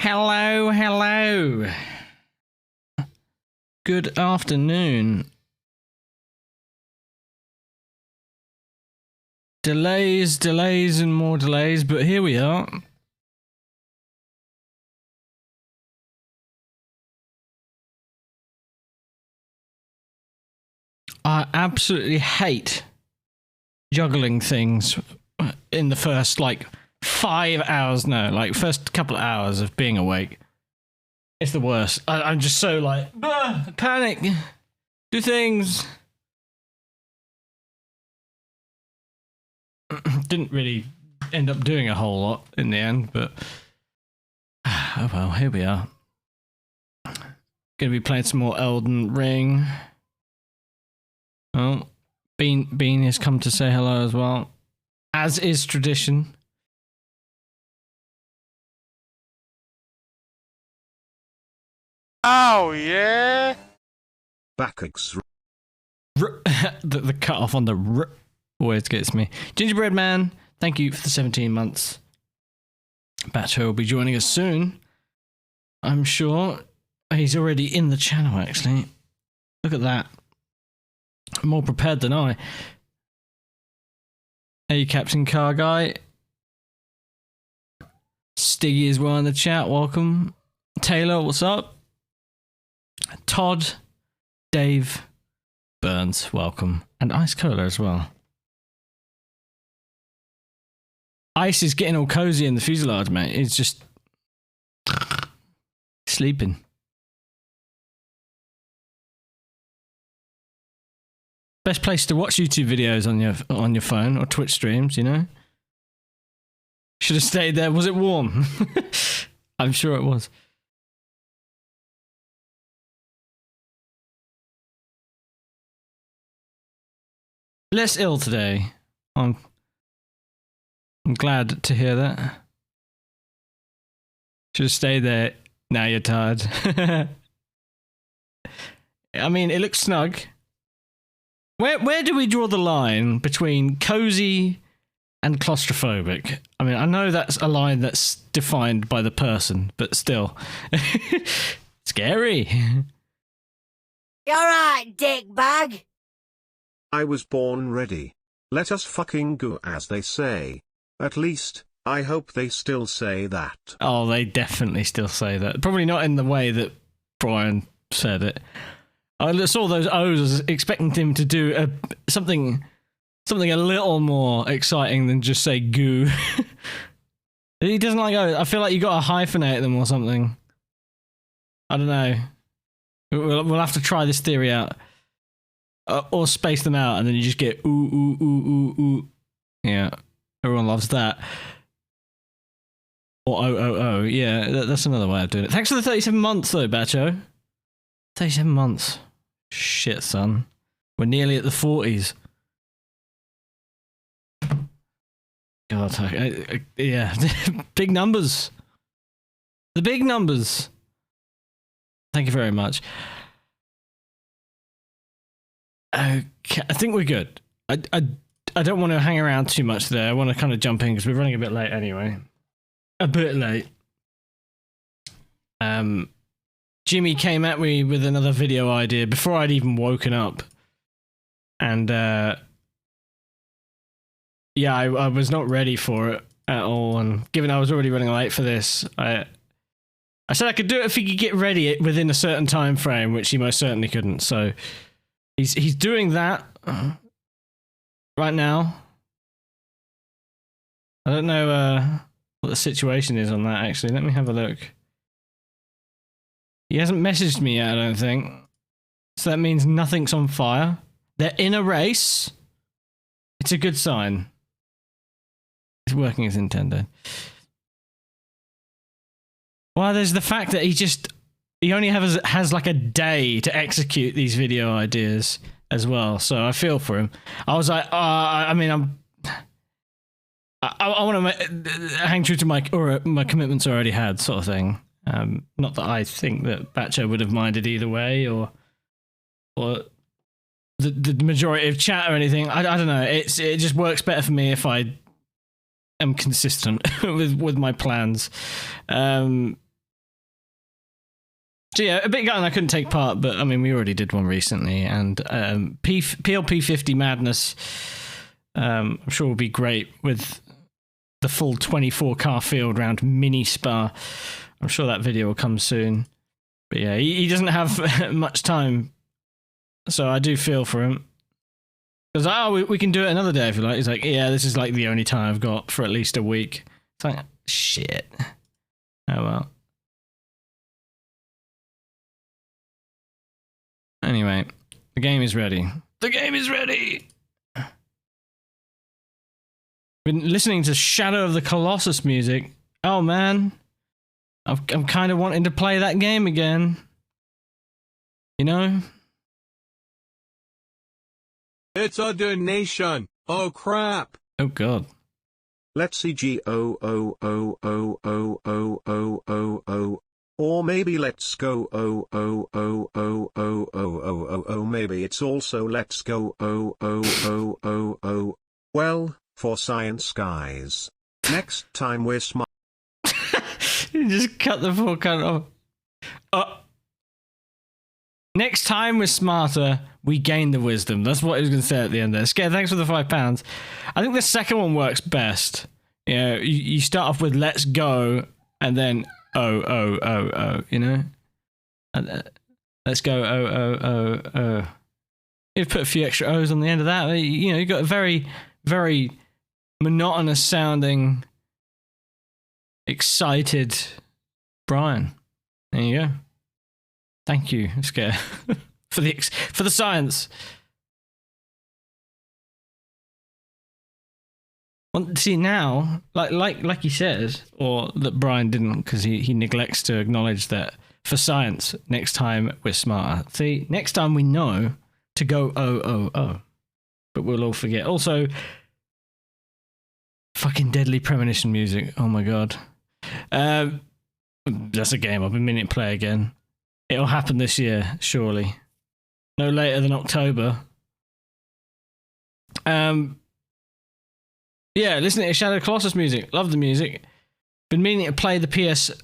Hello, hello. Good afternoon. Delays, and more delays, but here we are. I absolutely hate juggling things in the first, 5 hours, first couple of hours of being awake. It's the worst. I'm just so panic, do things. Didn't really end up doing a whole lot in the end, but oh well, here we are. Gonna be playing some more Elden Ring. Oh, Bean has come to say hello as well, as is tradition. Oh yeah. Backaches. The cut off on the r always gets me. Gingerbread Man, thank you for the 17 months. Bacho will be joining us soon, I'm sure. He's already in the channel, actually. Look at that. More prepared than I. Hey, Captain Car Guy. Stiggy as well in the chat, welcome. Taylor, what's up? Todd, Dave, Burns, welcome. And Ice Cola as well. Ice is getting all cozy in the fuselage, mate. It's just sleeping. Best place to watch YouTube videos on your phone or Twitch streams, you know? Should have stayed there. Was it warm? I'm sure it was. Less ill today. I'm glad to hear that. Should have stayed there. Now you're tired. I mean, it looks snug. Where do we draw the line between cozy and claustrophobic? I mean, I know that's a line that's defined by the person, but still. Scary. You're right, dickbag. I was born ready. Let us fucking go, as they say. At least, I hope they still say that. Oh, they definitely still say that. Probably not in the way that Brian said it. I saw those O's, I was expecting him to do something a little more exciting than just say goo. He doesn't like O's. I feel like you got to hyphenate them or something. I don't know. We'll have to try this theory out. Or space them out and then you just get ooh, ooh, ooh, ooh, ooh. Yeah, everyone loves that. Or oh, yeah, that's another way of doing it. Thanks for the 37 months though, Bacho. 37 months. Shit, son. We're nearly at the 40s. God, yeah. Big numbers. The big numbers. Thank you very much. Okay, I think we're good. I don't want to hang around too much today. I want to kind of jump in because we're running a bit late anyway. A bit late. Jimmy came at me with another video idea before I'd even woken up. And, yeah, I was not ready for it at all. And given I was already running late for this, I said I could do it if he could get ready within a certain time frame, which he most certainly couldn't. So he's doing that right now. I don't know what the situation is on that, actually. Let me have a look. He hasn't messaged me yet, I don't think. So that means nothing's on fire. They're in a race. It's a good sign. It's working as intended. Well, there's the fact that he only has like a day to execute these video ideas as well. So I feel for him. I was like, I mean, I want to hang true to my commitments already had, sort of thing. Not that I think that Bacho would have minded either way, or the majority of chat or anything. I don't know. It just works better for me if I am consistent with my plans. So yeah, a bit gutted I couldn't take part, but I mean, we already did one recently, and PLP 50 Madness, I'm sure will be great with the full 24 car field round mini Spa. I'm sure that video will come soon. But yeah, he doesn't have much time, so I do feel for him. Because, we can do it another day if you like. He's like, yeah, this is like the only time I've got for at least a week. It's like, shit. Oh well. Anyway, the game is ready. The game is ready! Been listening to Shadow of the Colossus music. Oh man. I'm kind of wanting to play that game again. You know? It's a donation. Oh crap. Oh god. Let's see GOOOOOOOOOOO. Or maybe let's go OOOOOOOOOO. Maybe it's also let's go OOOOOO. Well, for science guys. Next time we're smart. You just cut the full cut off. Next time we're smarter, we gain the wisdom. That's what he was going to say at the end there. Scare, thanks for the £5. I think the second one works best. You know, you start off with let's go, and then you know? And, let's go You put a few extra O's on the end of that. You know, you got a very, very monotonous sounding, excited Brian. There you go. Thank you, Scare, for the science. Well, see now, like he says, or that Brian didn't, because he neglects to acknowledge that for science, next time we're smarter. See, next time we know to go but we'll all forget. Also, fucking Deadly Premonition music. Oh my god, that's a game I've been meaning to play again. It'll happen this year, surely. No later than October. Yeah, listening to Shadow Colossus music. Love the music. Been meaning to play the PS4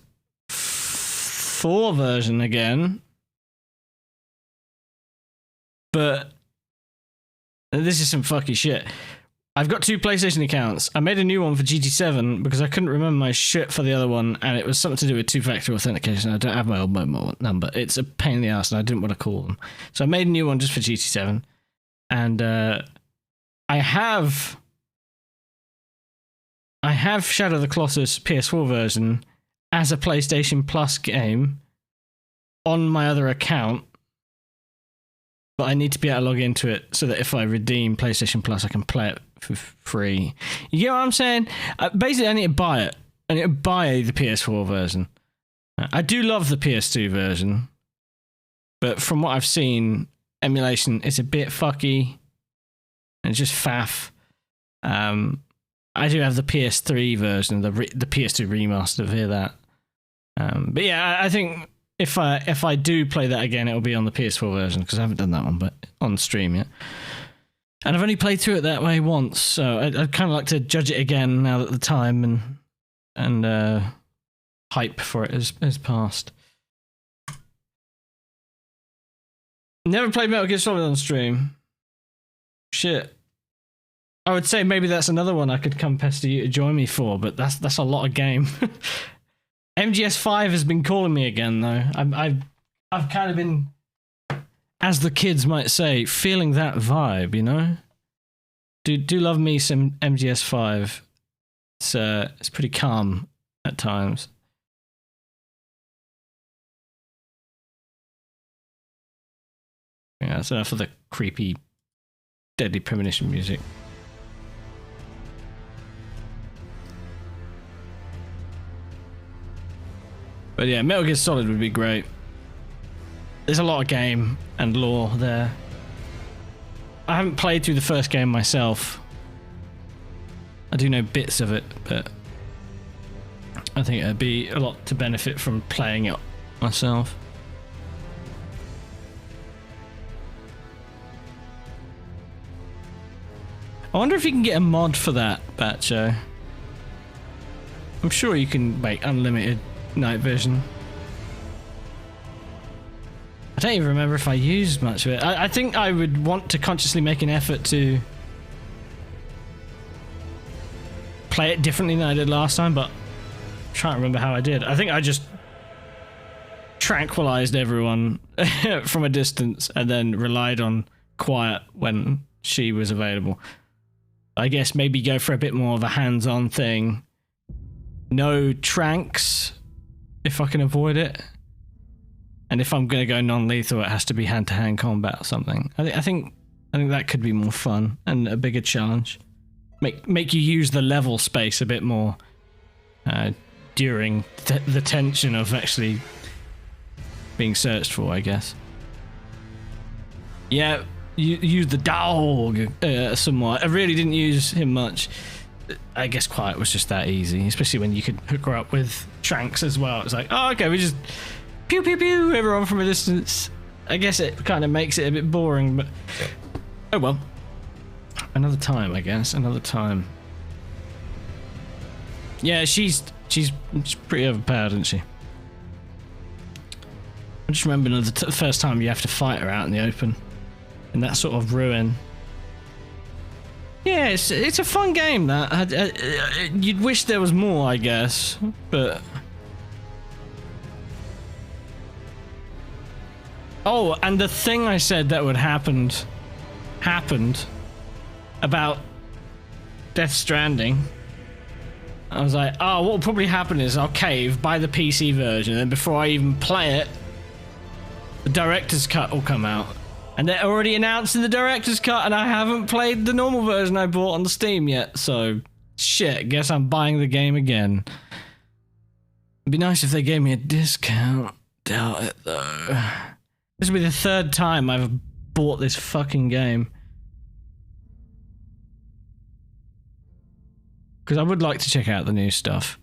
version again. But this is some fucky shit. I've got 2 PlayStation accounts. I made a new one for GT7 because I couldn't remember my shit for the other one, and it was something to do with 2-factor authentication. I don't have my old mobile number. It's a pain in the ass, and I didn't want to call them. So I made a new one just for GT7. And I have Shadow of the Colossus PS4 version as a PlayStation Plus game on my other account, but I need to be able to log into it so that if I redeem PlayStation Plus, I can play it for free. You get what I'm saying? Basically, I need to buy it. I need to buy the PS4 version. I do love the PS2 version, but from what I've seen, emulation is a bit fucky and just faff. I do have the PS3 version, the PS2 remaster. Hear that? But yeah, I think if I do play that again, it'll be on the PS4 version because I haven't done that one, but on stream yet. And I've only played through it that way once, so I'd kind of like to judge it again now that the time and hype for it has passed. Never played Metal Gear Solid on stream. Shit. I would say maybe that's another one I could come pester you to join me for, but that's a lot of game. MGS5 has been calling me again though. I've kind of been, as the kids might say, feeling that vibe, you know? Do love me some MGS5. It's pretty calm at times. Yeah, that's enough of the creepy Deadly Premonition music. But yeah, Metal Gear Solid would be great. There's a lot of game and lore there. I haven't played through the first game myself. I do know bits of it, but I think it'd be a lot to benefit from playing it myself. I wonder if you can get a mod for that, Bacho. I'm sure you can make unlimited night vision. I don't even remember if I used much of it. I think I would want to consciously make an effort to play it differently than I did last time, but I'm trying to remember how I did. I think I just tranquilized everyone from a distance and then relied on quiet when she was available. I guess maybe go for a bit more of a hands-on thing. No tranks if I can avoid it. And if I'm going to go non-lethal, it has to be hand-to-hand combat or something. I think that could be more fun and a bigger challenge. Make you use the level space a bit more during the tension of actually being searched for, I guess. Yeah, you use the dog somewhat. I really didn't use him much. I guess quiet was just that easy, especially when you could hook her up with tranks as well. It's like, oh, okay, we just pew pew pew everyone from a distance. I guess it kind of makes it a bit boring, but oh well. Another time, I guess. Another time. Yeah, she's pretty overpowered, isn't she? I just remember the first time you have to fight her out in the open, in that sort of ruin. Yeah, it's a fun game. That you'd wish there was more, I guess, but. Oh, and the thing I said that would happened about Death Stranding. I was like, oh, what will probably happen is I'll cave, buy the PC version, and then before I even play it, the director's cut will come out. And they're already announcing the director's cut, and I haven't played the normal version I bought on the Steam yet, so shit, guess I'm buying the game again. It'd be nice if they gave me a discount. Doubt it, though. This will be the third time I've bought this fucking game. Because I would like to check out the new stuff.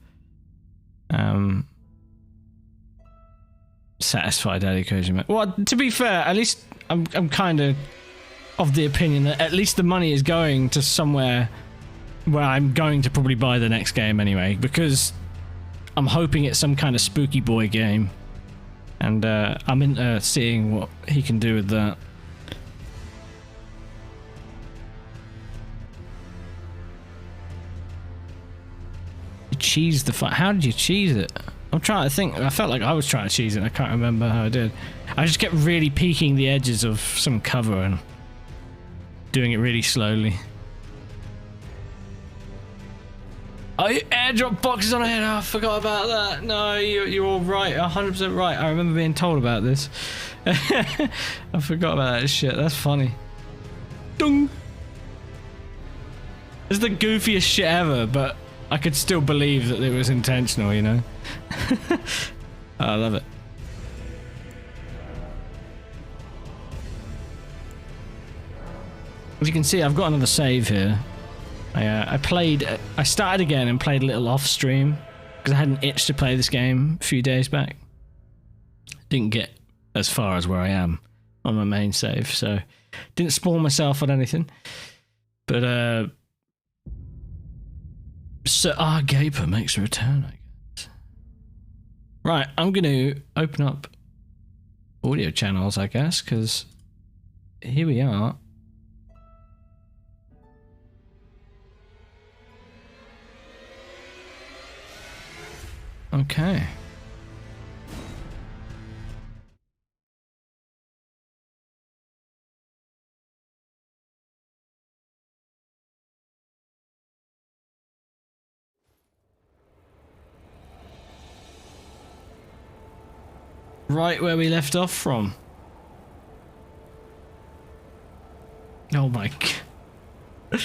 Satisfied Daddy Kojima. Well, to be fair, at least I'm kind of the opinion that at least the money is going to somewhere where I'm going to probably buy the next game anyway, because I'm hoping it's some kind of spooky boy game, and I'm into seeing what he can do with that. You cheese the fight. How did you cheese it? I'm trying to think. I felt like I was trying to cheese it. I can't remember how I did. I just kept really peeking the edges of some cover and doing it really slowly. Oh, airdrop boxes on ahead. Oh, I forgot about that. No, you're all right. 100% right. I remember being told about this. I forgot about that shit. That's funny. Dung. It's the goofiest shit ever, but I could still believe that it was intentional, you know? Oh, I love it. As you can see, I've got another save here. I started again and played a little off stream because I had an itch to play this game a few days back. Didn't get as far as where I am on my main save, so didn't spoil myself on anything. But Sir R. Gaper makes a return, I guess. Right, I'm going to open up audio channels, I guess, because here we are. Okay. Right where we left off from. Oh my god.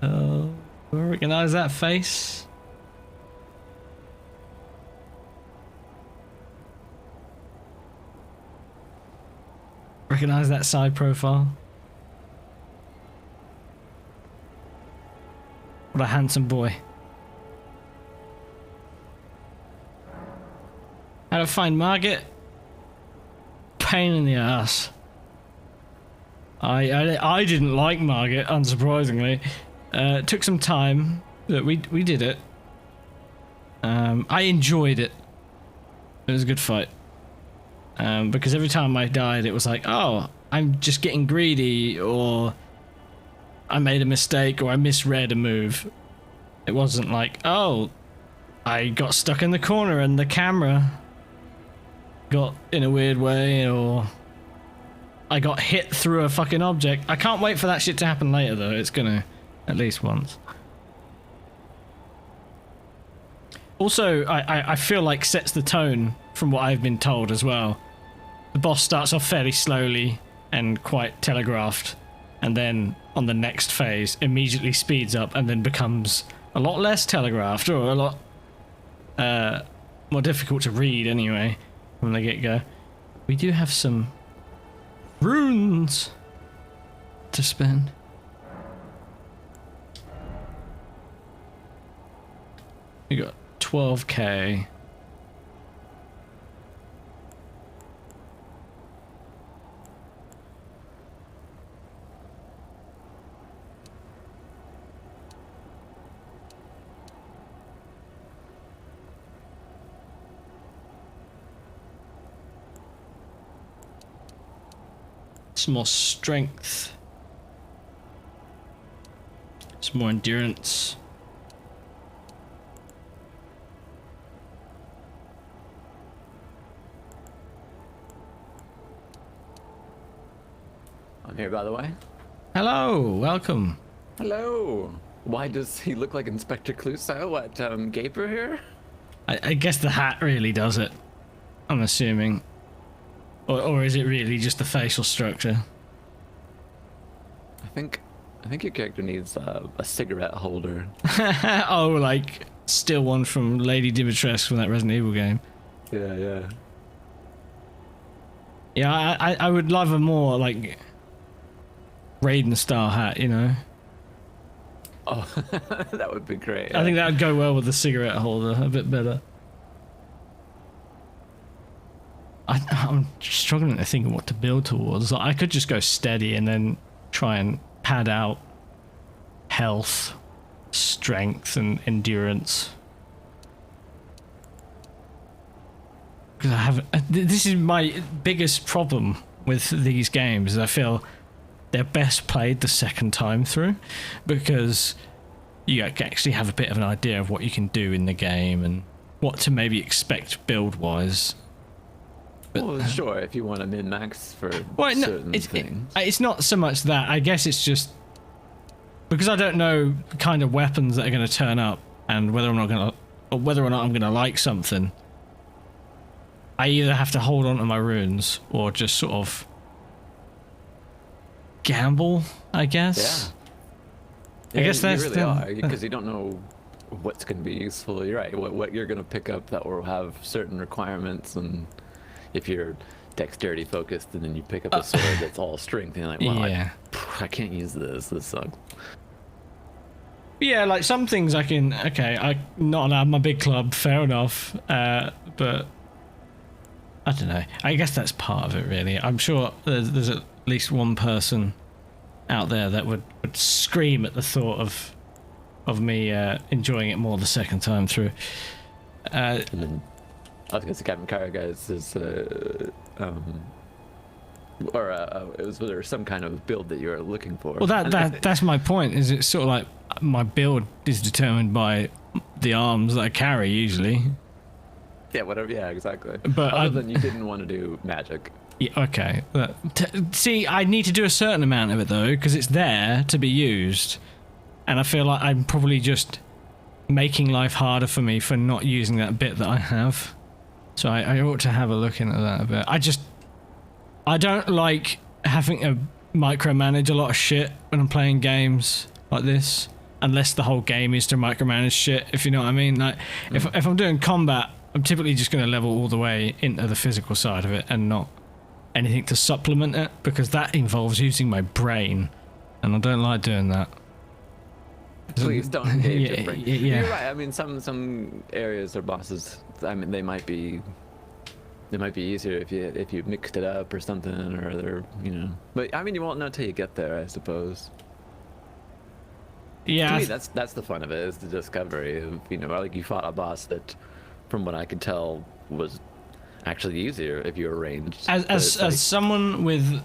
Oh, I recognize that face. Recognize that side profile. What a handsome boy. How to find Margit? Pain in the ass. I didn't like Margit, unsurprisingly. It took some time, but we did it. I enjoyed it. It was a good fight. because every time I died, it was like, oh, I'm just getting greedy, or I made a mistake, or I misread a move. It wasn't like, oh, I got stuck in the corner and the camera got in a weird way, or I got hit through a fucking object. I can't wait for that shit to happen later, though. It's gonna, at least once. Also, I feel like sets the tone from what I've been told as well. The boss starts off fairly slowly and quite telegraphed, and then on the next phase immediately speeds up and then becomes a lot less telegraphed, or a lot more difficult to read anyway from the get-go. We do have some runes to spend. We got 12k. Some more strength. Some more endurance. I'm here, by the way. Hello, welcome. Hello. Why does he look like Inspector Clouseau? What, Gaper here? I guess the hat really does it, I'm assuming. Or is it really just the facial structure? I think your character needs a cigarette holder. Oh, like still one from Lady Dimitrescu from that Resident Evil game. Yeah, yeah. Yeah, I would love a more like Raiden style hat, you know. Oh, that would be great. Yeah. I think that would go well with the cigarette holder a bit better. I'm struggling to think of what to build towards. Like, I could just go steady and then try and pad out health, strength, and endurance. Because I have. This is my biggest problem with these games. Is I feel they're best played the second time through, because you actually have a bit of an idea of what you can do in the game and what to maybe expect build-wise. Well, sure, if you want to min-max for certain things. It's not so much that. I guess it's just because I don't know the kind of weapons that are going to turn up and whether or not I'm going to like something. I either have to hold on to my runes or just sort of gamble, I guess. Yeah. I guess that's you really are, because you don't know what's going to be useful. You're right. What you're going to pick up that will have certain requirements, and if you're dexterity focused and then you pick up a sword that's all strength and you're like, well, yeah. I can't use this sucks. Yeah, like some things I can, okay, I not allowed my big club, fair enough, but I don't know, I guess that's part of it really. I'm sure there's at least one person out there that would scream at the thought of me enjoying it more the second time through. And then I was gonna say Captain Kara guys is it was there some kind of build that you were looking for? Well, that's my point. Is it's sort of like my build is determined by the arms that I carry usually. Yeah, whatever. Yeah, exactly. But other than you didn't want to do magic. Yeah, okay. See, I need to do a certain amount of it though, because it's there to be used, and I feel like I'm probably just making life harder for me for not using that bit that I have. So I ought to have a look into that a bit. I don't like having to micromanage a lot of shit when I'm playing games like this, unless the whole game is to micromanage shit, if you know what I mean. Like, if I'm doing combat, I'm typically just going to level all the way into the physical side of it and not anything to supplement it, because that involves using my brain, and I don't like doing that. Please don't engage your brain. Yeah. You're right. I mean, some areas or bosses, I mean, they might be easier if you mixed it up or something, or they're, you know. But I mean, you won't know till you get there, I suppose. Yeah. To me, that's the fun of it, is the discovery of, you know, like you fought a boss that, from what I could tell, was actually easier if you're ranged. As someone with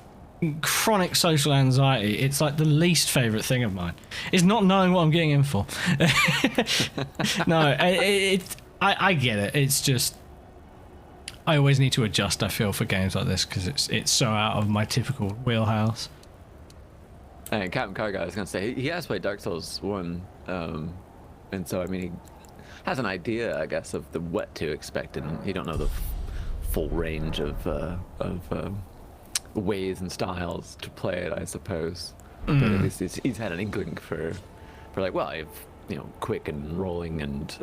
chronic social anxiety, it's like the least favorite thing of mine is not knowing what I'm getting in for. No, I get it. It's just I always need to adjust. I feel for games like this because it's so out of my typical wheelhouse. And Captain Cargo, I was gonna say he has played Dark Souls 1, and so I mean he has an idea, I guess, of what to expect, and he don't know the full range of ways and styles to play it, I suppose. But at least he's had an inkling for like, well, if quick and rolling and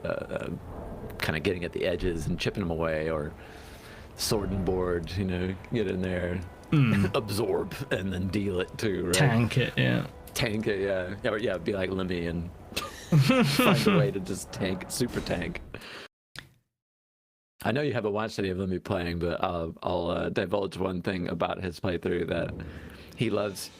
kind of getting at the edges and chipping them away, or sword and board, get in there, absorb and then deal it too, right? Tank it, yeah. Be like Lemmy and find a way to just super tank. I know you haven't watched any of Lemmy playing, but I'll divulge one thing about his playthrough, that he loves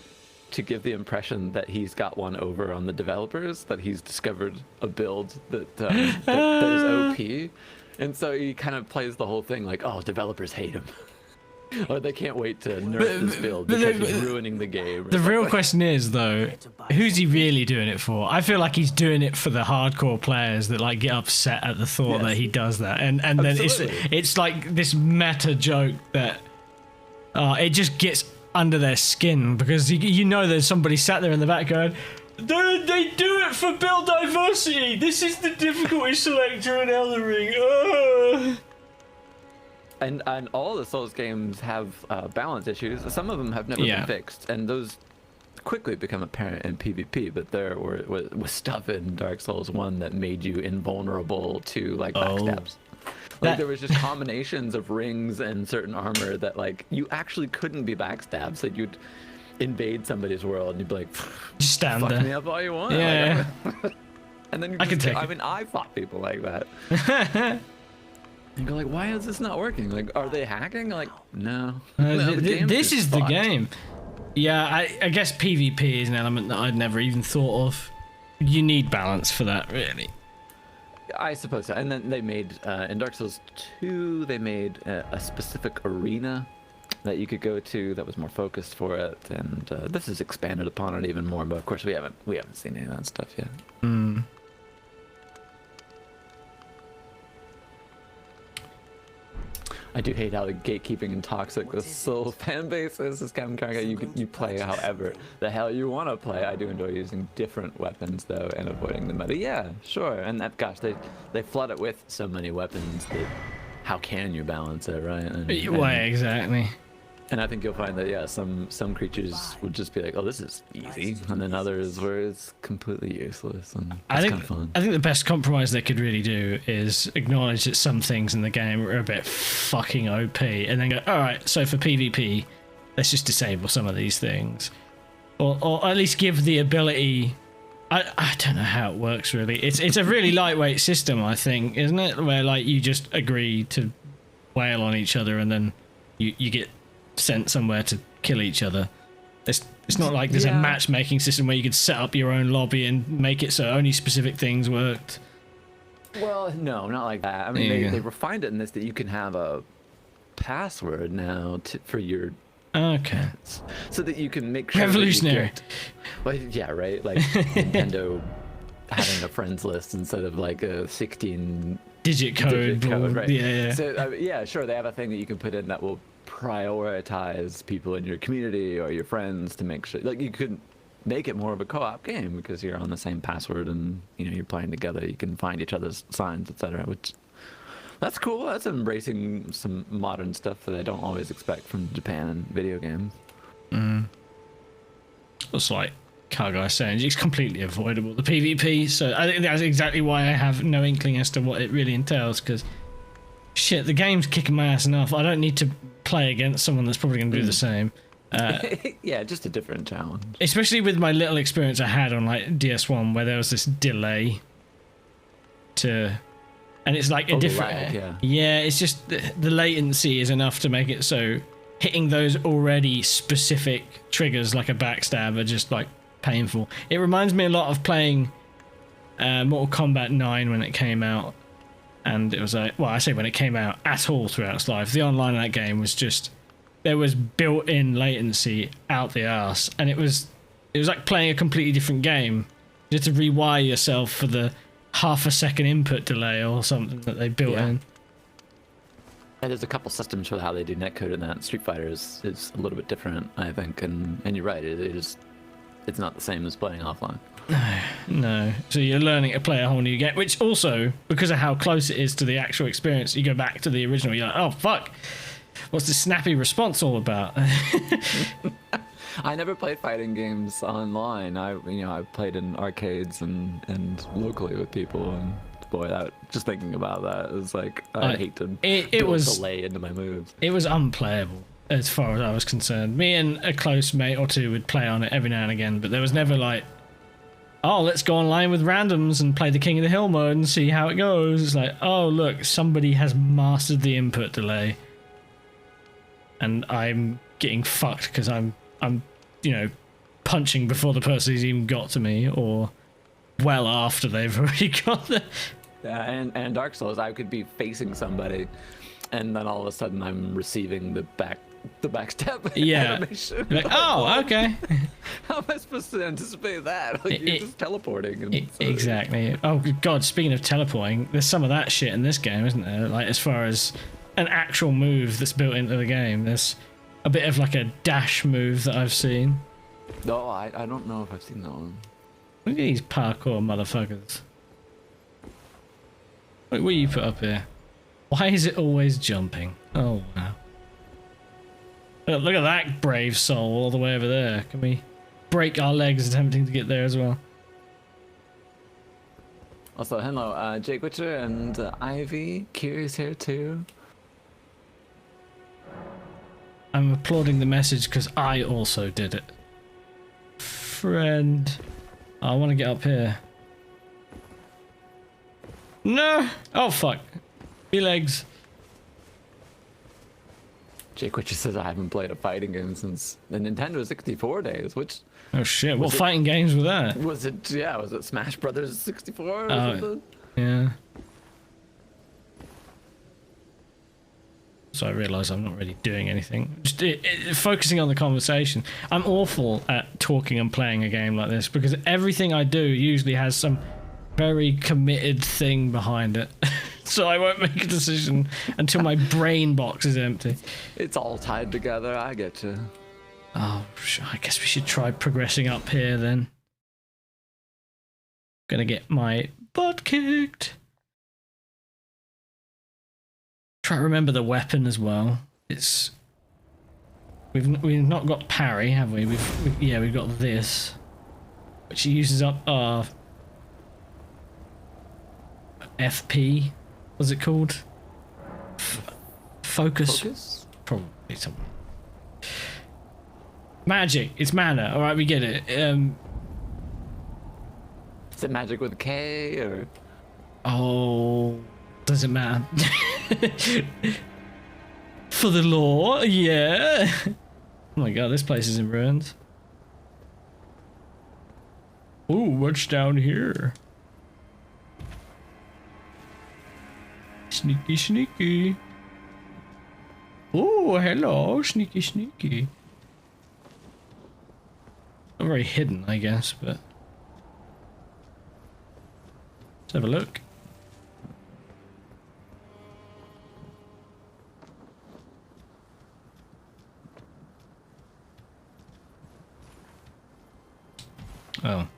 to give the impression that he's got one over on the developers, that he's discovered a build that is OP, and so he kind of plays the whole thing like, oh, developers hate him. Or they can't wait to nerf this build because he's ruining the game. The real question is, though, who's he really doing it for? I feel like he's doing it for the hardcore players that like get upset at the thought that he does that, and then it's like this meta joke that it just gets under their skin, because there's somebody sat there in the back going, they do it for build diversity. This is the difficulty selector in Elden Ring. And all the Souls games have balance issues. Some of them have never been fixed, and those quickly become apparent in PvP. But there was stuff in Dark Souls 1 that made you invulnerable to like backstabs. Like there was just combinations of rings and certain armor that like you actually couldn't be backstabbed. So you'd invade somebody's world and you'd be like, just stand fuck there. me up all you want. Yeah. And then I fought people like that. You go like, why is this not working? Like, are they hacking? Like, no. This is the game. Yeah, I guess PvP is an element that I'd never even thought of. You need balance for that, really. I suppose so. And then they made, in Dark Souls 2, they made a specific arena that you could go to that was more focused for it. And this has expanded upon it even more. But of course, we haven't seen any of that stuff yet. I do hate how the gatekeeping and toxic the Soul fan base is. This Captain Cargo, you play however the hell you want to play. I do enjoy using different weapons though and avoiding the meta. Yeah, sure. And that, gosh, they flood it with so many weapons that how can you balance it, right? Why exactly? And I think you'll find that some creatures would just be like, oh, this is easy, and then others where it's completely useless. And it's kind of fun. I think the best compromise they could really do is acknowledge that some things in the game are a bit fucking OP, and then go, all right, so for PvP, let's just disable some of these things, or at least give the ability. I don't know how it works really. It's a really lightweight system, I think, isn't it? Where like you just agree to wail on each other, and then you get sent somewhere to kill each other. It's not like there's a matchmaking system where you could set up your own lobby and make it so only specific things worked. Well, no, not like that. I mean, they refined it in this that you can have a password now for your pets, so that you can make sure revolutionary. Well, yeah, right. Like Nintendo having a friends list instead of like a 16 digit code, right? Yeah. So yeah, sure, they have a thing that you can put in that will prioritize people in your community or your friends to make sure, like, you could make it more of a co-op game because you're on the same password and you're playing together. You can find each other's signs, etc. Which that's cool. That's embracing some modern stuff that I don't always expect from Japan and video games. It's like Cargo was saying, it's completely avoidable, the PvP. So I think that's exactly why I have no inkling as to what it really entails, because shit, the game's kicking my ass enough. I don't need to play against someone that's probably going to do the same. Yeah, just a different challenge. Especially with my little experience I had on like DS1, where there was this delay to, and it's like a different. Lag, yeah, it's just the latency is enough to make it so hitting those already specific triggers like a backstab are just like painful. It reminds me a lot of playing Mortal Kombat 9 when it came out. and it was like, well, I say when it came out at all throughout its life, the online in that game was just, there was built-in latency out the arse, and it was like playing a completely different game. You had to rewire yourself for the half-a-second input delay or something that they built in. And there's a couple systems for how they do netcode in that. Street Fighter is a little bit different, I think, and you're right, it's not the same as playing offline. No. So you're learning to play a whole new game, which also, because of how close it is to the actual experience, you go back to the original, you're like, oh, fuck. What's this snappy response all about? I never played fighting games online. I played in arcades and locally with people, and boy, just thinking about that is like I hate to build delay into my moves. It was unplayable as far as I was concerned. Me and a close mate or two would play on it every now and again, but there was never like, oh, let's go online with randoms and play the King of the Hill mode and see how it goes. It's like, oh, look, somebody has mastered the input delay, and I'm getting fucked because I'm punching before the person's even got to me, or well after they've already got there. Yeah, and Dark Souls, I could be facing somebody, and then all of a sudden I'm receiving the backstab animation. Like, oh, okay. How am I supposed to anticipate that? Like, you're just teleporting. And exactly. Oh God! Speaking of teleporting, there's some of that shit in this game, isn't there? Like, as far as an actual move that's built into the game, there's a bit of like a dash move that I've seen. No, I don't know if I've seen that one. Look at these parkour motherfuckers. What do you put up here? Why is it always jumping? Oh wow. Look at that brave soul all the way over there. Can we break our legs attempting to get there as well? Also, hello, Jake Witcher and Ivy. Kiri's here too. I'm applauding the message because I also did it. Friend. I want to get up here. No! Oh, fuck. Me legs. Jake Witcher says I haven't played a fighting game since the Nintendo 64 days, which... Oh, shit. What fighting games were that? Was it Smash Brothers 64 or something? Yeah. So I realise I'm not really doing anything. Just focusing on the conversation. I'm awful at talking and playing a game like this because everything I do usually has some very committed thing behind it. So I won't make a decision until my brain box is empty. It's all tied together, I get you. Oh, I guess we should try progressing up here then. Gonna get my butt kicked. Try to remember the weapon as well. It's we've not got parry, have we? We've got this, which uses up our FP. What's it called? Focus? Probably something. Magic. It's mana. All right, we get it. Is it magic with a K or? Oh, doesn't matter. For the law, yeah. Oh my god, this place is in ruins. Ooh, what's down here? Sneaky, sneaky. Oh, hello, sneaky, sneaky. Not very hidden, I guess, but let's have a look. Oh.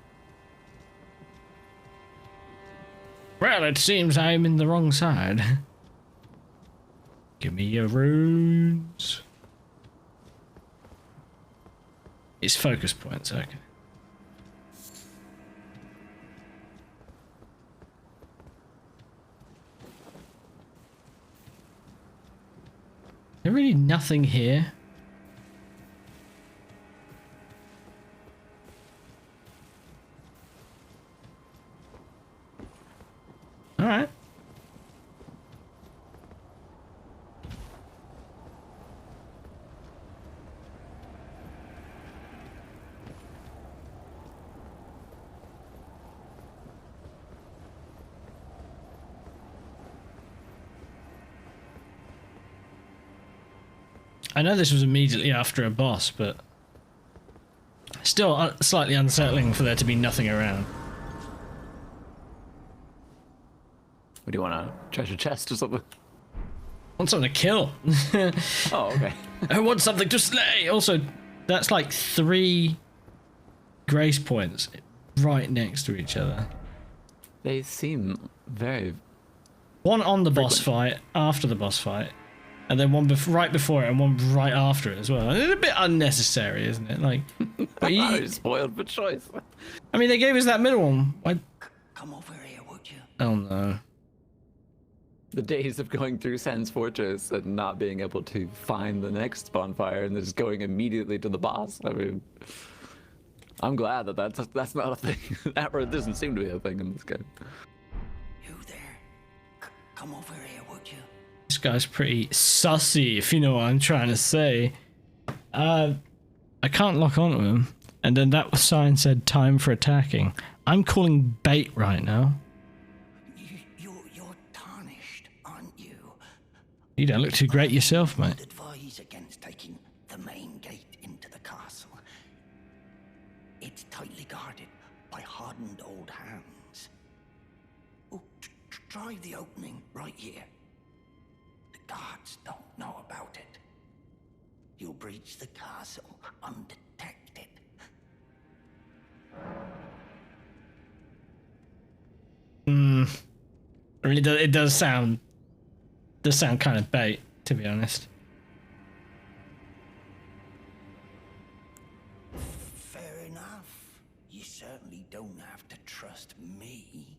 Well, it seems I'm in the wrong side. Give me your runes. It's focus points, okay. There's really nothing here. All right. I know this was immediately after a boss, but still slightly unsettling for there to be nothing around. What do you want, a treasure chest or something? I want something to kill. Oh, okay. I want something to slay. Also, that's like 3 grace points right next to each other. They seem very... One on the boss fight, after the boss fight, and then one right before it and one right after it as well. It's a bit unnecessary, isn't it? Like, but You're spoiled for choice. I mean, they gave us that middle one. Why? Come over here, would you? Oh no. The days of going through Sans Fortress and not being able to find the next bonfire and just going immediately to the boss. I mean, I'm glad that that's not a thing. That doesn't seem to be a thing in this game. You there? Come over here, would you? This guy's pretty sussy, if you know what I'm trying to say. I can't lock onto him. And then that sign said time for attacking. I'm calling bait right now. You're tarnished, aren't you? You don't look too great yourself, mate. I'd advise against taking the main gate into the castle. It's tightly guarded by hardened old hands. Oh, try the opening right here. The guards don't know about it. You'll breach the castle undetected. Really, it does sound kind of bait, to be honest. Fair enough. You certainly don't have to trust me.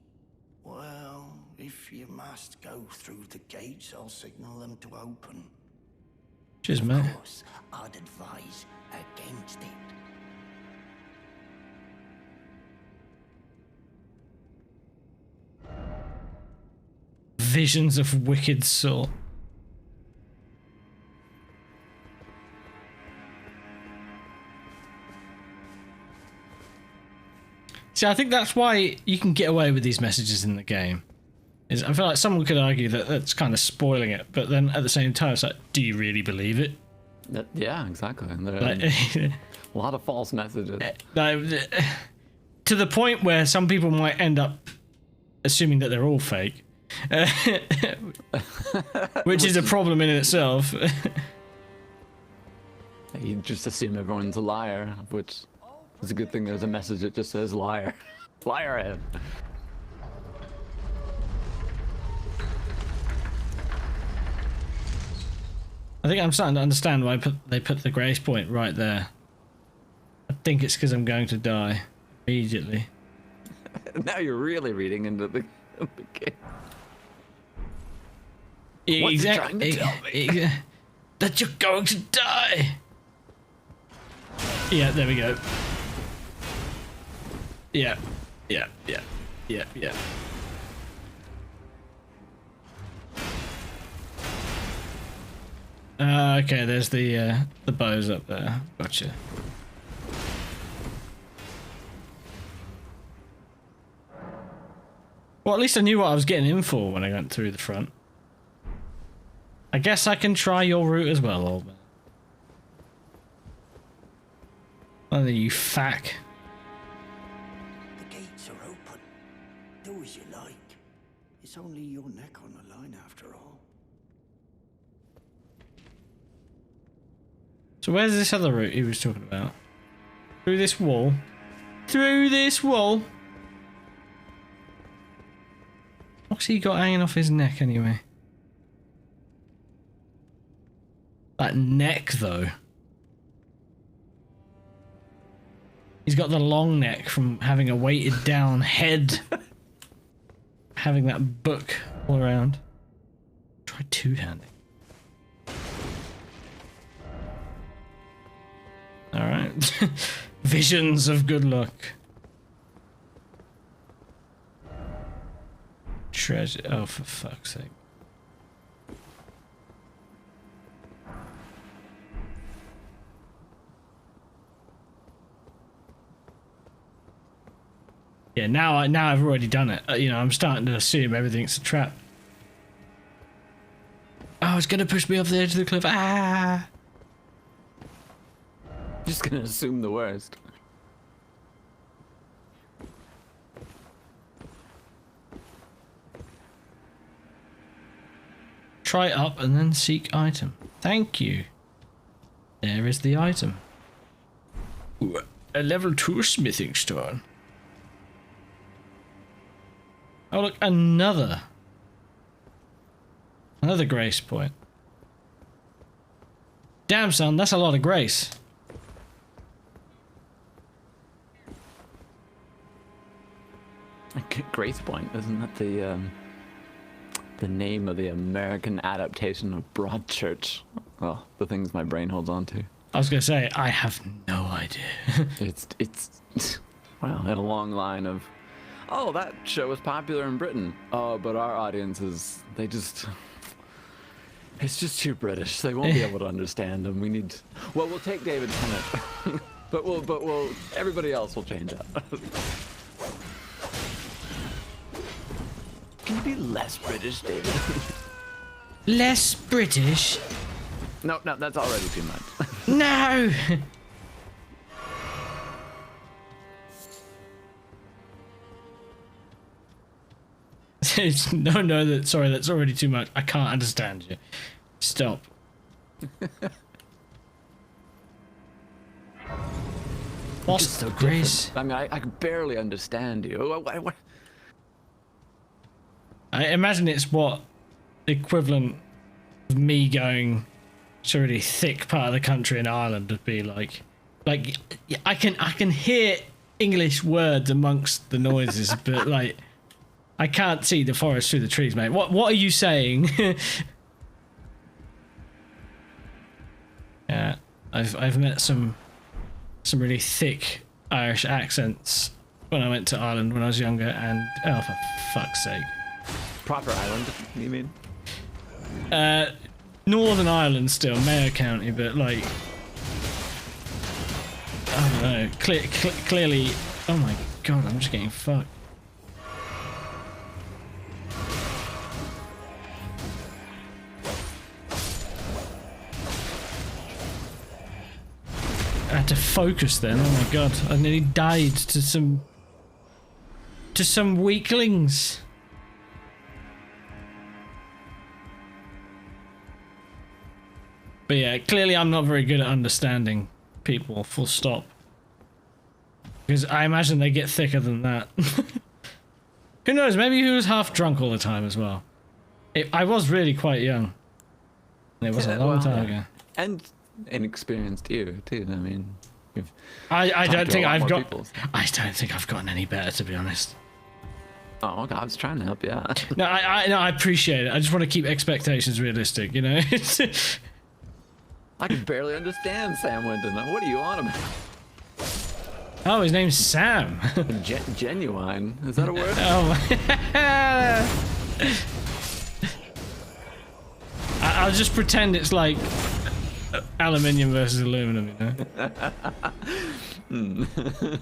Well, if you must go through the gates, I'll signal them to open. Cheers, mate. Of course, I'd advise against it. Visions of wicked sort. See, I think that's why you can get away with these messages in the game. I feel like someone could argue that that's kind of spoiling it, but then at the same time, it's like, do you really believe it? Yeah, exactly. And there are Like, a lot of false messages. like, to the point where some people might end up assuming that they're all fake. Which is a problem in itself. You just assume everyone's a liar, which is a good thing. There's a message that just says liar. Liar ahead. I think I'm starting to understand why they put the grace point right there. I think it's because I'm going to die immediately. Now you're really reading into the game. What's he trying to tell me? That you're going to die. Yeah, there we go. Yeah. Okay, there's the bows up there. Gotcha. Well, at least I knew what I was getting in for when I went through the front. I guess I can try your route as well, old man. Oh, you fack. The gates are open. Do as you like. It's only your neck on the line after all. So where's this other route he was talking about? Through this wall? Through this wall? What's he got hanging off his neck anyway? That neck, though. He's got the long neck from having a weighted down head. Having that book all around. Try two-handing. Alright. Visions of good luck. Treasure. Oh, for fuck's sake. Yeah, now I've already done it. You know, I'm starting to assume everything's a trap. Oh, it's gonna push me off the edge of the cliff. Ah! Just gonna assume the worst. Try up and then seek item. Thank you. There is the item. Ooh, a level 2 smithing stone. Oh look, another grace point. Damn son, that's a lot of grace. Grace Point, isn't that the name of the American adaptation of Broadchurch? Well, the things my brain holds on to. I was gonna say, I have no idea. It's well, in a long line of, oh, that show was popular in Britain. Oh, but our audiences, it's just too British. They won't be able to understand them. We need, well, we'll take David Tennant, but we'll everybody else will change up. Can you be less British, David? Less British? No, that's already too much. No! No, sorry, that's already too much. I can't understand you. Stop. Lost the grace. I mean, I can barely understand you. I imagine it's what equivalent of me going to a really thick part of the country in Ireland would be like. Like I can hear English words amongst the noises, but like I can't see the forest through the trees, mate. What are you saying? Yeah, I've met some really thick Irish accents when I went to Ireland when I was younger, and oh, for fuck's sake. Proper Ireland, you mean? Northern Ireland still, Mayo County, but like, I don't know, clearly, oh my god, I'm just getting fucked. I had to focus then, oh my god, I nearly died to some weaklings. But yeah, clearly I'm not very good at understanding people, full stop. Because I imagine they get thicker than that. Who knows, maybe he was half drunk all the time as well. I was really quite young. It was a long time ago. And inexperienced you too, I mean. I don't think I've gotten any better, to be honest. Oh, okay, I was trying to help you out. No, I appreciate it. I just want to keep expectations realistic, you know? I can barely understand Sam Winton. What are you on about? Oh, his name's Sam. Genuine. Is that a word? Oh. I'll just pretend it's like aluminium versus aluminum, you know?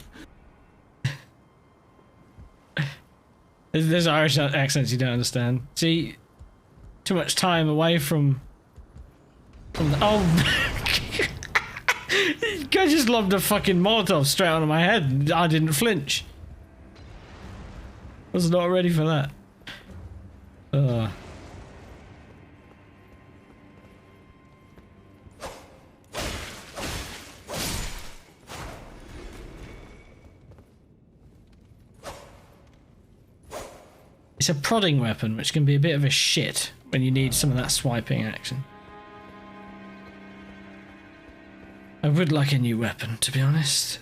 There's Irish accents you don't understand. See, too much time away from the, oh, guy just lobbed a fucking Molotov straight onto my head. I didn't flinch. Was not ready for that. It's a prodding weapon, which can be a bit of a shit when you need some of that swiping action. I would like a new weapon, to be honest.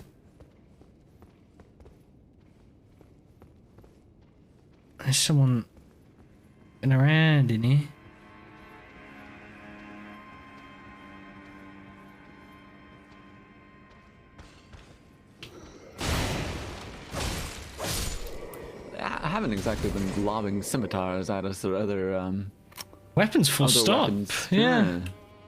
There's someone been around in here. I haven't exactly been lobbing scimitars at us or other weapons full stop. Weapons. Yeah.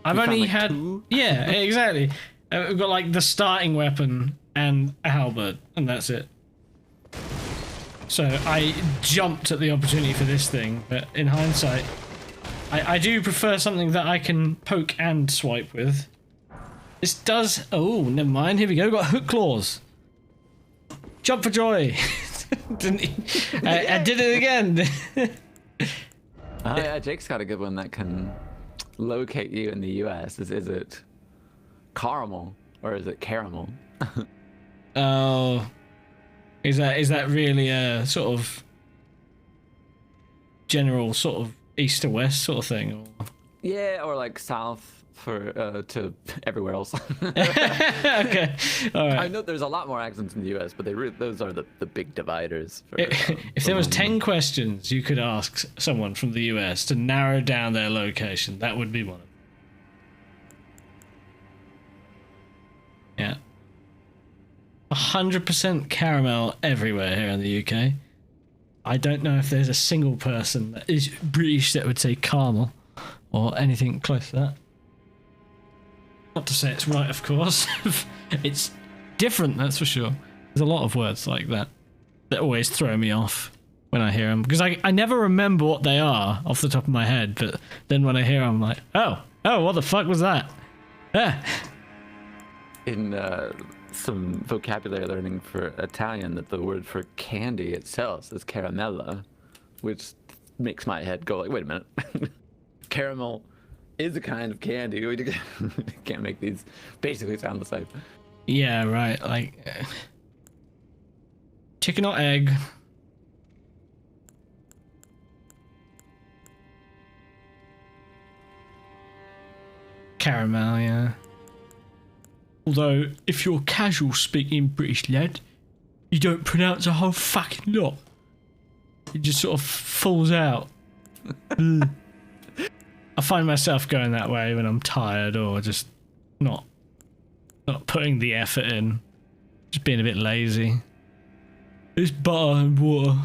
I've only had two? Yeah, exactly. We've got like the starting weapon and a halberd, and that's it. So I jumped at the opportunity for this thing, but in hindsight, I do prefer something that I can poke and swipe with. This does. Oh, never mind. Here we go. We've got hook claws. Jump for joy. Didn't he? I did it again. Yeah, Jake's got a good one that can locate you in the U.S. Is it caramel or is it caramel? Oh, is that really a sort of general sort of east to west sort of thing? Or? Yeah, or like south for to everywhere else. Okay, all right. I know there's a lot more accents in the U.S., but those are the big dividers. For, If there was 10 questions you could ask someone from the US to narrow down their location, that would be one of them. Yeah. 100% caramel everywhere here in the UK. I don't know if there's a single person that is British that would say caramel or anything close to that. Not to say it's right, of course. It's different, that's for sure. There's a lot of words like that that always throw me off when I hear them. Because I never remember what they are off the top of my head, but then when I hear them, I'm like, oh, what the fuck was that? Ah. In some vocabulary learning for Italian, that the word for candy itself is caramella, which makes my head go like, wait a minute. Caramel is a kind of candy. We can't make these basically sound the same. Yeah, right. Like chicken or egg. Caramel, yeah. Although, if you're a casual speaking British lad, you don't pronounce a whole fucking lot. It just sort of falls out. I find myself going that way when I'm tired or just not putting the effort in. Just being a bit lazy. It's butter and water.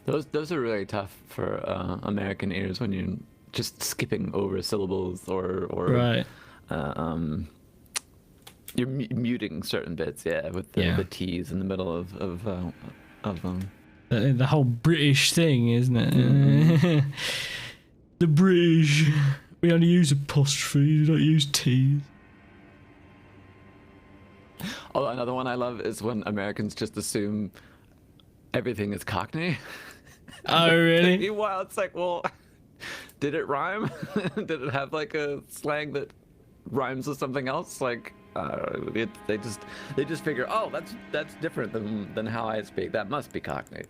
Those are really tough for American ears when you're just skipping over syllables or Right. You're muting certain bits, with the T's in the middle of them. The whole British thing, isn't it? The British. We only use apostrophes, we don't use T's. Oh, another one I love is when Americans just assume everything is Cockney. Oh, really? Meanwhile, it's like, well, did it rhyme? Did it have like a slang that rhymes with something else? Like, they just figure, oh, that's different than how I speak. That must be Cockney.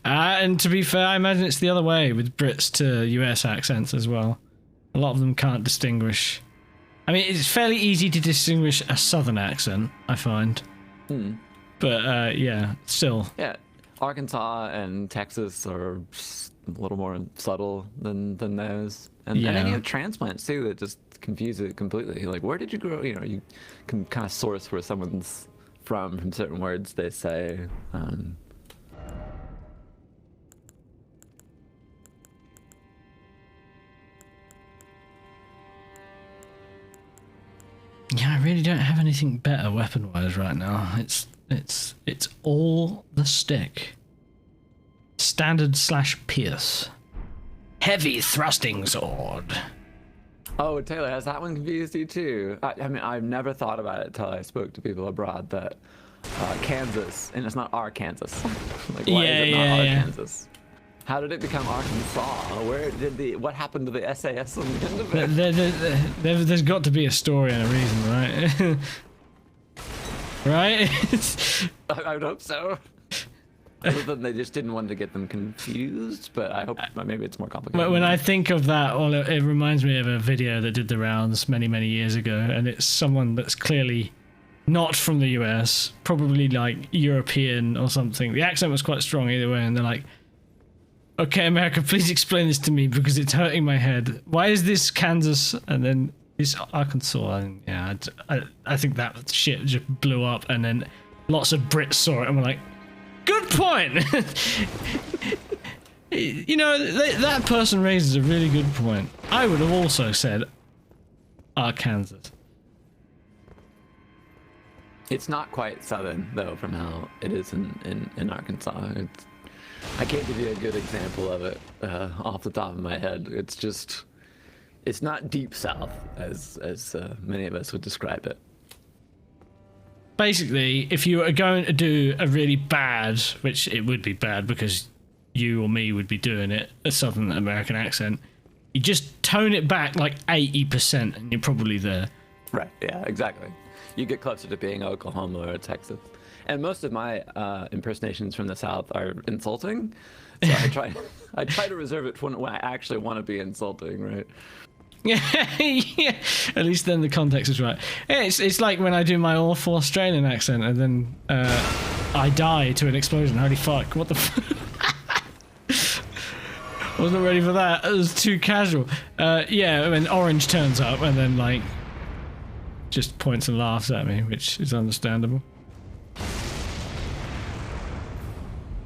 And to be fair, I imagine it's the other way with Brits to US accents as well. A lot of them can't distinguish. I mean, it's fairly easy to distinguish a southern accent, I find. But yeah, still. Yeah, Arkansas and Texas are a little more subtle than those. And then you have transplants too that just confuse it completely. Like, where did you grow? You know, you can kind of source where someone's from certain words they say. Yeah, I really don't have anything better weapon-wise right now. It's all the stick. Standard / pierce. Heavy thrusting sword. Oh, Taylor, has that one confused you too? I mean, I've never thought about it until I spoke to people abroad that Kansas, and it's not Arkansas. Like, why is it not Arkansas? How did it become Arkansas? What happened to the SAS on the end of it? There's got to be a story and a reason, right? Right? I would hope so. Other than they just didn't want to get them confused, but I hope maybe it's more complicated. When I think of that, well, it reminds me of a video that did the rounds many, many years ago, and it's someone that's clearly not from the US, probably like European or something. The accent was quite strong either way, and they're like, okay, America, please explain this to me because it's hurting my head. Why is this Kansas and then this Arkansas? And yeah, I think that shit just blew up, and then lots of Brits saw it and were like, good point. You know, that person raises a really good point. I would have also said Arkansas. It's not quite southern though, from how it is in Arkansas. I can't give you a good example of it off the top of my head. It's just it's not deep south as many of us would describe it. Basically, if you are going to do a really bad, which it would be bad because you or me would be doing it, a Southern American accent, you just tone it back like 80% and you're probably there. Right, yeah, exactly. You get closer to being Oklahoma or Texas. And most of my impersonations from the South are insulting, so I try to reserve it when I actually want to be insulting, right? Yeah, at least then the context is right. Yeah, it's like when I do my awful Australian accent and then I die to an explosion. Holy fuck, what the wasn't ready for that. It was too casual. Yeah, I mean, Orange turns up and then, like, just points and laughs at me, which is understandable.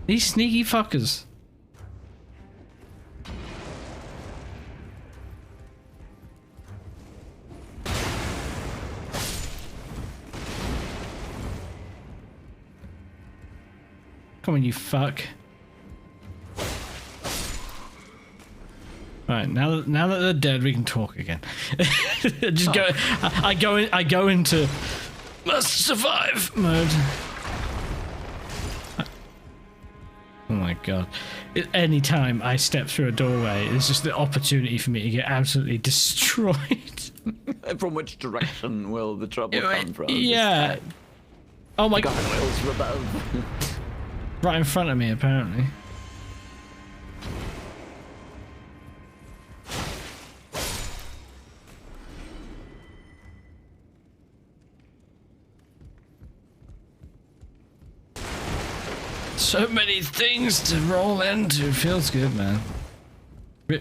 These sneaky fuckers. Come on, you fuck. Right, now that they're dead, we can talk again. Just go. I go into must survive mode. Oh my god! Any time I step through a doorway, it's just the opportunity for me to get absolutely destroyed. From which direction will the trouble come from? Yeah. Oh my god! Gargoyles from above. Right in front of me, apparently. So many things to roll into. Feels good, man.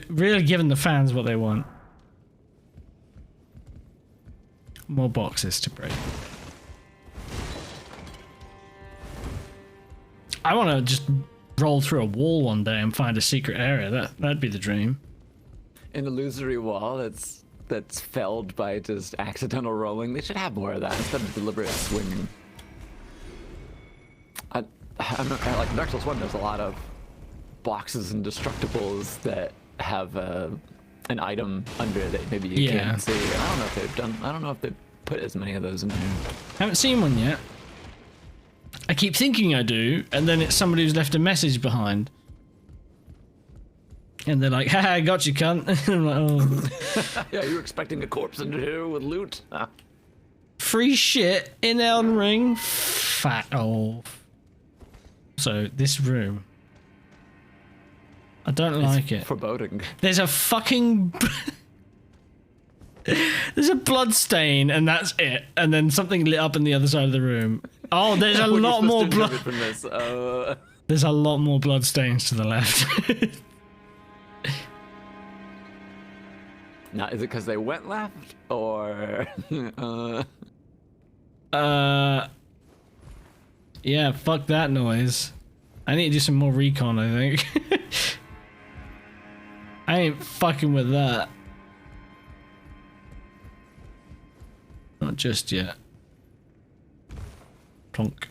Really giving the fans what they want. More boxes to break. I want to just roll through a wall one day and find a secret area. That'd be the dream. An illusory wall that's felled by just accidental rolling. They should have more of that instead of deliberate swinging. I'm not, like Dark Souls 1, there's a lot of boxes and destructibles that have an item under that maybe you can't see. And I don't know if they've put as many of those in here. Haven't seen one yet. I keep thinking I do, and then it's somebody who's left a message behind. And they're like, haha, I got you, cunt. I'm like, oh. Yeah, you're expecting a corpse in here with loot? Free shit in Elden Ring. Fat old. So, this room. I don't like it. Foreboding. There's a fucking... There's a blood stain, and that's it. And then something lit up in the other side of the room. Oh, there's a lot more blood. There's a lot more blood stains to the left. Now, is it because they went left, or... Yeah, fuck that noise. I need to do some more recon, I think. I ain't fucking with that. Not just yet. Plonk.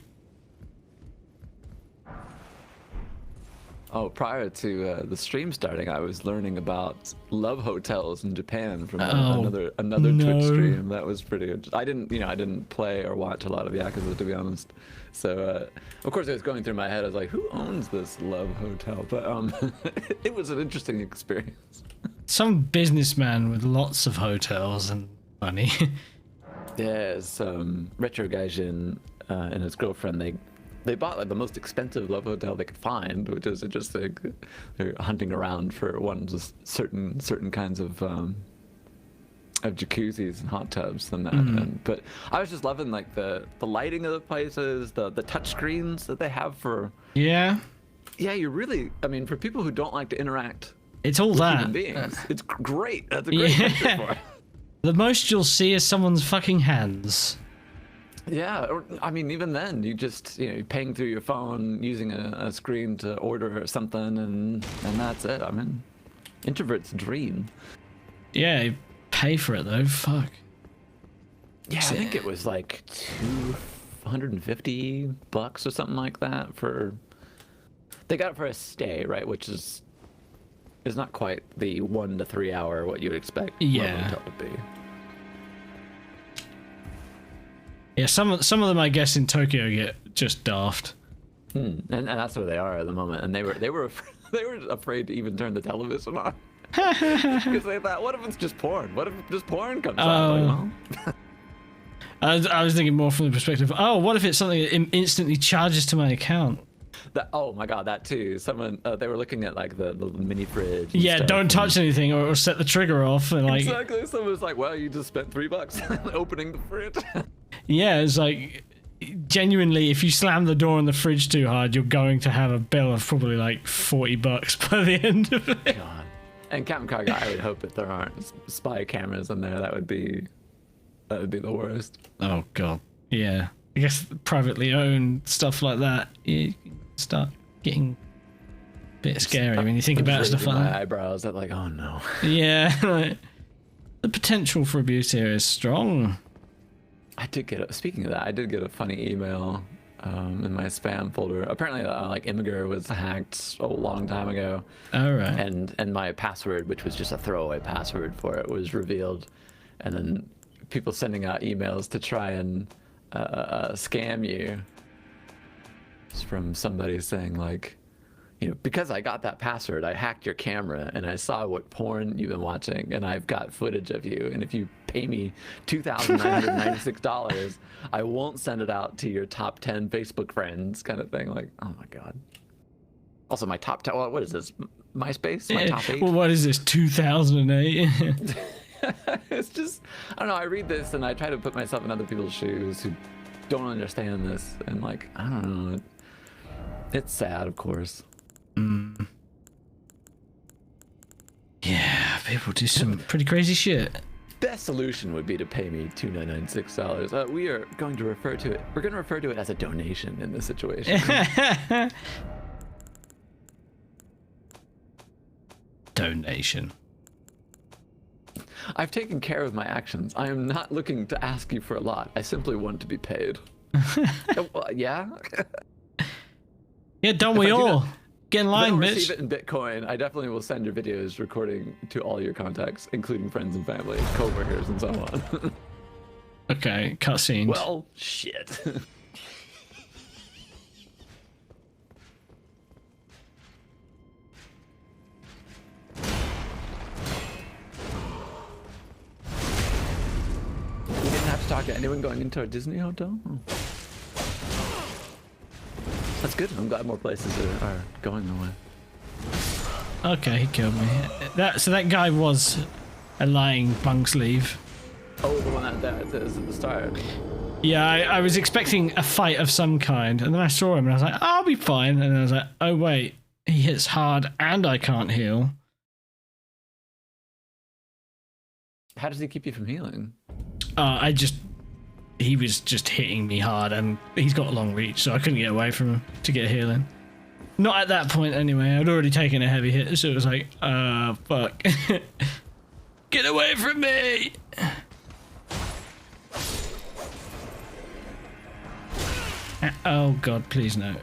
Oh, prior to the stream starting, I was learning about love hotels in Japan from another Twitch stream. That was pretty good. I didn't play or watch a lot of Yakuza, to be honest. So, of course, it was going through my head. I was like, who owns this love hotel? But it was an interesting experience. Some businessman with lots of hotels and money. Yeah, some retro gaijin and his girlfriend, they bought like the most expensive love hotel they could find, which is interesting. They're hunting around for ones certain kinds of jacuzzis and hot tubs and that. But I was just loving like the lighting of the places, the touch screens that they have for. Yeah, you really. I mean, for people who don't like to interact, it's all that. Human beings, it's great. That's a great picture for it. The most you'll see is someone's fucking hands. Yeah, or, I mean, even then, you just, you're paying through your phone, using a screen to order something, and that's it. I mean, introvert's dream. Yeah, you pay for it, though. Fuck. Yeah, I think it was like $250 or something like that for... They got it for a stay, right, which is It's not quite the 1 to 3 hour what you'd expect Yeah. hotel to be. Yeah, some of them I guess in Tokyo get just daft. And that's where they are at the moment. And they were they were afraid to even turn the television on because they thought, what if it's just porn? What if just porn comes on? Like, well, I was thinking more from the perspective, oh, what if it's something that instantly charges to my account? oh my god, that too. Someone they were looking at like the mini fridge. And Yeah, stuff, don't touch anything or it'll set the trigger off. And like, exactly. Someone was like, well, you just spent $3 opening the fridge. yeah, it's like genuinely, if you slam the door on the fridge too hard, you're going to have a bill of probably like $40 by the end of it. God. And Captain Cargo, I would hope that there aren't spy cameras in there. That would be the worst. Oh god, yeah. I guess privately owned stuff like that, you start getting a bit scary when you think about stuff like my that. eyebrows at like, oh no. Yeah, like, the potential for abuse here is strong. Speaking of that, I did get a funny email in my spam folder. Apparently, like Imgur was hacked a long time ago. All right. And my password, which was just a throwaway password for it, was revealed. And then people sending out emails to try and scam you. It's from somebody saying like, because I got that password, I hacked your camera and I saw what porn you've been watching and I've got footage of you. And if you pay me $2,996, I won't send it out to your top 10 Facebook friends, kind of thing. Like, oh my God. Also, my top 10, what is this? MySpace? My top 8? Well, what is this, 2008? It's just, I don't know. I read this and I try to put myself in other people's shoes who don't understand this. And like, I don't know. It's sad, of course. Yeah, people do some pretty crazy shit. Best solution would be to pay me $2,996. We are going to refer to it. We're going to refer to it as a donation in this situation. Donation. I've taken care of my actions. I am not looking to ask you for a lot. I simply want to be paid. Yeah. Yeah, don't we all? Get in line, bitch. Receive it in Bitcoin. I definitely will send your videos recording to all your contacts, including friends and family, co-workers, and so on. Okay, cutscenes. Well, shit. We didn't have to talk to anyone going into our Disney hotel? Oh. That's good. I'm glad more places are going their way. Okay, he killed me. So that guy was a lying bung sleeve. Oh, the one that is at the start. Yeah, I was expecting a fight of some kind, and then I saw him and I was like, I'll be fine. And then I was like, oh wait, he hits hard and I can't heal. How does he keep you from healing? He was just hitting me hard, and he's got a long reach, so I couldn't get away from him to get healing. Not at that point, anyway. I'd already taken a heavy hit, so it was like, fuck. Get away from me! Oh god, please no.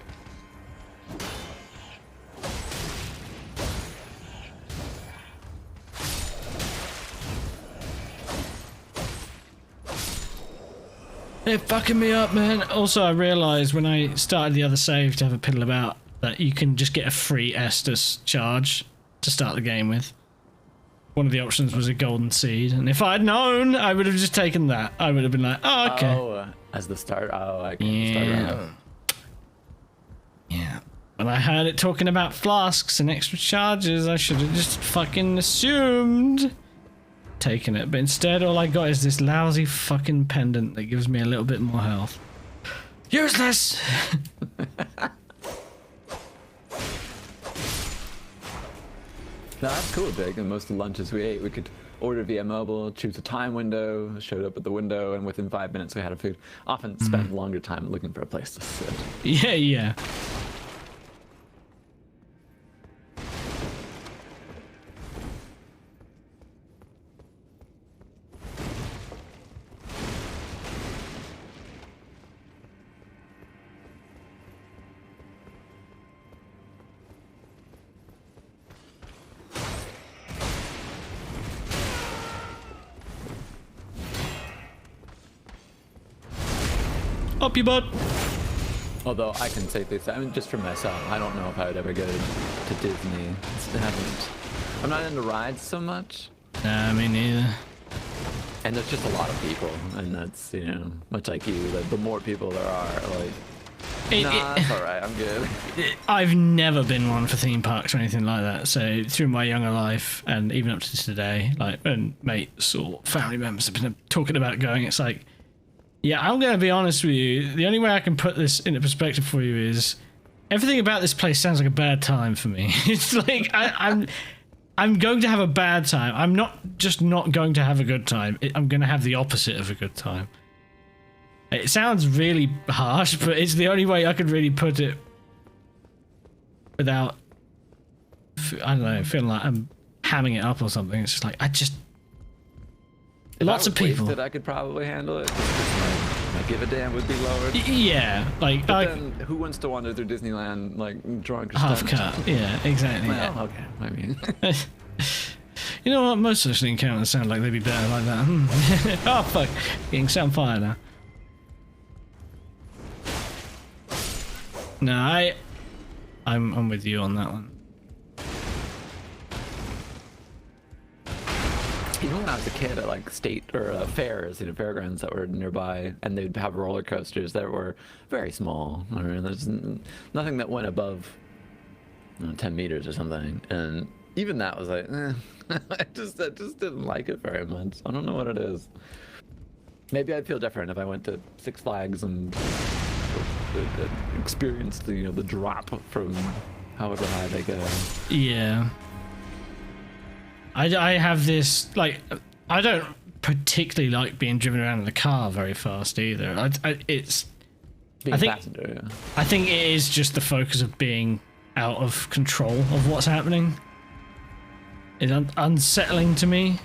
They're fucking me up, man. Also, I realised when I started the other save to have a piddle about that you can just get a free Estus charge to start the game with. One of the options was a golden seed, and if I'd known, I would have just taken that. I would have been like, oh, okay. Oh, as the start. Oh, I can start around. Yeah. When I heard it talking about flasks and extra charges, I should have just fucking assumed taken it, but instead all I got is this lousy fucking pendant that gives me a little bit more health. Useless! No, that's cool, Big. And most of the lunches we ate, we could order via mobile, choose a time window, showed up at the window, and within 5 minutes we had our food. Often spent longer time looking for a place to sit. Yeah, yeah. Up your butt. Although I can safely say, I mean, just for myself, I don't know if I would ever go to Disney. I'm not into rides so much. Nah, me neither. And there's just a lot of people, and that's, you know, much like you, like, the more people there are, like, it's alright, I'm good. I've never been one for theme parks or anything like that, so through my younger life, and even up to today, like, when mates or family members have been talking about going, it's like, yeah, I'm going to be honest with you, the only way I can put this into perspective for you is, everything about this place sounds like a bad time for me. It's like, I'm going to have a bad time. I'm not just not going to have a good time. I'm going to have the opposite of a good time. It sounds really harsh, but it's the only way I could really put it without, I don't know, feeling like I'm hamming it up or something. It's just like, lots of people. That I could probably handle it. My give a damn would be lowered. Yeah, like. But then, who wants to wander through Disneyland like drunk? Or Half cut. Yeah, exactly. Well, yeah. okay. I mean. You know what? Most social encounters sound like they'd be better like that. Oh fuck! Getting set on fire now. No, I'm with you on that one. Even when I was a kid at like state or fairs, you know, fairgrounds that were nearby, and they'd have roller coasters that were very small. I mean, there's nothing that went above 10 meters or something, and even that was like, I just didn't like it very much. I don't know what it is. Maybe I'd feel different if I went to Six Flags and experienced the the drop from however high they go. Yeah. I have this, like, I don't particularly like being driven around in the car very fast either. Being a passenger, yeah. I think it is just the focus of being out of control of what's happening. It's unsettling to me.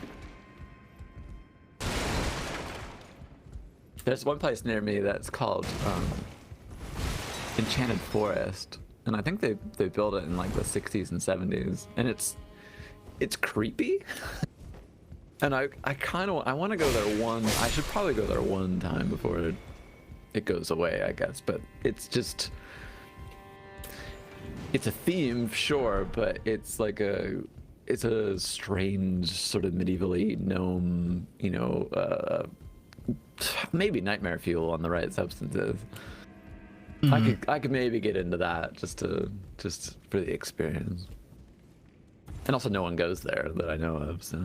There's one place near me that's called Enchanted Forest, and I think they built it in like the 60s and 70s, and it's creepy. And I want to go there I should probably go there one time before it goes away, I guess. But it's a theme, sure, but it's like it's a strange sort of medievally gnome, maybe nightmare fuel on the right substances. I could maybe get into that just for the experience. And also no one goes there that I know of, so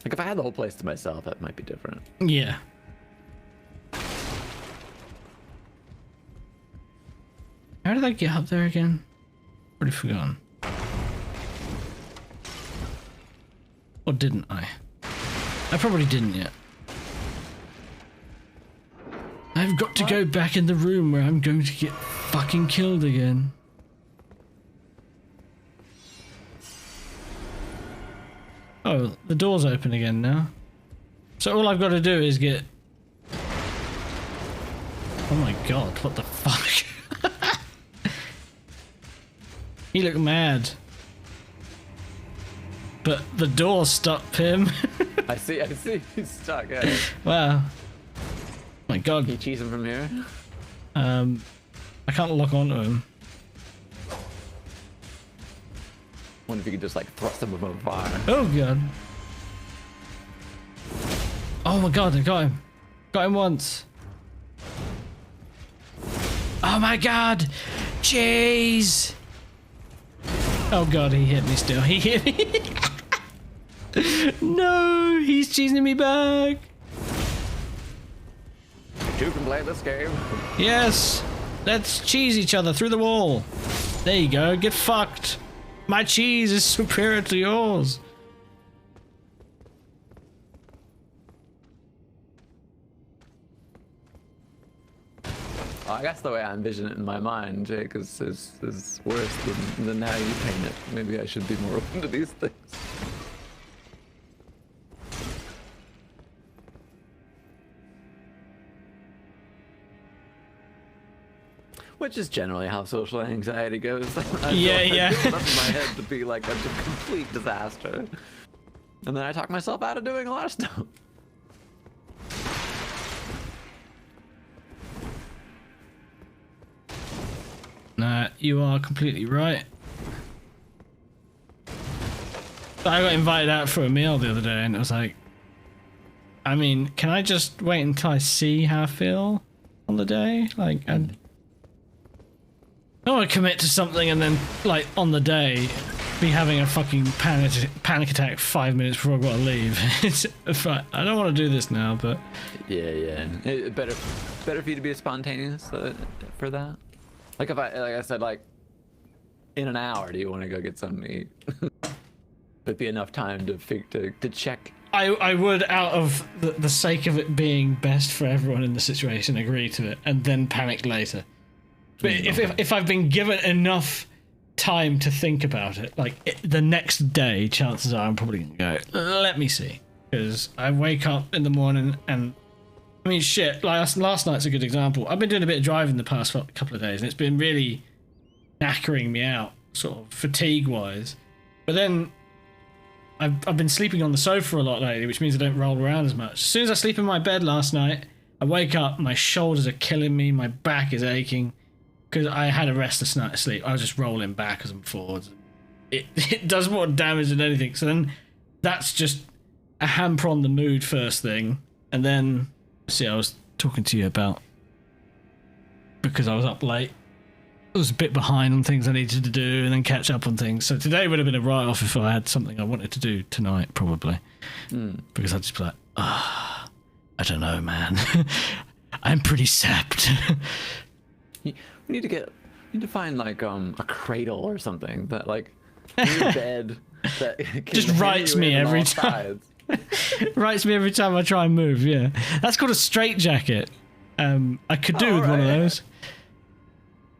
like if I had the whole place to myself, that might be different. Yeah. How did I get up there again? Already forgotten. Or didn't I? I probably didn't yet. I've got to go back in the room where I'm going to get fucking killed again. Oh, the door's open again now. So all I've got to do is get... Oh my god, what the fuck? He looked mad. But the door stopped him. I see, he's stuck, yeah. Wow. Oh my god. Can you cheese him from here? I can't lock onto him. Wonder if you could just like thrust him above fire. Oh god. Oh my god, I got him. Got him once. Oh my god! Jeez! Oh god, he hit me still. He hit me. No, he's cheesing me back. You can play this game. Yes. Let's cheese each other through the wall. There you go, get fucked. My cheese is superior to yours. I guess the way I envision it in my mind, Jake, is worse than how you paint it. Maybe I should be more open to these things. Which is generally how social anxiety goes. Yeah. I build up in my head to be like a complete disaster. And then I talk myself out of doing a lot of stuff. Nah, you are completely right. I got invited out for a meal the other day, and it was like, I mean, can I just wait until I see how I feel on the day? Like, I don't want to commit to something and then, like, on the day, be having a fucking panic attack 5 minutes before I've got to leave. It's fine. I don't want to do this now, but Yeah. Better for you to be spontaneous for that. Like like I said, like in an hour, do you want to go get something to eat? It'd be enough time to check. I would, out of the sake of it being best for everyone in the situation, agree to it and then panic later. But if I've been given enough time to think about it, like the next day, chances are I'm probably gonna go, let me see, because I wake up in the morning and I mean shit, like last night's a good example. I've been doing a bit of driving the past couple of days and it's been really knackering me out, sort of fatigue wise, but then I've been sleeping on the sofa a lot lately, which means I don't roll around as much. As soon as I sleep in my bed last night, I wake up, my shoulders are killing me, my back is aching, because I had a restless night of sleep. I was just rolling backwards and forwards. It does more damage than anything. So then that's just a hamper on the mood first thing. And then, see, I was talking to you about, because I was up late, I was a bit behind on things I needed to do and then catch up on things. So today would have been a write-off if I had something I wanted to do tonight, probably. Because I'd just be like, I don't know, man. I'm pretty sapped. We need to find like a cradle or something that like in your bed that can just writes me every time. Writes me every time I try and move. Yeah, that's called a straitjacket. I could do with one of those.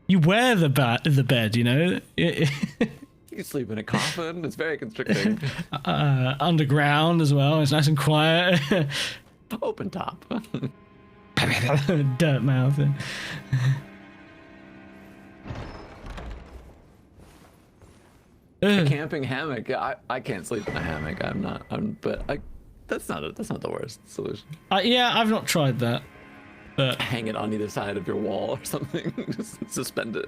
You wear the bed, you know. You can sleep in a coffin. It's very constricting. Underground as well. It's nice and quiet. Open top. Dirt mouth. A camping hammock. I can't sleep in a hammock. That's not the worst solution. Yeah, I've not tried that. But hang it on either side of your wall or something. Just suspend it.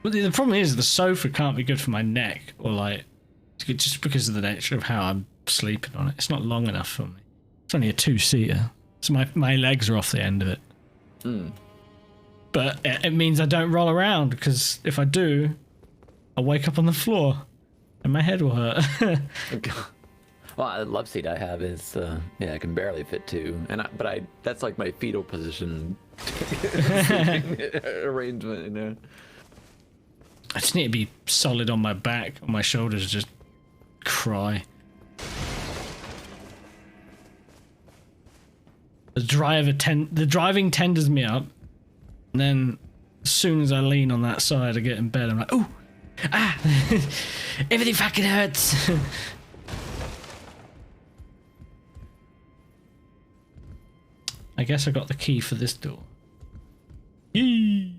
But the problem is the sofa can't be good for my neck, or like just because of the nature of how I'm sleeping on it. It's not long enough for me. It's only a 2-seater, so my legs are off the end of it. But it means I don't roll around, because if I do, I'll wake up on the floor and my head will hurt. Well, the love seat I have is, I can barely fit two, but that's like my fetal position arrangement, you know. I just need to be solid on my back, on my shoulders, just cry. The driving tenders me up, and then as soon as I lean on that side, I get in bed, I'm like, ooh, everything fucking hurts. I guess I got the key for this door. Yee!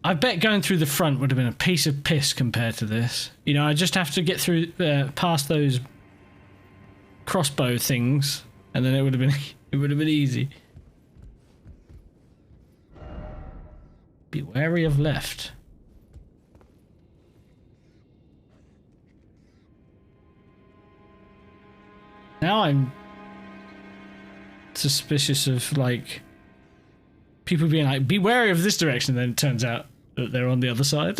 I bet going through the front would have been a piece of piss compared to this. You know, I just have to get through past those crossbow things, and then it would have been easy. Be wary of left. Now I'm suspicious of, like, people being like, be wary of this direction, and then it turns out that they're on the other side.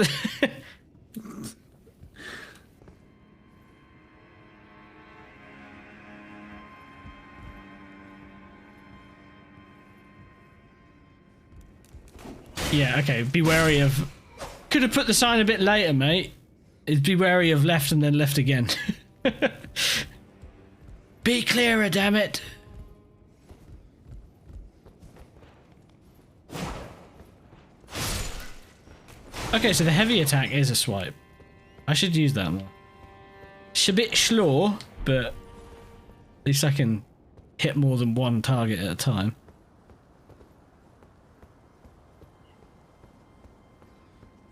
Yeah, okay, be wary of... Could have put the sign a bit later, mate. It'd be wary of left and then left again. Be clearer, damn it. Okay, so the heavy attack is a swipe. I should use that more. It's a bit slow, but at least I can hit more than one target at a time.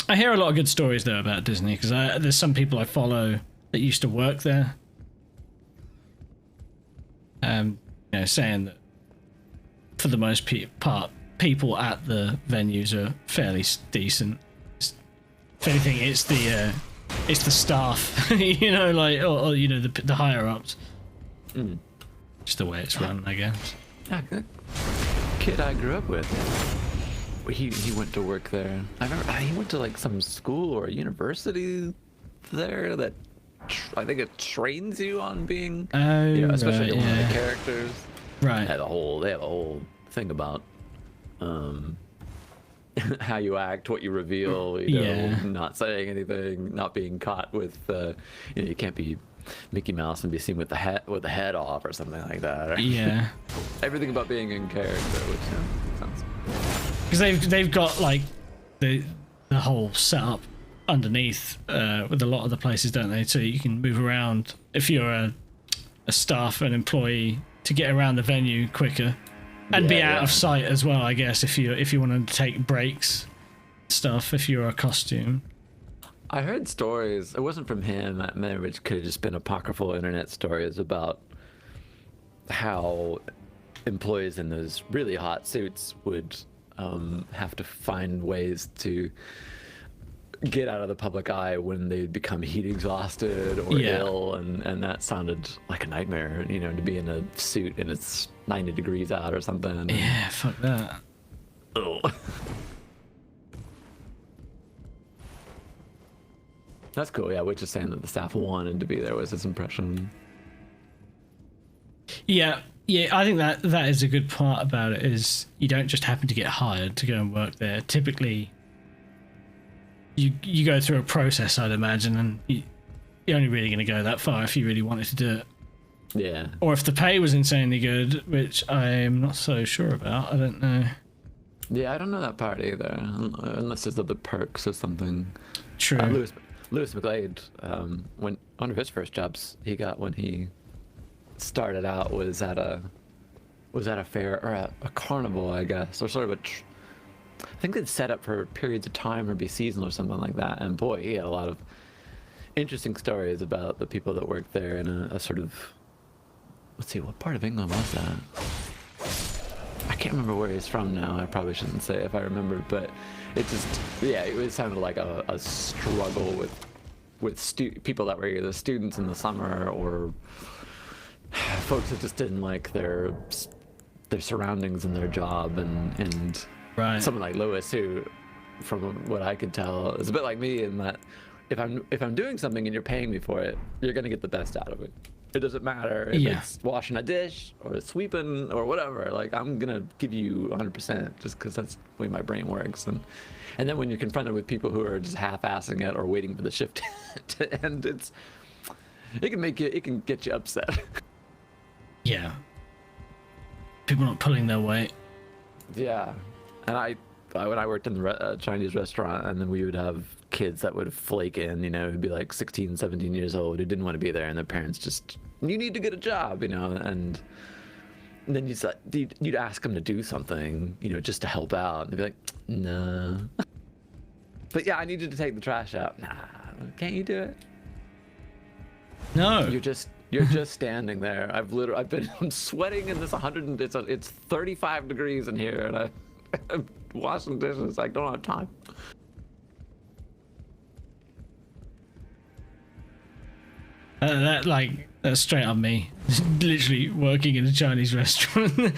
I hear a lot of good stories though about Disney, because there's some people I follow that used to work there. saying that for the most part, people at the venues are fairly decent. If anything, it's the staff, or the higher ups. Just the way it's run, I guess. Yeah, the kid I grew up with, he went to work there. I remember he went to like some school or university there that I think it trains you on being, especially one of the characters. Right. They have a whole thing about how you act, what you reveal, not saying anything, not being caught with, you can't be Mickey Mouse and be seen with the head off or something like that. Yeah. Everything about being in character, which sounds. Because they've got like the whole setup underneath with a lot of the places, don't they? So you can move around if you're a staff, an employee, to get around the venue quicker. And be out of sight as well, I guess, if you want to take breaks, stuff. If you're a costume, I heard stories. It wasn't from him, which could have just been apocryphal internet stories about how employees in those really hot suits would have to find ways to get out of the public eye when they become heat exhausted or ill, and that sounded like a nightmare. To be in a suit and it's 90 degrees out or something. Yeah, fuck that. Oh. That's cool. Yeah, which is saying that the staff wanted to be there was his impression. Yeah, I think that is a good part about it. Is you don't just happen to get hired to go and work there. Typically, you go through a process, I'd imagine, and you're only really going to go that far if you really wanted to do it. Yeah. Or if the pay was insanely good, which I'm not so sure about. I don't know. Yeah, I don't know that part either, unless there's other perks or something. True. Lewis McGlade, when one of his first jobs he got when he started out was at a fair or a carnival, I guess, or sort of I think they'd set up for periods of time or be seasonal or something like that. And boy, he had a lot of interesting stories about the people that worked there in a sort of, let's see, what part of England was that? I can't remember where he's from now. I probably shouldn't say if I remember, but it sounded like a struggle with people that were either students in the summer or folks that just didn't like their surroundings and their job, and right. Someone like Lewis, who, from what I could tell, is a bit like me in that if I'm doing something and you're paying me for it, you're gonna get the best out of it. It doesn't matter if it's washing a dish or sweeping or whatever. Like, I'm gonna give you 100% just because that's the way my brain works. And then when you're confronted with people who are just half-assing it or waiting for the shift to end, it can get you upset. Yeah. People not pulling their weight. Yeah, and when I worked in the Chinese restaurant, and then we would have kids that would flake in, who'd be like 16, 17 years old, who didn't want to be there, and their parents just, you need to get a job, and then you'd ask them to do something, just to help out, and they'd be like, no. But yeah, I need you to take the trash out. Nah, can't you do it? No. You're just standing there. I'm sweating in this it's 35 degrees in here, and I'm washing dishes. I don't have time. That's straight on me. Literally working in a Chinese restaurant.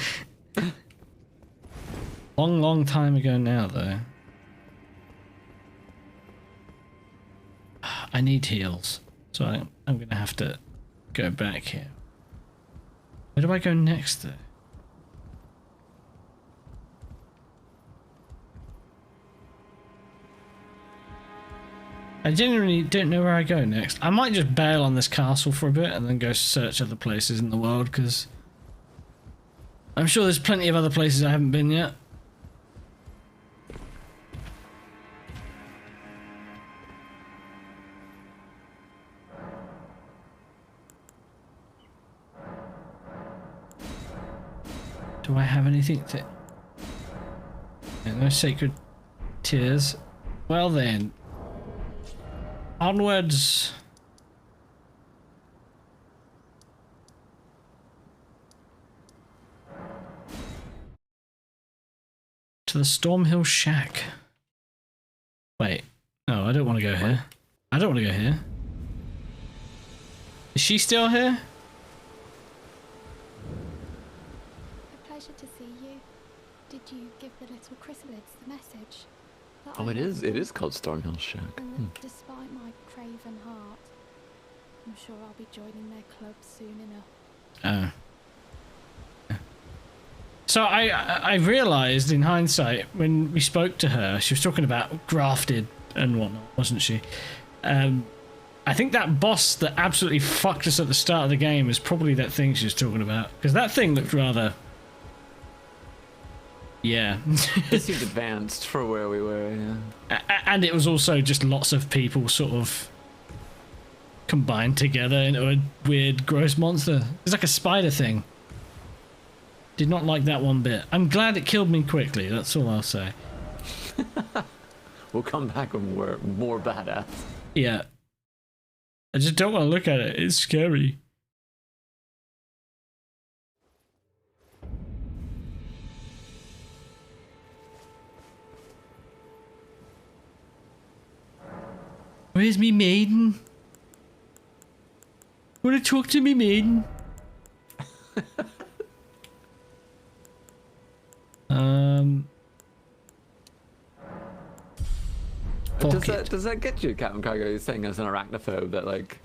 long time ago now, though. I need heals, so I'm gonna have to go back here. Where do I go next, though? I genuinely don't know where I go next. I might just bail on this castle for a bit and then go search other places in the world, because I'm sure there's plenty of other places I haven't been yet. Do I have anything to... No sacred tears. Well then. Onwards. to the Stormhill Shack. Wait. No, I don't want to go here. I don't want to go here. Is she still here? A pleasure to see you. Did you give the little chrysalids the message? That Oh, I it love is. them, It is called Stormhill Shack. and that despite my craven heart, I'm sure I'll be joining their club soon enough. Oh. So I realised in hindsight when we spoke to her, she was talking about grafted and whatnot, wasn't she? I think that boss that absolutely fucked us at the start of the game is probably that thing she was talking about, because that thing looked rather. Yeah. It seemed advanced for where we were. Yeah. And it was also just lots of people sort of combined together into a weird, gross monster. It's like a spider thing. Did not like that one bit. I'm glad it killed me quickly. That's all I'll say. We'll come back when we're more badass. Yeah. I just don't want to look at it. It's scary. Where's me maiden? Wanna talk to me maiden? Does that get you, Captain Cargo? You're saying as an arachnophobe that like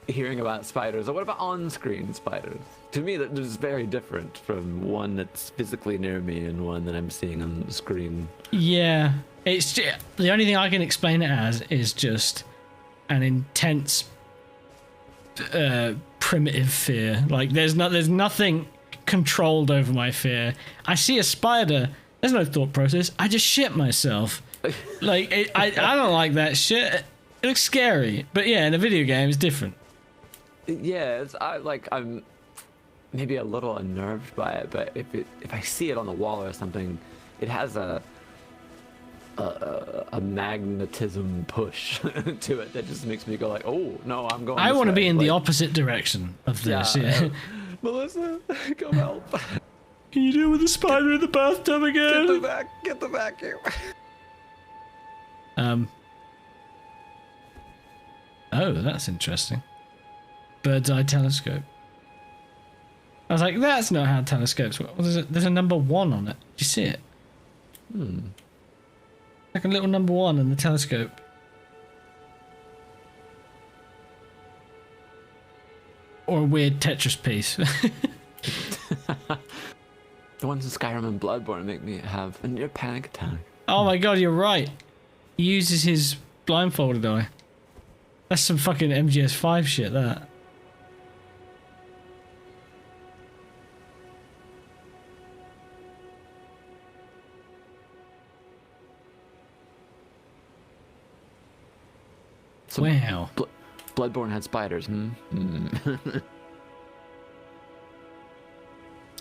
hearing about spiders, or what about on-screen spiders? To me, that is very different from one that's physically near me and one that I'm seeing on the screen. Yeah, it's the only thing I can explain it as is just an intense, primitive fear. Like there's nothing controlled over my fear. I see a spider. There's no thought process. I just shit myself. Like I don't like that shit. It looks scary, but yeah, in a video game, it's different. Yeah, I'm maybe a little unnerved by it, but if I see it on the wall or something, it has a magnetism push to it that just makes me go like, oh no, I'm going. I want to be in like, the opposite direction of this. Yeah. Melissa, come help! Can you deal with the spider in the bathtub again? Get the vacuum. Oh, that's interesting. Bird's eye telescope. I was like, that's not how telescopes work. Well, there's a number 1 on it. Did you see it? Like a little number 1 in the telescope. Or a weird Tetris piece. The ones in Skyrim and Bloodborne make me have a near panic attack. Oh my god, you're right. He uses his blindfolded eye. That's some fucking MGS5 shit, that. So Wow. Bloodborne had spiders,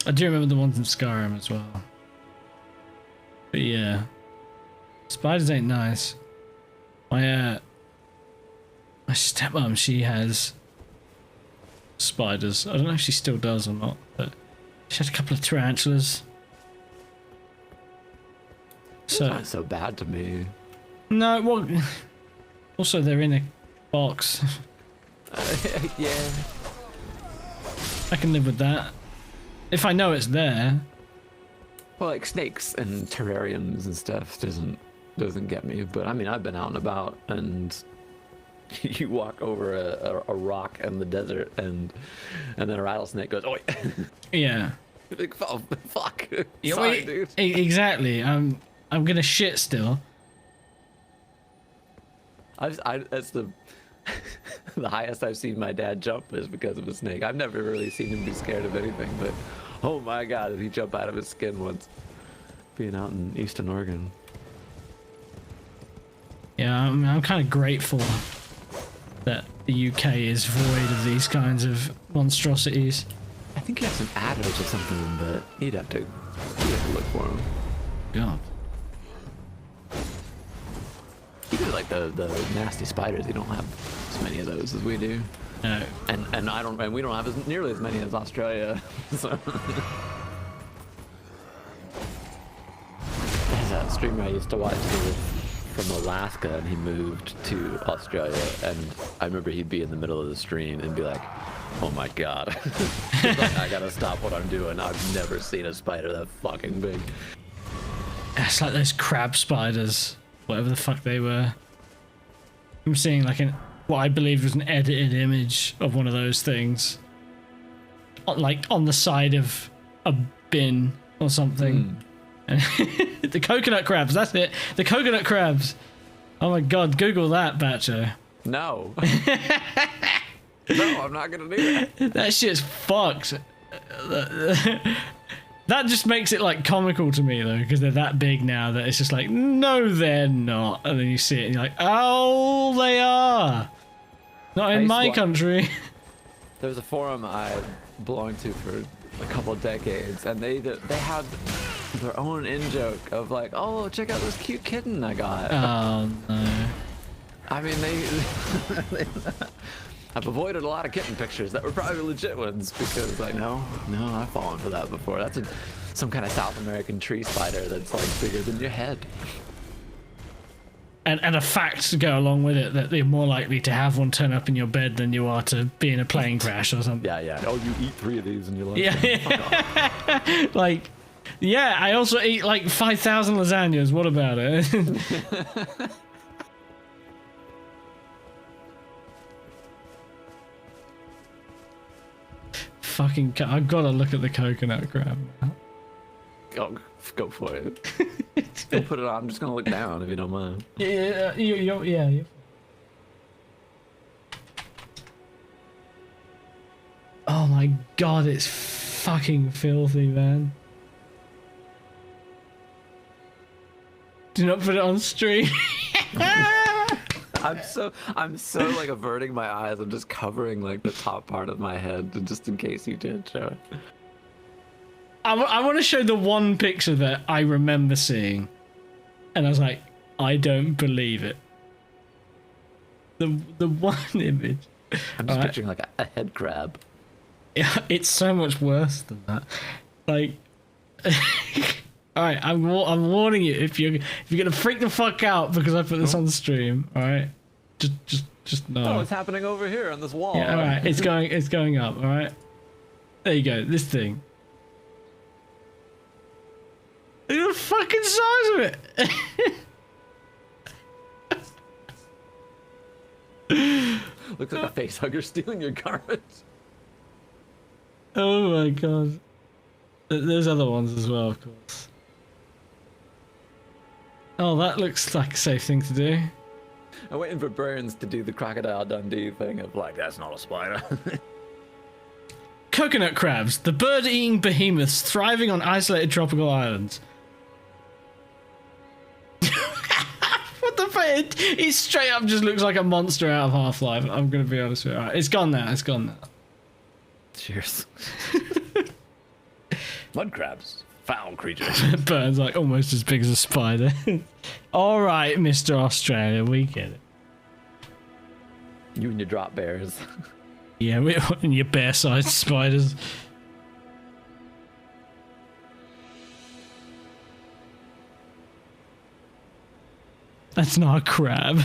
I do remember the ones in Skyrim as well. But yeah. Spiders ain't nice. My stepmom, she has spiders. I don't know if she still does or not, but she had a couple of tarantulas. So It's not so bad to me. no, well, also they're in a box. Yeah. I can live with that. If I know it's there. Well, like snakes and terrariums and stuff doesn't get me. But I mean, I've been out and about, and you walk over a rock in the desert, and then a rattlesnake goes, "Oi!" Yeah. Like, oh, fuck. Yeah, Sorry, wait, dude. Exactly. I'm gonna shit still. That's the the highest I've seen my dad jump is because of a snake. I've never really seen him be scared of anything, but oh my god, did he jump out of his skin once being out in Eastern Oregon. Yeah, I'm kind of grateful that the UK is void of these kinds of monstrosities. I think he has some adders or something, but you'd have to look for him. God. Even like the nasty spiders, you don't have as many of those as we do. No. And we don't have nearly as many as Australia. So. streamer I used to watch who was from Alaska, and he moved to Australia, and I remember he'd be in the middle of the stream and be like, oh my god. Like, I gotta stop what I'm doing. I've never seen a spider that fucking big. It's like those crab spiders, whatever the fuck they were. I'm seeing like what I believe was an edited image of one of those things, like on the side of a bin or something. The coconut crabs, that's it. The coconut crabs. Oh my god, Google that, Bacho. No. No, I'm not gonna do that. That shit's fucked. That just makes it like comical to me though, because they're that big now that it's just like, no, they're not. And then you see it and you're like, oh, they are. Not in my country. There was a forum I belonged to for a couple of decades, and they had their own in-joke of like, oh, check out this cute kitten I got. Oh no. I mean, I've avoided a lot of kitten pictures that were probably legit ones, because I know, I've fallen for that before. That's some kind of South American tree spider that's like bigger than your head. And a fact to go along with it, that you're more likely to have one turn up in your bed than you are to be in a plane crash or something. Yeah. Oh, you eat 3 of these in your life. Yeah. Like, yeah, I also eat like 5,000 lasagnas. What about it? Fucking, I've got to look at the coconut crab now. Go for it. Go put it on. I'm just gonna look down if you don't mind. Yeah. Oh my god, it's fucking filthy, man. Do not put it on stream. I'm so like averting my eyes. I'm just covering like the top part of my head, just in case you did show it. I want to show the one picture that I remember seeing, and I was like, I don't believe it. The one image. I'm just picturing like a head crab. Yeah, it's so much worse than that. Like, all right, I'm warning you, if you're gonna freak the fuck out because I put this on the stream, all right, just know. Oh, it's happening over here on this wall. Yeah, all right, it's going up. All right, there you go. This thing. Look at the fucking size of it. Looks like a face hugger stealing your garment. Oh my god. There's other ones as well, of course. Oh, that looks like a safe thing to do. I'm waiting for Burns to do the Crocodile Dundee thing of like, that's not a spider. Coconut crabs, the bird-eating behemoths thriving on isolated tropical islands. What the fuck? It straight up just looks like a monster out of Half-Life. I'm gonna be honest with you. Alright, it's gone now. Cheers. Mud crabs, foul creatures. Burns like almost as big as a spider. Alright, Mr. Australia, we get it. You and your drop bears. Yeah, and your bear-sized spiders. That's not a crab.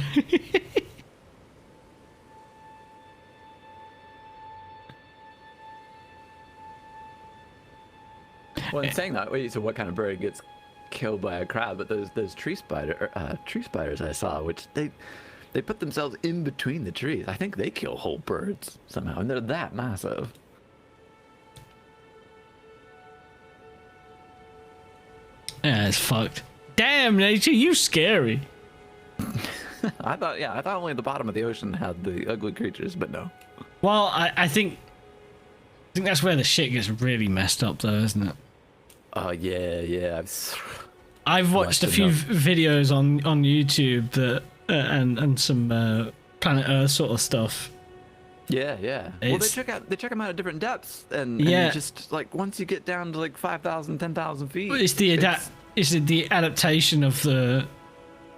Well, in saying that, wait, so what kind of bird gets killed by a crab? But those tree spiders I saw, which they put themselves in between the trees. I think they kill whole birds somehow, and they're that massive. Yeah, it's fucked. Damn, nature, you scary. I thought only the bottom of the ocean had the ugly creatures, but no. Well, I think that's where the shit gets really messed up, though, isn't it? Oh yeah. I've watched a few videos on YouTube that and some Planet Earth sort of stuff. Yeah. Well, they check them out at different depths, and you just like once you get down to like 5,000, 10,000 feet. It's the adaptation of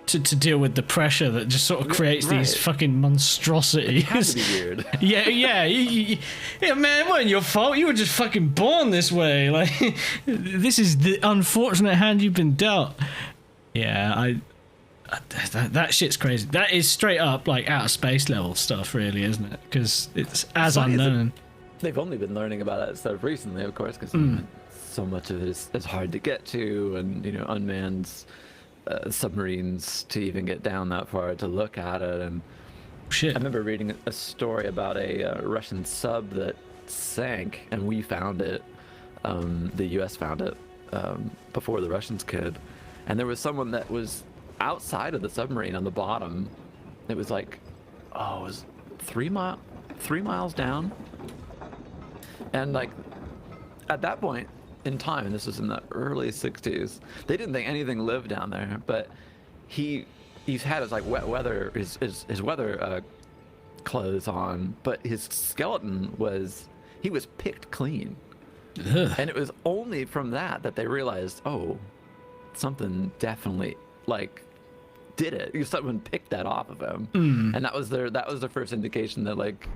to deal with the pressure that just sort of creates these fucking monstrosities. It has to be weird. Yeah, man, it wasn't your fault. You were just fucking born this way. Like, this is the unfortunate hand you've been dealt. Yeah, that shit's crazy. That is straight up like outer space level stuff, really, isn't it? Because it's as unknown. They've only been learning about that stuff recently, of course, because so much of it is hard to get to, and unmanned submarines to even get down that far to look at it. And Shit. I remember reading a story about a Russian sub that sank, and we found it. The U.S. found it before the Russians could, and there was someone that was outside of the submarine on the bottom. It was like, it was 3 miles down, and like at that point in time, and this was in the early 60s, they didn't think anything lived down there. But he's had his like wet weather, his weather clothes on, but his skeleton was picked clean. Ugh. And it was only from that they realized, something definitely like did it. Someone picked that off of him, and that was their first indication that like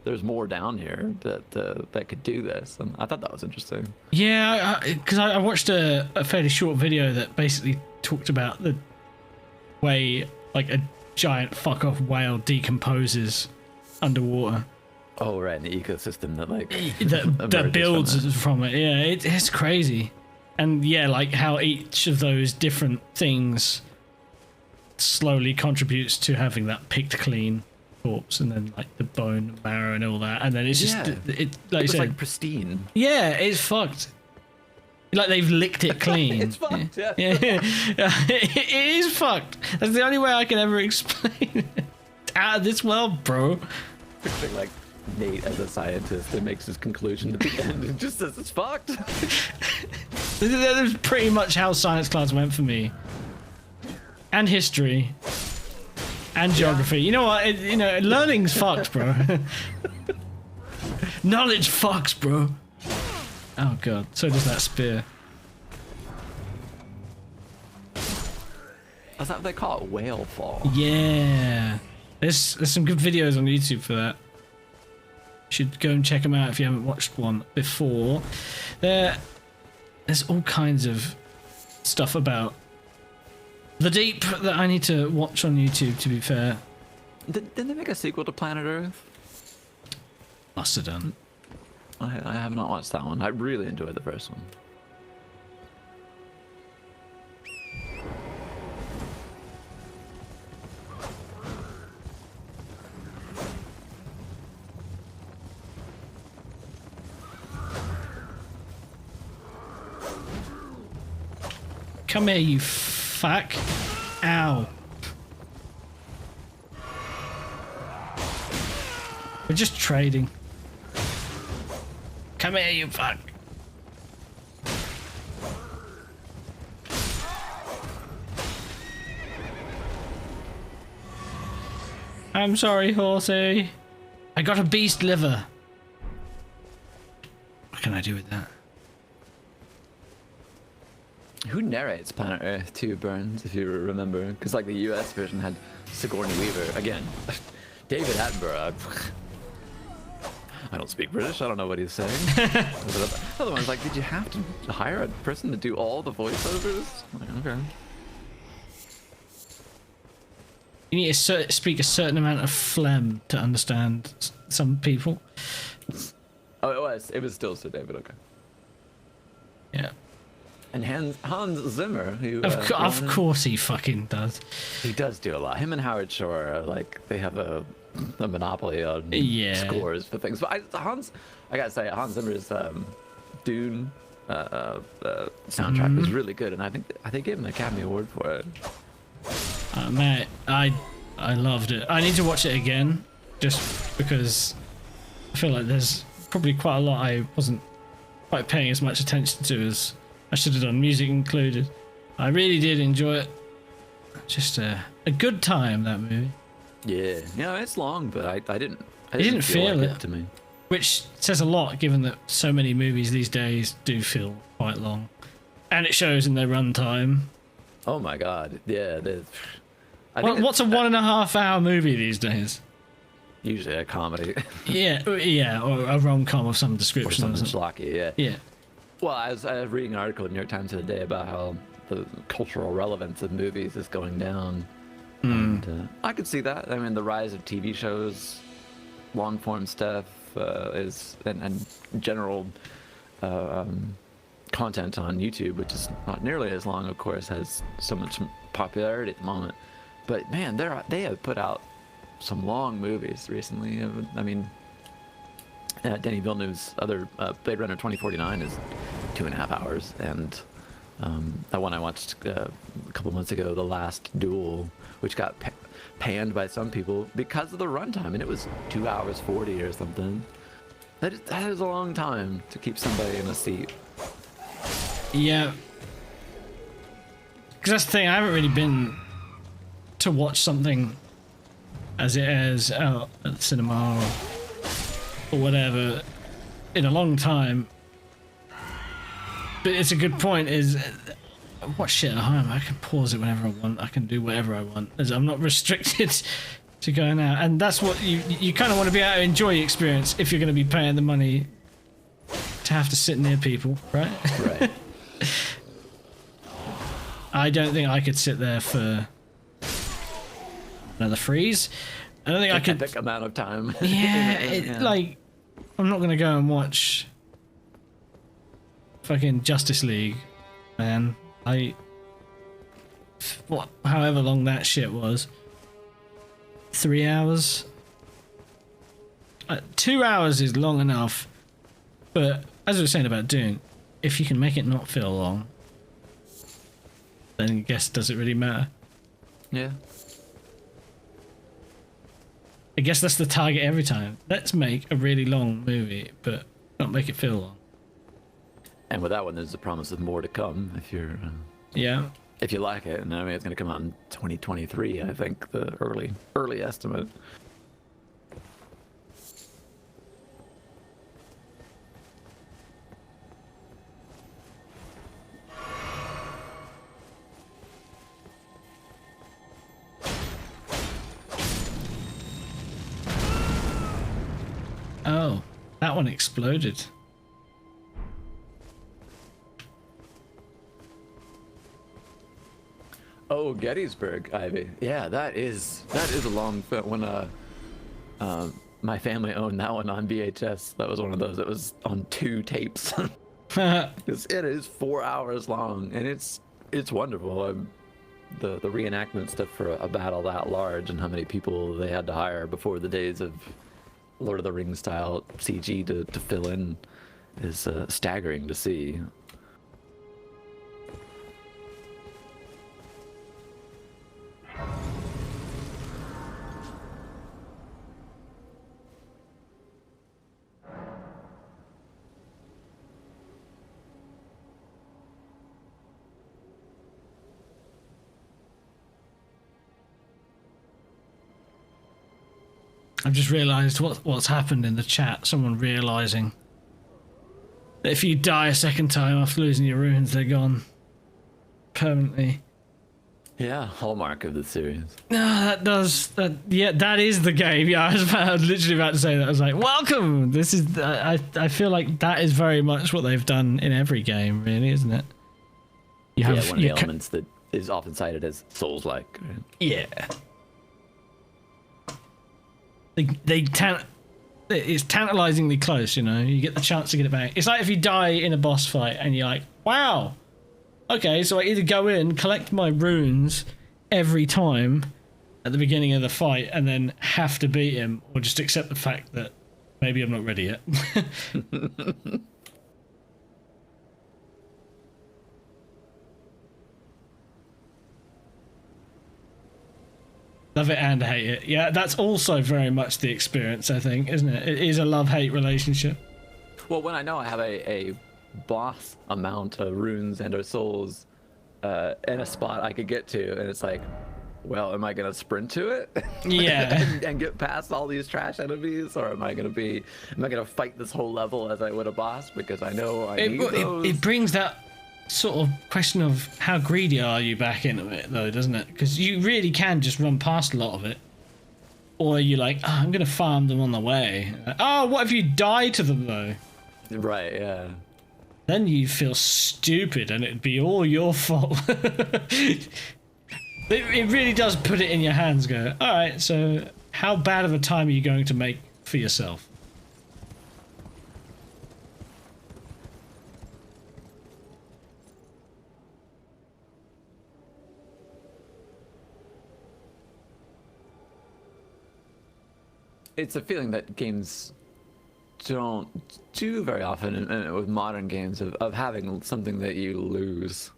there's more down here that could do this. And I thought that was interesting. Yeah, because I watched a fairly short video that basically talked about the way like a giant fuck off whale decomposes underwater. Oh right, and the ecosystem that like that builds from it. Yeah, it's crazy. And yeah, like how each of those different things slowly contributes to having that picked clean corpse, and then like the bone marrow and all that, and then it's just it like was you said, like pristine. Yeah, it's fucked. Like they've licked it clean. It's fucked. Yeah. It is fucked. That's the only way I can ever explain it. Out of this world, bro. Picturing like Nate as a scientist that makes his conclusion at the end and just says it's fucked. That was pretty much how science class went for me. And history. And geography. Yeah. You know what? Learning's fucked, bro. Knowledge fucks, bro. Oh god, so does that spear. Is that what they call it? Whale fall. Yeah. There's some good videos on YouTube for that. You should go and check them out if you haven't watched one before. There's all kinds of stuff about the deep that I need to watch on YouTube, to be fair. Didn't they make a sequel to Planet Earth? Must have done. I have not watched that one. I really enjoyed the first one. Come here, you fuck. Ow. We're just trading. Come here, you fuck. I'm sorry, horsey. I got a beast liver. What can I do with that? Who narrates Planet Earth 2, Burns, if you remember? Because like the US version had Sigourney Weaver. Again, David Attenborough. I don't speak British, I don't know what he's saying. Other one's like, did you have to hire a person to do all the voiceovers? I'm like, okay. You need to speak a certain amount of phlegm to understand some people. Oh, it was still Sir David, okay. Yeah. And Hans Zimmer, who... Of course he fucking does. He does do a lot. Him and Howard Shore are like, they have a monopoly on scores for things. But I gotta say, Hans Zimmer's Dune soundtrack was really good, and I think they gave him an Academy Award for it. Man, I loved it. I need to watch it again, just because I feel like there's probably quite a lot I wasn't quite paying as much attention to as I should have done, music included. I really did enjoy it. Just a good time, that movie. Yeah, it's long, but I didn't feel like it to me. Which says a lot, given that so many movies these days do feel quite long. And it shows in their runtime. Oh my god, yeah. What's a 1.5 hour movie these days? Usually a comedy. yeah, or a rom-com of some description. Or something schlocky, yeah. Yeah. Well, I was reading an article in the New York Times the other day about how the cultural relevance of movies is going down. And I could see that. I mean, the rise of TV shows, long form stuff, and general content on YouTube, which is not nearly as long, of course, has so much popularity at the moment. But man, they have put out some long movies recently. I mean, Denis Villeneuve's other Blade Runner 2049 is 2.5 hours, and that one I watched a couple months ago, The Last Duel, which got panned by some people because of the runtime, and it was 2 hours 40 or something. That is a long time to keep somebody in a seat. Yeah. Because that's the thing, I haven't really been to watch something as it airs out at the cinema or whatever in a long time. But it's a good point, is watch shit at home. I can pause it whenever I want. I can do whatever I want. As I'm not restricted to going out. And that's what you kind of want to be able to enjoy the experience if you're going to be paying the money to have to sit near people, right? Right. I don't think I could sit there for another freeze. I don't think I could. Epic amount of time. Yeah, like, I'm not going to go and watch fucking Justice League, man. However long that shit was. 3 hours? 2 hours is long enough, but as I was saying about Dune, if you can make it not feel long, then I guess does it really matter? Yeah. I guess that's the target every time. Let's make a really long movie, but not make it feel long. And with that one, there's the promise of more to come if you're... yeah. If you like it, and I mean, it's going to come out in 2023, I think, the early estimate. Oh, that one exploded. Oh, Gettysburg, Ivy. Yeah, that is a long film. When my family owned that one on VHS, that was one of those that was on 2 tapes. It is 4 hours long, and it's wonderful. The reenactment stuff for a battle that large, and how many people they had to hire before the days of Lord of the Rings style CG to fill in is staggering to see. I've just realised what's happened in the chat. Someone realising that if you die a second time after losing your runes, they're gone permanently. Yeah, hallmark of the series. No, yeah, that is the game. Yeah, I was literally about to say that. I was like, welcome. This is. I feel like that is very much what they've done in every game, really, isn't it? You have one of the elements that is often cited as Souls-like. Right? Yeah. It's tantalizingly close, you know. You get the chance to get it back. It's like if you die in a boss fight and you're like, wow, okay, so I either go in, collect my runes every time at the beginning of the fight and then have to beat him, or just accept the fact that maybe I'm not ready yet. Love it and hate it. Yeah, that's also very much the experience, I think, isn't it? It is a love-hate relationship. Well, when I know I have a boss amount of runes and or souls in a spot I could get to, and it's like, well, am I going to sprint to it? Yeah. and get past all these trash enemies? Or am I going to fight this whole level as I would a boss because I know I need those? It brings that sort of question of how greedy are you back into it, though, doesn't it? Because you really can just run past a lot of it, or you're like, oh, I'm gonna farm them on the way. Like, oh, what if you die to them though? Right, yeah. then you feel stupid and it'd be all your fault. It really does put it in your hands, go, alright, so how bad of a time are you going to make for yourself? It's a feeling that games don't do very often, and with modern games, of having something that you lose,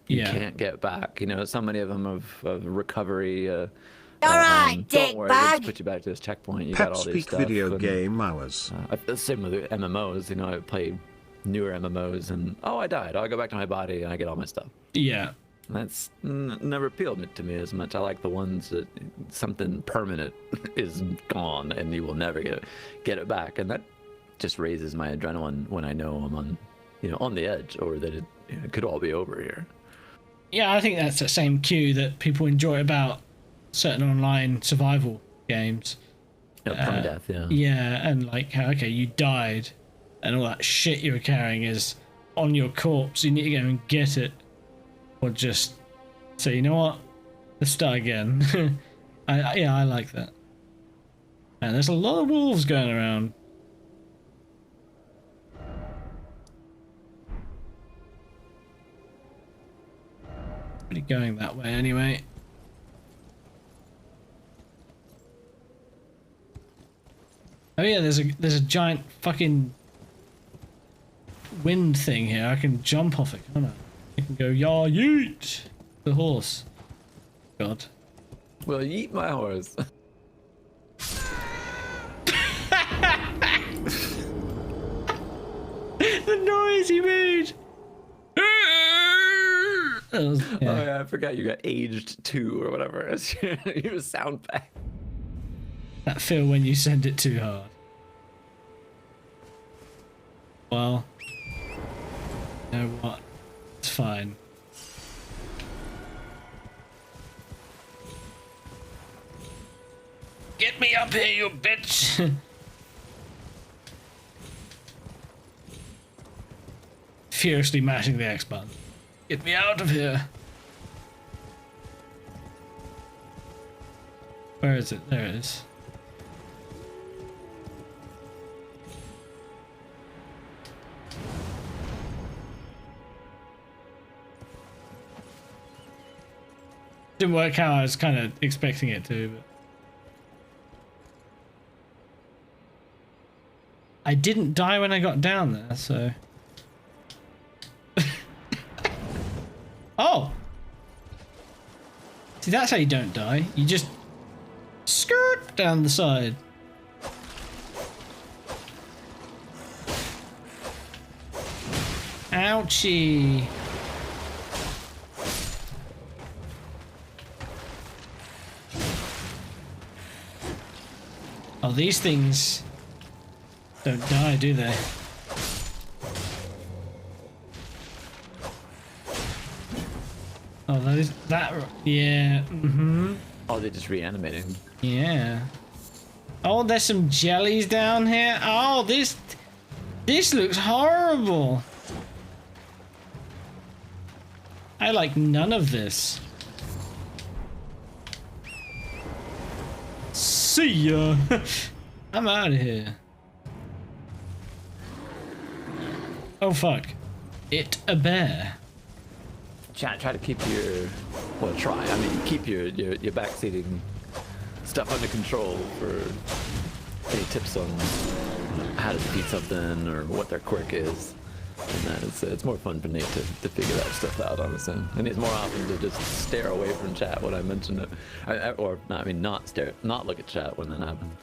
you can't get back. You know, so many of them of recovery. All right, don't worry, dickbag. let's put you back to this checkpoint. You got all Pet these speak stuff. video and, game hours. the same with MMOs. You know, I play newer MMOs, and I died. I go back to my body, and I get all my stuff. Yeah. That's never appealed to me as much. I like the ones that something permanent is gone and you will never get it back, and that just raises my adrenaline when I know I'm on the edge, or that it could all be over here. Yeah, I think that's the same cue that people enjoy about certain online survival games. Permadeath, yeah. Yeah, and like, okay, you died, and all that shit you were carrying is on your corpse. You need to go and get it. Or just say, you know what? Let's start again. I like that. And there's a lot of wolves going around. Pretty going that way anyway. Oh yeah, there's a giant fucking wind thing here. I can jump off it, can't I? I can go, yah, yeet! The horse. God. Well, eat my horse. The noise he made! Oh yeah, I forgot you got aged 2 or whatever as your sound pack. That feel when you send it too hard. Well, you know what? It's fine. Get me up here, you bitch! Furiously mashing the X button. Get me out of here! Where is it? There it is. Didn't work how I was kind of expecting it to, but I didn't die when I got down there, so. Oh! See, that's how you don't die. You just skirt down the side. Ouchie. Oh, these things don't die, do they? Oh, yeah, Oh, they're just reanimating. yeah. Oh, there's some jellies down here. Oh, this looks horrible. I like none of this. See ya. I'm out of here. Oh fuck. It a bear. Try to keep keep your backseating stuff under control for any tips on how to defeat something or what their quirk is. And that it's more fun for Nate to figure that stuff out on his own. And it's more often to just stare away from chat when I mention it, not look at chat when that happens.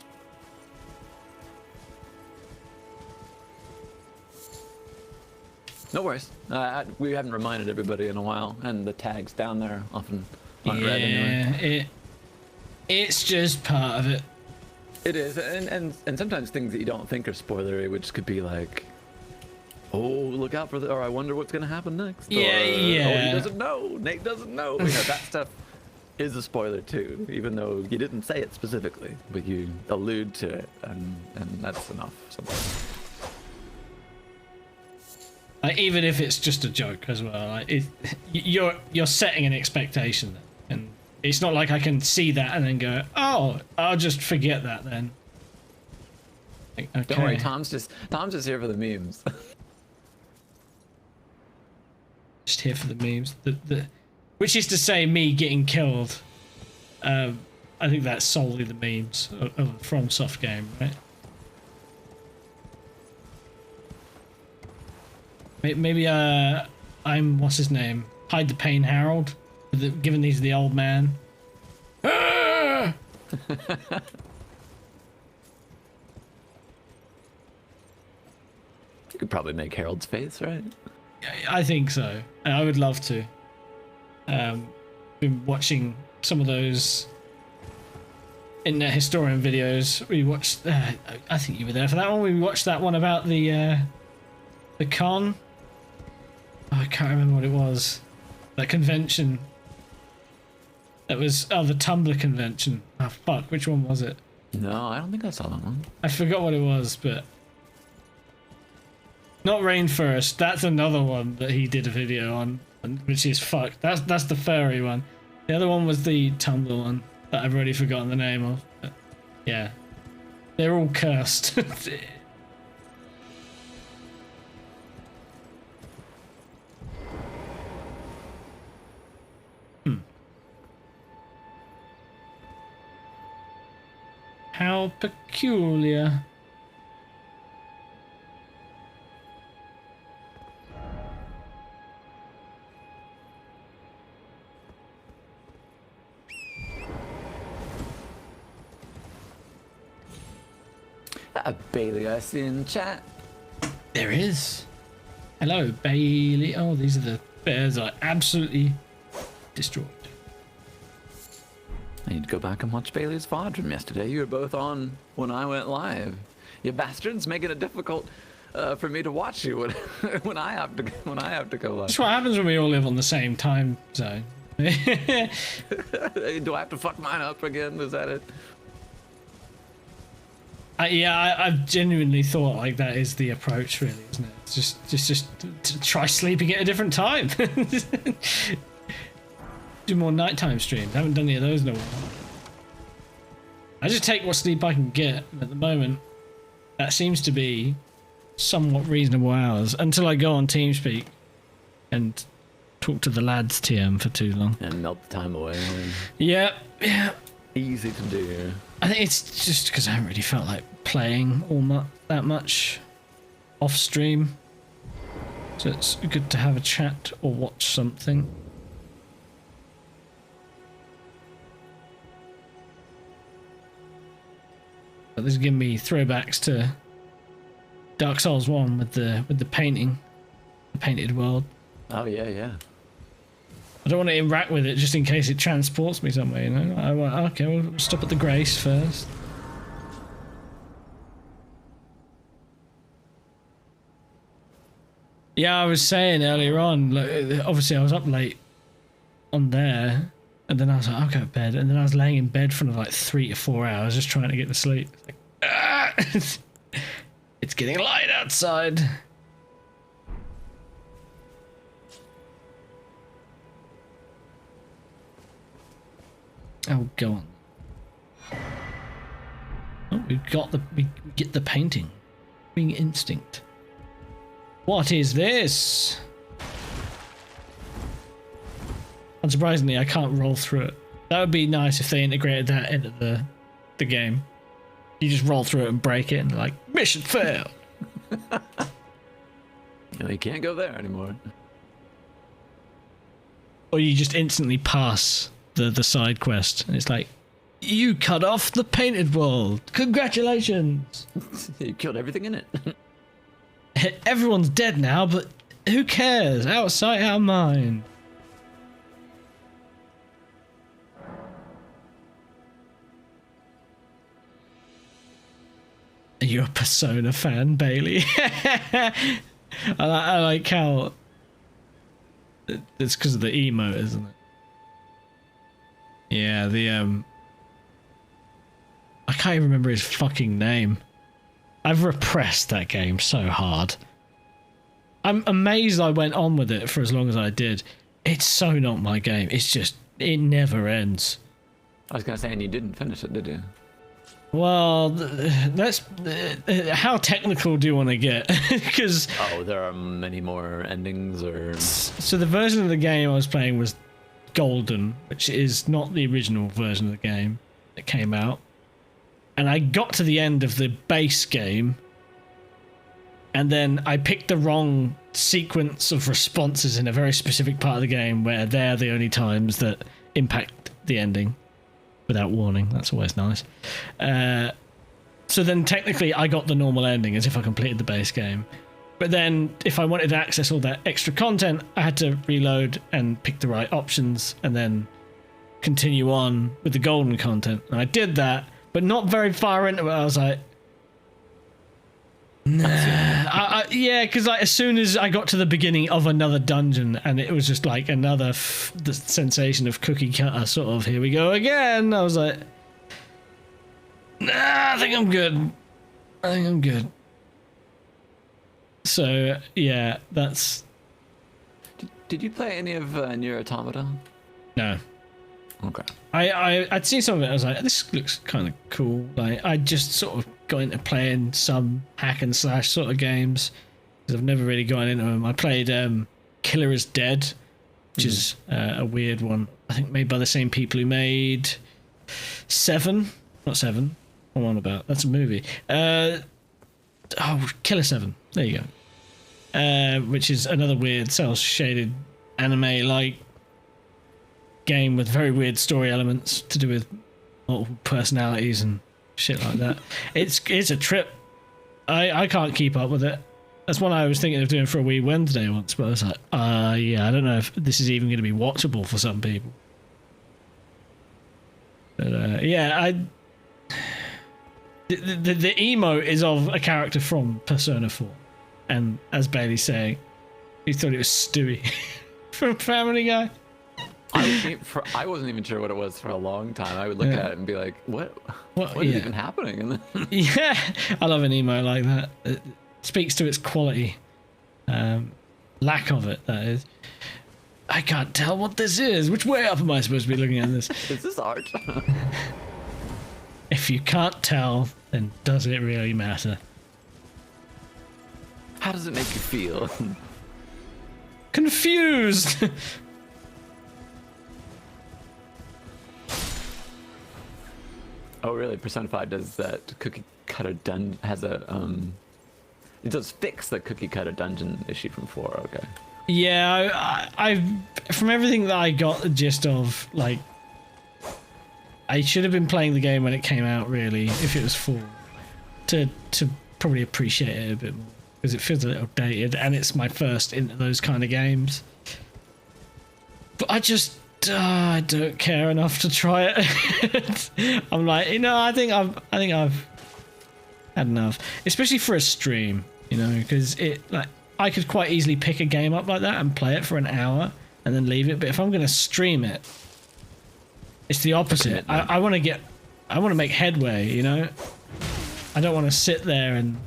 No worries. We haven't reminded everybody in a while, and the tags down there often aren't read anyway. It's just part of it. It is, and sometimes things that you don't think are spoilery, which could be like, oh, look out for or I wonder what's gonna happen next. Yeah, or, yeah. Oh, he doesn't know. Nate doesn't know. You know, that stuff is a spoiler too, even though you didn't say it specifically, but you allude to it, and that's enough sometimes. Like, even if it's just a joke as well, like you're setting an expectation, and it's not like I can see that and then go, oh, I'll just forget that then. Like, okay. Don't worry, Tom's just here for the memes. Just here for the memes. Which is to say, me getting killed. I think that's solely the memes of a FromSoft game, right? Maybe I'm what's his name? Hide the Pain Harold. Given he's the old man. Ah! You could probably make Harold's face, right? I think so. I would love to. Been watching some of those internet historian videos. We watched. I think you were there for that one. We watched that one about the con. Oh, I can't remember what it was. That convention. That was the Tumblr convention. Oh fuck, which one was it? No, I don't think I saw that one. I forgot what it was, but not Rainforest. That's another one that he did a video on, which is fucked. That's the furry one. The other one was the Tumblr one that I've already forgotten the name of. But yeah, they're all cursed. How peculiar. Bailey, I see in chat. There is. Hello, Bailey. Oh, these are the bears I absolutely destroyed. I need to go back and watch Bailey's VOD from yesterday. You were both on when I went live. You bastards, making it difficult for me to watch you when I have to go live. That's what happens when we all live on the same time zone. Do I have to fuck mine up again? Is that it? Yeah, I've genuinely thought like that is the approach, really, isn't it? It's just to try sleeping at a different time. Do more nighttime streams. I haven't done any of those in a while. I just take what sleep I can get at the moment. That seems to be somewhat reasonable hours until I go on TeamSpeak and talk to the lads TM for too long. And melt the time away. Yeah. Easy to do. I think it's just because I haven't really felt like playing that much off stream. So it's good to have a chat or watch something. But this is giving me throwbacks to Dark Souls 1 with the painting, the painted world. Oh yeah. I don't want to interact with it just in case it transports me somewhere, you know? I want, okay, we'll stop at the Grace first. Yeah, I was saying earlier on, like, obviously I was up late on there, and then I was like, I'll go to bed, and then I was laying in bed for like 3 to 4 hours just trying to get to sleep. It's like, ah! It's getting light outside. Oh, go on. Oh, we get the painting. Being instinct. What is this? Unsurprisingly, I can't roll through it. That would be nice if they integrated that into the game. You just roll through it and break it and like, mission failed. You can't go there anymore. Or you just instantly pass the side quest and it's like, you cut off the painted world. Congratulations. You killed everything in it. Everyone's dead now, but who cares? Out of sight, out of mind. Are you a Persona fan, Bailey? I like how it's because of the emote, isn't it? Yeah, I can't even remember his fucking name. I've repressed that game so hard. I'm amazed I went on with it for as long as I did. It's so not my game. It's just, it never ends. I was gonna say, and you didn't finish it, did you? Well, that's how technical do you want to get? Because there are many more endings, or so the version of the game I was playing was Golden, which is not the original version of the game that came out. And I got to the end of the base game, and then I picked the wrong sequence of responses in a very specific part of the game where they're the only times that impact the ending. Without warning, that's always nice. So then technically I got the normal ending as if I completed the base game. But then if I wanted to access all that extra content, I had to reload and pick the right options and then continue on with the golden content. And I did that, but not very far into it, I was like, nah. Yeah, because like, as soon as I got to the beginning of another dungeon and it was just like another the sensation of cookie cutter sort of, here we go again, I was like, nah, I think I'm good. So yeah, that's... Did you play any of Nier Automata? No. Okay. I'd seen some of it, I was like, this looks kind of cool. Like, I just sort of got into playing some hack and slash sort of games because I've never really gotten into them. I played Killer is Dead, which is a weird one. I think made by the same people who made Seven. Not Seven. What am I on about? That's a movie. Killer 7. There you go. Which is another weird cel-shaded anime-like game with very weird story elements to do with multiple personalities and shit like that. It's a trip. I can't keep up with it. That's one I was thinking of doing for a wee Wednesday once, but I was like, yeah, I don't know if this is even going to be watchable for some people. But yeah, the emote is of a character from Persona 4, and as Bailey's saying, he thought it was Stewie from Family Guy. I wasn't even sure what it was for a long time. I would look at it and be like, what is even happening? And then yeah, I love an emo like that. It speaks to its quality. Lack of it, that is. I can't tell what this is. Which way up am I supposed to be looking at this? Is this art? If you can't tell, then does it really matter? How does it make you feel? Confused! Oh really? Persona 5 does that cookie cutter dungeon, has a it does fix the cookie cutter dungeon issue from 4. Okay. Yeah, I from everything that I got the gist of, like, I should have been playing the game when it came out, really, if it was 4, to probably appreciate it a bit more, because it feels a little dated, and it's my first into those kind of games. But I just I don't care enough to try it. I'm like, I think I've had enough, especially for a stream, because I could quite easily pick a game up like that and play it for an hour and then leave it. But if I'm going to stream it, it's the opposite. I want to make headway. I don't want to sit there and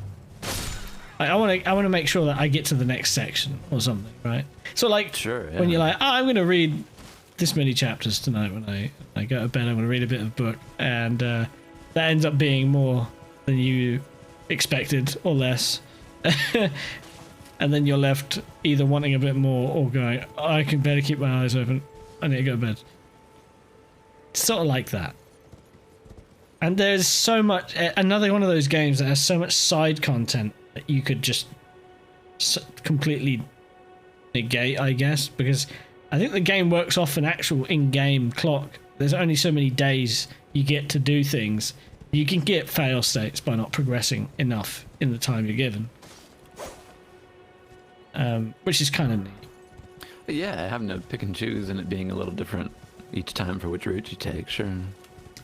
I want to make sure that I get to the next section or something, right? So like, sure, yeah. When you're like, I'm going to read this many chapters tonight when I go to bed, I'm going to read a bit of a book, and that ends up being more than you expected or less. And then you're left either wanting a bit more or going, I can better keep my eyes open, I need to go to bed. It's sort of like that. And there's so much, another one of those games that has so much side content that you could just completely negate, I guess, because I think the game works off an actual in-game clock. There's only so many days you get to do things. You can get fail states by not progressing enough in the time you're given. Which is kind of neat. But yeah, having to pick and choose and it being a little different each time for which route you take, sure.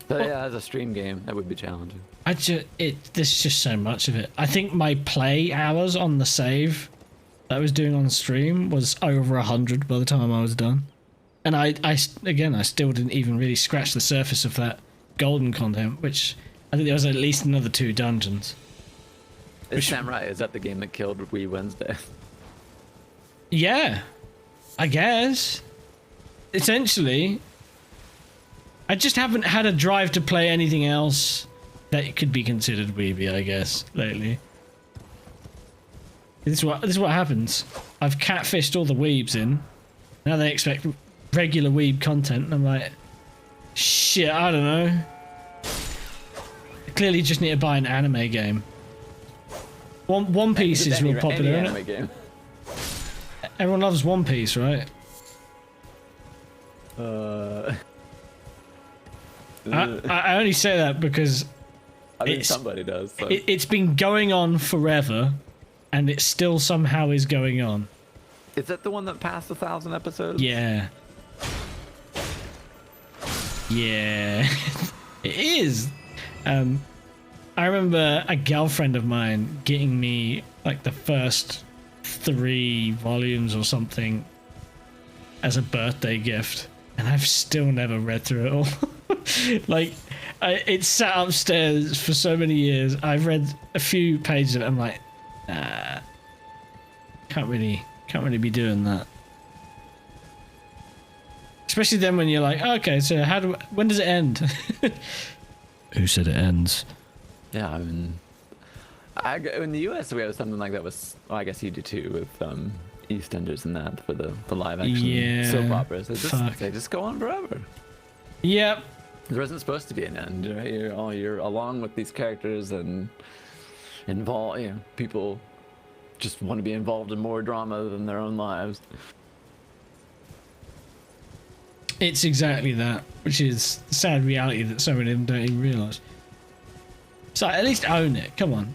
But yeah, as a stream game, that would be challenging. There's just so much of it. I think my play hours on the save that I was doing on stream was over 100 by the time I was done. And I still didn't even really scratch the surface of that golden content, which I think there was at least another 2 dungeons. Is Samurai, is that the game that killed Wii Wednesday? Yeah, I guess. Essentially, I just haven't had a drive to play anything else that could be considered weeby, I guess, lately. This is what happens. I've catfished all the weebs in. Now they expect regular weeb content, and I'm like, shit, I don't know. I clearly just need to buy an anime game. One Piece is real popular, isn't it? Game. Everyone loves One Piece, right? I only say that because I think somebody does. So. It's been going on forever, and it still somehow is going on. Is that the one that passed 1,000 episodes? Yeah. Yeah. It is. I remember a girlfriend of mine getting me like the first 3 volumes or something as a birthday gift, and I've still never read through it all. Like, it's sat upstairs for so many years. I've read a few pages of it. I'm like, can't really be doing that. Especially then when you're like, okay, so when does it end? Who said it ends? Yeah, I mean, in the US we have something like that with, well, I guess you do too, with EastEnders and that for the live action soap operas. They just go on forever. Yep. There wasn't supposed to be an end, right? You're along with these characters and people just want to be involved in more drama than their own lives. It's exactly that, which is the sad reality that so many of them don't even realise. So at least own it. Come on,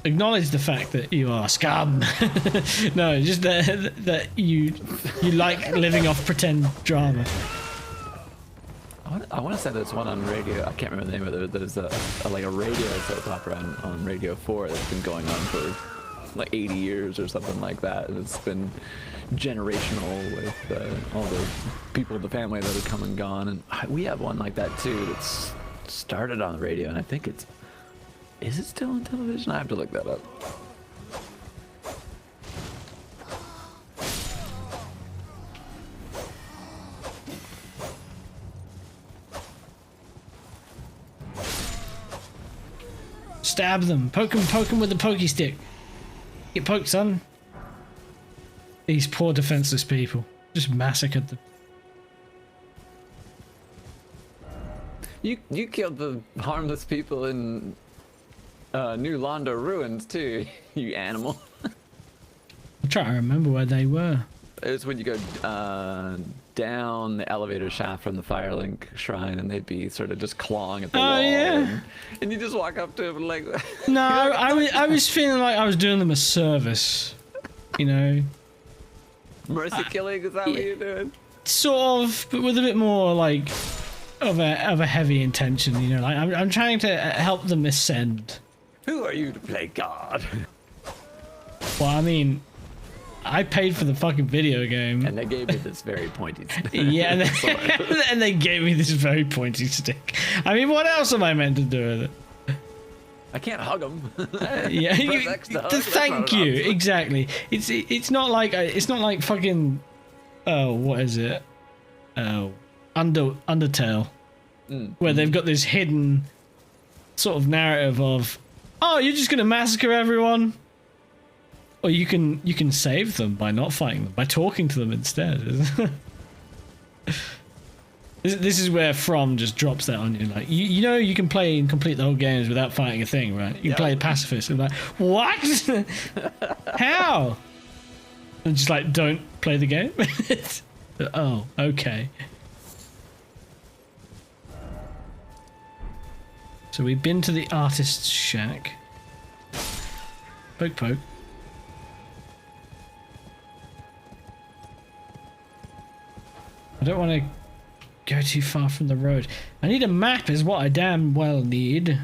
acknowledge the fact that you are scum. No, just that you like living off pretend drama. I want to say there's one on radio. I can't remember the name of it. There's a radio soap opera on Radio 4 that's been going on for like 80 years or something like that. And it's been generational with all the people in the family that have come and gone. And we have one like that too that's started on the radio, and I think is it still on television? I have to look that up. Stab them. Poke them with the pokey stick. Get poked, son. These poor defenseless people. Just massacred them. You killed the harmless people in New Londo ruins too, you animal. I'm trying to remember where they were. It's when you go down the elevator shaft from the Firelink shrine, and they'd be sort of just clawing at the wall. Yeah. And you just walk up to them like. No, I was feeling like I was doing them a service, you know. Mercy killing, is that what you're doing? Sort of, but with a bit more like of a heavy intention, you know. Like I'm trying to help them ascend. Who are you to play God? Well, I mean, I paid for the fucking video game. And they gave me this very pointy stick. Yeah, and they gave me this very pointy stick. I mean, what else am I meant to do with it? I can't hug them. Yeah, thank you. Exactly. It's not like fucking. Oh, what is it? Oh, Undertale, where they've got this hidden sort of narrative of, oh, you're just gonna massacre everyone. Or you can save them by not fighting them, by talking to them instead. This is where From just drops that on you. Like, you know you can play and complete the whole games without fighting a thing, right? You can play a pacifist and like, what? How? And just like, don't play the game? Oh, okay. So we've been to the artist's shack. Poke poke. I don't want to go too far from the road. I need a map is what I damn well need.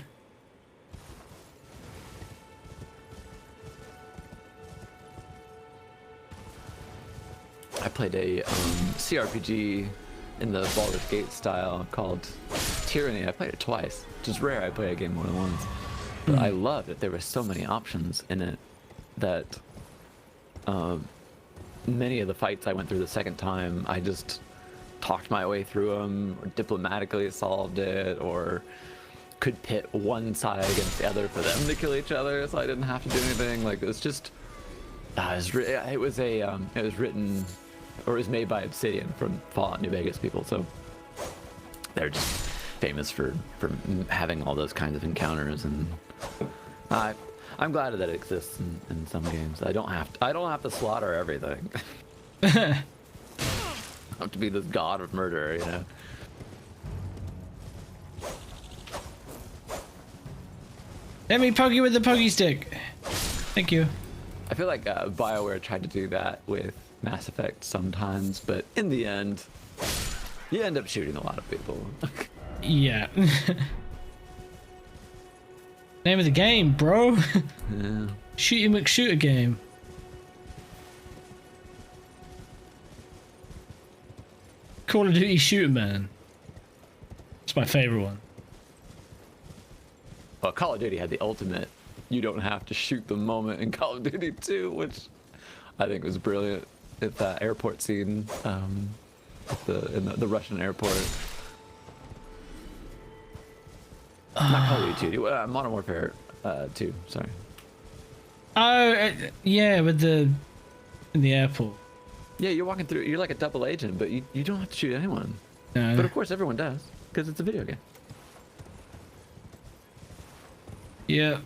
I played a CRPG in the Baldur's Gate style called Tyranny. I played it twice, which is rare. I play a game more than once. But I loved that there were so many options in it that many of the fights I went through the second time, I just talked my way through them, or diplomatically solved it, or could pit one side against the other for them to kill each other, so I didn't have to do anything. Like, it was just, it was written, or it was made by Obsidian from Fallout New Vegas people, so they're just famous for having all those kinds of encounters, and I'm glad that it exists in some games. I don't have to slaughter everything. I have to be this god of murder, you know. Let me poke you with the pokey stick. Thank you. I feel like BioWare tried to do that with Mass Effect sometimes, but in the end, you end up shooting a lot of people. Yeah. Name of the game, bro. Yeah. Shooty McShooter game. Call of Duty Shooter Man. It's my favorite one. Well, Call of Duty had the ultimate you don't have to shoot the moment in Call of Duty 2, which I think was brilliant at that airport scene, in the Russian airport. Not Call of Duty 2, Modern Warfare 2, sorry. Oh, yeah, with in the airport. Yeah, you're walking through, you're like a double agent, but you don't have to shoot anyone. No. But of course everyone does, because it's a video game. Yeah.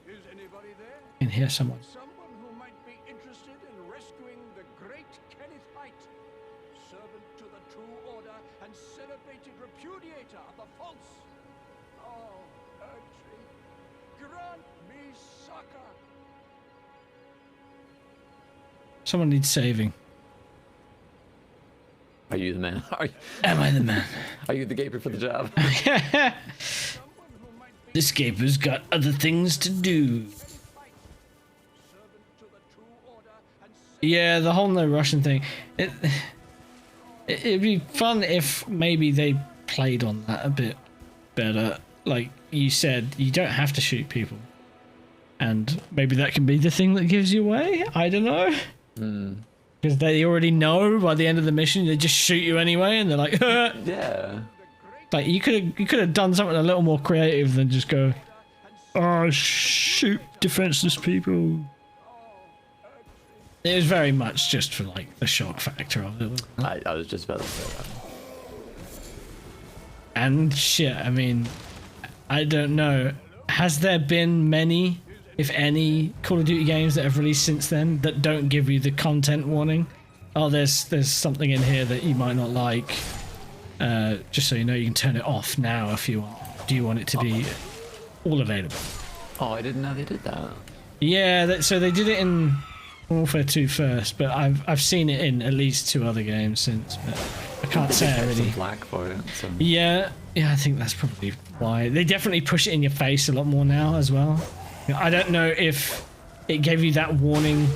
Is anybody there? I can hear someone. Someone who might be interested in rescuing the great Kenneth Haight, servant to the true order and celebrated repudiator of the false. Oh, Erdtree, grant me succor. Someone needs saving. Are you the man? Am I the man? Are you the gaper for the job? This gaper's got other things to do. Yeah, the whole no Russian thing. It'd be fun if maybe they played on that a bit better. Like you said, you don't have to shoot people. And maybe that can be the thing that gives you away? I don't know. Because they already know by the end of the mission, they just shoot you anyway, and they're like, Yeah. Like you could have done something a little more creative than just go, oh, shoot defenseless people. It was very much just for like the shock factor of it. I was just about to say that. And shit, I mean, I don't know. Has there been many, if any, Call of Duty games that have released since then that don't give you the content warning? Oh, there's something in here that you might not like. Just so you know, you can turn it off now if you want. Do you want it to be all available? Oh, I didn't know they did that. Yeah, so they did it in Warfare 2 first, but I've seen it in at least 2 other games since. But I can't say I really. Some flack for it. So. Yeah, I think that's probably why they definitely push it in your face a lot more now as well. I don't know if it gave you that warning.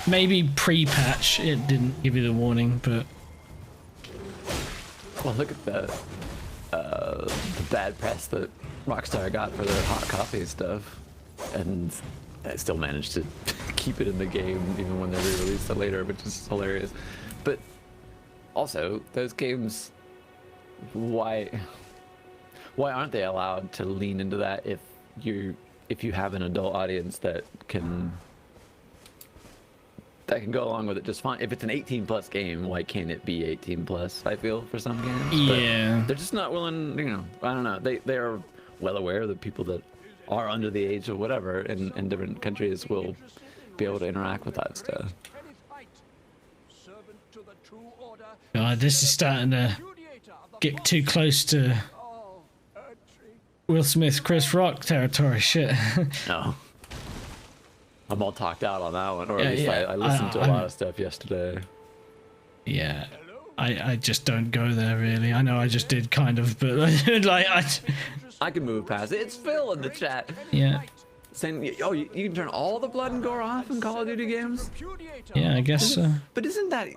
Maybe pre-patch it didn't give you the warning, but. Well, look at the bad press that Rockstar got for their hot coffee stuff, and they still managed to keep it in the game even when they re-released it later, which is hilarious. But also, those games, why aren't they allowed to lean into that if you have an adult audience that can go along with it just fine? If it's an 18+ game, why can't it be 18+? I feel for some games. Yeah. But they're just not willing. You know, I don't know. They are well aware that people that are under the age of whatever in different countries will be able to interact with that stuff. God, this is starting to get too close to Will Smith, Chris Rock territory. Shit. No. I'm all talked out on that one, or at least yeah. I listened to a lot of stuff yesterday. Yeah, I just don't go there really. I know I just did kind of, but like I can move past it. It's Phil in the chat. Yeah. Saying, oh, you can turn all the blood and gore off in Call of Duty games? Yeah, I guess so. But isn't that...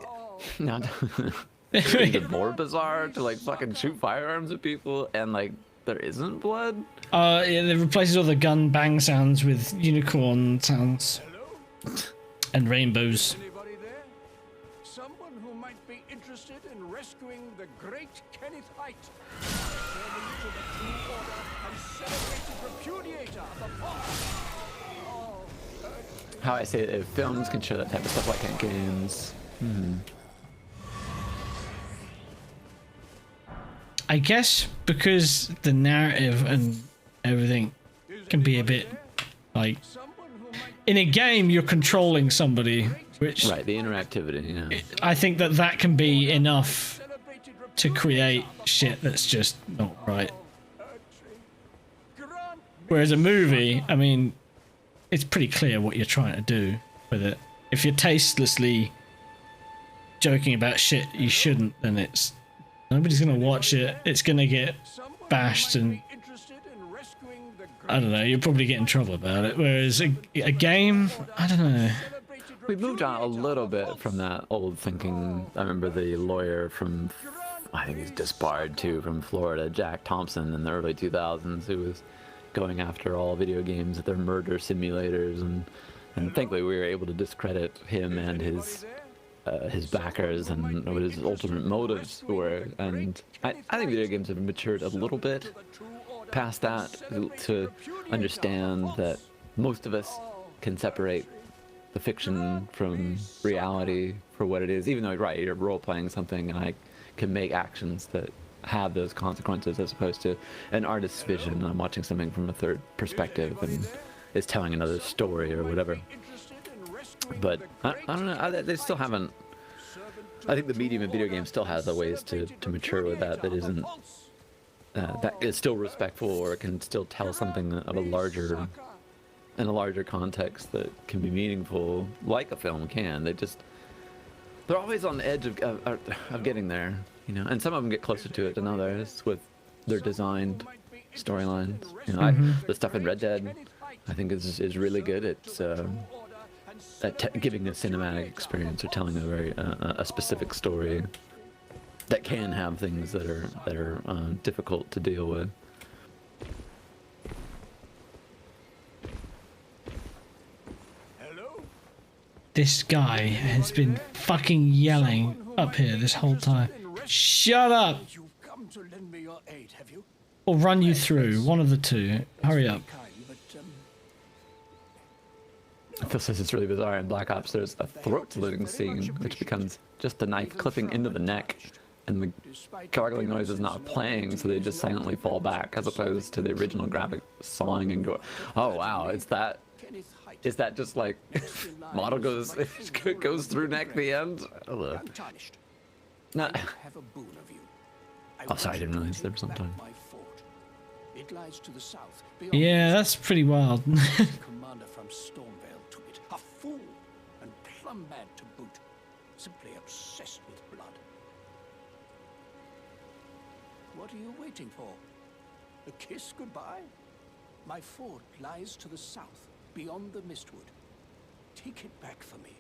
No. Isn't it more bizarre to like fucking shoot firearms at people and like there isn't blood? Yeah, it replaces all the gun bang sounds with unicorn sounds. And rainbows. Anybody there? Someone who might be interested in rescuing the great Kenneth Height, returning to the true order and celebrated repudiator of the Fox. Oh, How I say it, if films can show that type of stuff, why can't games? I guess because the narrative and everything can be a bit like in a game you're controlling somebody, which Right, the interactivity, yeah. I think that can be enough to create shit that's just not right. Whereas a movie, I mean, it's pretty clear what you're trying to do with it. If you're tastelessly joking about shit you shouldn't, then it's nobody's gonna watch it. It's gonna get bashed, and I don't know. You'll probably get in trouble about it. Whereas a game, I don't know. We've moved on a little bit from that old thinking. I remember the lawyer from, I think he's disbarred too, from Florida, Jack Thompson, in the early 2000s, who was going after all video games at their murder simulators, and thankfully we were able to discredit him and his backers and what his ultimate motives were. And I think video games have matured a little bit past that to understand that most of us can separate the fiction from reality for what it is, even though, right, you're role-playing something and I can make actions that have those consequences as opposed to an artist's vision. I'm watching something from a third perspective and is telling another story or whatever. But I don't know, they still haven't. I think the medium of video games still has the ways to mature with that isn't that is still respectful, or can still tell something of a larger context that can be meaningful, like a film can. They're always on the edge of getting there, you know. And some of them get closer to it than others with their designed storylines. You know, the stuff in Red Dead, I think is really good. It's giving a cinematic experience or telling a very a specific story that can have things that are difficult to deal with. hello? This guy has been fucking yelling up here this whole time. Shut up! You've come to lend me your aid, have you? Or run you through, one of the two. Hurry up. Kind, but Phil says it's really bizarre. In Black Ops, there's a throat-slitting scene, which becomes just a knife clipping into the neck, and the gargling noise is not playing, so they just silently fall back, as opposed to the original graphic sawing and go, oh wow, is that just like model goes through neck the end? Ugh. tarnished. Not. Have a boon of you. Oh, sorry, I didn't realize there was some time. My fort. It lies to the south. Yeah, that's pretty wild. Commander from Stormvale took it. A fool and plumb mad to boot. Simply obsessed with blood. What are you waiting for? A kiss goodbye? My fort lies to the south, beyond the Mistwood. Take it back for me.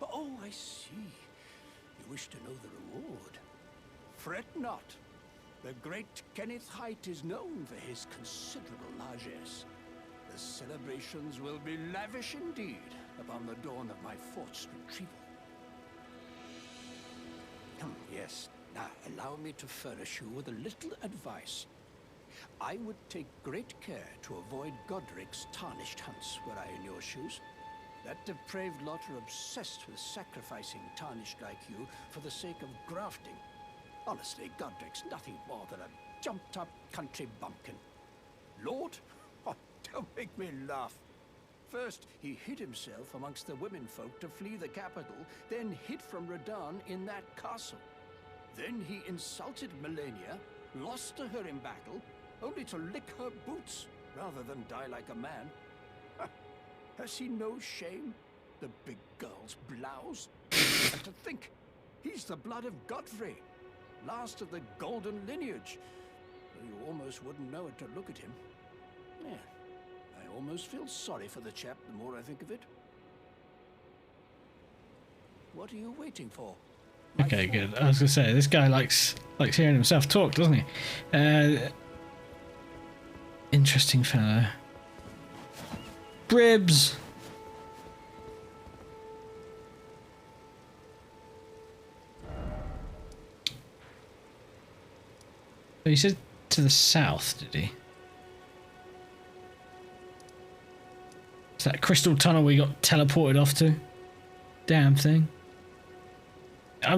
Oh, I see. You wish to know the reward. Fret not. The great Kenneth Height is known for his considerable largesse. The celebrations will be lavish indeed upon the dawn of my fort's retrieval. Yes, now allow me to furnish you with a little advice. I would take great care to avoid Godric's tarnished hunts were I in your shoes. That depraved lot are obsessed with sacrificing tarnished like you for the sake of grafting. Honestly, Godric's nothing more than a jumped-up country bumpkin. Lord? Oh, don't make me laugh. First, he hid himself amongst the womenfolk to flee the capital, then hid from Radahn in that castle. Then he insulted Melania, lost to her in battle, only to lick her boots rather than die like a man. Has he no shame? The big girl's blouse? And to think, he's the blood of Godfrey, last of the golden lineage. You almost wouldn't know it to look at him. Yeah, I almost feel sorry for the chap the more I think of it. What are you waiting for? Okay, good. I was gonna say, this guy likes hearing himself talk, doesn't he? Interesting fellow. Bribs! He said to the south, did he? Is that crystal tunnel we got teleported off to? Damn thing. I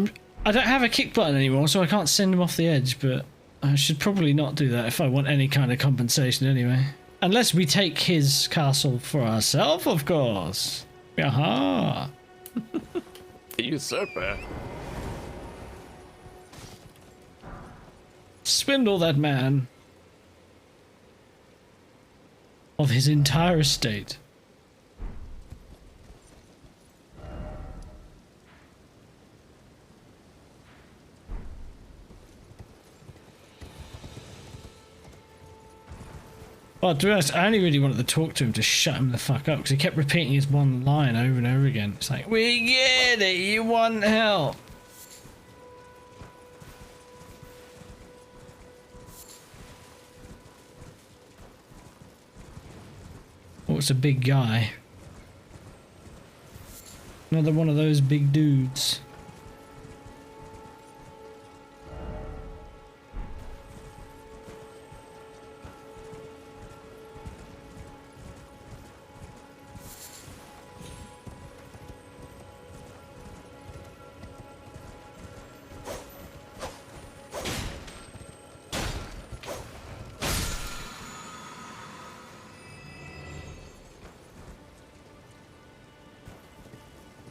don't have a kick button anymore, so I can't send him off the edge, but I should probably not do that if I want any kind of compensation anyway. Unless we take his castle for ourselves, of course. Aha! The usurper. Swindle that man of his entire estate. Well, to be honest, I only really wanted to talk to him to shut him the fuck up because he kept repeating his one line over and over again. It's like, we get it, you want help. Oh, it's a big guy. Another one of those big dudes.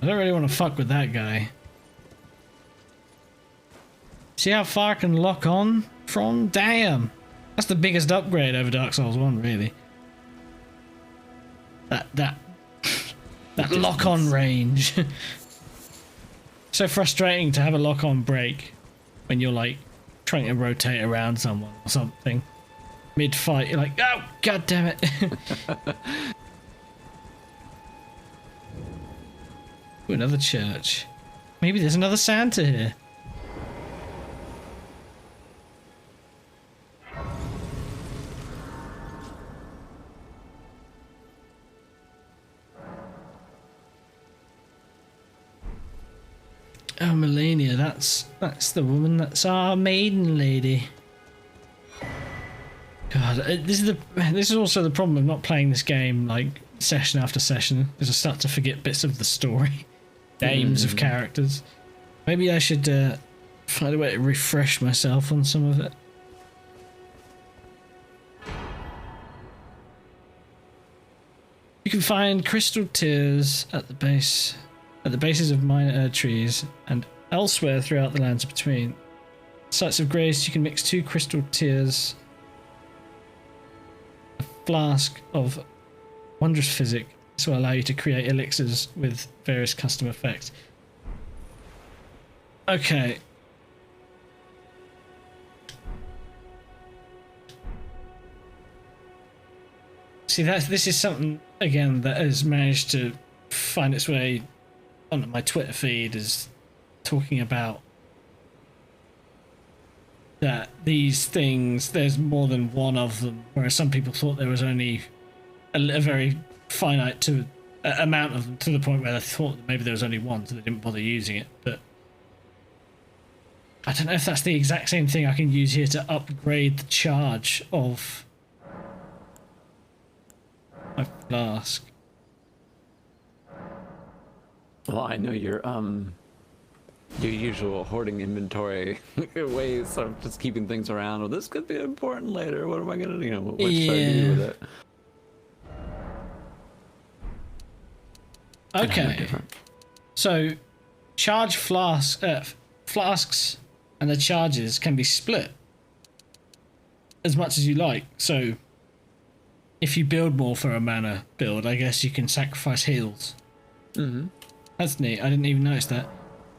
I don't really want to fuck with that guy. See how far I can lock on from? Damn! That's the biggest upgrade over Dark Souls 1, really. That lock-on range. So frustrating to have a lock-on break when you're like trying to rotate around someone or something. Mid-fight, you're like, oh, god damn it. Ooh, another church. Maybe there's another Santa here. Oh, Melania, that's the woman. That's our maiden lady. God, this is also the problem of not playing this game like session after session, is I start to forget bits of the story, names of characters. Maybe I should find a way to refresh myself on some of it. You can find crystal tears at the bases of minor trees and elsewhere throughout the lands between. Sites of grace, you can mix 2 crystal tears, a flask of wondrous physic. This will allow you to create elixirs with various custom effects. Okay. See, this is something, again, that has managed to find its way onto my Twitter feed, is talking about that these things, there's more than one of them, whereas some people thought there was only a very finite amount of them, to the point where they thought that maybe there was only one, so they didn't bother using it. But I don't know if that's the exact same thing I can use here to upgrade the charge of my flask. Well, I know your usual hoarding inventory ways of just keeping things around. Well, this could be important later. What am I gonna, what should I do with it? Okay, so charge flasks and the charges can be split as much as you like. So if you build more for a mana build, I guess you can sacrifice heals. That's neat. I didn't even notice that.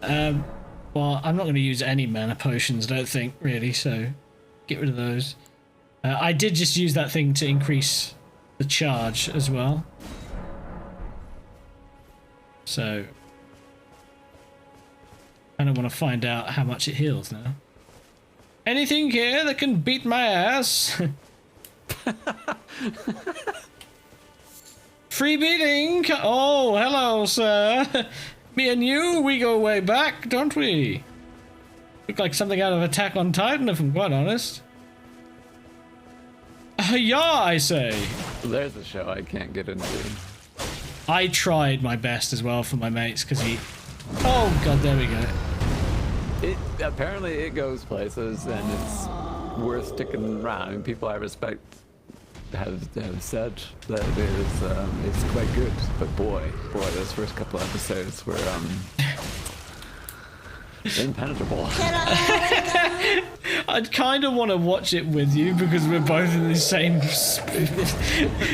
Well, I'm not going to use any mana potions, I don't think, really, so get rid of those. I did just use that thing to increase the charge as well. So I kind of want to find out how much it heals now. Anything here that can beat my ass? Free beating! Oh, hello, sir. Me and you, we go way back, don't we? Look like something out of Attack on Titan, if I'm quite honest. Yeah, I say. There's a show I can't get into. I tried my best as well for my mates because he. Oh god, there we go. Apparently it goes places and it's worth sticking around. I mean, people I respect have said that it's quite good. But boy, those first couple episodes were impenetrable. I'd kind of want to watch it with you because we're both in the same.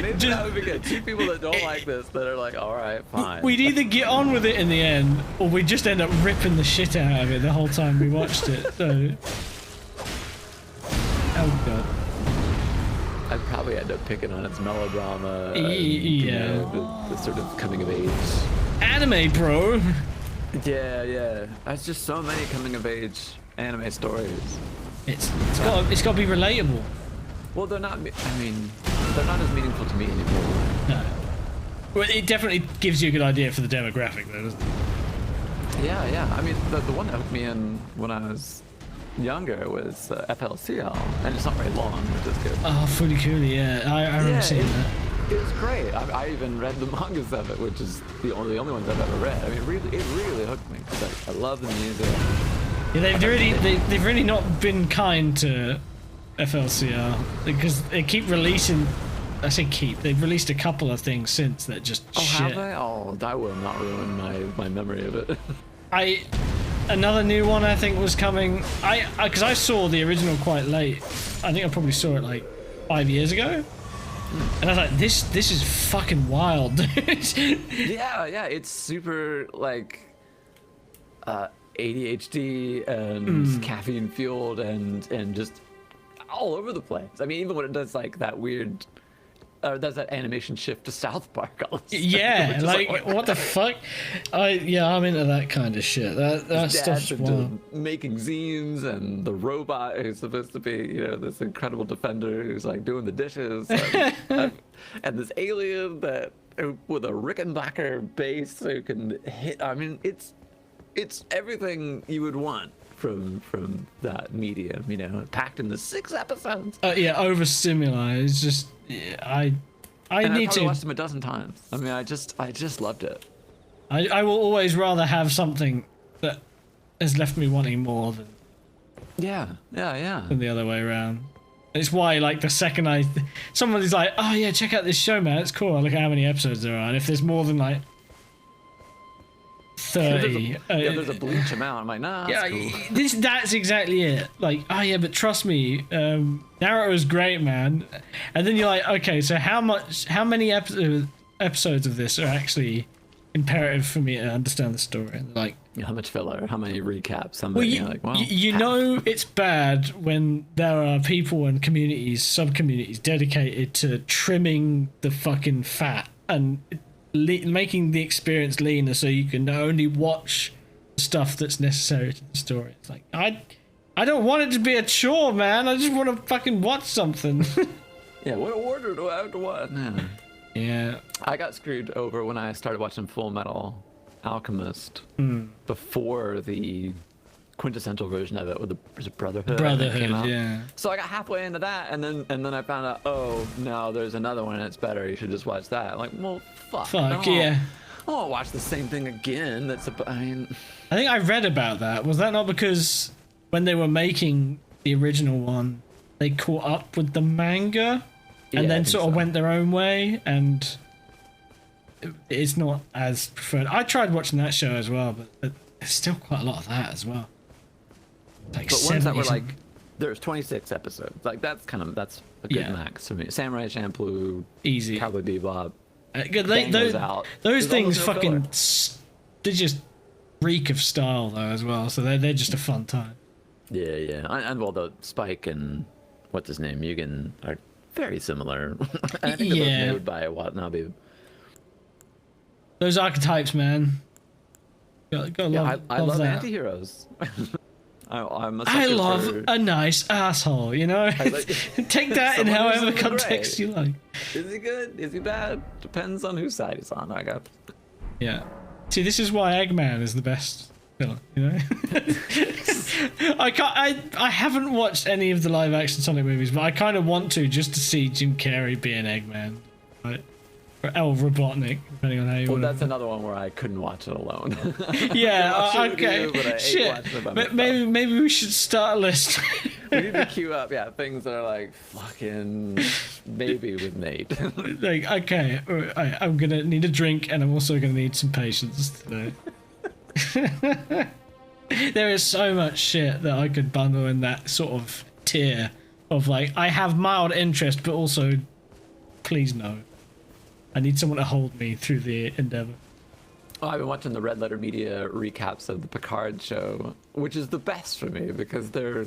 Maybe that would be good. Two people that don't like this that are like, all right, fine. We'd either get on with it in the end, or we'd just end up ripping the shit out of it the whole time we watched it. So, oh god. I'd probably end up picking on its melodrama. And, Yeah. you know, the sort of coming of age. Anime, bro. Yeah. There's just so many coming of age anime stories. It's got to be relatable. Well, they're not. I mean, they're not as meaningful to me anymore. No. Well, it definitely gives you a good idea for the demographic, though, doesn't it? Yeah. I mean, the one that hooked me in when I was younger was FLCL, and it's not very long, which is good. Oh, fully cool, yeah. I remember seeing that. It was great. I even read the mangas of it, which is the only ones I've ever read. I mean, it really hooked me because I love the music. Yeah, they've really not been kind to FLCR because they keep releasing. I say keep. They've released a couple of things since that just shit. Have they? Oh, that will not ruin my memory of it. Another new one I think was coming. Because I saw the original quite late. I think I probably saw it like 5 years ago. And I was like, this is fucking wild, dude. Yeah, it's super like ADHD and caffeine fueled and just all over the place. I mean, even when it does like that weird, does that animation shift to South Park? Yeah, like what the fuck? I'm into that kind of shit. That stuff's wild. Making zines and the robot who's supposed to be, you know, this incredible defender who's like doing the dishes, and this alien that with a Rickenbacker bass who can hit. I mean, it's everything you would want from that medium, you know, packed into 6 episodes. Overstimuli. It's just I need to watch them a dozen times. I mean, I just loved it. I will always rather have something that has left me wanting more than than the other way around. It's why, like, the second somebody's like, oh yeah, check out this show, man, it's cool. I look at how many episodes there are, and if there's more than like 30, there's a Bleach amount. I'm like, nah, that's cool. That's exactly it. Like, oh yeah, but trust me, Naruto's great, man. And then you're like, okay, so how many episodes of this are actually imperative for me to understand the story? And like, how much filler? How many recaps? You know it's bad when there are people and communities, sub-communities dedicated to trimming the fucking fat and making the experience leaner so you can only watch stuff that's necessary to the story. It's like, I don't want it to be a chore, man. I just want to fucking watch something. Yeah, what order do I have to watch? Yeah. I got screwed over when I started watching Full Metal Alchemist before the quintessential version of it with the Brotherhood came out. Yeah. So I got halfway into that, and then I found out, oh no, there's another one and it's better. You should just watch that. I'm like, well, fuck. Yeah. I won't watch the same thing again. I think I read about that. Was that not because when they were making the original one, they caught up with the manga and then sort of went their own way, and it's not as preferred. I tried watching that show as well, but there's still quite a lot of that as well. Like, but ones that were like, there's 26 episodes. Like that's a good max for me. Samurai Champloo, easy. Cowboy Bebop. Those things fucking they just reek of style though as well. So they're just a fun time. Yeah. And well, the Spike and what's his name, Mugen are very similar. I think they're both made by Watanabe. Those archetypes, man. Gotta love love that. anti-heroes. I love a nice asshole, you know? Take that in however context you like. Is he good? Is he bad? Depends on whose side he's on, I guess. Yeah. See, this is why Eggman is the best villain, you know? I can't. I haven't watched any of the live action Sonic movies, but I kind of want to just to see Jim Carrey be an Eggman, right? Or El Robotnik, depending on how you Well, want. that's another one where I couldn't watch it alone. Yeah. Watch it with Okay. you, but I hate Shit. watching it by myself. Maybe we should start a list. We need to queue up, things that are like fucking maybe with Nate. Like, okay, all right, I'm gonna need a drink, and I'm also gonna need some patience today. There is so much shit that I could bundle in that sort of tier of like, I have mild interest, but also, please no. I need someone to hold me through the endeavor. Oh, I've been watching the Red Letter Media recaps of the Picard show, which is the best for me because they're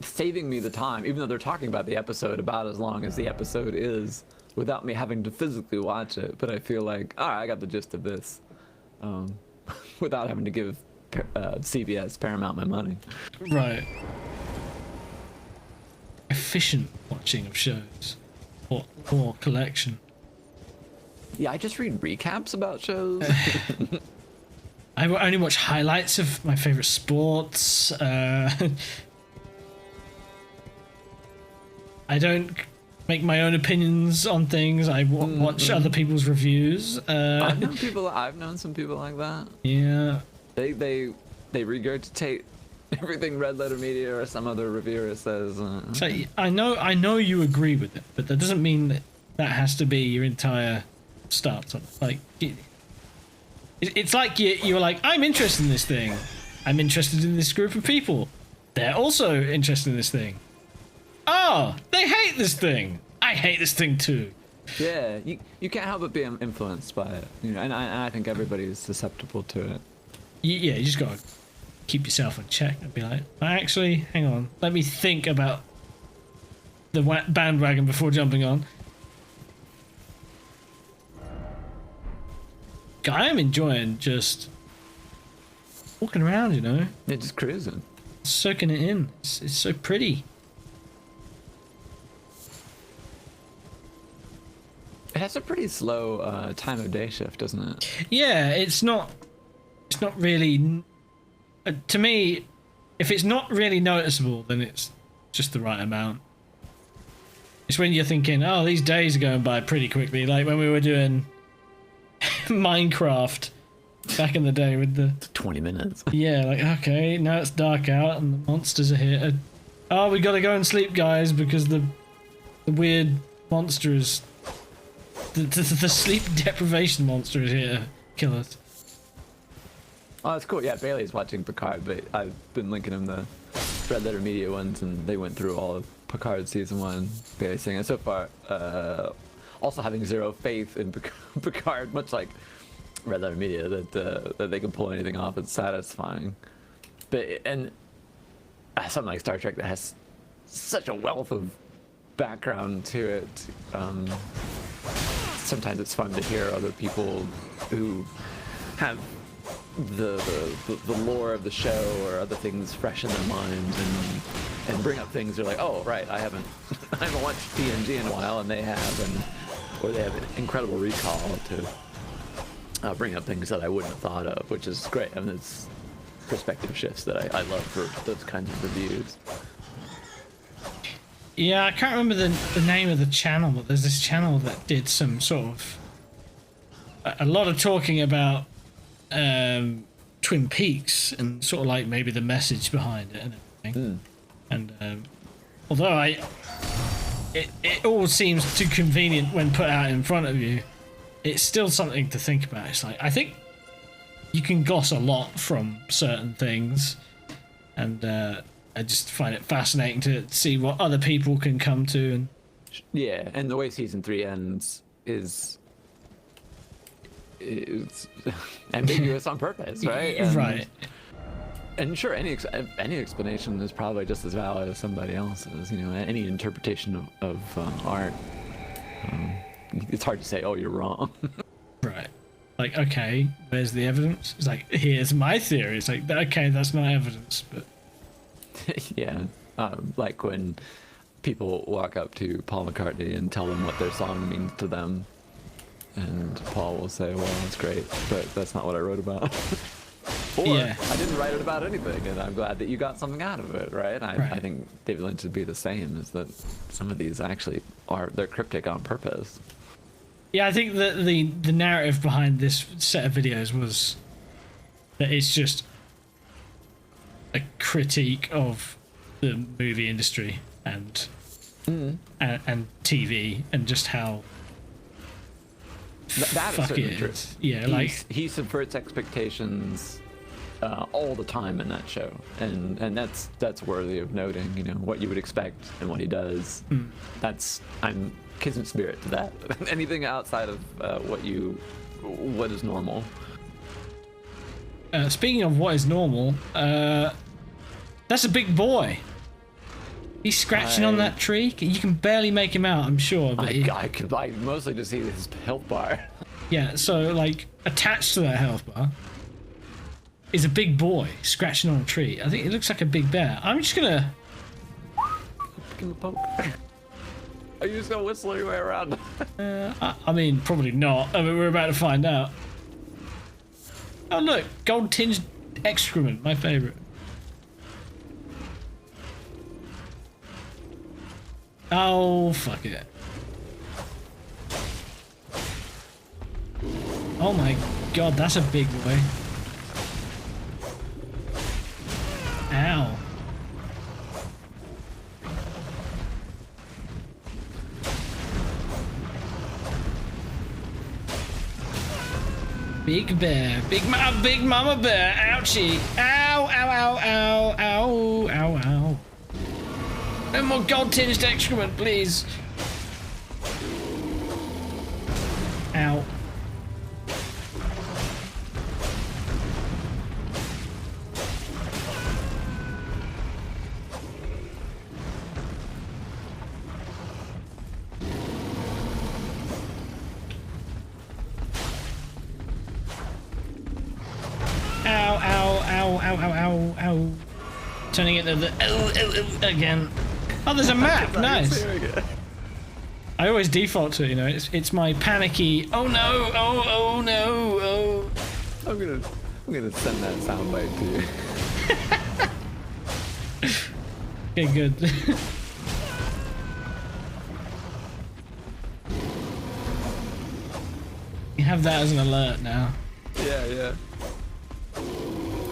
saving me the time, even though they're talking about the episode about as long as the episode is, without me having to physically watch it. But I feel like, all right, I got the gist of this, without having to give CBS Paramount my money. Right. Efficient watching of shows, or collection. Yeah, I just read recaps about shows. I only watch highlights of my favorite sports. I don't make my own opinions on things. I watch other people's reviews. I've known some people like that. Yeah. They regurgitate everything Red Letter Media or some other reviewer says. So I know you agree with it, but that doesn't mean that has to be your entire stance on it. Like, it's like you're like, I'm interested in this thing. I'm interested in this group of people. They're also interested in this thing. Oh, they hate this thing. I hate this thing too. Yeah, you can't help but be influenced by it, and I think everybody is susceptible to it. Yeah, you just gotta keep yourself in check and be like, actually, hang on, let me think about the bandwagon before jumping on. I am enjoying just walking around, Yeah, just cruising, soaking it in. It's so pretty. It has a pretty slow time of day shift, doesn't it? Yeah, it's not really. To me, if it's not really noticeable, then it's just the right amount. It's when you're thinking, oh, these days are going by pretty quickly, like when we were doing Minecraft back in the day with the 20 minutes. Yeah, like, okay, now it's dark out and the monsters are here. Oh, we gotta go and sleep, guys, because the weird monster is the sleep deprivation monster is here to kill us. Oh, that's cool. Yeah, Bailey's watching Picard, but I've been linking him the Red Letter Media ones, and they went through all of Picard season 1. Bailey's saying, and so far, also having zero faith in Picard, much like Red Letter Media, that they can pull anything off. It's satisfying. And something like Star Trek that has such a wealth of background to it. Sometimes it's fun to hear other people who have the lore of the show or other things fresh in their minds and bring up things they're like, oh right, I haven't watched TNG in a while, and they have, or they have an incredible recall to bring up things that I wouldn't have thought of, which is great. I mean, it's perspective shifts that I love for those kinds of reviews. Yeah, I can't remember the name of the channel, but there's this channel that did some sort of a lot of talking about Twin Peaks and sort of like maybe the message behind it and everything. And although it all seems too convenient when put out in front of you, it's still something to think about. It's like, I think you can goss a lot from certain things, and I just find it fascinating to see what other people can come to. And yeah, and the way season 3 ends is ambiguous on purpose, right? Right. And sure, any explanation is probably just as valid as somebody else's. Any interpretation of art. It's hard to say, oh, you're wrong. Right. Like, okay, where's the evidence? It's like, here's my theory. It's like, okay, that's not evidence, but yeah, like when people walk up to Paul McCartney and tell them what their song means to them, and Paul will say, well, that's great, but that's not what I wrote about. Or Yeah. I didn't write it about anything, and I'm glad that you got something out of it, right? Right. I think David Lynch would be the same, is that some of these actually they're cryptic on purpose. Yeah, I think that the narrative behind this set of videos was that it's just a critique of the movie industry and TV and just how That is fuck certainly it true. is. Yeah, like He subverts expectations all the time in that show, and that's worthy of noting. You know what you would expect and what he does. I'm kismet spirit to that. Anything outside of what is normal. speaking of what is normal, that's a big boy. He's scratching on that tree. You can barely make him out, I'm sure. But I mostly just see his health bar. yeah, so like attached to that health bar is a big boy scratching on a tree. I think it looks like a big bear. I'm just gonna Give him a poke. Are you just gonna whistle your way around? I mean, probably not. I mean, we're about to find out. Oh look, gold tinged excrement, my favorite. Oh, fuck it. Oh my god, that's a big boy. Ow. Big bear, big mama bear, ouchie. Ow, ow, ow, ow, ow, ow, ow. No more gold tinged excrement, please. Ow. Ow, ow, ow, ow, ow, ow, ow. Turning it to the again. Oh, there's a map. Nice. I always default to it, you know. It's my panicky. Oh no! Oh no! Oh. I'm gonna send that soundbite to you. Okay, good. You have that as an alert now. Yeah.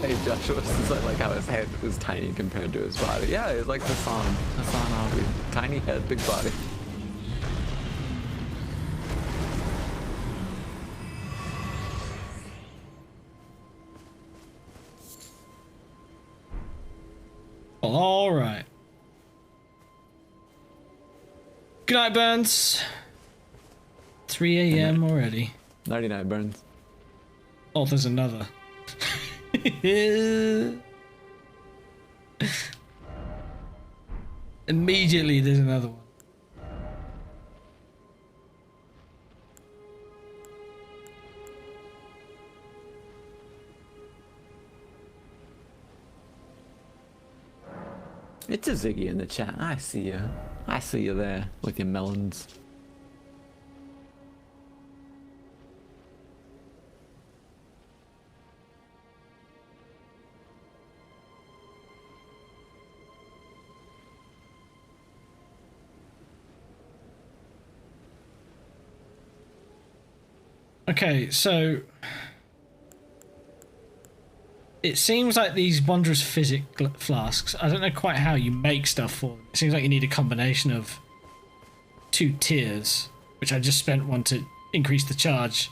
Hey Joshua, this is like how his head was tiny compared to his body. Yeah, it's like Hassan Abi. Tiny head, big body. All right. Good night, Burns. 3 a.m. already. 99 burns. Oh, there's another. Immediately, there's another one. It's a Ziggy in the chat. I see you. I see you there with your melons. Okay, so it seems like these wondrous physic flasks, I don't know quite how you make stuff for them. It seems like you need a combination of 2 tiers, which I just spent one to increase the charge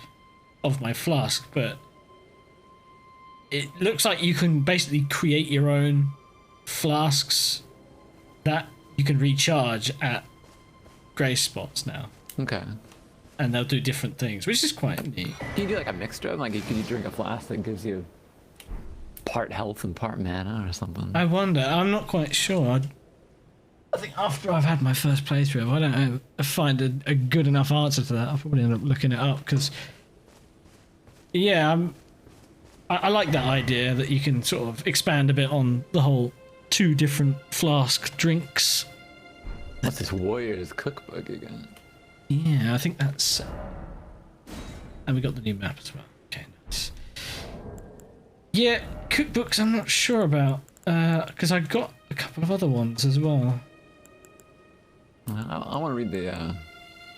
of my flask, but it looks like you can basically create your own flasks that you can recharge at grace spots now. Okay. And they'll do different things, which is quite neat. Can you do like a mixture? Like, can you drink a flask that gives you part health and part mana or something? I wonder. I'm not quite sure. I think after I've had my first playthrough, I don't know, find a good enough answer to that. I'll probably end up looking it up because, yeah, I like that idea that you can sort of expand a bit on the whole 2 different flask drinks. What's this Warriors cookbook again? Yeah, I think that's... And we got the new map as well. Okay, nice. Yeah, cookbooks I'm not sure about, because I got a couple of other ones as well. I want to read the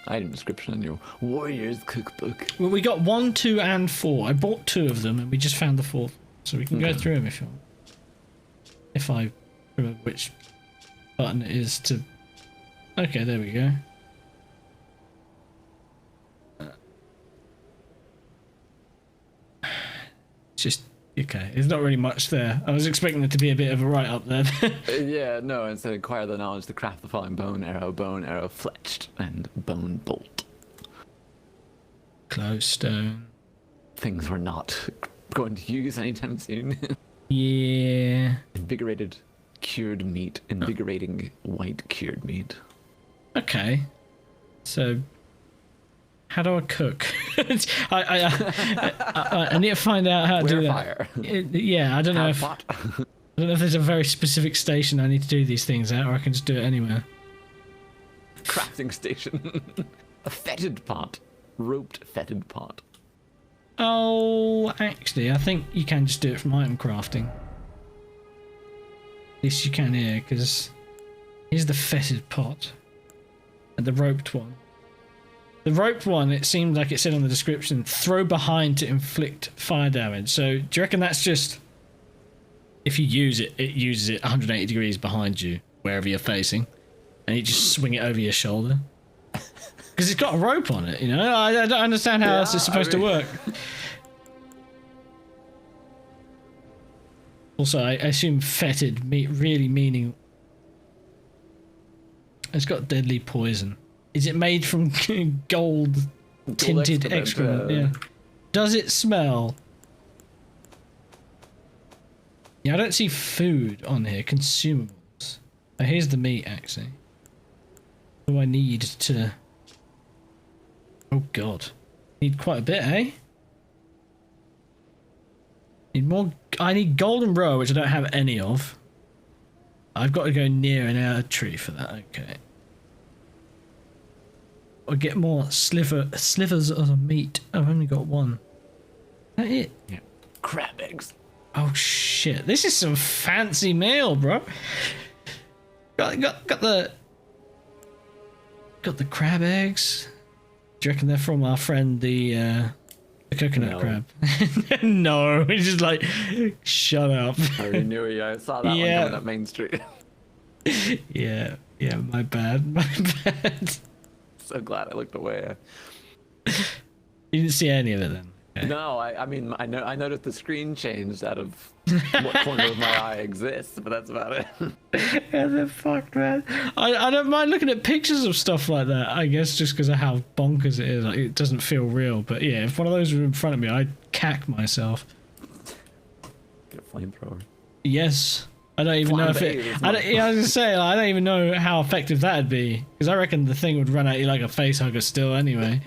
item description in your Warriors Cookbook. Well, we got 1, 2, and 4. I bought 2 of them, and we just found the 4th. So we can go through them if you want. If I remember which button it is to... Okay, there we go. It's just... Okay, there's not really much there. I was expecting it to be a bit of a write-up there. Yeah, no, and so acquire the knowledge to craft the following bone arrow, fletched, and bone bolt. Glowstone. Things we're not going to use anytime soon. Yeah. Invigorated cured meat. Invigorating white cured meat. Okay. So... How do I cook? I need to find out how to do that. Fire. Yeah, I don't know if Pot. I don't know if there's a very specific station I need to do these things at, or I can just do it anywhere. Crafting station. A fetid pot. Roped fetid pot. Oh, actually, I think you can just do it from item crafting. At least you can here, because here's the fetid pot and the roped one. The roped one, it seemed like it said on the description, throw behind to inflict fire damage. So do you reckon that's just, if you use it, it uses it 180 degrees behind you, wherever you're facing, and you just swing it over your shoulder? Because it's got a rope on it, you know? I don't understand how else it's supposed to work. Also, I assume fetid really meaning... It's got deadly poison. Is it made from gold tinted excrement? Yeah. Does it smell? Yeah, I don't see food on here. Consumables. Oh, here's the meat, actually. What do I need to... Oh, God. Need quite a bit, eh? Need more... I need golden roe, which I don't have any of. I've got to go near an air tree for that. Okay. Or get more slivers of meat. I've only got one. Is that it? Yeah. Crab eggs. Oh shit! This is some fancy meal, bro. Got the crab eggs. Do you reckon they're from our friend the coconut crab? No, he's just like, shut up. I already knew it. I saw that one coming up Main Street. Yeah, my bad. So glad I looked away. You didn't see any of it then? Okay. No, I mean, I noticed the screen changed out of what corner of my eye exists, but that's about it. Yeah, the fuck, man. I don't mind looking at pictures of stuff like that, I guess, just because of how bonkers it is. Like, it doesn't feel real. But yeah, if one of those were in front of me, I'd cack myself. Get a flamethrower. Yes. I don't even know if it... I was going to say, like, I don't even know how effective that'd be. Because I reckon the thing would run at you like a face hugger still anyway.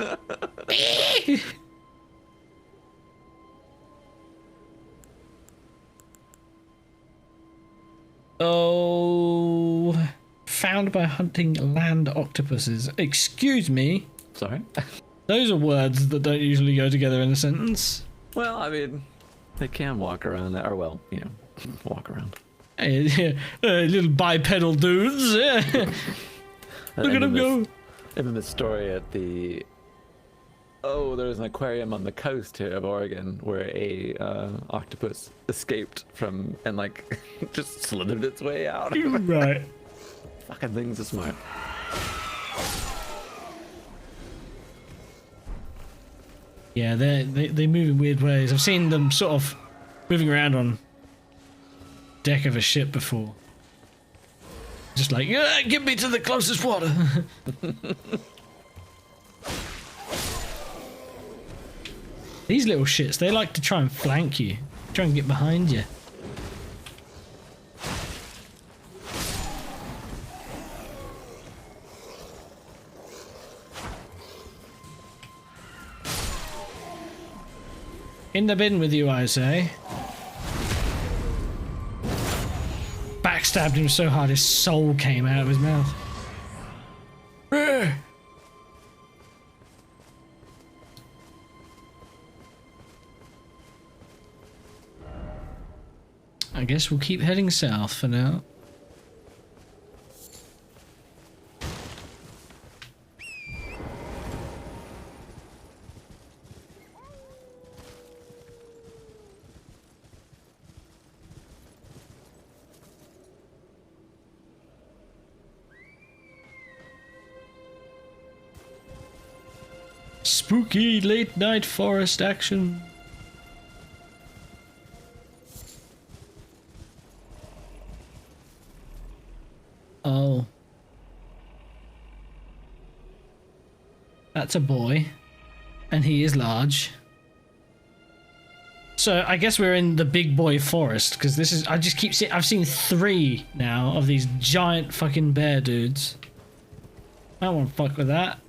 Oh... Found by hunting land octopuses. Excuse me? Sorry? Those are words that don't usually go together in a sentence. Well, I mean, they can walk around, or well, walk around. Hey, little bipedal dudes. Yeah. Look at them go. And then the story at the... Oh, there was an aquarium on the coast here of Oregon where a octopus escaped from and like just slithered its way out. Right. Fucking things are smart. Yeah, they move in weird ways. I've seen them sort of moving around on deck of a ship before. Just like, yeah, get me to the closest water. These little shits, they like to try and flank you. Try and get behind you. In the bin with you, I say. Backstabbed him so hard his soul came out of his mouth. I guess we'll keep heading south for now. Spooky late night forest action. Oh. That's a boy. And he is large. So I guess we're in the big boy forest, because this is, I just keep seeing, I've seen 3 now of these giant fucking bear dudes. I don't want to fuck with that.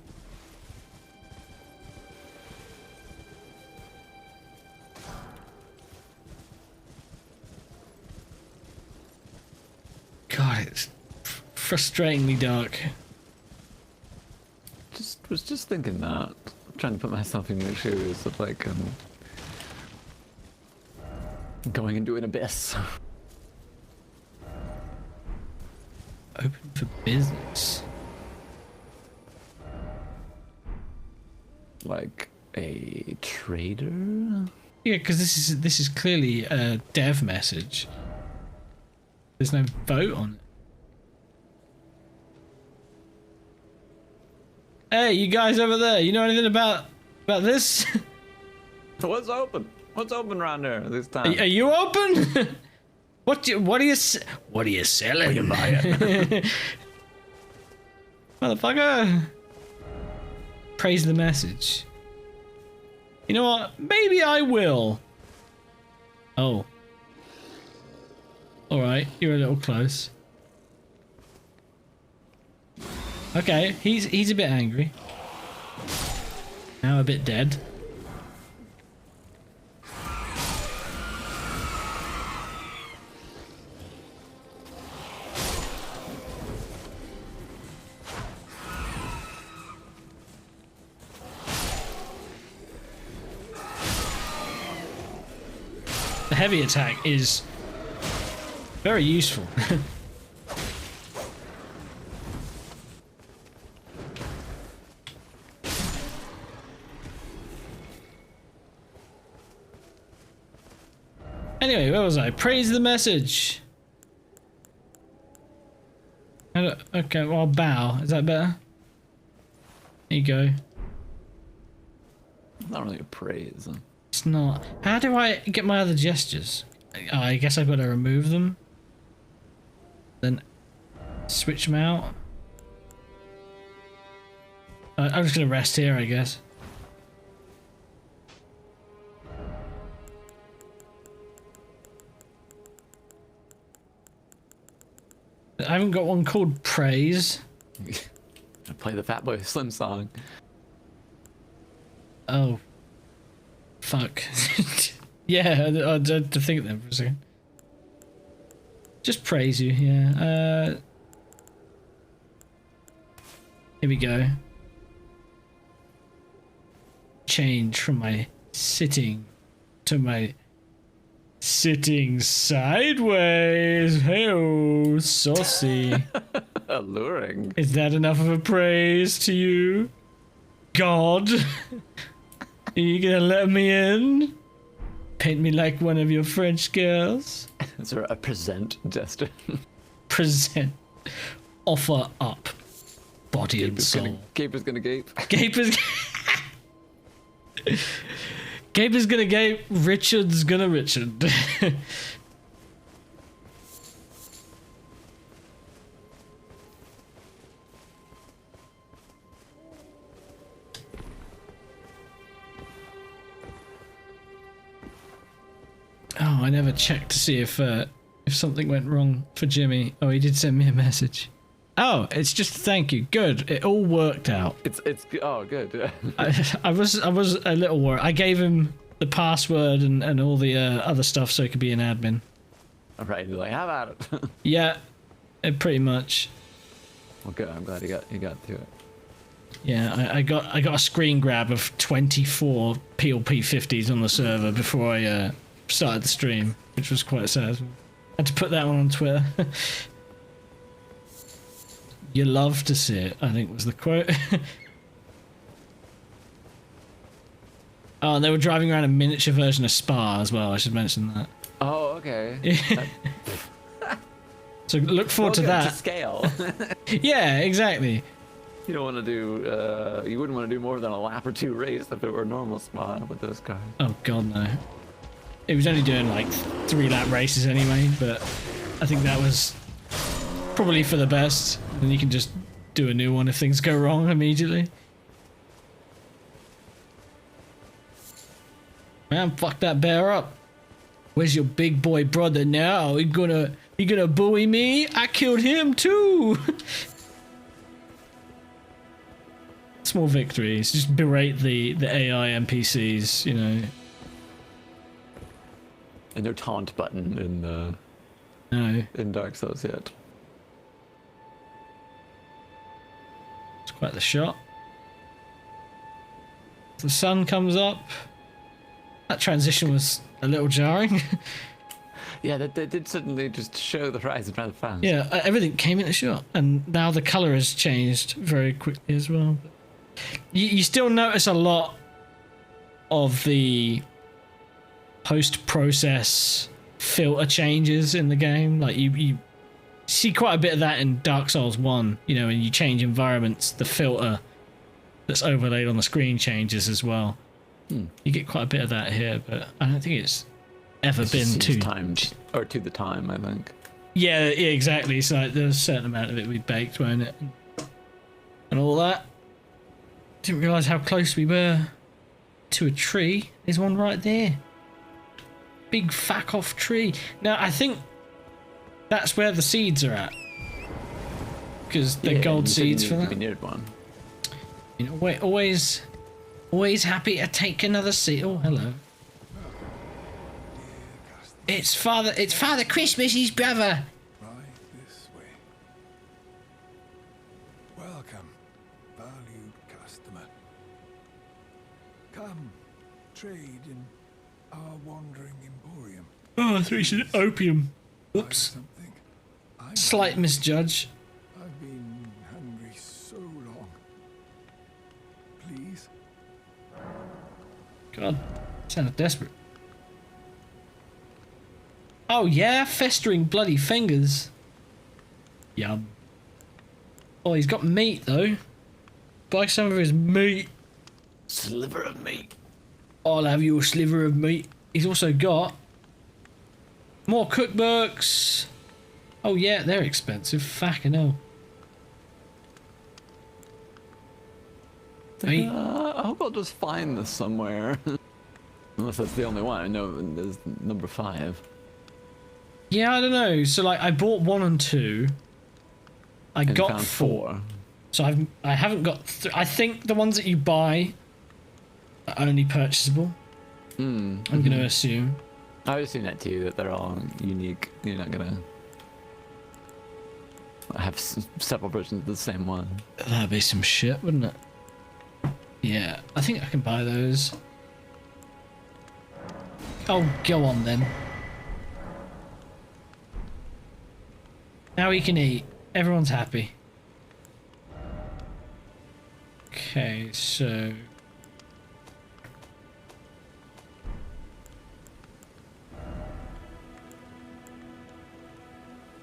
God, it's frustratingly dark. Was just thinking that. I'm trying to put myself in your shoes of like going into an abyss. Open for business. Like a trader? Yeah, because this is clearly a dev message. There's no vote on it. Hey, you guys over there, you know anything about this? What's open? What's open around here this time? Are you open? What are you selling? What are you buying? Motherfucker. Praise the message. You know what? Maybe I will. Oh. Alright, you're a little close. Okay, he's a bit angry. Now a bit dead. The heavy attack is very useful. Anyway, where was I? Praise the message. Okay, well, I'll bow. Is that better? There you go. Not really a praise. It's not. How do I get my other gestures? Oh, I guess I've got to remove them. Then switch them out. I'm just going to rest here, I guess. I haven't got one called Praise. I play the Fatboy Slim song. Oh. Fuck. Yeah, I had to think of them for a second. Just praise you, yeah. Here we go. Change from my sitting to my sitting sideways. Hey-oh, saucy. Alluring. Is that enough of a praise to you? God? Are you gonna let me in? Paint me like one of your French girls? Is there a present gesture? Present. Offer up. Body and soul. Gaper's gonna gape. Gaper's Gaper's gonna gape. Richard's gonna Richard. Oh, I never checked to see if something went wrong for Jimmy. Oh, he did send me a message. Oh, it's just a thank you. Good. It all worked out. It's oh good. I was a little worried. I gave him the password and all the other stuff so he could be an admin. All right, like how about it? Yeah, pretty much. Well, good. I'm glad he got to it. Yeah, I got a screen grab of 24 PLP 50s on the server before I started the stream, which was quite sad. Had to put that one on Twitter. You love to see it, I think was the quote. Oh, they were driving around a miniature version of Spa as well, I should mention that. Oh, okay. So look forward to Welcome that. To scale. Yeah, exactly. You don't want to do. You wouldn't want to do more than a lap or two race if it were a normal spot with those cars. Oh god, no. It was only doing like 3-lap races anyway, but I think that was probably for the best. And you can just do a new one if things go wrong immediately. Man, fuck that bear up. Where's your big boy brother now? You gonna bully me? I killed him too. Small victories. Just berate the AI NPCs, you know. And their taunt button in Dark Souls yet. It's quite the shot. The sun comes up. That transition was a little jarring. Yeah, they did suddenly just show the horizon rather fast. Yeah, everything came into shot, and now the colour has changed very quickly as well. You still notice a lot of the post-process filter changes in the game. Like you see quite a bit of that in Dark Souls 1, you know, when you change environments, the filter that's overlaid on the screen changes as well. You get quite a bit of that here, but I don't think it's ever been too timed or to the time, I think. Yeah, exactly. So like, there's a certain amount of it we baked, weren't it? And all that. Didn't realise how close we were to a tree. There's one right there. Big fuck off tree. Now I think that's where the seeds are at, because they're gold seeds for that. We needed one. You know, always happy to take another seed. Oh, hello. It's Father Christmas's brother. Right this way. Welcome, valued customer. Come, trade in our wandering emporium. Oh, I thought you said opium. Buy Whoops. something. I'm Slight misjudge. I've been hungry so long. Please? God, sounded desperate. Oh yeah, festering bloody fingers. Yum. Oh, he's got meat though. Buy some of his meat. Sliver of meat. I'll have your sliver of meat. He's also got more cookbooks. Oh yeah, they're expensive. Fucking hell. Meat. I hope I'll just find this somewhere. Unless that's the only one. I know there's number 5. Yeah, I don't know. So like, I bought 1 and 2. I And got found 4. So I haven't got. I think the ones that you buy are only purchasable. I'm gonna assume. I would assume that too. That they're all unique. You're not gonna have several versions of the same one. That'd be some shit, wouldn't it? Yeah, I think I can buy those. Oh, go on then. Now we can eat. Everyone's happy. Okay, so...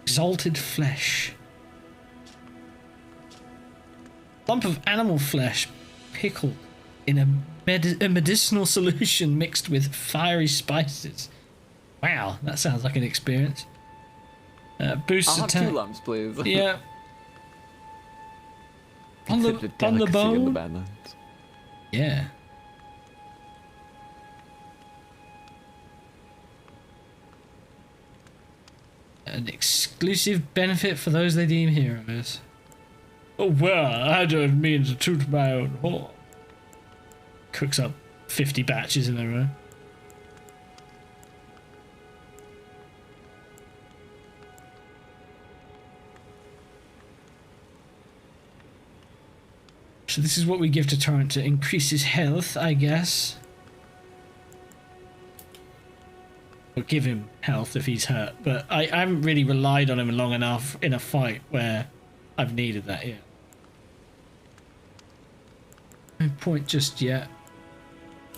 Exalted flesh. Lump of animal flesh pickled in a medicinal solution mixed with fiery spices. Wow, that sounds like an experience. Boosts I'll have attack. 2 lumps, please. Yeah. on the Considered on the delicacy in the bone. Badlands. Yeah. An exclusive benefit for those they deem heroes. Oh well, I don't mean to toot my own horn. Cooks up 50 batches in a row. So this is what we give to Torrent to increase his health, I guess. or give him health if he's hurt. But I haven't really relied on him long enough in a fight where I've needed that yet. No point just yet.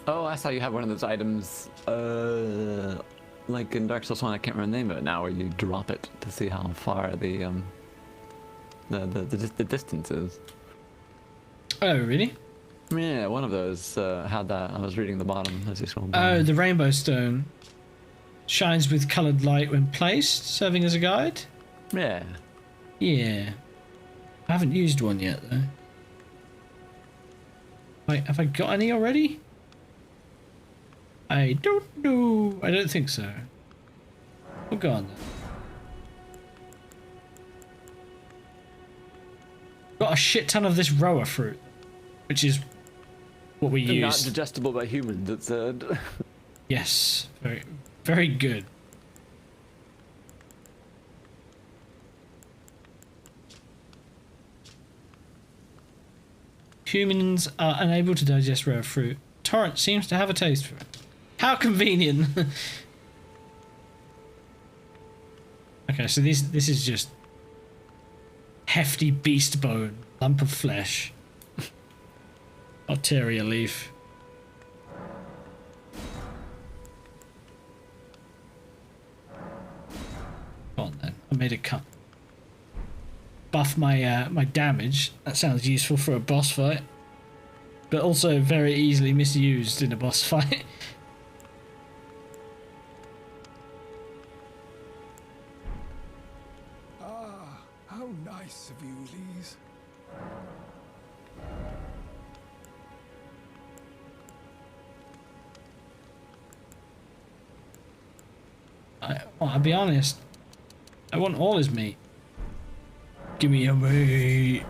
Oh, I saw you have one of those items, like in Dark Souls 1, I can't remember the name of it now, where you drop it to see how far the distance is. Oh, really? Yeah, one of those had that. I was reading the bottom as you scrolled down. Oh, the rainbow stone. Shines with coloured light when placed, serving as a guide? Yeah. Yeah. I haven't used one yet, though. Wait, have I got any already? I don't know. I don't think so. We'll go on then. Got a shit ton of this roa fruit, which is what we use. Not digestible by humans, it said. Yes, very, very good. Humans are unable to digest rare fruit. Torrent seems to have a taste for it. How convenient. Okay, so this is just hefty beast bone, lump of flesh. Arteria leaf. Go on then, I made a cut. Buff my my damage. That sounds useful for a boss fight, but also very easily misused in a boss fight. Ah, how nice of you, Lise. I'll be honest. I want all his meat. Give me your meat.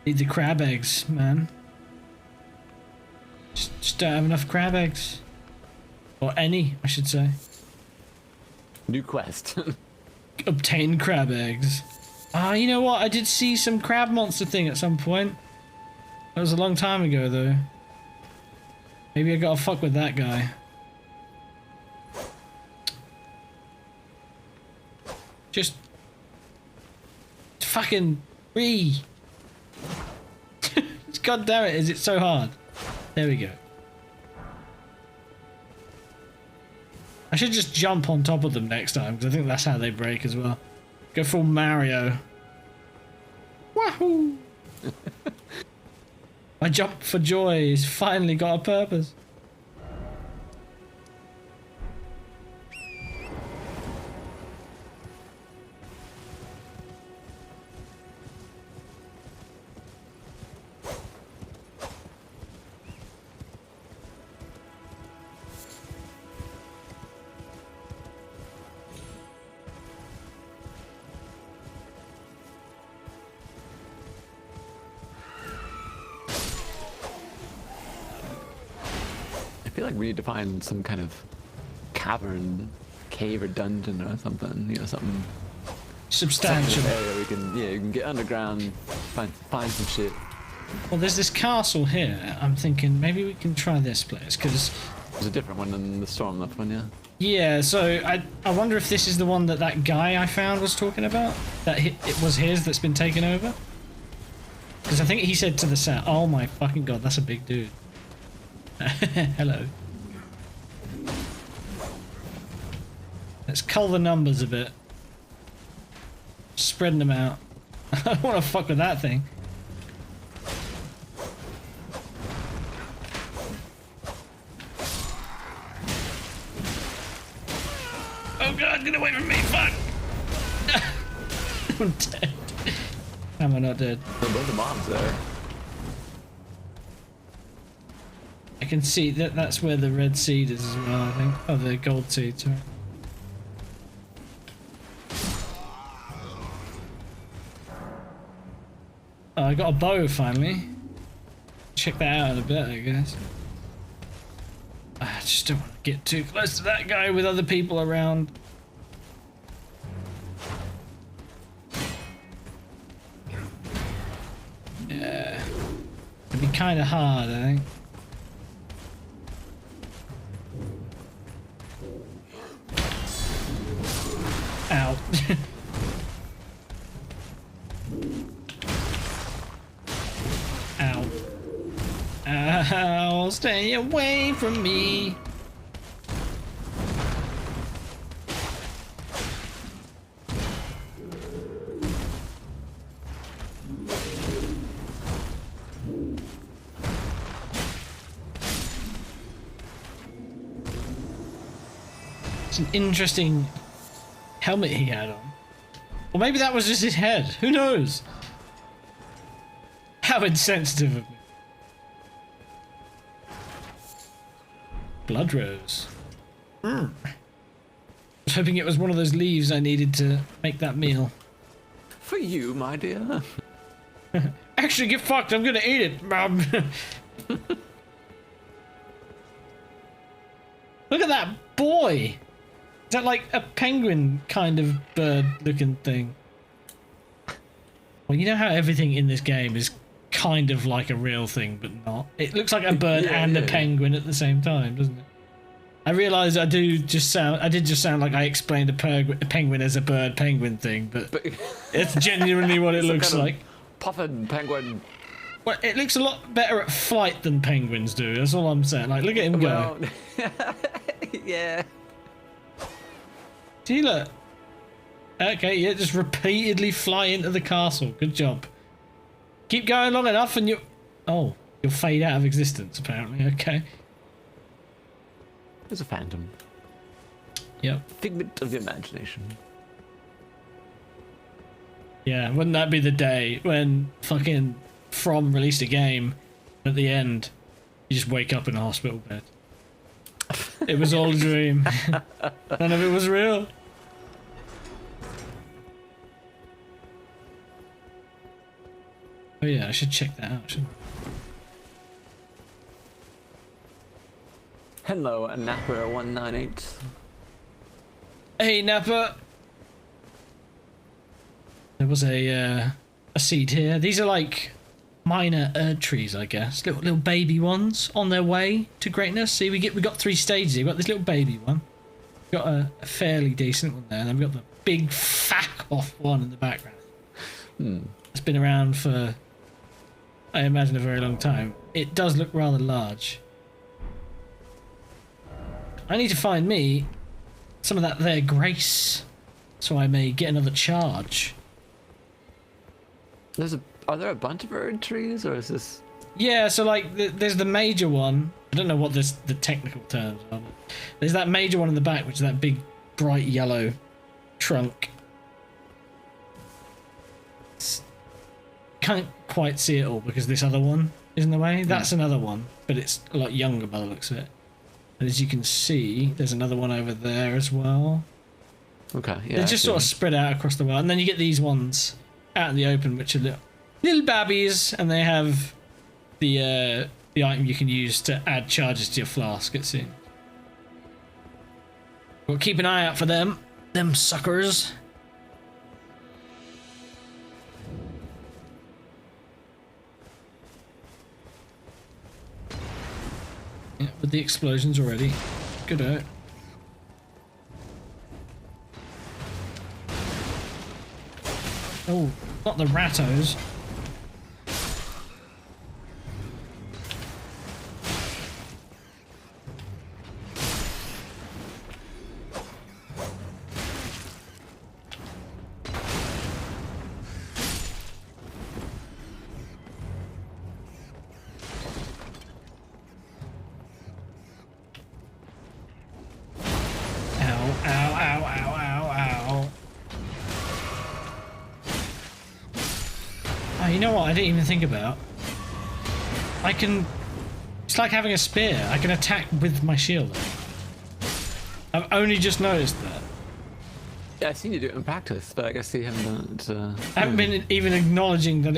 Need the crab eggs, man. Just don't have enough crab eggs. Or any, I should say. New quest. Obtain crab eggs. Ah, you know what? I did see some crab monster thing at some point. That was a long time ago, though. Maybe I gotta fuck with that guy. Just... fucking... God damn it, is it so hard? There we go. I should just jump on top of them next time, because I think that's how they break as well. Go full Mario. Wahoo! My jump for joy has finally got a purpose. I feel like we need to find some kind of cavern, cave or dungeon or something, you know, something Substantial. area we can, yeah, you can get underground, find some shit. Well, there's this castle here. I'm thinking maybe we can try this place, because... There's a different one than the storm left one, yeah. Yeah, so I wonder if this is the one that guy I found was talking about? That it was his that's been taken over? Because I think he said to the south... Oh my fucking god, that's a big dude. Hello. Let's cull the numbers a bit. Spreading them out. I don't want to fuck with that thing. Oh god, get away from me, fuck! I'm dead. Am I not dead? There's a bunch of mobs there. I can see that's where the red seed is as well, I think. Oh, the gold seed, sorry. Oh, I got a bow finally. Check that out in a bit, I guess. I just don't want to get too close to that guy with other people around. kind of hard, I think. Ow. Ow. Ow, stay away from me. It's an interesting helmet he had on. Or maybe that was just his head. Who knows? How insensitive of me. Blood rose. I was hoping it was one of those leaves I needed to make that meal. For you, my dear. Actually, get fucked. I'm gonna eat it, Mom. Look at that boy. Is that like a penguin kind of bird looking thing? Well, you know how everything in this game is kind of like a real thing, but not. It looks like a bird and a penguin at the same time, doesn't it? I realise I did just sound like I explained a penguin as a bird penguin thing, but it's genuinely what it looks like. Puffin penguin. Well, it looks a lot better at flight than penguins do. That's all I'm saying. Like, look at him go. Well, yeah. See, look. Okay, yeah, just repeatedly fly into the castle. Good job. Keep going long enough and you... Oh, you'll fade out of existence, apparently. Okay. There's a phantom. Yep. Figment of the imagination. Yeah, wouldn't that be the day when fucking From released a game at the end, you just wake up in a hospital bed. It was all a dream. None of it was real. Oh yeah, I should check that out, shouldn't I? Hello, Napper198. Hey, Napper! There was a seed here. These are like minor Erd trees, I guess. Little baby ones on their way to greatness. See, we got 3 stages here. We got this little baby one. We got a fairly decent one there, and then we got the big fuck off one in the background. It's been around for, I imagine, a very long time. It does look rather large. I need to find me some of that there grace, so I may get another charge. Are there a bunch of Erd trees, or is this? Yeah, so like there's the major one. I don't know what the technical terms are. But there's that major one in the back, which is that big bright yellow trunk. Can't quite see it all because this other one is in the way. That's another one, but it's a lot younger by the looks of it. And as you can see, there's another one over there as well. Okay, yeah. They're just sort of spread out across the world, and then you get these ones out in the open, which are little babbies, and they have the item you can use to add charges to your flask. It seems. We'll keep an eye out for them suckers. Yeah, with the explosions already. Good out. Oh, not the rattos. You know what I didn't even think about? I can... It's like having a spear. I can attack with my shield. I've only just noticed that. Yeah, I've seen you do it in practice, but I guess you haven't done it. I haven't been even acknowledging that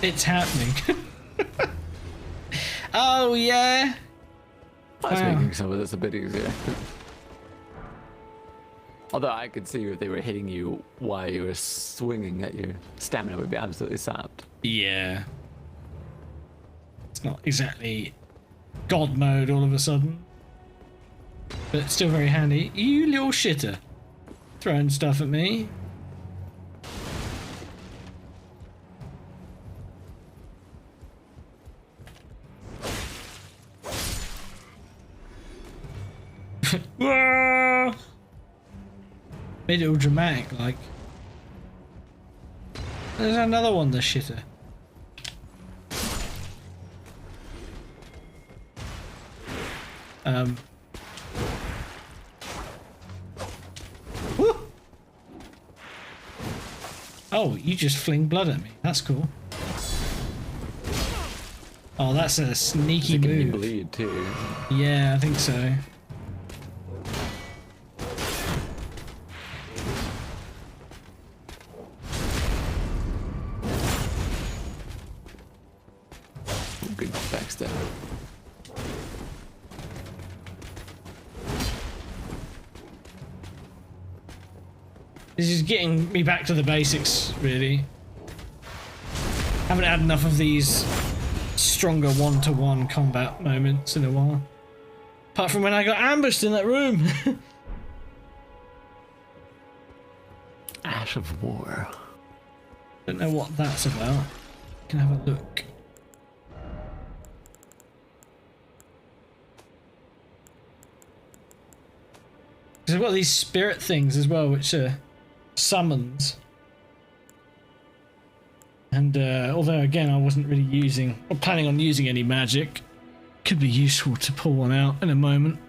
it's happening. Oh, yeah? That's making some of this a bit easier. Although I could see if they were hitting you while you were swinging, that your stamina would be absolutely sapped. Yeah. It's not exactly God mode all of a sudden. But it's still very handy. You little shitter. Throwing stuff at me. Made it all dramatic, like. There's another one, the shitter. Woo! Oh, you just fling blood at me. That's cool. Oh, that's a sneaky It's making me move. bleed too. Yeah, I think so. Good backstab. This is getting me back to the basics, really. Haven't had enough of these stronger one-to-one combat moments in a while. Apart from when I got ambushed in that room. Ash of War. Don't know what that's about. Can have a look. Because I've got these spirit things as well, which are summons. And although again I wasn't really using or planning on using any magic, could be useful to pull one out in a moment.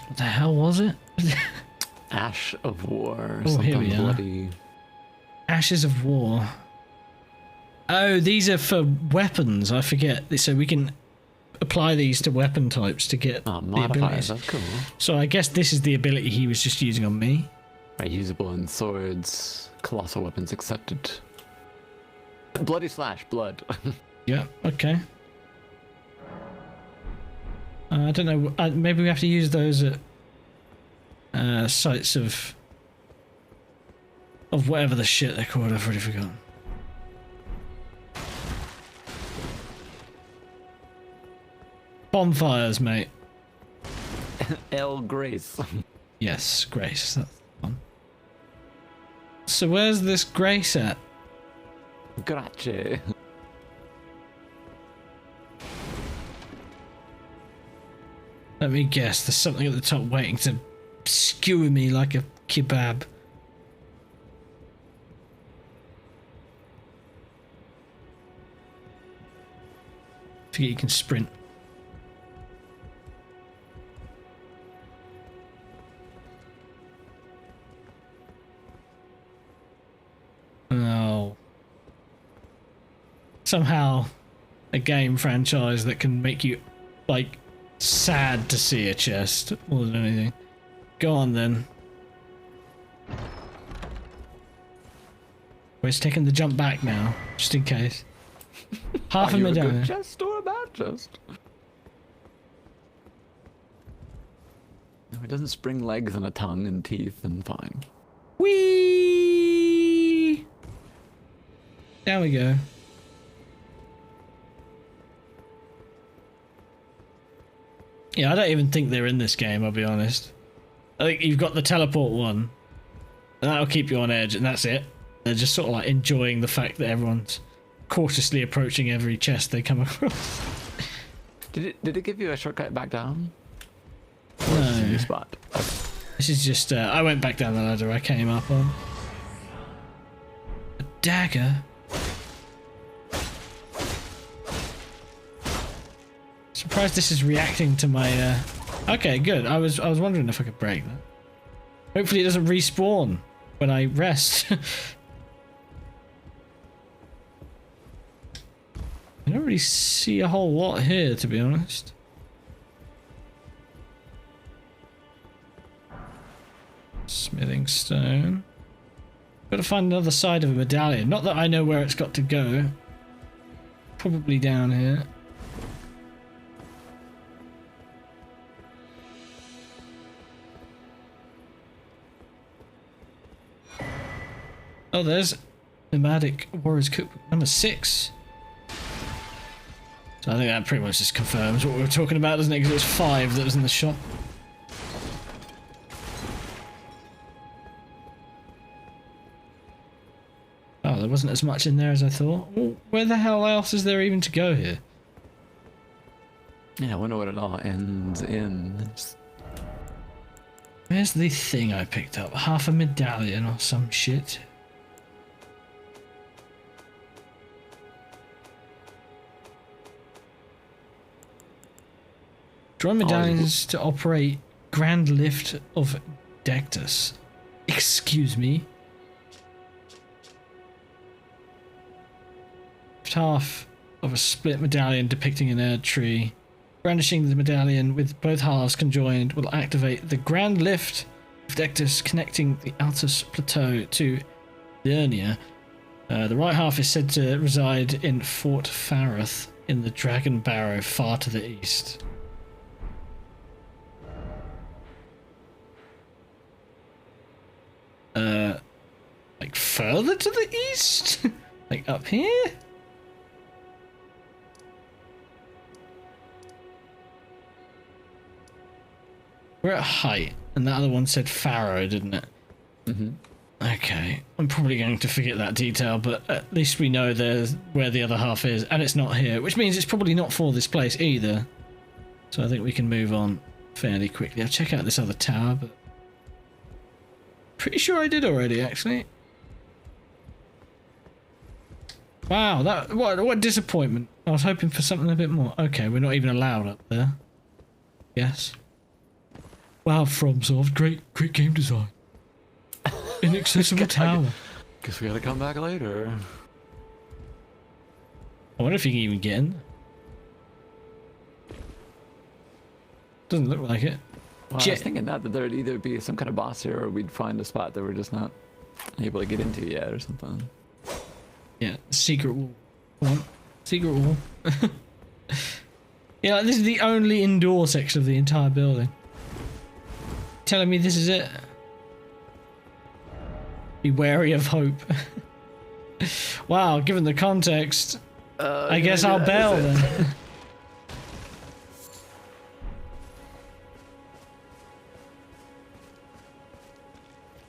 What the hell was it? Ash of War. Oh, here Something we are. bloody. Ashes of War. Oh, these are for weapons. I forget. So we can apply these to weapon types to get Oh, the modifiers. abilities. That's cool. So I guess this is the ability he was just using on me. Right, usable in swords, colossal weapons accepted. Bloody slash, blood. Yeah, okay. I don't know. Maybe we have to use those at sites of whatever the shit they're called. I've already forgotten. Bonfires, mate. El Grace. Yes, Grace. That's the one. So where's this Grace at? Grazie. Let me guess. There's something at the top waiting to skewer me like a kebab. Forget you can sprint. No. Somehow, a game franchise that can make you, like, sad to see a chest more than anything. Go on then. We're just taking the jump back now, just in case. Half Are a you a good medallion. chest or a bad chest? No, it doesn't spring legs and a tongue and teeth and fine. Whee! There we go. Yeah, I don't even think they're in this game, I'll be honest. I think you've got the teleport one, and that'll keep you on edge, and that's it. They're just sort of like enjoying the fact that everyone's cautiously approaching every chest they come across. Did it give you a shortcut back down? No. New spot. This is just, I went back down the ladder I came up on. A dagger? Surprised this is reacting to my, Okay, good. I was wondering if I could break that. Hopefully it doesn't respawn when I rest. I don't really see a whole lot here, to be honest. Smithing stone. Gotta find another side of a medallion. Not that I know where it's got to go. Probably down here. Oh, there's Nomadic Warriors Cookbook number 6. So I think that pretty much just confirms what we were talking about, doesn't it? Because it was 5 that was in the shop. Oh, there wasn't as much in there as I thought. Well, where the hell else is there even to go here? Yeah, I wonder what it all ends in. Where's the thing I picked up? Half a medallion or some shit. Draw medallions to operate Grand Lift of Dectus. Excuse me. Half of a split medallion depicting an Erd tree. Brandishing the medallion with both halves conjoined will activate the Grand Lift of Dectus, connecting the Altus Plateau to Liurnia. The right half is said to reside in Fort Farath in the Dragon Barrow far to the east. Like further to the east? Like up here? We're at height, and that other one said Pharaoh, didn't it? Mm-hmm. Okay, I'm probably going to forget that detail, but at least we know there's where the other half is, and it's not here, which means it's probably not for this place either. So I think we can move on fairly quickly. I'll check out this other tower, but pretty sure I did already, actually. Wow, that what disappointment. I was hoping for something a bit more. Okay, we're not even allowed up there. Yes. Wow, FromSoft, great game design. Inaccessible tower. Guess we gotta come back later. I wonder if you can even get in. Doesn't look like it. Well, I was thinking that there'd either be some kind of boss here, or we'd find a spot that we're just not able to get into yet, or something. Yeah, secret wall. Come on, secret wall. Yeah, like, this is the only indoor section of the entire building. Telling me this is it? Be wary of hope. Wow, given the context, I guess I'll bail then.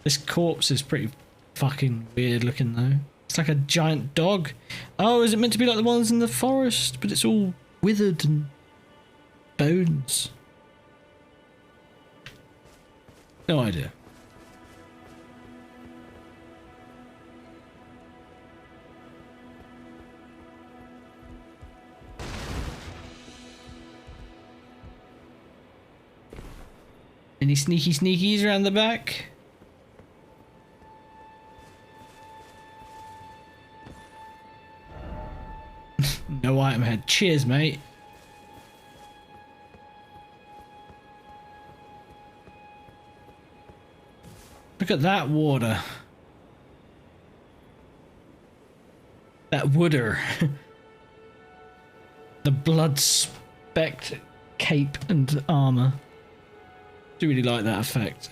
This corpse is pretty fucking weird looking though. It's like a giant dog. Oh, is it meant to be like the ones in the forest? But it's all withered and bones. No idea. Any sneaky sneakies around the back? No item head. Cheers, mate. Look at that water. That wooder. The blood-specked cape and armor. Do really like that effect.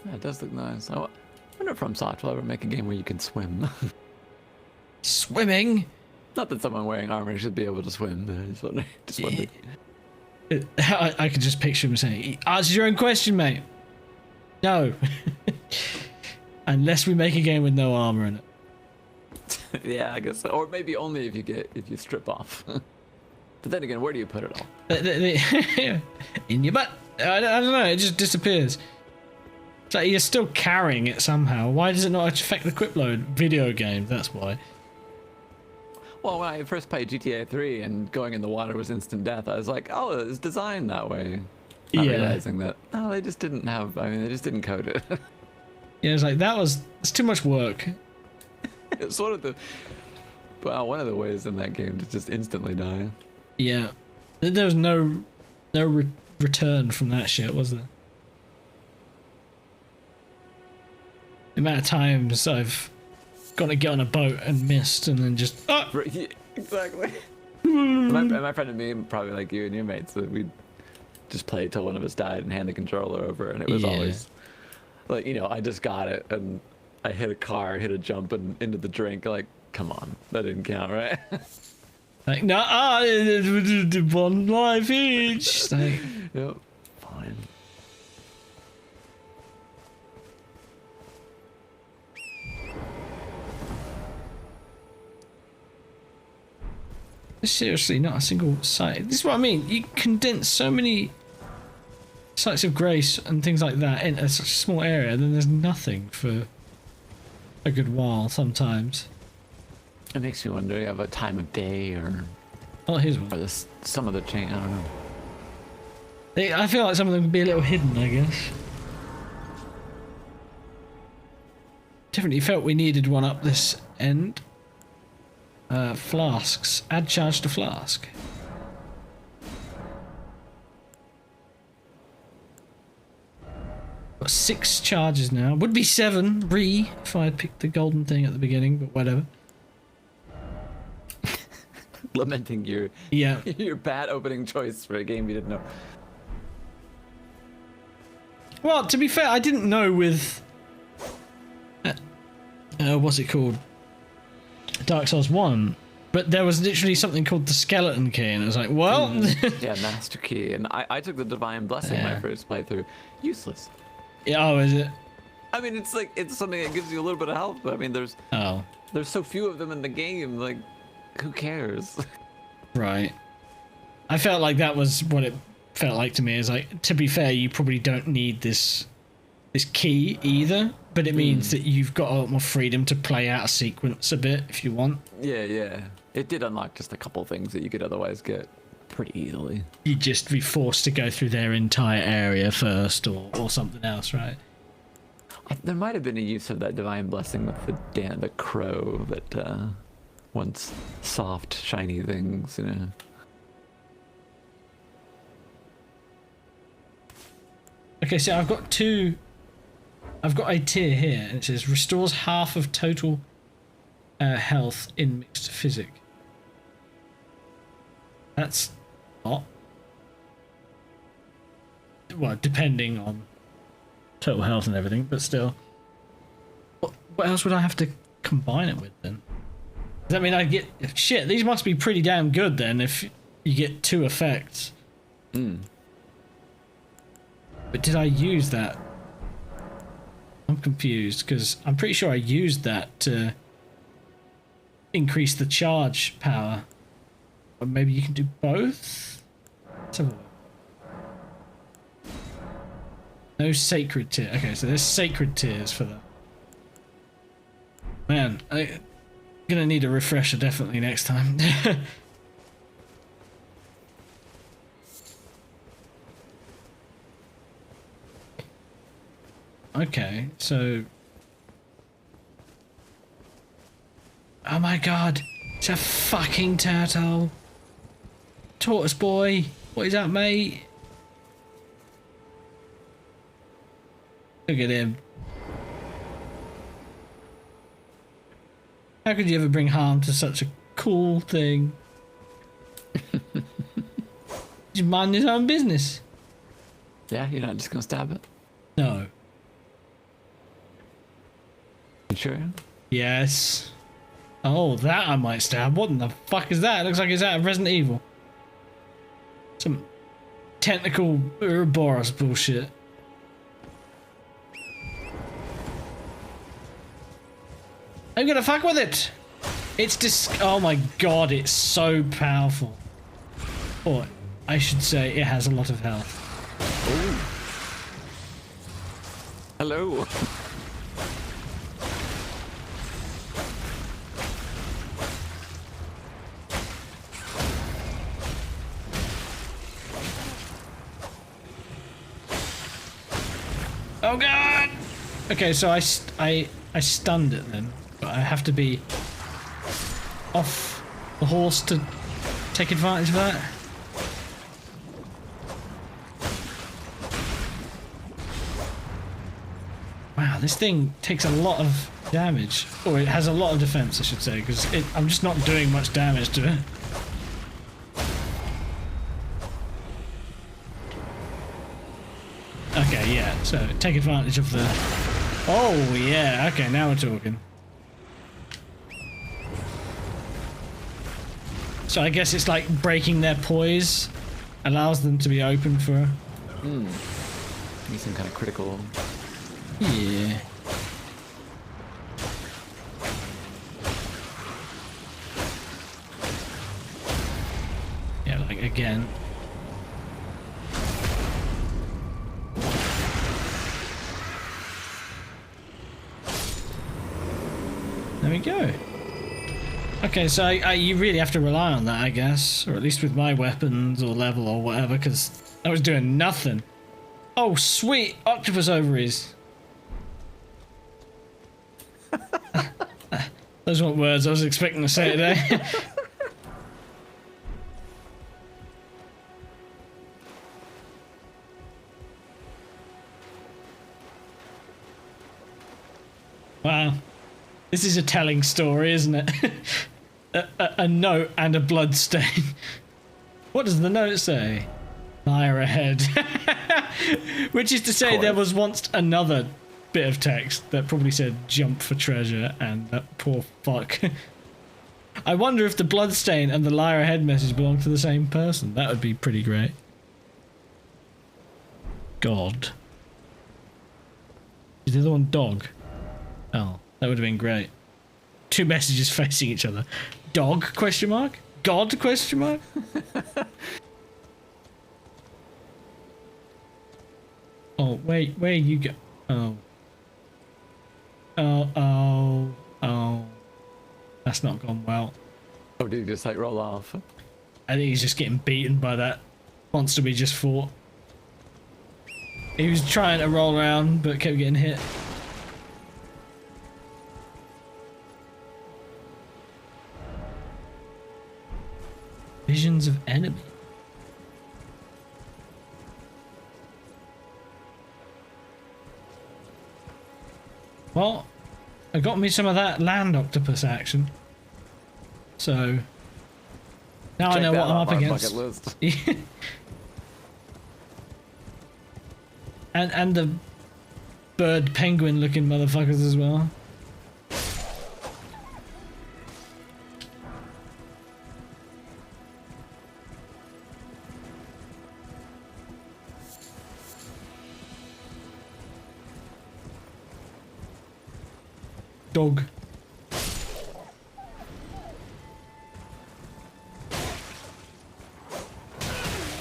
Yeah, it does look nice. I wonder if FromSoft will ever make a game where you can swim. Swimming? Not that someone wearing armor should be able to swim. Just wondering. I could just picture him saying, answer your own question, mate. No. Unless we make a game with no armor in it. Yeah, I guess so. Or maybe only if you strip off. But then again, where do you put it all? In your butt. I don't know, it just disappears. It's like you're still carrying it somehow. Why does it not affect the equip load? Video game, that's why. Well, when I first played GTA 3 and going in the water was instant death, I was like, oh, it's designed that way. Not realizing that, no, they just didn't have, they just didn't code it. Yeah, it's like, it's too much work. It's one of the ways in that game to just instantly die. Yeah. There was no return from that shit, was there? The amount of times I've got to get on a boat and missed and then just... Oh! Yeah, exactly. my friend and me, probably like you and your mates, we'd just play till one of us died and hand the controller over, and it was always like, I just got it, and I hit a car, hit a jump, and into the drink. Like, come on, that didn't count, right? Like, nah, one life each. Like, Yep. Fine. seriously, not a single site. This is what I mean. You condense so many sites of grace and things like that in such a small area, then there's nothing for a good while sometimes. It makes me wonder, you have a time of day or Oh, here's one. this, some of the chain, I don't know. I feel like some of them would be a little hidden, I guess. Definitely felt we needed one up this end. Flasks. Add charge to flask. Got 6 charges now. Would be 7 if I had picked the golden thing at the beginning, but whatever. Lamenting your Yeah. your bad opening choice for a game you didn't know. Well, to be fair, I didn't know with what's it called? Dark Souls 1. But there was literally something called the skeleton key, and I was like, well... Yeah, Master Key. And I took the Divine Blessing my first playthrough. Useless. Yeah, oh, is it? I mean, it's like, it's something that gives you a little bit of health, but I mean, there's so few of them in the game, like, who cares? Right. I felt like that was what it felt like to me. Is like, to be fair, you probably don't need this key either, but it means that you've got a lot more freedom to play out a sequence a bit if you want. Yeah. It did unlock just a couple things that you could otherwise get pretty easily. You'd just be forced to go through their entire area first or something else, right? There might have been a use of that Divine Blessing with the crow that wants soft, shiny things, you know. Okay, so I've got a tier here, and it says restores half of total health in mixed physic. That's not. Well, depending on total health and everything, but still. What else would I have to combine it with then? Does that mean I get... Shit, these must be pretty damn good then if you get 2 effects. But did I use that? I'm confused because I'm pretty sure I used that to increase the charge power. Or maybe you can do both? Let's have a look. No sacred tier. Okay, so there's sacred tiers for that. Man, I'm gonna need a refresher definitely next time. Okay, so... Oh my god! It's a fucking turtle! Tortoise boy! What is up, mate? Look at him. How could you ever bring harm to such a cool thing? Just mind his own business. Yeah, you're not just gonna stab it? No. You sure? Yes. Oh, that I might stab. What in the fuck is that? It looks like it's out of Resident Evil. Some tentacle Ouroboros bullshit. I'm gonna fuck with it. It's oh my god, it's so powerful. Or I should say it has a lot of health. Ooh. Hello. Oh god! Okay, so I stunned it then, but I have to be off the horse to take advantage of that. Wow, this thing takes a lot of damage, or it has a lot of defense, I should say, because I'm just not doing much damage to it. Okay, yeah, so take advantage of the Oh, yeah. Okay, now we're talking. So I guess it's like breaking their poise allows them to be open for... Maybe some kind of critical... Yeah. Yeah, like again. There we go. Okay, so you really have to rely on that, I guess. Or at least with my weapons or level or whatever, because I was doing nothing. Oh, sweet! Octopus ovaries! Those weren't words I was expecting to say today. Wow. This is a telling story, isn't it? a note and a blood stain. What does the note say? Fire ahead. Which is to say there was once another bit of text that probably said jump for treasure, and that poor fuck. I wonder if the blood stain and the liar ahead message belong to the same person. That would be pretty great. God. Is the other one dog? Oh, that would have been great. Two messages facing each other. Dog, question mark? God, question mark? Oh, wait, where you go? Oh. Oh. That's not gone well. Oh, did he just like roll off? I think he's just getting beaten by that monster we just fought. He was trying to roll around, but kept getting hit. Visions of enemy. Well, I got me some of that land octopus action. So now I know what I'm up against. and the bird penguin looking motherfuckers as well. Dog.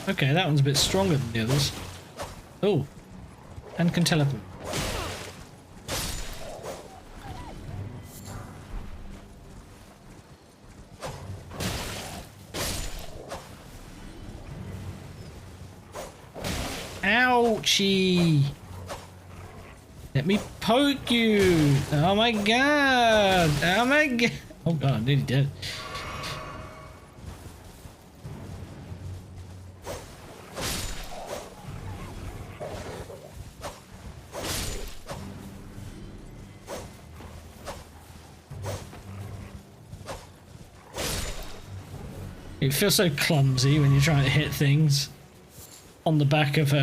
Okay, that one's a bit stronger than the others. Oh, and can teleport. Ouchie! Let me poke you! Oh my god! Oh my god! Oh god, I'm nearly dead. It feels so clumsy when you're trying to hit things on the back of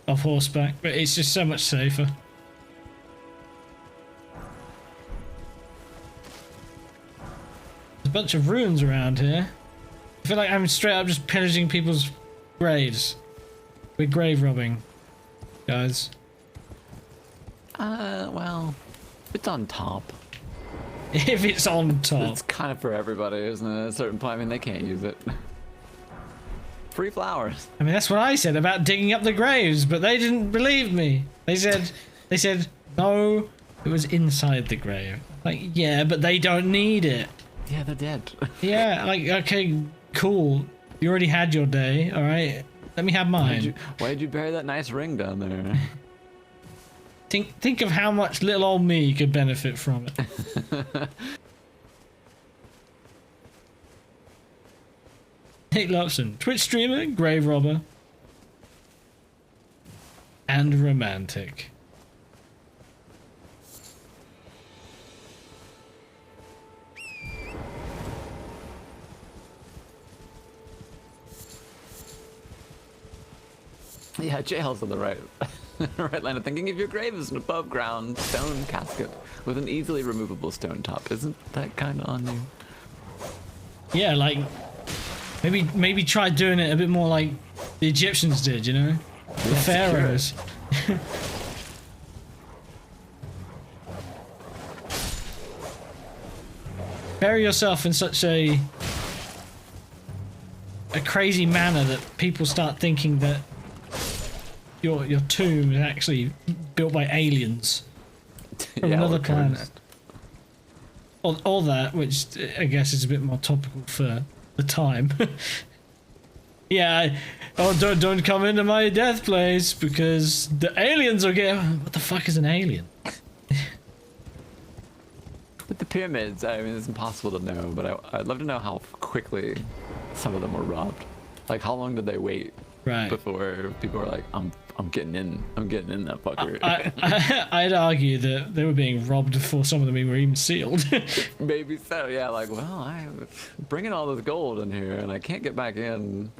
horseback, but it's just so much safer. There's a bunch of ruins around here. I feel like I'm straight up just pillaging people's graves. We're grave robbing, guys. Well, it's on top. If it's on top. It's kind of for everybody, isn't it? At a certain point, I mean, they can't use it. Free flowers. I mean, that's what I said about digging up the graves, but they didn't believe me. They said, no, it was inside the grave. Like, yeah, but they don't need it. Yeah, they're dead. Yeah, like, okay, cool. You already had your day, alright? Let me have mine. Why'd you bury that nice ring down there? Think of how much little old me could benefit from it. Nick Lobson, Twitch streamer, grave robber, and romantic. Yeah, jail's on the right. Right line of thinking, if your grave is an above ground stone casket with an easily removable stone top, isn't that kind of on you? Yeah, like maybe try doing it a bit more like the Egyptians did, you know? The pharaohs. Bury yourself in such a crazy manner that people start thinking that your tomb is actually built by aliens from another planet. Or that, which I guess is a bit more topical for the time. Yeah, don't come into my death place because the aliens will get. What the fuck is an alien? With the pyramids, I mean, it's impossible to know, but I'd love to know how quickly some of them were robbed. Like, how long did they wait before people were like, I'm getting in that fucker. I'd argue that they were being robbed before some of them were even sealed. Maybe so, yeah. Like, well, I'm bringing all this gold in here, and I can't get back in.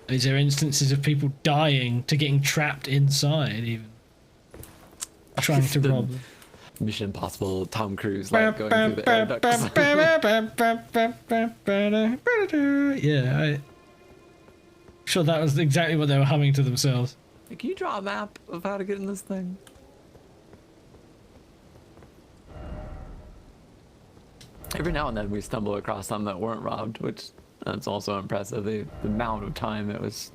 Is there instances of people dying to getting trapped inside, even trying to rob them? Mission Impossible, Tom Cruise, like going through the air ducts. Yeah, I'm sure that was exactly what they were humming to themselves. Hey, can you draw a map of how to get in this thing? Every now and then we stumble across some that weren't robbed, which that's also impressive. The amount of time it was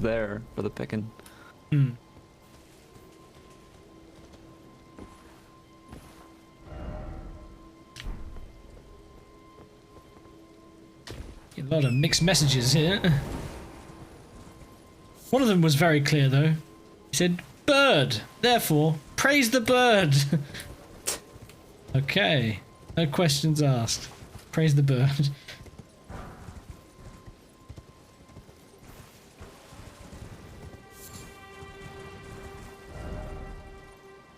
there for the picking. A lot of mixed messages here. One of them was very clear though. He said, "Bird, therefore, praise the bird." Okay, no questions asked. Praise the bird.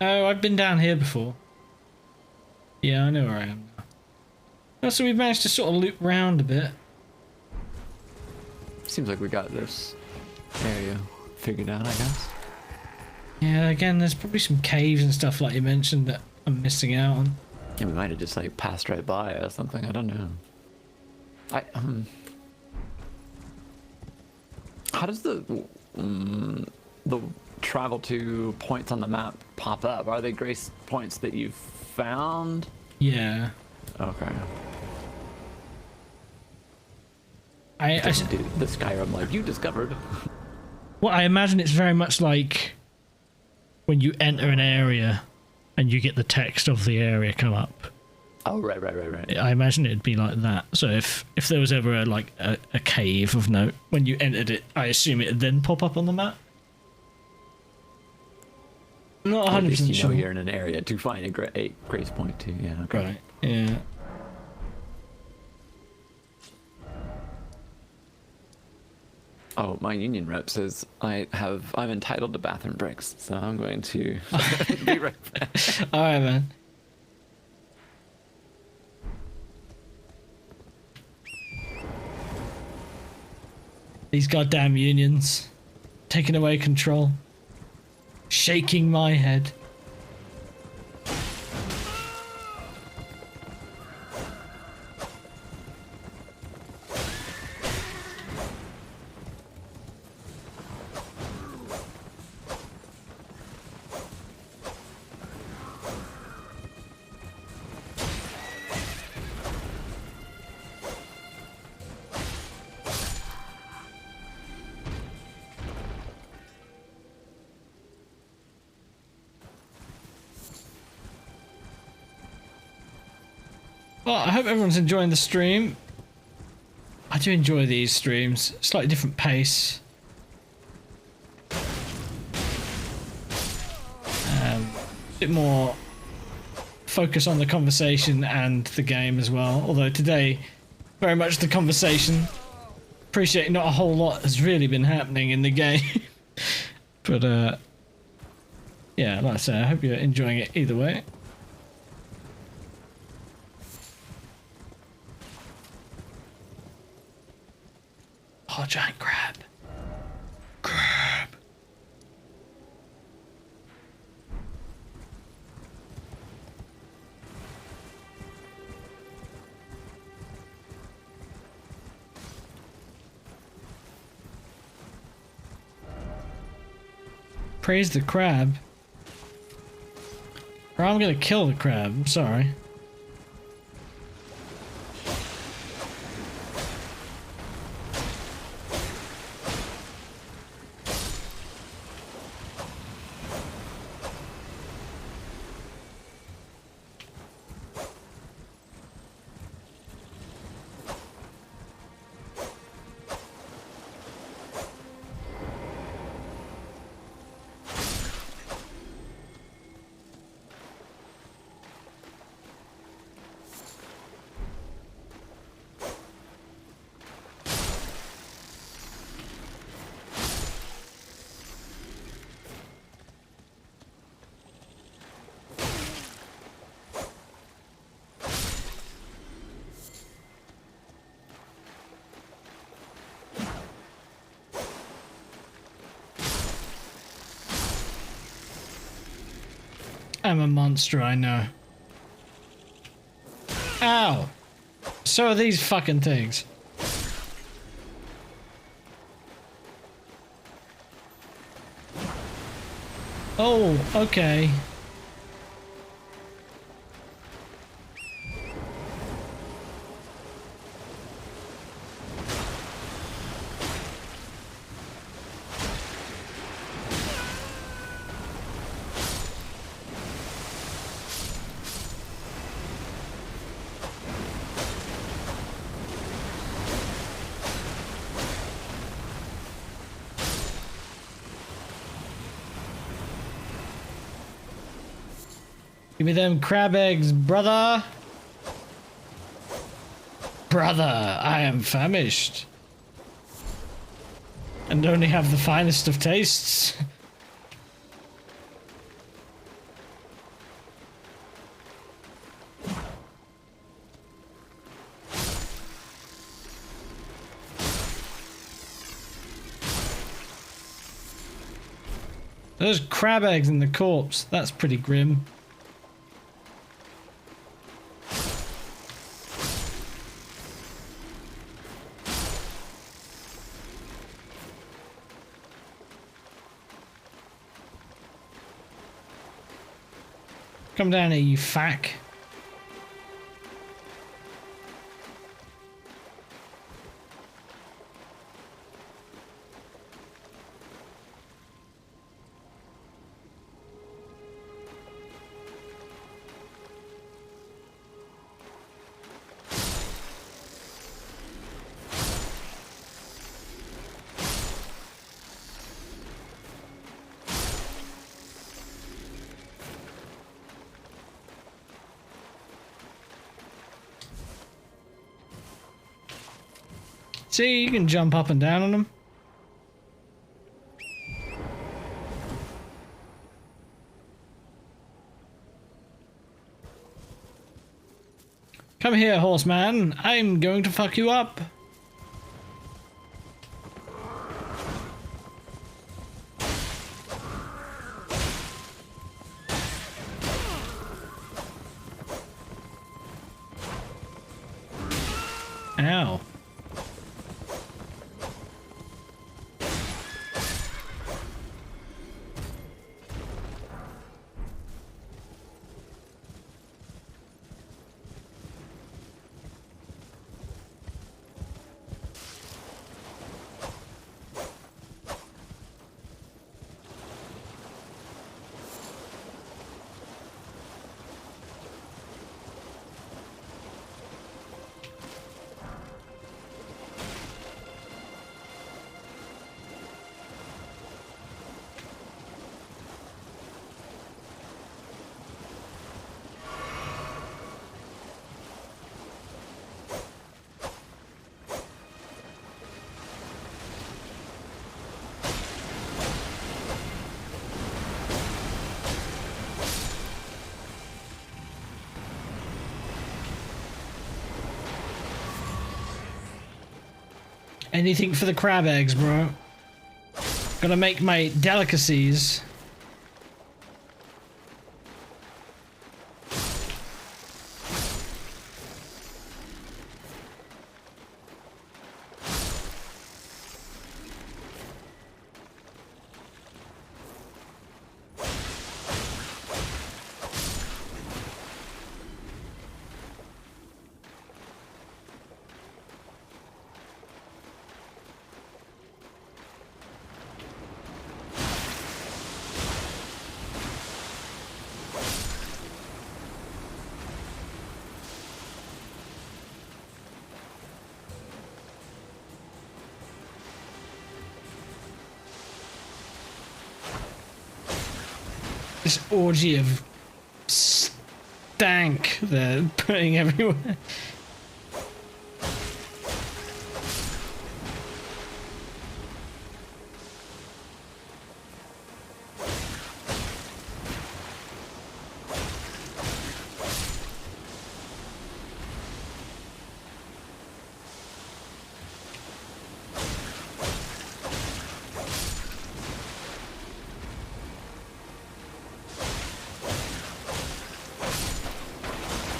Oh, I've been down here before. Yeah, I know where I am now. Oh, so we've managed to sort of loop round a bit. Seems like we got this area figured out, I guess. Yeah, again, there's probably some caves and stuff like you mentioned that I'm missing out on. Yeah, we might have just like passed right by or something. I don't know. How does the travel to points on the map pop up? Are they grace points that you've found? Yeah. Okay. I do the Skyrim like you discovered. Well, I imagine it's very much like when you enter an area and you get the text of the area come up. Oh, right. I imagine it'd be like that. So if there was ever a cave of note, when you entered it, I assume it'd then pop up on the map. I'm not 100% sure. You're in an area to find a grace point too. Yeah. Okay. Right. Yeah. Oh, my union rep says I'm entitled to bathroom breaks, so I'm going to be right back. All right, man. These goddamn unions taking away control, shaking my head. Well, I hope everyone's enjoying the stream. I do enjoy these streams. Slightly different pace. A bit more focus on the conversation and the game as well. Although today, very much the conversation. Appreciate not a whole lot has really been happening in the game. But, yeah, like I say, I hope you're enjoying it either way. Oh, giant crab. praise the crab. Or I'm gonna kill the crab, I'm sorry. I'm a monster, I know. Ow! So are these fucking things. Oh, okay. Give me them crab eggs, brother. Brother, I am famished. And only have the finest of tastes. There's crab eggs in the corpse. That's pretty grim. Come down here, you fack. See, you can jump up and down on them. Come here, horseman. I'm going to fuck you up. Ow. Anything for the crab eggs, bro. Gotta make my delicacies. this orgy of stank they're putting everywhere.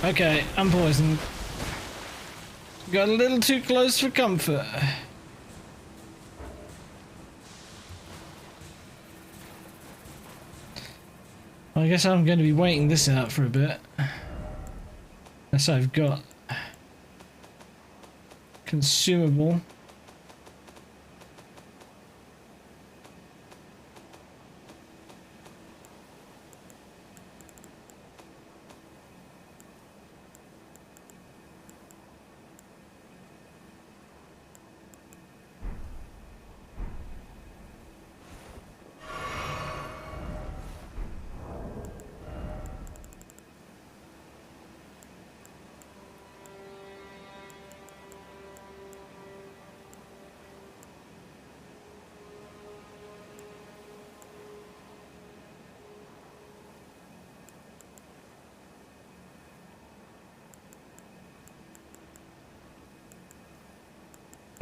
Okay, I'm poisoned. Got a little too close for comfort. I guess I'm going to be waiting this out for a bit. Unless I've got consumable.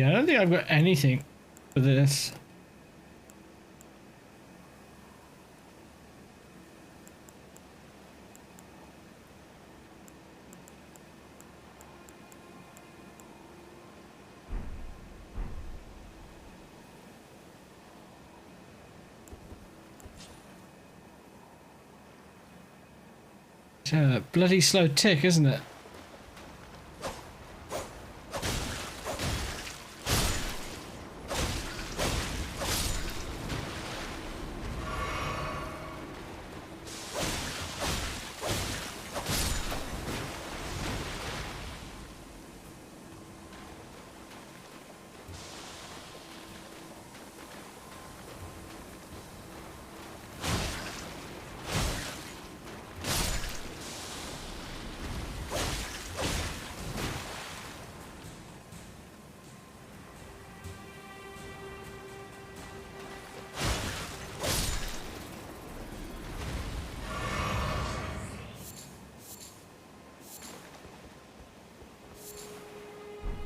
Yeah, I don't think I've got anything for this. It's a bloody slow tick, isn't it?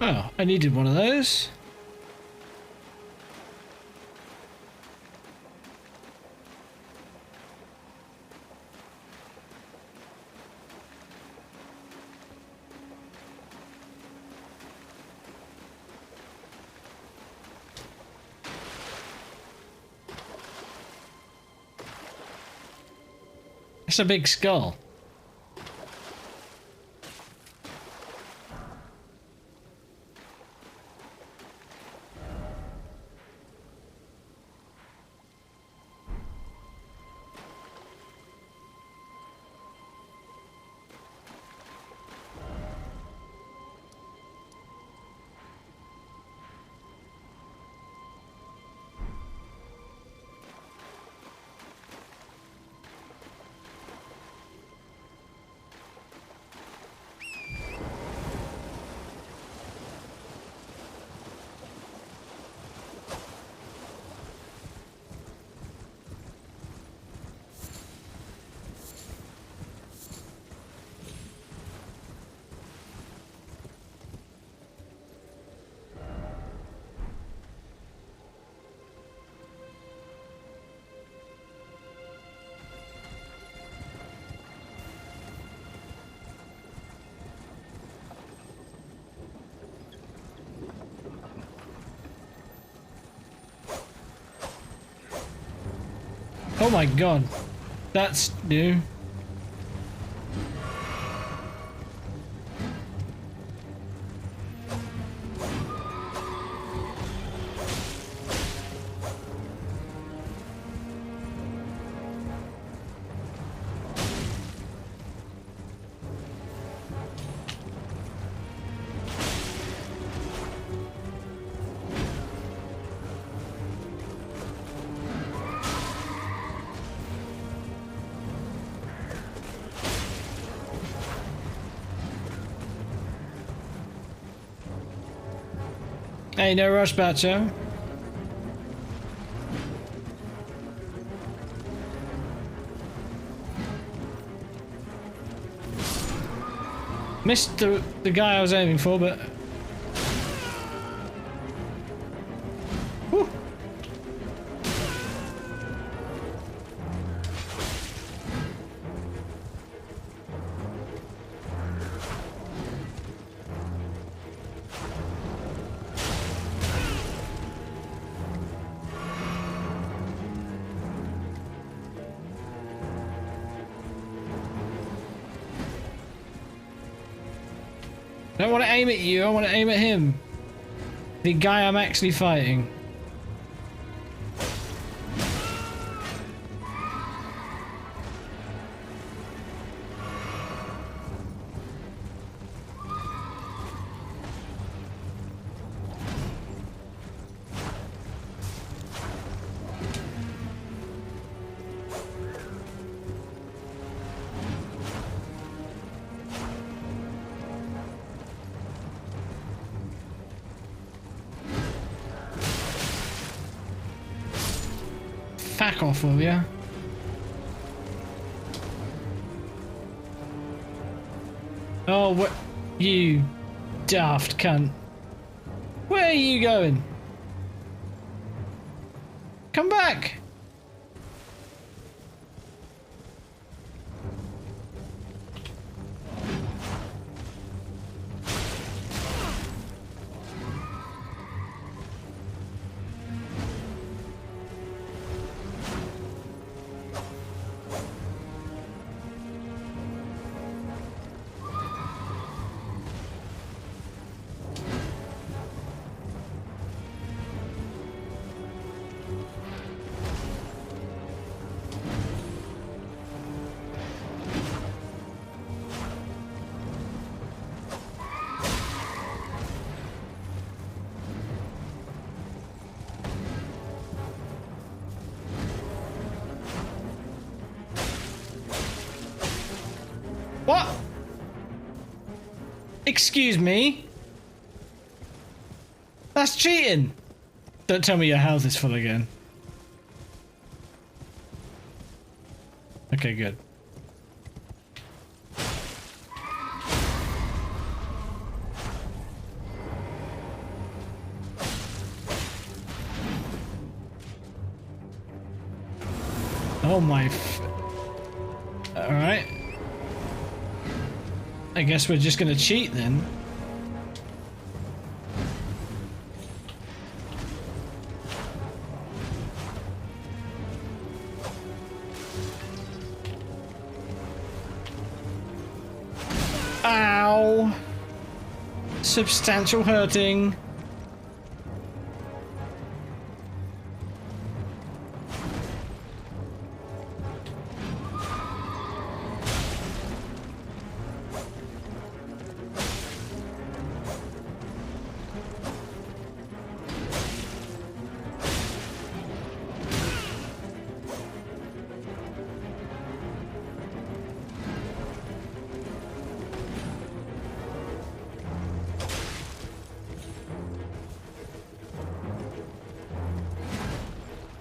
Oh, I needed one of those. It's a big skull. Oh my god, that's new. Hey, no rush, bacho. Missed the guy I was aiming for, but... Whew. I don't want to aim at you, I want to aim at him. The guy I'm actually fighting. Fuck off, will ya? Oh, what? You daft cunt. Where are you going? Come back! What? Excuse me? That's cheating! Don't tell me your health is full again. Okay, good. Oh my Alright. I guess we're just gonna cheat then. Ow! Substantial hurting.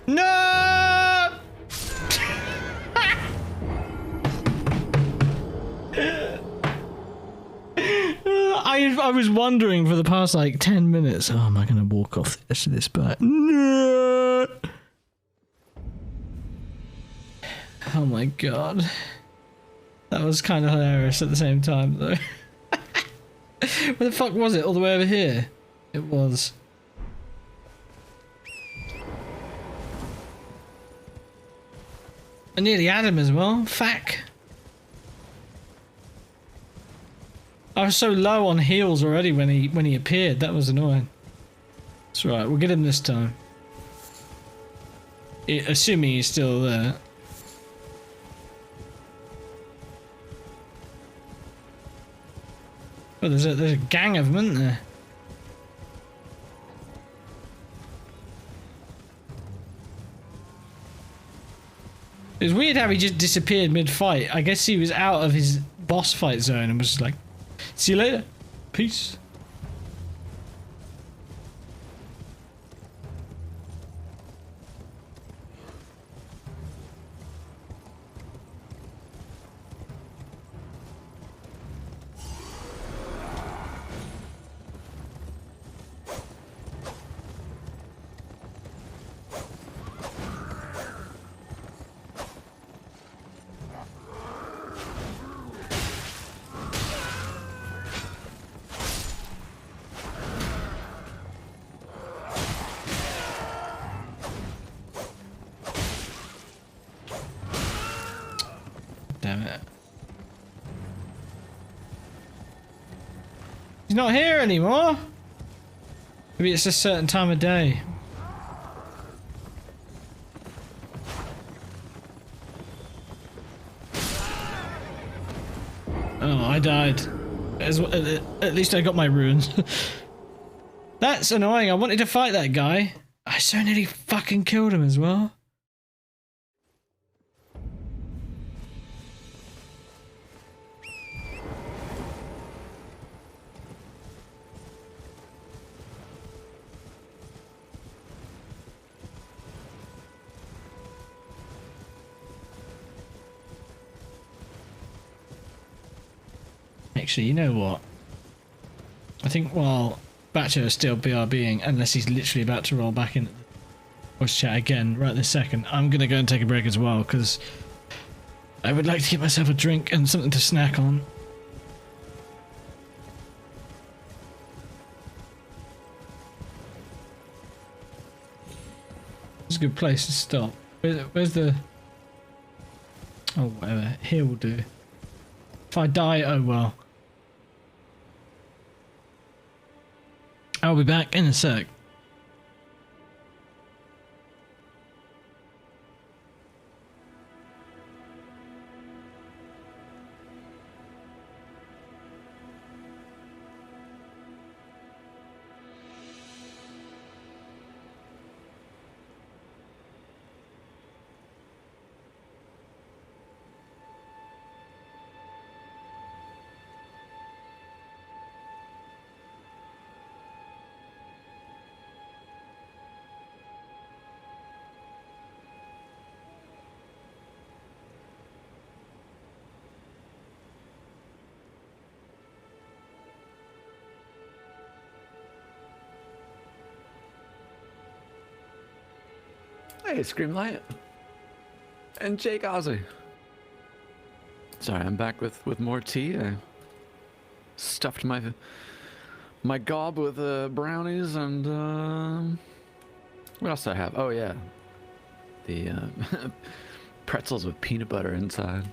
No! I was wondering for the past like 10 minutes, oh, am I going to walk off the edge of this but no! Oh my god. That was kind of hilarious at the same time though. Where the fuck was it? All the way over here? It was. I nearly had him as well. Fuck. I was so low on heals already when he appeared. That was annoying. That's right. We'll get him this time. Assuming he's still there. Oh, there's a gang of them, isn't there? It was weird how he just disappeared mid-fight. I guess he was out of his boss fight zone and was just like, see you later. Peace. damn it. He's not here anymore. Maybe it's a certain time of day. Oh, I died. At least I got my runes. That's annoying. I wanted to fight that guy. I so nearly fucking killed him as well. Actually, you know what? I think while Bacho is still BRBing, unless he's literally about to roll back in voice chat again right this second, I'm going to go and take a break as well, because I would like to get myself a drink and something to snack on. It's a good place to stop. Where's the... Oh, whatever. Here will do. If I die, oh well. I'll be back in a sec. Hey, Screamlight. And Jake Ozzy. Sorry, I'm back with more tea. I stuffed my gob with brownies and what else do I have? Oh yeah, the pretzels with peanut butter inside.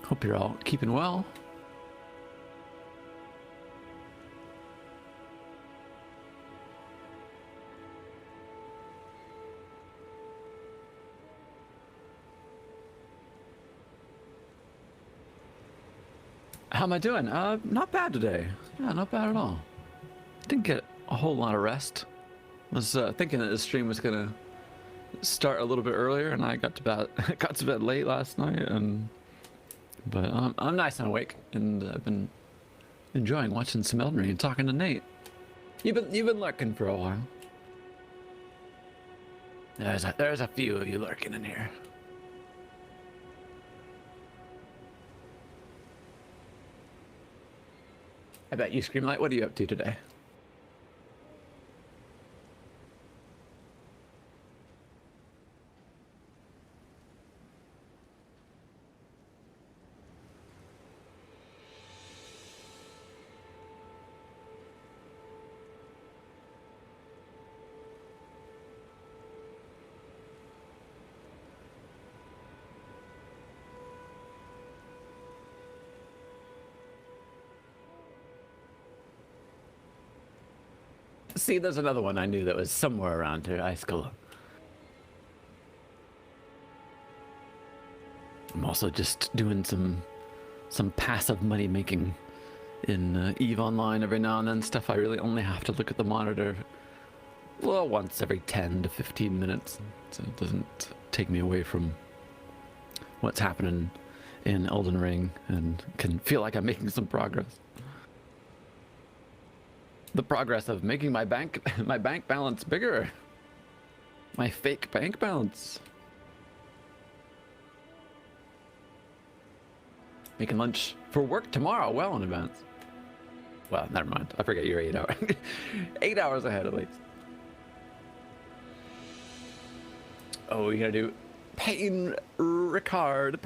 Hope you're all keeping well. How am I doing? Not bad today. Yeah, not bad at all. Didn't get a whole lot of rest. Was thinking that the stream was gonna start a little bit earlier, and I got to bed late last night, but I'm nice and awake, and I've been enjoying watching some Elden Ring and talking to Nate. You've been lurking for a while. There's a few of you lurking in here. I bet you, Screamlight. What are you up to today? See, there's another one I knew that was somewhere around here. High school. I'm also just doing some passive money making in EVE Online every now and then. Stuff I really only have to look at the monitor, well, once every 10 to 15 minutes, so it doesn't take me away from what's happening in Elden Ring, and can feel like I'm making some progress. The progress of making my bank balance bigger. My fake bank balance. Making lunch for work tomorrow, well in advance. Well, never mind. I forget you're 8 hours. 8 hours ahead at least. Oh, we gotta do Paul Ricard,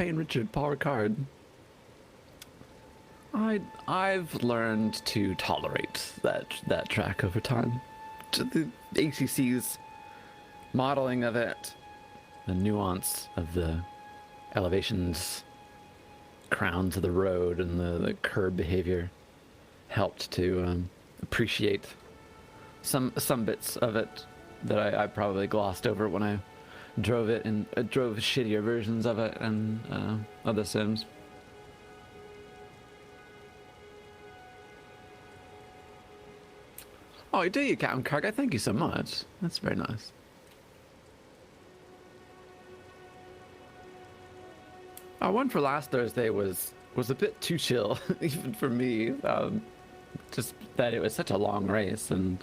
I've learned to tolerate that track over time. The ACC's modeling of it, the nuance of the elevations, crowns of the road, and the curb behavior helped to appreciate some bits of it that I probably glossed over when I drove it and drove shittier versions of it and other Sims. Oh, do you, Captain Karga? Thank you so much. That's very nice. Our one for last Thursday was a bit too chill, even for me. Just that it was such a long race, and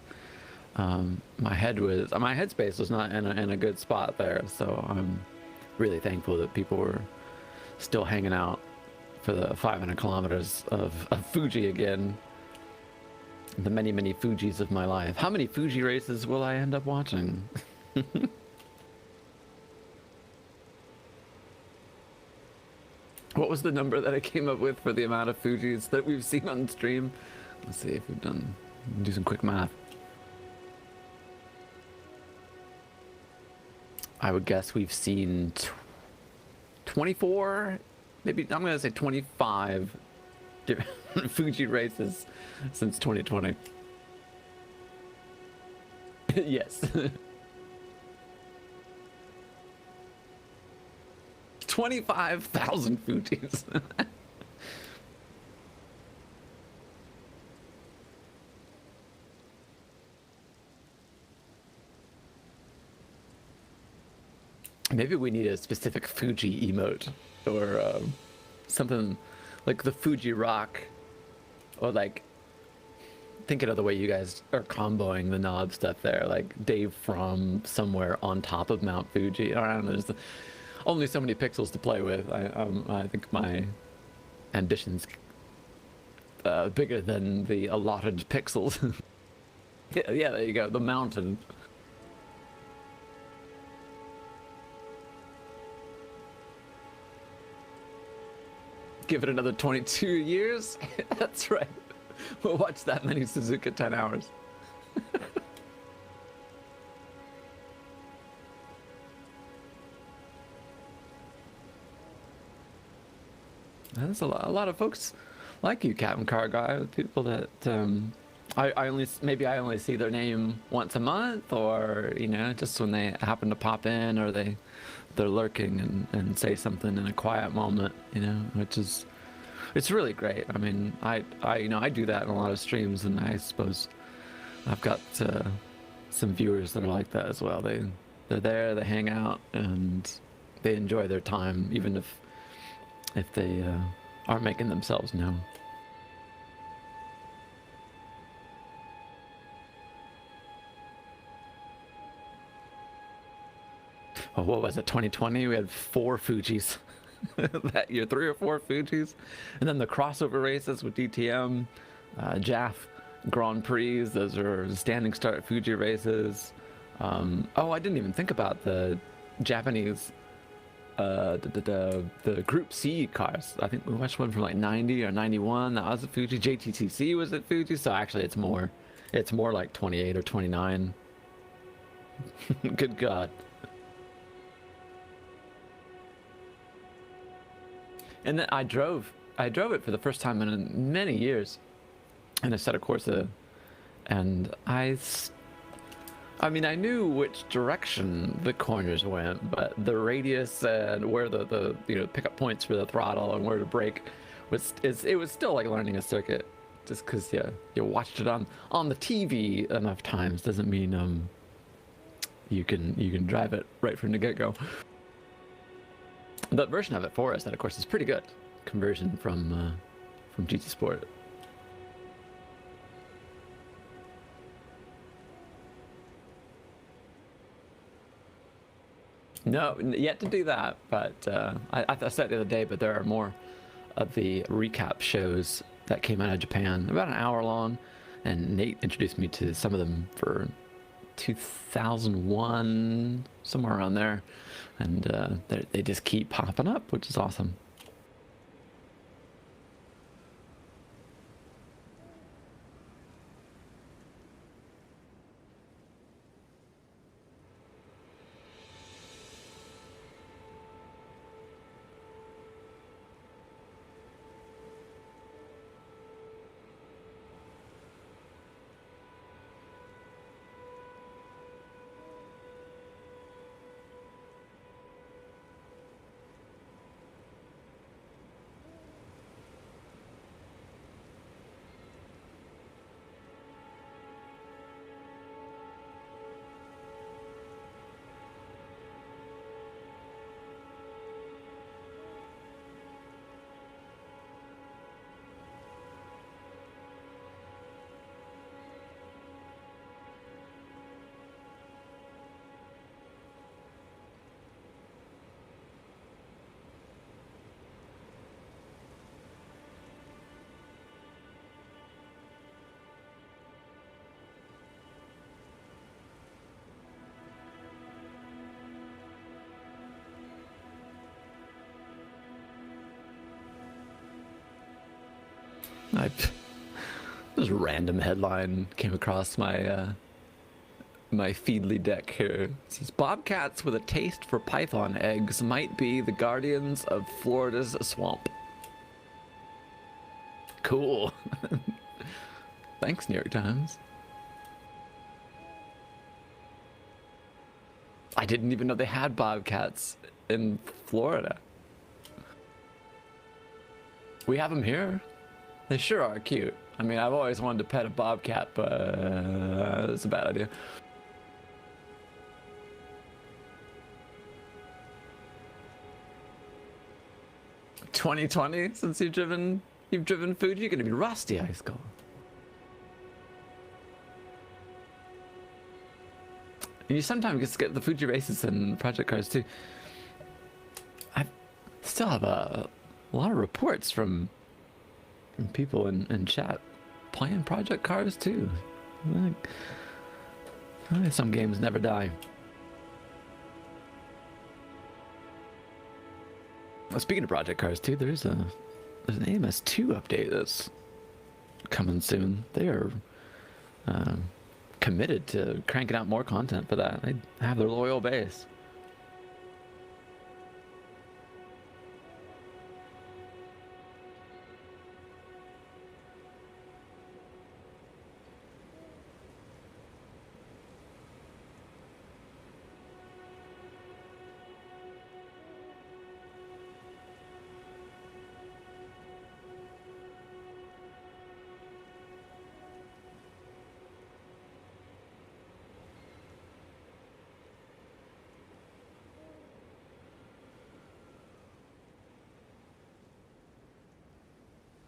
my headspace was not in a good spot there. So I'm really thankful that people were still hanging out for the 500 kilometers of Fuji again. The many, many Fujis of my life. How many Fuji races will I end up watching? What was the number that I came up with for the amount of Fujis that we've seen on stream? Let's see if we've do some quick math. I would guess we've seen 24, maybe I'm going to say 25 different Fuji races since 2020. Yes. 25,000 Fujis. Maybe we need a specific Fuji emote or something like the Fuji rock, or like thinking of the way you guys are comboing the knob stuff there, like Dave from somewhere on top of Mount Fuji. I don't know, there's only so many pixels to play with. I think my ambition's bigger than the allotted pixels. yeah, there you go, the mountain. Give it another 22 years. That's right. We'll watch that many Suzuka 10 hours. There's a lot of folks like you, Captain Car Guy, people that I only see their name once a month, or just when they happen to pop in, or they're lurking and say something in a quiet moment, which is, it's really great. I mean, I do that in a lot of streams, and I suppose I've got some viewers that are like that as well. They're there, they hang out, and they enjoy their time, even if they aren't making themselves known. Oh, what was it, 2020? We had 4 Fujis that year, 3 or 4 Fujis. And then the crossover races with DTM, JAF Grand Prix, those are standing start Fuji races. Oh, I didn't even think about the Japanese, the Group C cars. I think we watched one from like 90 or 91. That was a Fuji. JTTC was at Fuji, so actually it's more like 28 or 29. Good God. And then I drove it for the first time in many years, in a set of Corsa, and I mean, I knew which direction the corners went, but the radius and where the pickup points for the throttle and where to brake it was still like learning a circuit. Just because you watched it on the TV enough times doesn't mean you can drive it right from the get-go. The version of it for us, that of course is pretty good. Conversion from GT Sport. No, yet to do that, but I said the other day, but there are more of the recap shows that came out of Japan, about an hour long, and Nate introduced me to some of them for 2001, somewhere around there, and they just keep popping up, which is awesome. This random headline came across my my Feedly deck here. It says, bobcats with a taste for python eggs might be the guardians of Florida's swamp. Cool. Thanks, New York Times. I didn't even know they had bobcats in Florida. We have them here. They sure are cute. I mean, I've always wanted to pet a bobcat, but it's a bad idea. $20.20 since you've driven Fuji, you're gonna be rusty, Ice Cold. And you sometimes just get the Fuji races and project cars too. I still have a lot of reports from people in chat playing project cars too. Like, some games never die. Well, speaking of project cars too, there's an AMS2 update that's coming soon. They are committed to cranking out more content for that. They have their loyal base.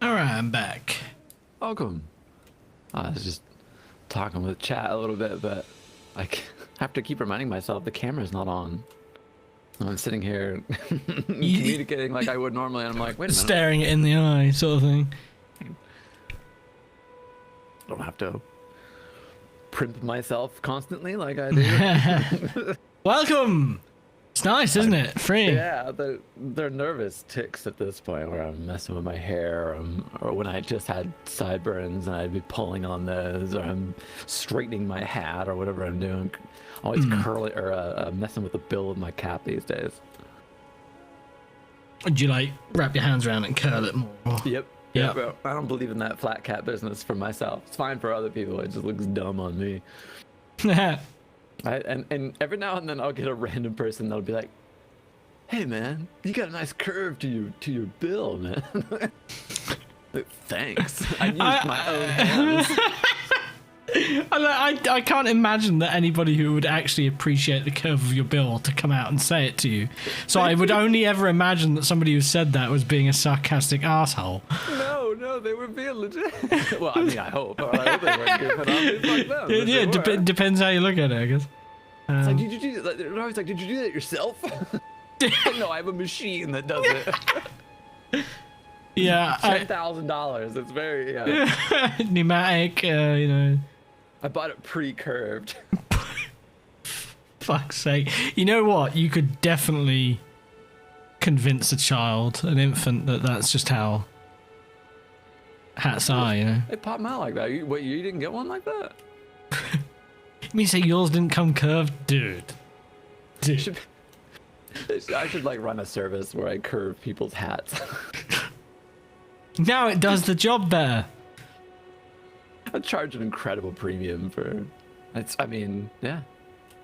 Alright, I'm back. Welcome. I was just talking with chat a little bit, but I have to keep reminding myself the camera's not on. I'm sitting here communicating like I would normally, and I'm like, wait a minute. Staring it in the eye, sort of thing. I don't have to primp myself constantly like I do. Welcome! It's nice, isn't it? Free. Yeah, they're nervous ticks at this point where I'm messing with my hair, or when I just had sideburns and I'd be pulling on those, or I'm straightening my hat, or whatever I'm doing. Always curling or messing with the bill of my cap these days. Would you like wrap your hands around it and curl it more? Yep. Yeah, bro. I don't believe in that flat cap business for myself. It's fine for other people. It just looks dumb on me. And every now and then I'll get a random person that'll be like, "Hey man, you got a nice curve to your bill, man." Like, thanks. I used my own hands. I can't imagine that anybody who would actually appreciate the curve of your bill to come out and say it to you. So I would only ever imagine that somebody who said that was being a sarcastic asshole. No, they were being legit. Well, I mean, I hope. Or I hope they weren't goofing off. Fuck them. Yeah, depends how you look at it, I guess. It's like, did you do that? They're always like, did you do that yourself? No, I have a machine that does it. Yeah. $10,000. It's very, yeah. Pneumatic, you know. I bought it pre-curved. Fuck's sake. You know what? You could definitely convince a child, an infant, that that's just how hats are, you know? They pop them out like that. You didn't get one like that? You mean say yours didn't come curved? Dude. I should like run a service where I curve people's hats. Now it does the job better. I charge an incredible premium for it's. I mean, yeah,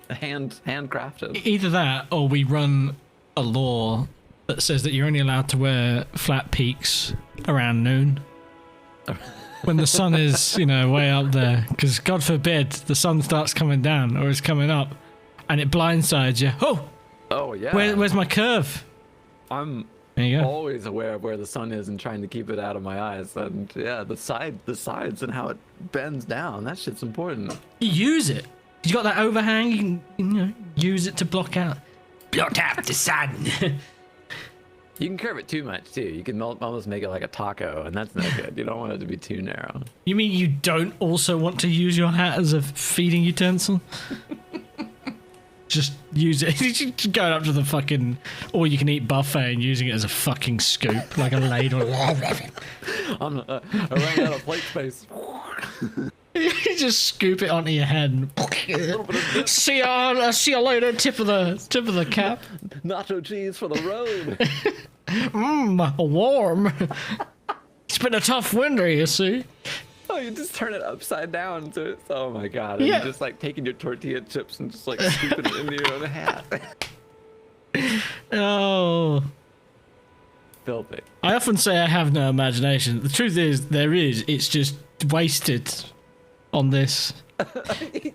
handcrafted. Either that, or we run a law that says that you're only allowed to wear flat peaks around noon, when the sun is, you know, way up there. Because God forbid the sun starts coming down or is coming up, and it blindsides you. Oh yeah. Where's my curve? I'm There you go. always aware of where the sun is and trying to keep it out of my eyes. And yeah, the sides and how it bends down. That shit's important. You use it. You got that overhang. You can, you know, use it to block out the sun. You can curve it too much too. You can almost make it like a taco, and that's no good. You don't want it to be too narrow. You mean you don't also want to use your hat as a feeding utensil? Just use it. Just going up to the fucking all-you-can-eat buffet and using it as a fucking scoop, like a ladle. I ran out of plate space. You just scoop it onto your head and see you later, tip of the cap. Nacho cheese for the road. Warm. It's been a tough winter, you see. Oh, you just turn it upside down, so it's, oh my god! And Yeah. you're just like taking your tortilla chips and just like scooping it into your own hat. Oh. Filthy. I often say I have no imagination. The truth is, there is. It's just wasted on this.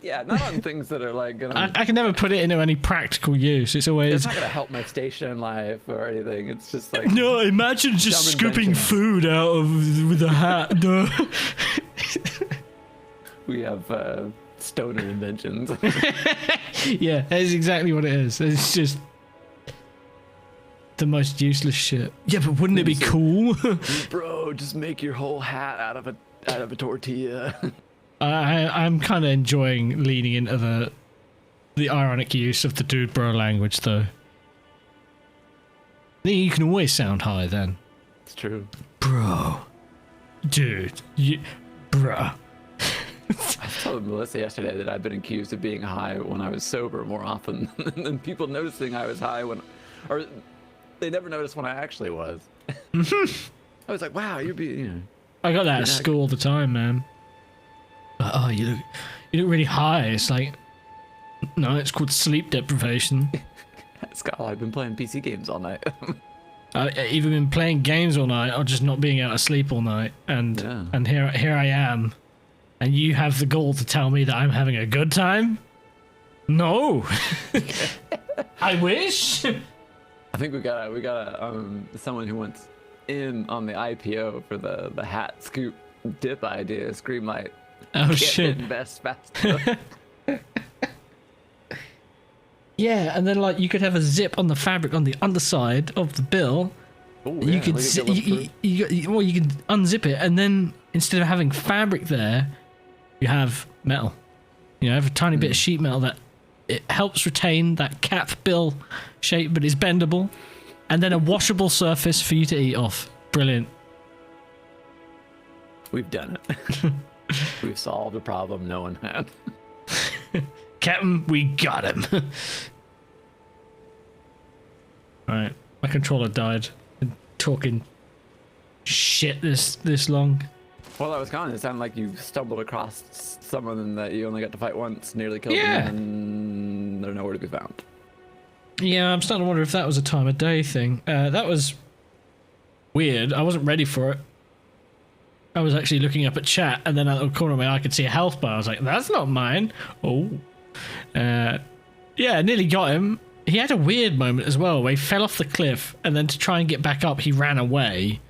Yeah, not on things that are like gonna. I can never put it into any practical use. It's always. It's not gonna help my station in life or anything. It's just like No, imagine just dumb scooping inventions. food out of with a hat. No. We have stoner inventions. Yeah, that's exactly what it is. It's just the most useless shit. Yeah, but wouldn't it be cool? Bro, just make your whole hat out of a tortilla. I'm kind of enjoying leaning into the ironic use of the dude bro language, though. You can always sound high then. It's true. Bro. Dude. Bruh. I told Melissa yesterday that I've been accused of being high when I was sober more often than people noticing I was high when, or they never noticed when I actually was. I was like, wow, I got that at school all the time, man. Oh, you look really high. It's like, no, it's called sleep deprivation. Scott, I've been playing PC games all night. I've even been playing games all night, or just not being able to sleep all night, and here I am, and you have the gall to tell me that I'm having a good time? No. I wish. I think we got someone who wants in on the IPO for the hat scoop dip idea. Screamlight. Oh shit. Invest fast. Yeah, and then like you could have a zip on the fabric on the underside of the bill. Ooh, You yeah, could we could go look well, you can unzip it, and then instead of having fabric there, you have metal. You have a tiny bit of sheet metal that it helps retain that cap bill shape, but is bendable, and then a washable surface for you to eat off. Brilliant. We've done it. We've solved a problem no one had. Captain, we got him. Alright, my controller died. Been talking shit this long. Well, I was gone. It sounded like you stumbled across someone that you only got to fight once, nearly killed Yeah. them, and they're nowhere to be found. Yeah, I'm starting to wonder if that was a time of day thing. That was weird. I wasn't ready for it. I was actually looking up at chat, and then out of the corner of my eye I could see a health bar. I was like, that's not mine. Oh. Yeah, I nearly got him. He had a weird moment as well, where he fell off the cliff, and then to try and get back up, he ran away.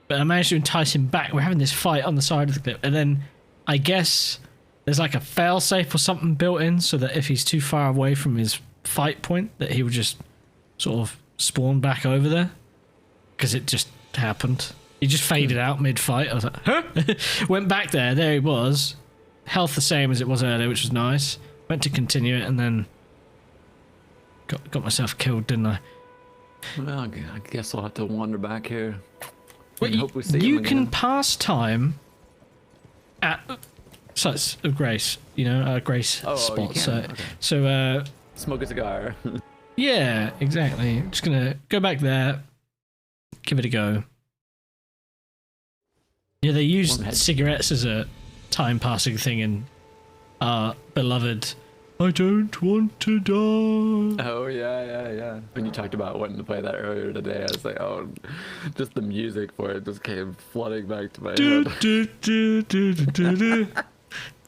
But I managed to entice him back. We're having this fight on the side of the cliff, and then I guess there's like a failsafe or something built in, so that if he's too far away from his fight point, that he would just sort of spawn back over there. Because it just happened. He just faded out mid-fight. I was like, huh? Went back there. There he was. Health the same as it was earlier, which was nice. Went to continue it, and then got myself killed, didn't I? Well, I guess I'll have to wander back here. Well, Hope we see you him can again. pass time at sites of grace, grace Oh, you spots. can? Okay. So, Smoke a cigar. yeah, exactly. Just gonna go back there, give it a go. Yeah, they use Warm head. cigarettes as a time-passing thing in our beloved I don't want to die. Oh, yeah. When you talked about wanting to play that earlier today, I was like, oh, just the music for it just came flooding back to my Do, head. do, do, do, do, do,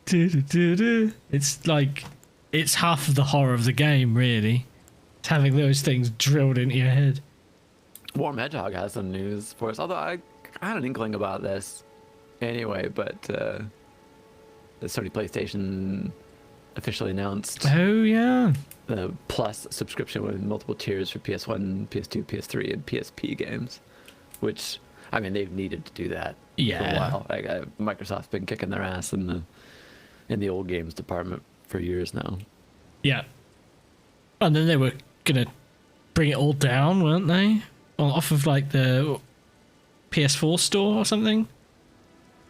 do, do, do, do. It's like, it's half of the horror of the game, really. It's having those things drilled into your head. Warm Hedgehog has some news for us, although I had an inkling about this anyway, but the Sony PlayStation officially announced Oh, yeah. the Plus subscription with multiple tiers for PS1, PS2, PS3, and PSP games, which, I mean, they've needed to do that for a Yeah. while. Like, Microsoft's been kicking their ass in the old games department for years now. Yeah. And then they were going to bring it all down, weren't they? Well, off of like the PS4 store or something.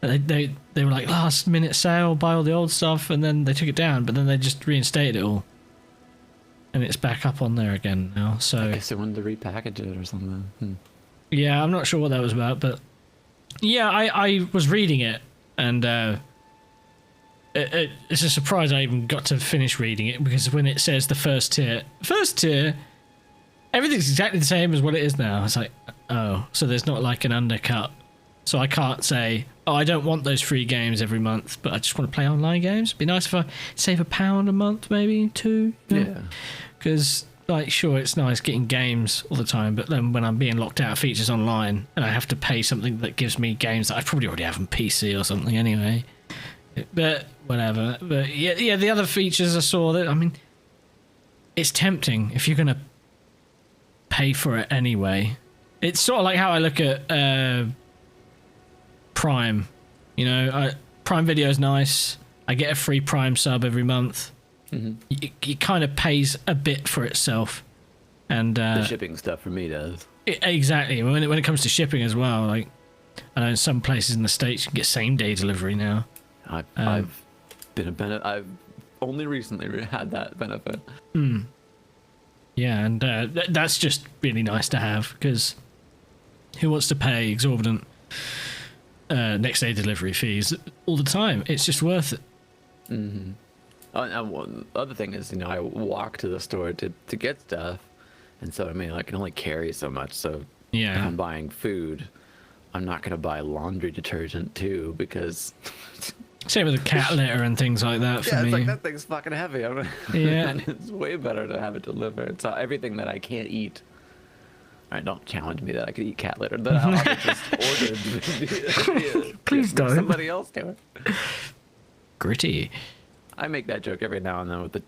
And they were like last minute sale, buy all the old stuff, and then they took it down, but then they just reinstated it all, and it's back up on there again now. So I guess they wanted to repackage it or something. Yeah, I'm not sure what that was about, but yeah, I was reading it, and it's a surprise I even got to finish reading it, because when it says the first tier, everything's exactly the same as what it is now. It's like, oh, so there's not like an undercut. So I can't say, oh, I don't want those free games every month, but I just want to play online games. It'd be nice if I save £1 a month, maybe £2. Yeah. Because, like, sure, it's nice getting games all the time, but then when I'm being locked out of features online and I have to pay something that gives me games that I probably already have on PC or something anyway. But whatever. But yeah, the other features I saw, that, I mean, it's tempting if you're going to pay for it anyway. It's sort of like how I look at Prime. You know, Prime Video is nice. I get a free Prime sub every month. It kind of pays a bit for itself, and the shipping stuff for me does. Exactly. When it comes to shipping as well, like I know in some places in the States you can get same day delivery now. I've been a benefit. I've only recently had that benefit. Yeah, and that's just really nice to have, because who wants to pay exorbitant next day delivery fees all the time? It's just worth it. And one other thing is, you know, I walk to the store to get stuff, and so I mean, I can only carry so much. So if I'm buying food, I'm not gonna buy laundry detergent too, because same with the cat litter and things like that. For me, it's like that thing's fucking heavy. Yeah, and it's way better to have it delivered. So everything that I can't eat. All right, don't challenge me that I could eat cat litter. Then I'll just order. Please don't. Somebody else do it. Gritty. I make that joke every now and then with the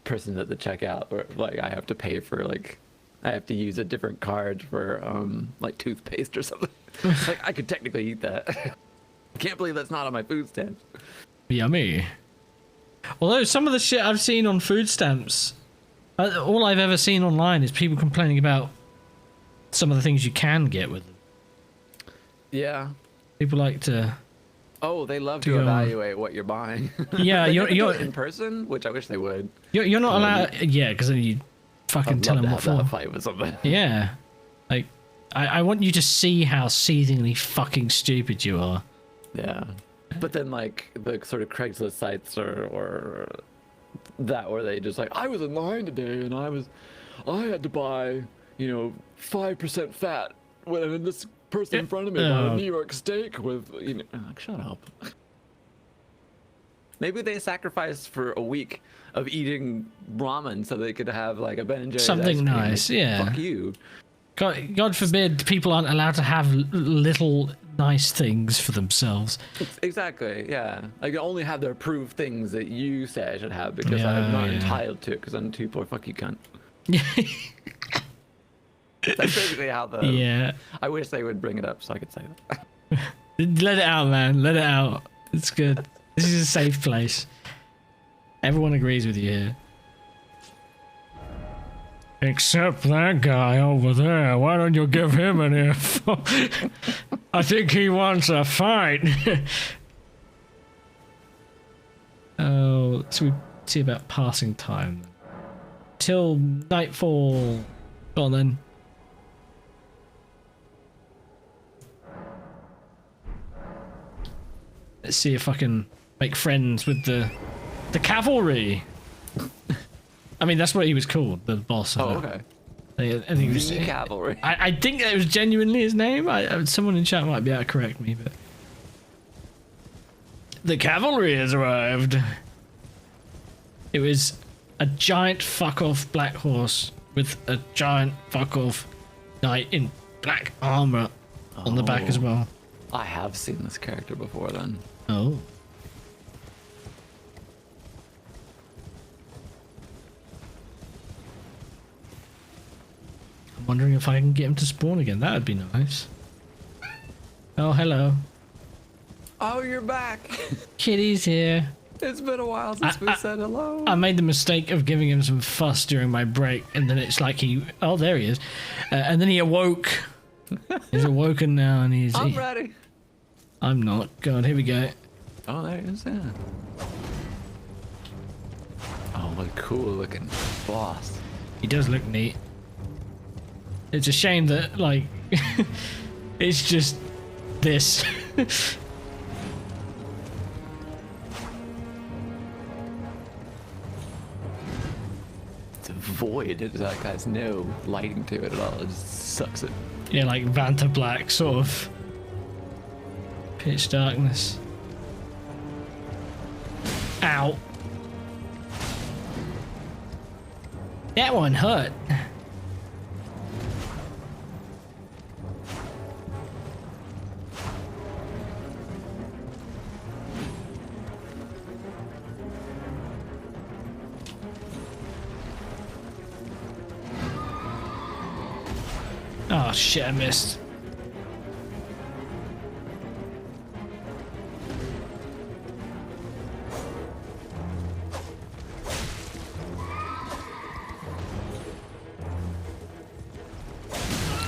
person at the checkout, where like I have to pay for, like, I have to use a different card for like toothpaste or something. Like, I could technically eat that. I can't believe that's not on my food stamps. Yummy. Although some of the shit I've seen on food stamps, all I've ever seen online is people complaining about some of the things you can get with them. Yeah. People like to. Oh, they love to evaluate what you're buying. Yeah, you're in person, which I wish they would. You're not allowed. Yeah, because then you fucking tell them what for. That fight with something. Yeah, like I want you to see how seethingly fucking stupid you are. Yeah, but then like the sort of Craigslist sites or that, where they just like, I was in line today and I had to buy, you know, 5% fat when this person in front of me bought a New York steak with, you know, like, shut up. Maybe they sacrificed for a week of eating ramen so they could have like a Ben & Jerry's something nice. Yeah. Fuck you. God forbid people aren't allowed to have little nice things for themselves. Exactly. Yeah. Like, only have the approved things that you say I should have, because I'm not entitled to it because I'm too poor. Fuck you, cunt. That's basically how the. Yeah. I wish they would bring it up so I could say that. Let it out, man. Let it out. It's good. This is a safe place. Everyone agrees with you here. Except that guy over there. Why don't you give him an earful? I think he wants a fight. Oh, so we see about passing time. Till nightfall. Go on then. Let's see if I can make friends with the cavalry. I mean, that's what he was called, the boss. Oh, okay. I think it was the cavalry. I think that was genuinely his name. Someone in chat might be able to correct me, but the cavalry has arrived. It was a giant fuck-off black horse with a giant fuck-off knight in black armor on the back as well. I have seen this character before then. Oh. I'm wondering if I can get him to spawn again. That would be nice. Oh, hello. Oh, you're back. Kitty's here. It's been a while since we said hello. I made the mistake of giving him some fuss during my break, and then it's like oh, there he is. And then he awoke He's awoken now and he's... I'm ready. I'm not. God, here we go. Oh, there he is, yeah. Oh, what a cool looking boss. He does look neat. It's a shame that, like, it's just this. It's a void. It like has no lighting to it at all. It just sucks it. Yeah, like Vanta Black, sort of pitch darkness. Ow. That one hurt. Oh shit, I missed.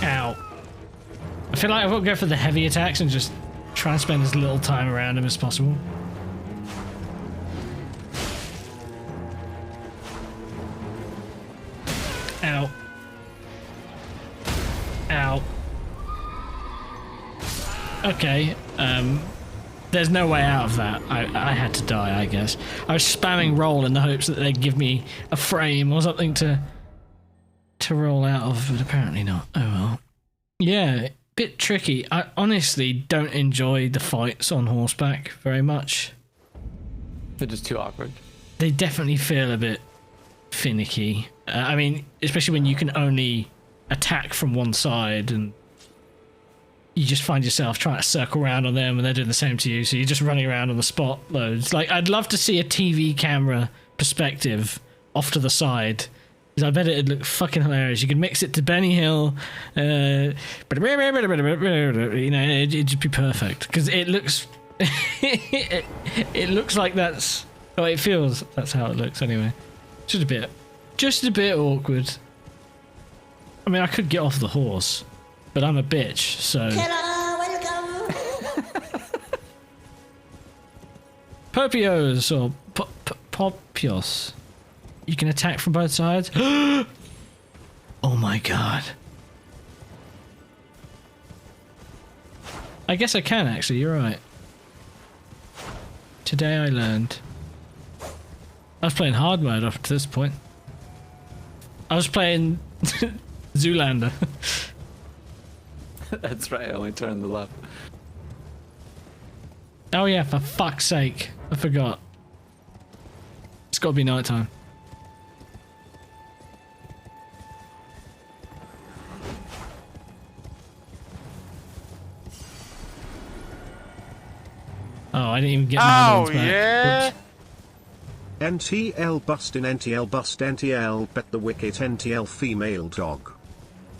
Ow. I feel like I've got to go for the heavy attacks and just try and spend as little time around him as possible. Ow. Ow. Okay, there's no way out of that. I had to die, I guess. I was spamming roll in the hopes that they'd give me a frame or something to roll out of, but apparently not. Oh well. Yeah, bit tricky. I honestly don't enjoy the fights on horseback very much. They're just too awkward. They definitely feel a bit finicky. I mean, especially when you can only attack from one side and you just find yourself trying to circle around on them and they're doing the same to you, so you're just running around on the spot loads. Like, I'd love to see a TV camera perspective off to the side, because I bet it'd look fucking hilarious. You could mix it to Benny Hill, you know, it'd just be perfect, because it looks it looks like that's, oh, it feels that's how it looks anyway. Just a bit awkward. I mean, I could get off the horse, but I'm a bitch, so... Popios, or Popios. You can attack from both sides. Oh my god. I guess I can, actually, you're right. Today I learned. I was playing hard mode up to this point. I was playing Zoolander. That's right, I only turned the left. Oh yeah, for fuck's sake. I forgot. It's gotta be nighttime. Oh, I didn't even get my other ones back. Yeah. Oops. NTL bust in NTL bust NTL bet the wicket NTL female dog.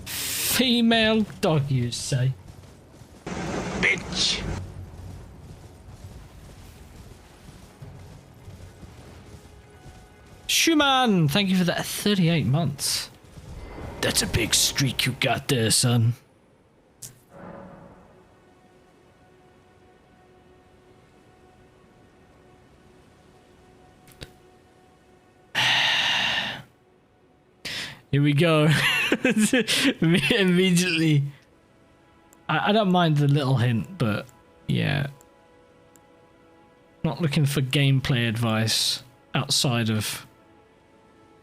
Female dog, you say? Bitch. Schumann, thank you for that 38 months. That's a big streak you got there, son. Here we go. Immediately. I don't mind the little hint, but yeah. Not looking for gameplay advice outside of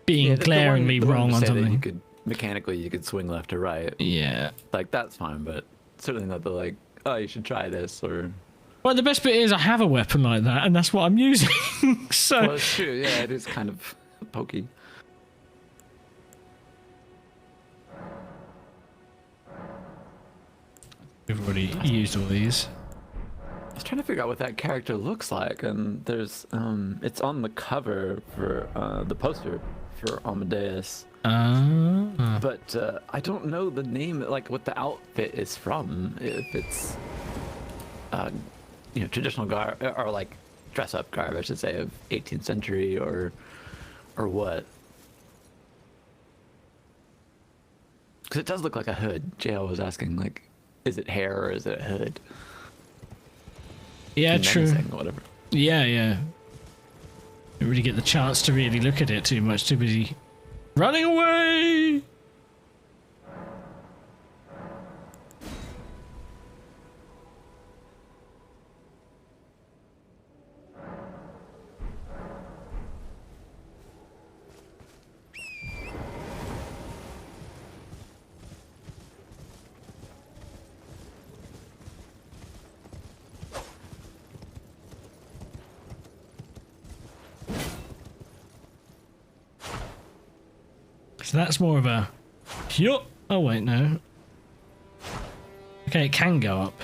being glaringly wrong on something. You could mechanically you could swing left or right. Yeah. Like that's fine, but certainly not the like, oh, you should try this or. Well, the best bit is I have a weapon like that, and that's what I'm using. So. Well, it's true. Yeah, it is kind of pokey. We've already used all these. I was trying to figure out what that character looks like, and there's it's on the cover for the poster for Amadeus. But I don't know the name, like what the outfit is from. If it's you know, traditional garb or like dress up garb, I should say, of 18th century or what? Because it does look like a hood. JL was asking, like, is it hair or is it a hood? Yeah, true. Menacing, whatever. Yeah, yeah. Don't really get the chance to really look at it too much. Too busy running away. So that's more of a... Yup. Oh wait, no. Okay, it can go up.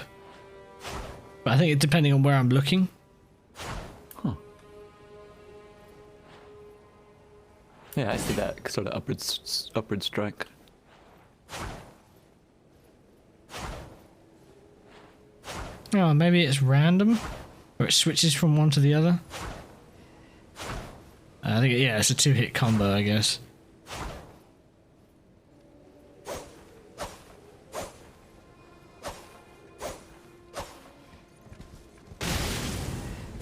But I think it's depending on where I'm looking. Huh. Yeah, I see that sort of upward strike. Oh, maybe it's random? Or it switches from one to the other? I think, yeah, it's a 2-hit combo, I guess.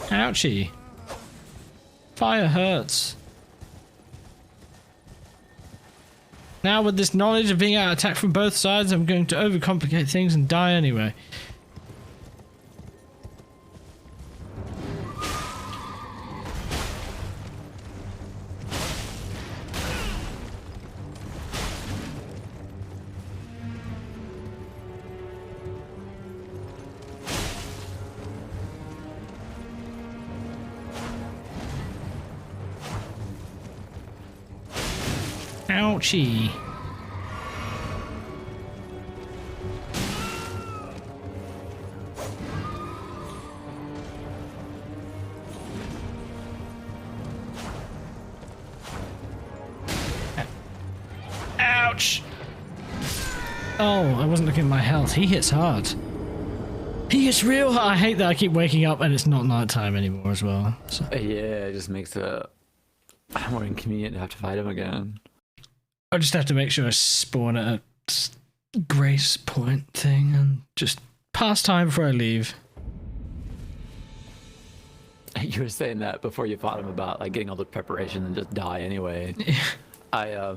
Ouchie. Fire hurts. Now with this knowledge of being out attacked from both sides, I'm going to overcomplicate things and die anyway. Ouchie. Ouch! Oh, I wasn't looking at my health. He hits hard. He hits real hard. I hate that I keep waking up and it's not nighttime anymore as well. So. Yeah, it just makes it more inconvenient to have to fight him again. I just have to make sure I spawn at a grace point thing and just pass time before I leave. You were saying that before you fought him about like getting all the preparation and just die anyway. Yeah.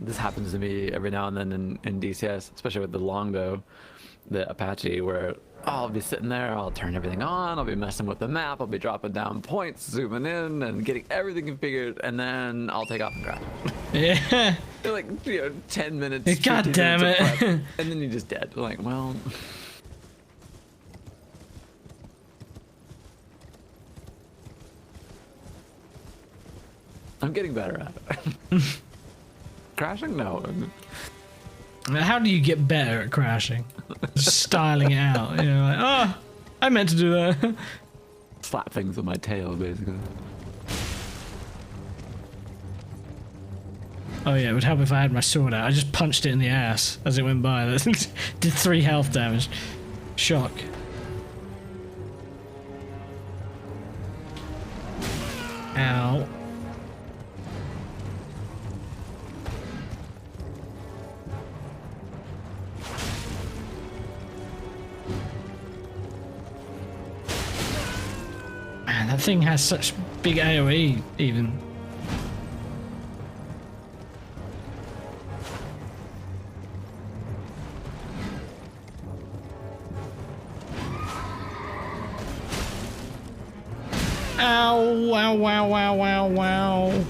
This happens to me every now and then in DCS, especially with the longbow, the Apache, where I'll be sitting there, I'll turn everything on, I'll be messing with the map, I'll be dropping down points, zooming in, and getting everything configured, and then I'll take off and crash. Yeah. Like, 10 minutes. God damn it. Prep, and then you're just dead. Like, well. I'm getting better at it. Crashing? No. How do you get better at crashing? Just styling it out. You know, like, oh, I meant to do that. Slap things with my tail, basically. Oh yeah, it would help if I had my sword out. I just punched it in the ass as it went by. That did 3 health damage. Shock. Ow. Man, that thing has such big AoE even. Ow, wow, wow, wow, wow, wow.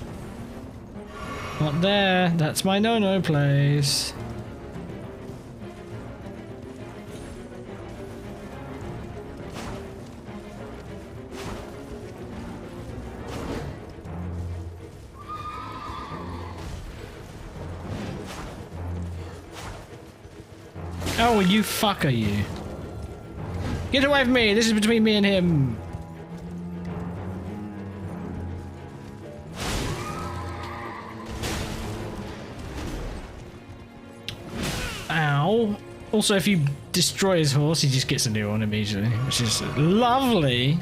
Not there. That's my no-no place. Oh, you fucker, you. Get away from me. This is between me and him. Ow. Also, if you destroy his horse, he just gets a new one immediately, which is lovely.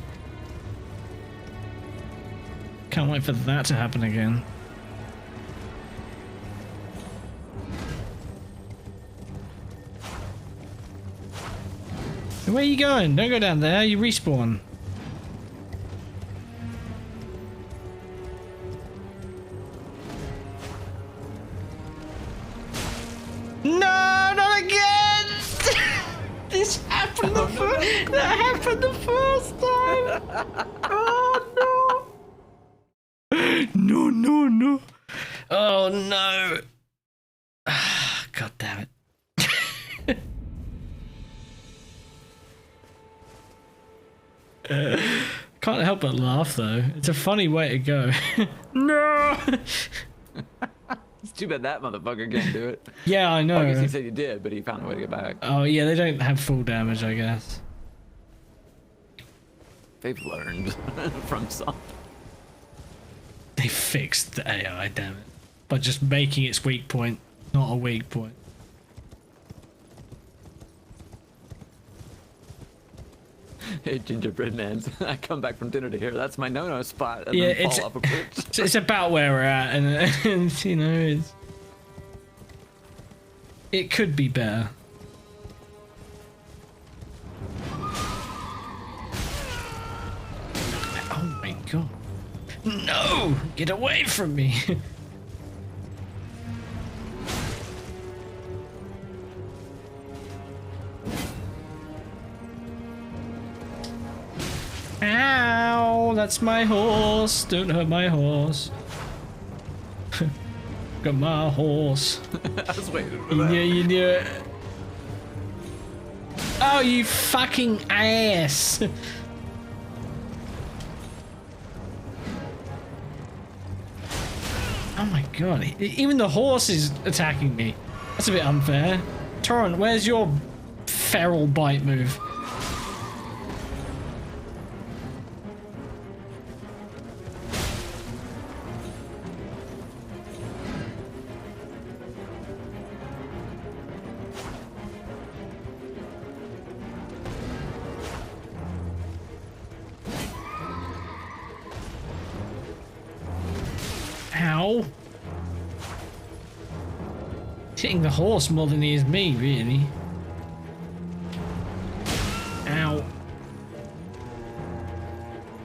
Can't wait for that to happen again. Where are you going? Don't go down there. You respawn. No, not again! This happened that happened the first time. Oh no! No, no, no! Oh no! God damn it! Can't help but laugh though. It's a funny way to go. No! It's too bad that motherfucker can't do it. Yeah, I know. I guess he said he did, but he found a way to get back. Oh yeah, they don't have full damage, I guess. They've learned from some. They fixed the AI, damn it, by just making its weak point not a weak point. Hey, gingerbread man, I come back from dinner to here. That's my no-no spot, and Yeah, then fall off a cliff. it's about where we're at, and you know, it could be better. Oh my god! No! Get away from me! Ow! That's my horse. Don't hurt my horse. Got my horse. I was waiting for You that. knew, you knew it. Oh, you fucking ass! Oh my god! Even the horse is attacking me. That's a bit unfair. Torrent, where's your feral bite move? Ow. He's hitting the horse more than he is me, really. Ow.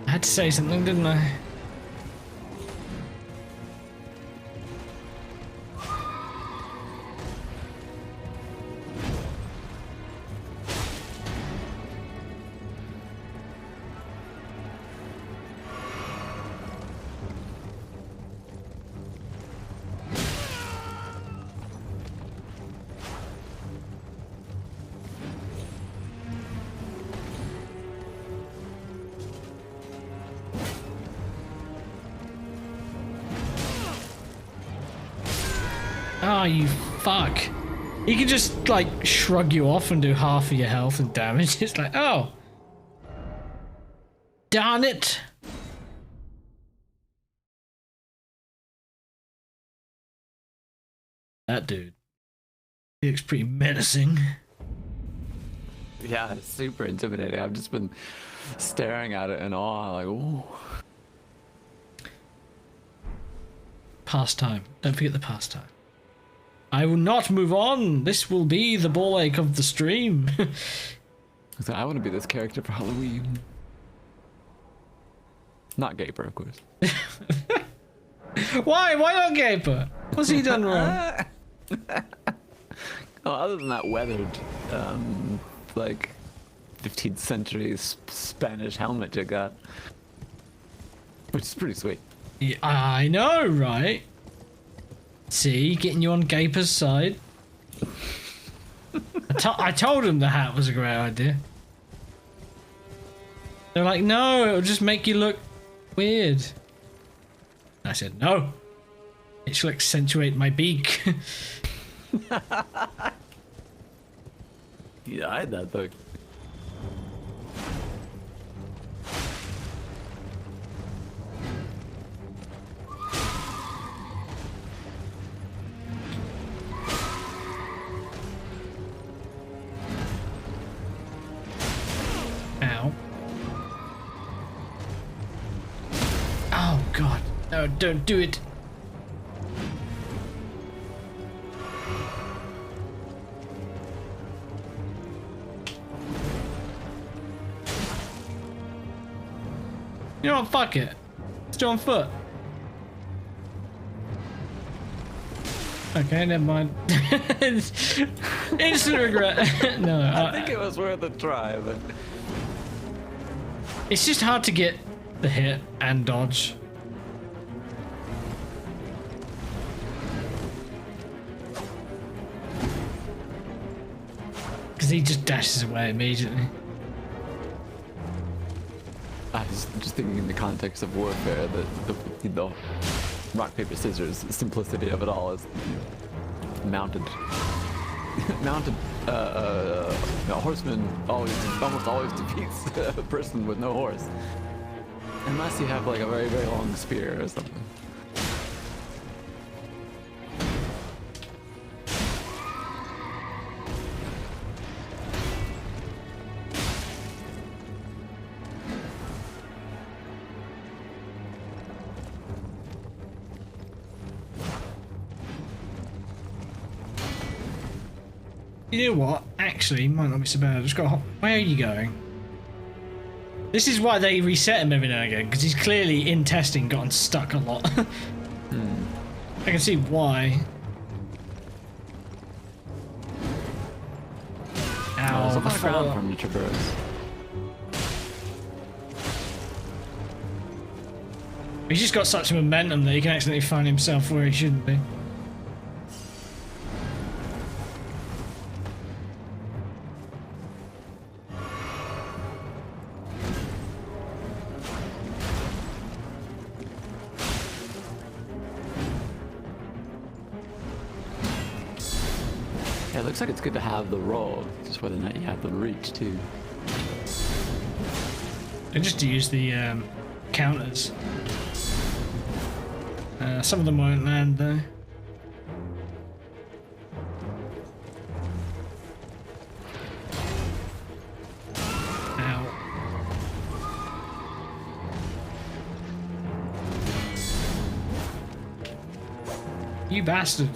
I had to say something, didn't I? Oh, you fuck. He can just, like, shrug you off and do half of your health and damage. It's like, oh. Darn it. That dude. He looks pretty menacing. Yeah, it's super intimidating. I've just been staring at it in awe, like, ooh. Pastime. Don't forget the pastime. I will not move on. This will be the ball ache of the stream. So I want to be this character for Halloween. Not Gaper, of course. Why? Why not Gaper? What's he done wrong? Oh, other than that weathered, like, 15th century Spanish helmet you got. Which is pretty sweet. Yeah, I know, right? See, getting you on Gaper's side. I told him the hat was a great idea. They're like, no, it'll just make you look weird. I said, no. It shall accentuate my beak. Yeah, I had that thing. Ow. Oh, God. No, don't do it. You know what? Fuck it. Let's do it on foot. Okay, never mind. Instant regret. No, I think it was worth a try, but it's just hard to get the hit and dodge. Because he just dashes away immediately. I was just thinking in the context of warfare that the rock paper scissors, the simplicity of it all is mounted. A horseman almost always defeats a person with no horse, unless you have like a very very long spear or something. You know what? Actually, might not be so bad. I've just got. Where are you going? This is why they reset him every now and again, because he's clearly in testing gotten stuck a lot. I can see why. Ow, There's a the lot of ground follow-up. from you traverse. He's just got such momentum that he can accidentally find himself where he shouldn't be. Yeah, it looks like it's good to have the roll, just whether or not you have the reach too. I just use the counters. Some of them won't land though. Ow. You bastard.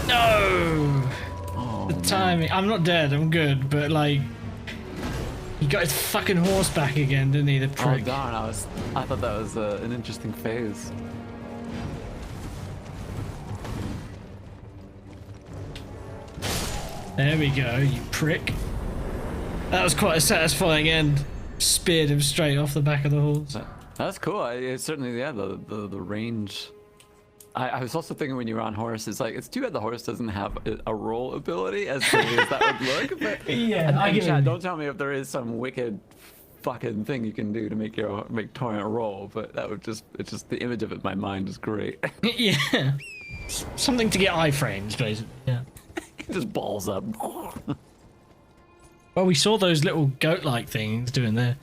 No! Oh, The timing. I'm not dead, I'm good, but like... He got his fucking horse back again, didn't he, the oh prick? darn! I thought that was an interesting phase. There we go, you prick. That was quite a satisfying end. Speared him straight off the back of the horse. That's cool. It's certainly, yeah, the range. I was also thinking when you were on horse, it's like, it's too bad the horse doesn't have a roll ability as silly as that would look. But, Yeah, I and get Chad, it. don't tell me if there is some wicked fucking thing you can do to make Torrent roll, but that would just, it's just the image of it in my mind is great. Yeah. Something to get iframes, basically. Yeah. It just balls up. Well, we saw those little goat-like things doing their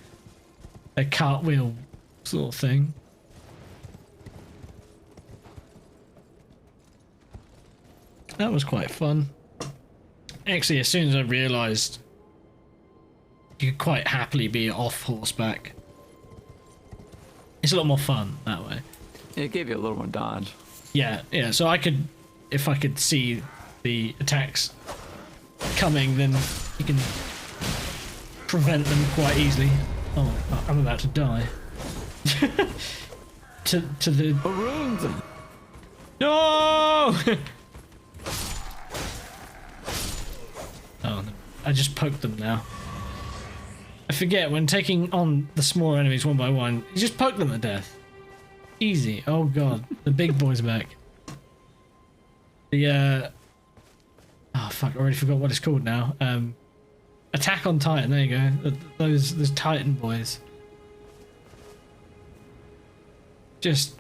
cartwheel sort of thing. That was quite fun. Actually, as soon as I realised you could quite happily be off horseback, it's a lot more fun that way. It gave you a little more dodge. Yeah, yeah. So I could, if I could see the attacks coming, then you can prevent them quite easily. Oh, I'm about to die. to the Maroons! no. Oh, I just poked them now. I forget when taking on the smaller enemies one by one, you just poke them to death. Easy. Oh god, the big boy's back. The oh fuck, I already forgot what it's called now. Attack on Titan. There you go. Those Titan boys. Just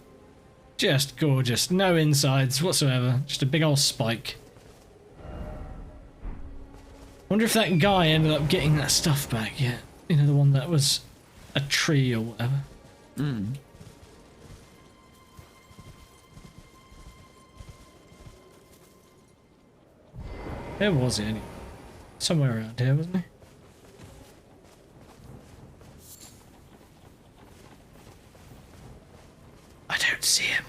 gorgeous. No insides whatsoever. Just a big old spike. Wonder if that guy ended up getting that stuff back yet. You know, the one that was a tree or whatever. Mm. Where was he anyway? somewhere around here, wasn't he? I don't see him.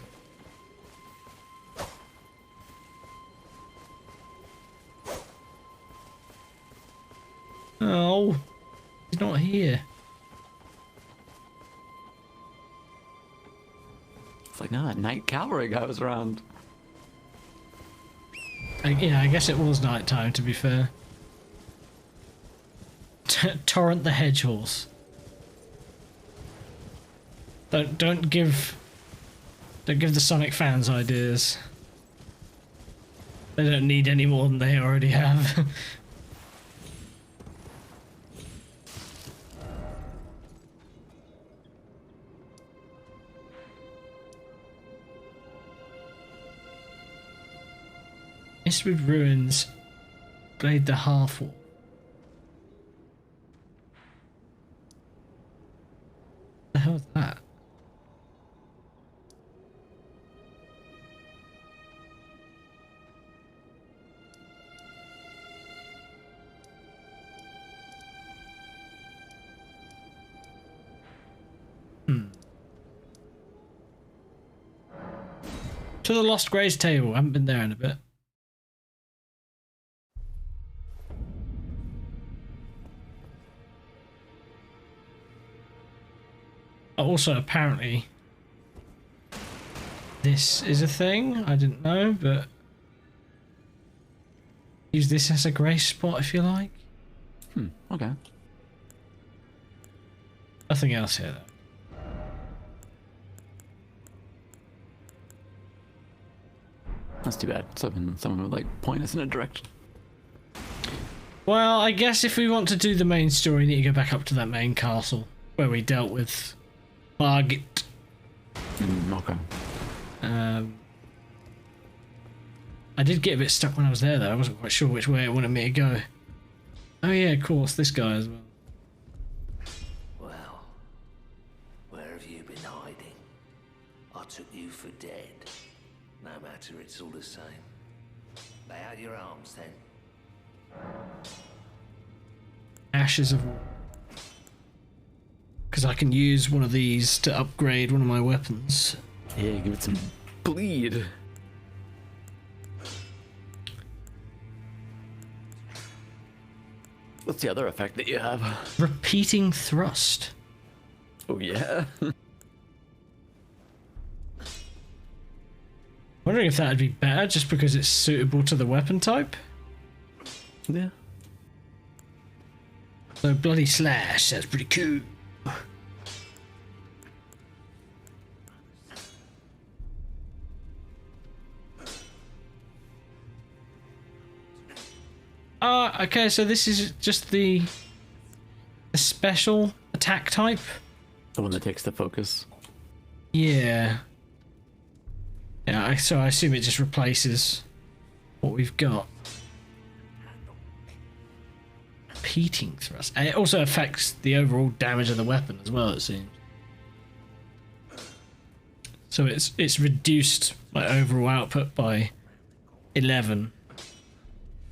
Oh, he's not here. It's like, no, that night cavalry guy was around. Yeah, I guess it was night time, to be fair. Torrent the hedge horse. Don't give the Sonic fans ideas. They don't need any more than they already have. Mistwood Ruins, Blade the Half-Orc. What the hell is that? To the Lost Grays table. I haven't been there in a bit. Also, apparently, this is a thing. I didn't know, but use this as a grey spot if you like. Okay. Nothing else here, though. That's too bad. Someone would like point us in a direction. Well, I guess if we want to do the main story, we need to go back up to that main castle where we dealt with Margit. Okay. I did get a bit stuck when I was there, though. I wasn't quite sure which way it wanted me to go. Oh yeah, of course, this guy as well. Well, where have you been hiding? I took you for dead. No matter, it's all the same. Lay out your arms then. Ashes of War. Because I can use one of these to upgrade one of my weapons. Yeah, give it some bleed. What's the other effect that you have? Repeating thrust. Oh yeah. Wondering if that would be better just because it's suitable to the weapon type. Yeah. So bloody slash, that's pretty cool. Okay, so this is just the special attack type. The one that takes the focus. Yeah. Yeah, so I assume it just replaces what we've got. Repeating thrust. And it also affects the overall damage of the weapon as well, it seems. So it's reduced my overall output by 11.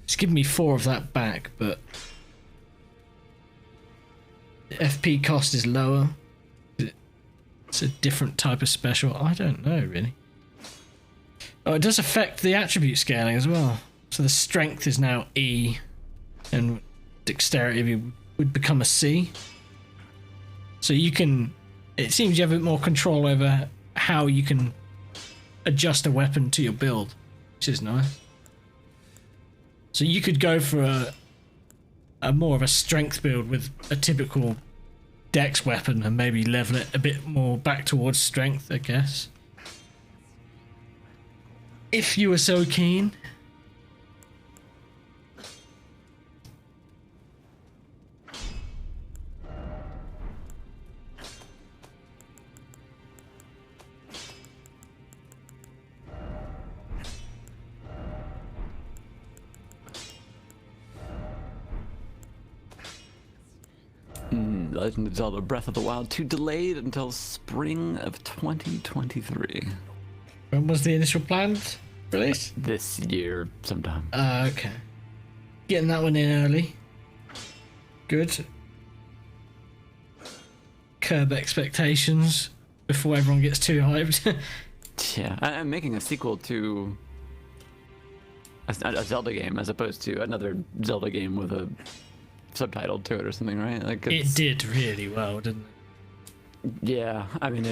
It's given me 4 of that back, but the FP cost is lower. It's a different type of special. I don't know, really. Oh, it does affect the attribute scaling as well. So the strength is now E, and dexterity would become a C. So you can... It seems you have a bit more control over how you can adjust a weapon to your build, which is nice. So you could go for a more of a strength build with a typical dex weapon and maybe level it a bit more back towards strength, I guess. If you were so keen. Legend of Zelda Breath of the Wild 2 delayed until spring of 2023. When was the initial planned release? This year sometime. Okay. Getting that one in early. Good. Curb expectations before everyone gets too hyped. Yeah, and making a sequel to a Zelda game as opposed to another Zelda game with a subtitle to it or something, right? Like It did really well, didn't it? Yeah, I mean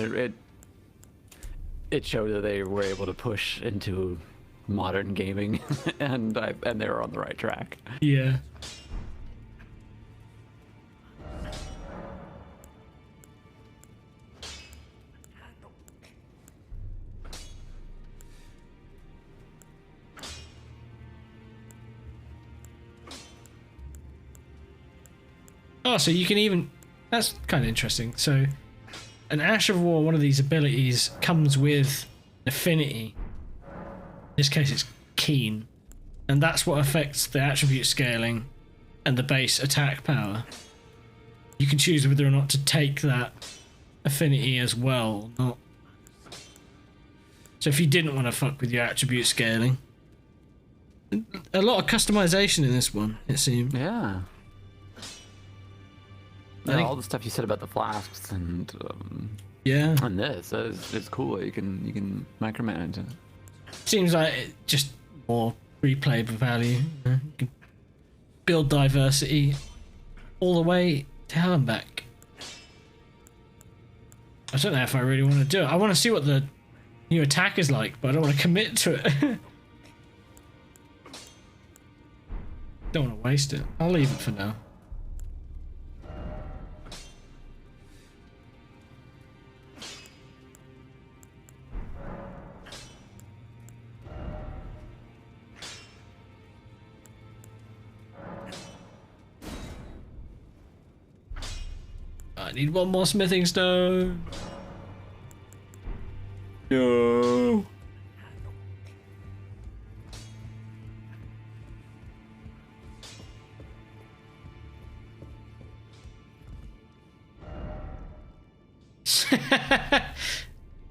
it showed that they were able to push into modern gaming, and they were on the right track. Yeah. Oh, so you can even... That's kind of interesting. So, an Ash of War, one of these abilities, comes with affinity. In this case, it's keen. And that's what affects the attribute scaling and the base attack power. You can choose whether or not to take that affinity as well or not. So if you didn't want to fuck with your attribute scaling... A lot of customization in this one, it seems. Yeah. I think- all the stuff you said about the flasks and Yeah. and this is cool. You can micromanage it. Seems like it just more replay value. You can build diversity all the way to hell and back. I don't know if I really want to do it. I want to see what the new attack is like, but I don't want to commit to it. Don't want to waste it. I'll leave it for now. I need one more smithing stone. No.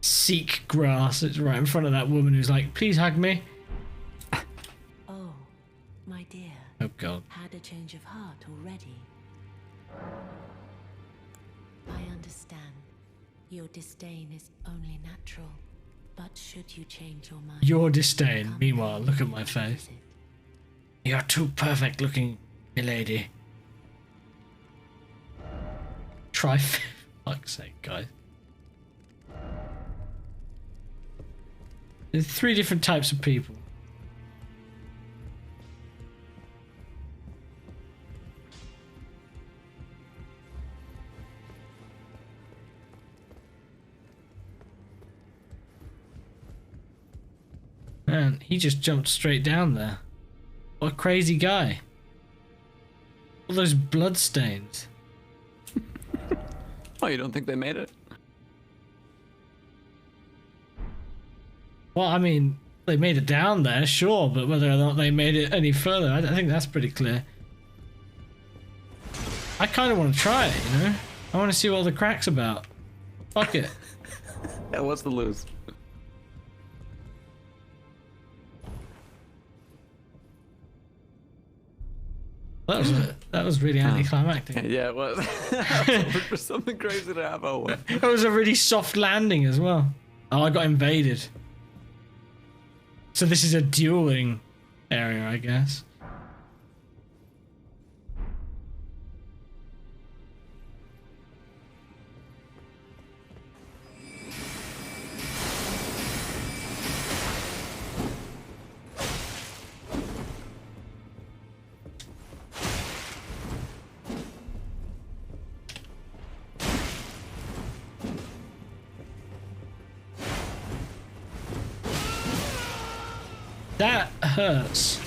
Seek grass. It's right in front of that woman who's like, please hug me. Oh, my dear. Oh God. Had a change of heart already. I understand. Your disdain is only natural. But should you change your mind... Your disdain. come Meanwhile, then look at my and face. visit. You're too perfect looking, milady. Try fuck's sake, guys. There's 3 different types of people. Man, he just jumped straight down there. What a crazy guy. All those blood stains. Oh, you don't think they made it? Well, I mean, they made it down there, sure, but whether or not they made it any further, I think that's pretty clear. I kind of want to try it, you know? I want to see what all the crack's about. Fuck it. Yeah, what's the lose? That was really anticlimactic. Yeah, it was. I was hoping for something crazy to happen. That was a really soft landing as well. Oh, I got invaded. So this is a dueling area, I guess. That hurts.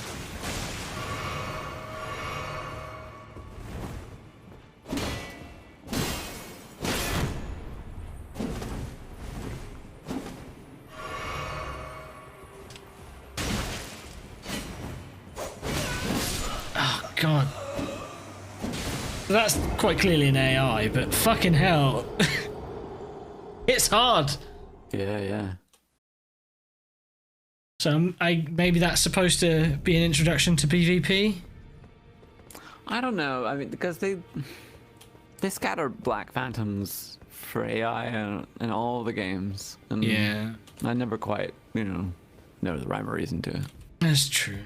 Oh God. That's quite clearly an AI, but fucking hell. It's hard. Yeah, yeah. So maybe that's supposed to be an introduction to PvP? I don't know. I mean, because they scatter black phantoms for AI in all the games, and Yeah, I never quite, know the rhyme or reason to it. that's true.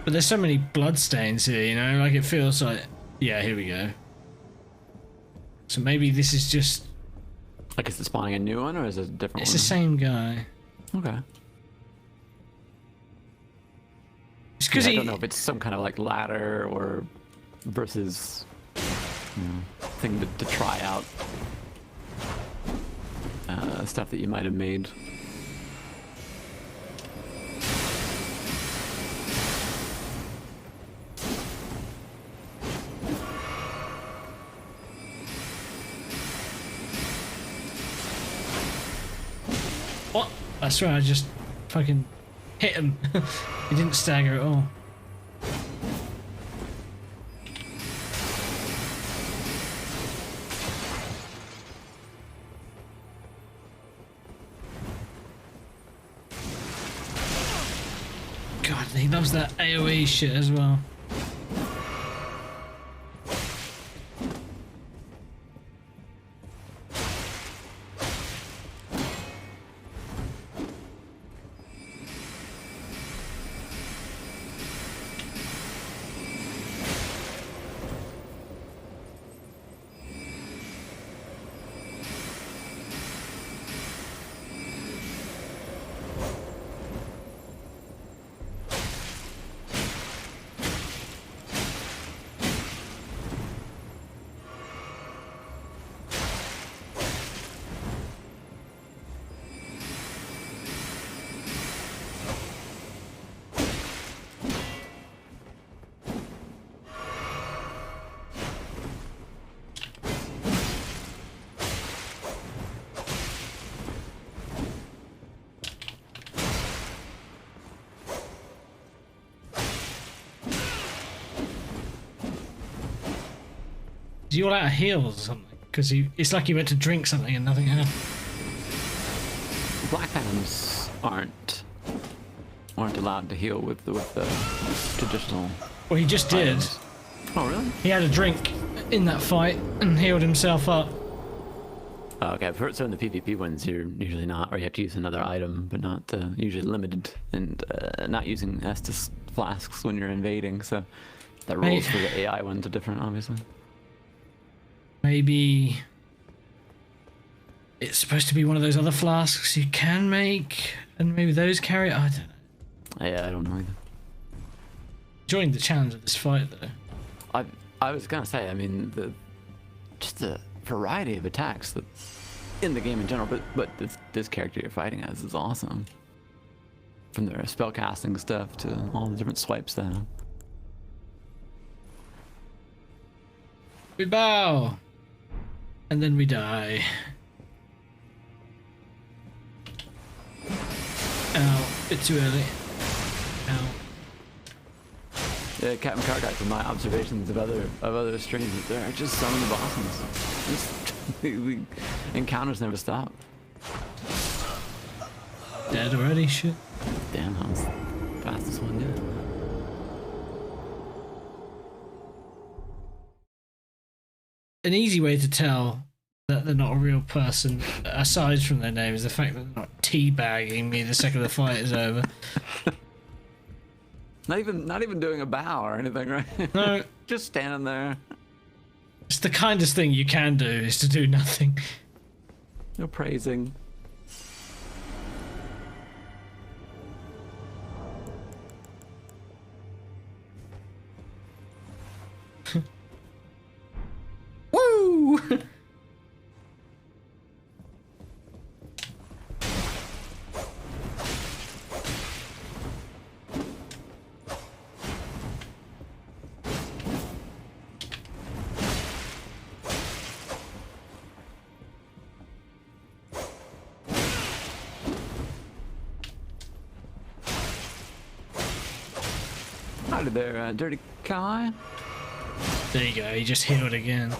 But there's so many bloodstains here, like it feels like... Yeah, here we go. So maybe this is just... Like, is it spawning a new one, or is it a different It's one? the same guy. Okay. It's because I don't know if it's some kind of like ladder or versus thing to try out stuff that you might have made. What? I swear I just fucking hit him. He didn't stagger at all. God, he loves that AoE shit as well. Is he all out of heals or something? Because it's like he went to drink something and nothing happened. Black phantoms aren't allowed to heal with the traditional. Well, he just did. items. Oh, really? He had a drink in that fight and healed himself up. Oh, okay, so in the PvP ones, you're usually not, or you have to use another item, but not usually limited, and not using Estus flasks when you're invading. So the rules for the AI ones are different, obviously. Maybe it's supposed to be one of those other flasks you can make, and maybe those carry it. I don't know. Yeah, I don't know either. Enjoying the challenge of this fight, though. I was gonna say, I mean, just the variety of attacks that in the game in general, but this character you're fighting as is awesome. From their spellcasting stuff to all the different swipes they have. We bow, and then we die. Ow, bit too early. Ow. Yeah, Captain Carguy, from my observations of other streams, there are just so many bosses. The encounters never stop. Dead already? Shit. Damn, that was the fastest one yet. An easy way to tell that they're not a real person, aside from their name, is the fact that they're not teabagging me the second the fight is over. Not even doing a bow or anything, right? No. Just standing there. It's the kindest thing you can do, is to do nothing. No praising. Woo! Howdy there, Dirty Kai. There you go, he just healed again.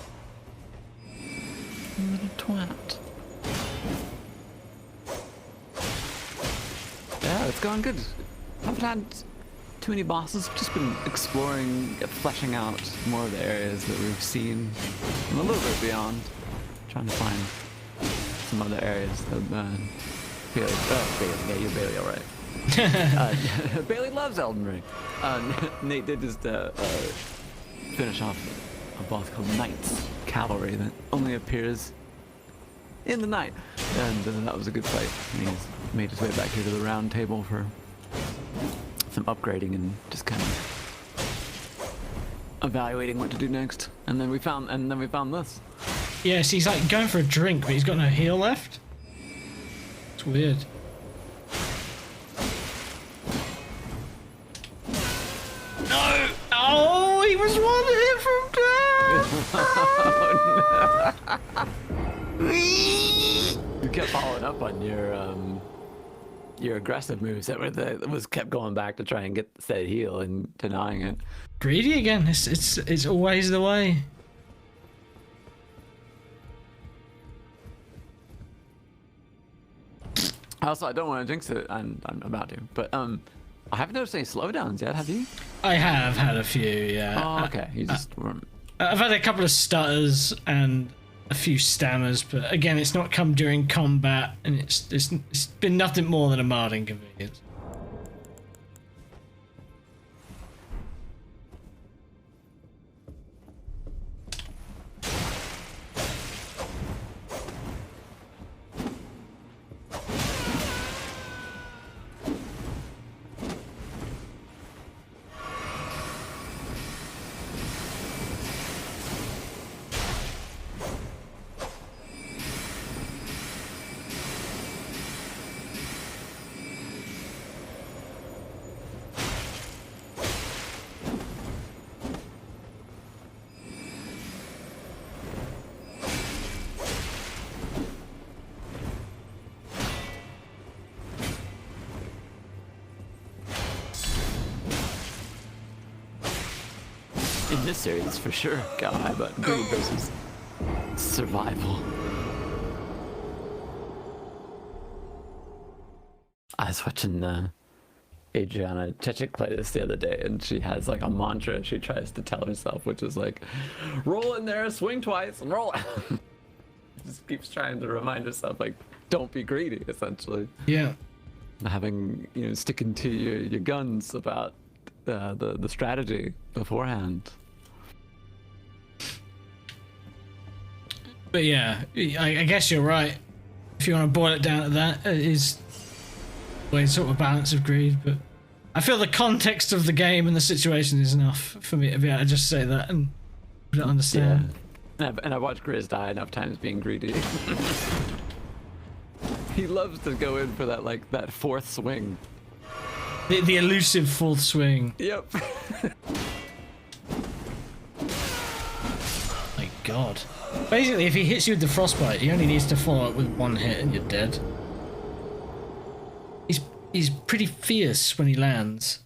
Little twat. going good. Haven't had too many bosses. Just been exploring, fleshing out more of the areas that we've seen, and a little bit beyond. Trying to find some other areas that Bailey. Bailey, yeah, you're Bailey, all right. Bailey loves Elden Ring. Nate did just finish off a boss called Knight's Cavalry that only appears in the night, and that was a good fight. He's made his way back here to the round table for some upgrading and just kind of evaluating what to do next. And then we found this. Yes, he's like going for a drink, but he's got no heal left. It's weird. No! Oh, he was one hit from death! You kept following up on your aggressive moves that was kept going back to try and get the steady heal and denying it. Greedy again. It's always the way. Also, I don't want to jinx it. I'm about to, but I haven't noticed any slowdowns yet. Have you? I have had a few, yeah. Oh, okay. You just weren't. I've had a couple of stutters and a few stammers, but again, it's not come during combat, and it's been nothing more than a mild inconvenience. In this series, for sure, got high but greed versus survival. I was watching Adriana Chechik play this the other day, and she has like a mantra she tries to tell herself, which is like, roll in there, swing twice, and roll. Just keeps trying to remind herself, like, don't be greedy, essentially. Yeah. Having, sticking to your guns about the strategy beforehand. But yeah, I guess you're right. If you want to boil it down to that, it is a sort of balance of greed. But I feel the context of the game and the situation is enough for me to be able to just say that and understand. Yeah. And I watched Grizz die enough times being greedy. He loves to go in for that fourth swing. The elusive fourth swing. Yep. My God. Basically, if he hits you with the frostbite, he only needs to follow up with one hit and you're dead. He's pretty fierce when he lands.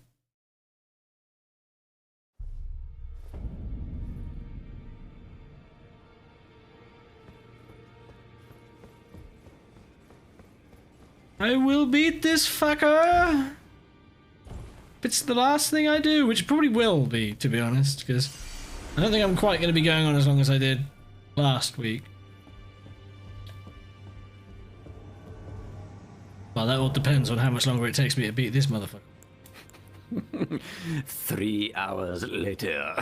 I will beat this fucker! It's the last thing I do, which probably will be, to be honest, because I don't think I'm quite going to be going on as long as I did last week. Well, that all depends on how much longer it takes me to beat this motherfucker. 3 hours later.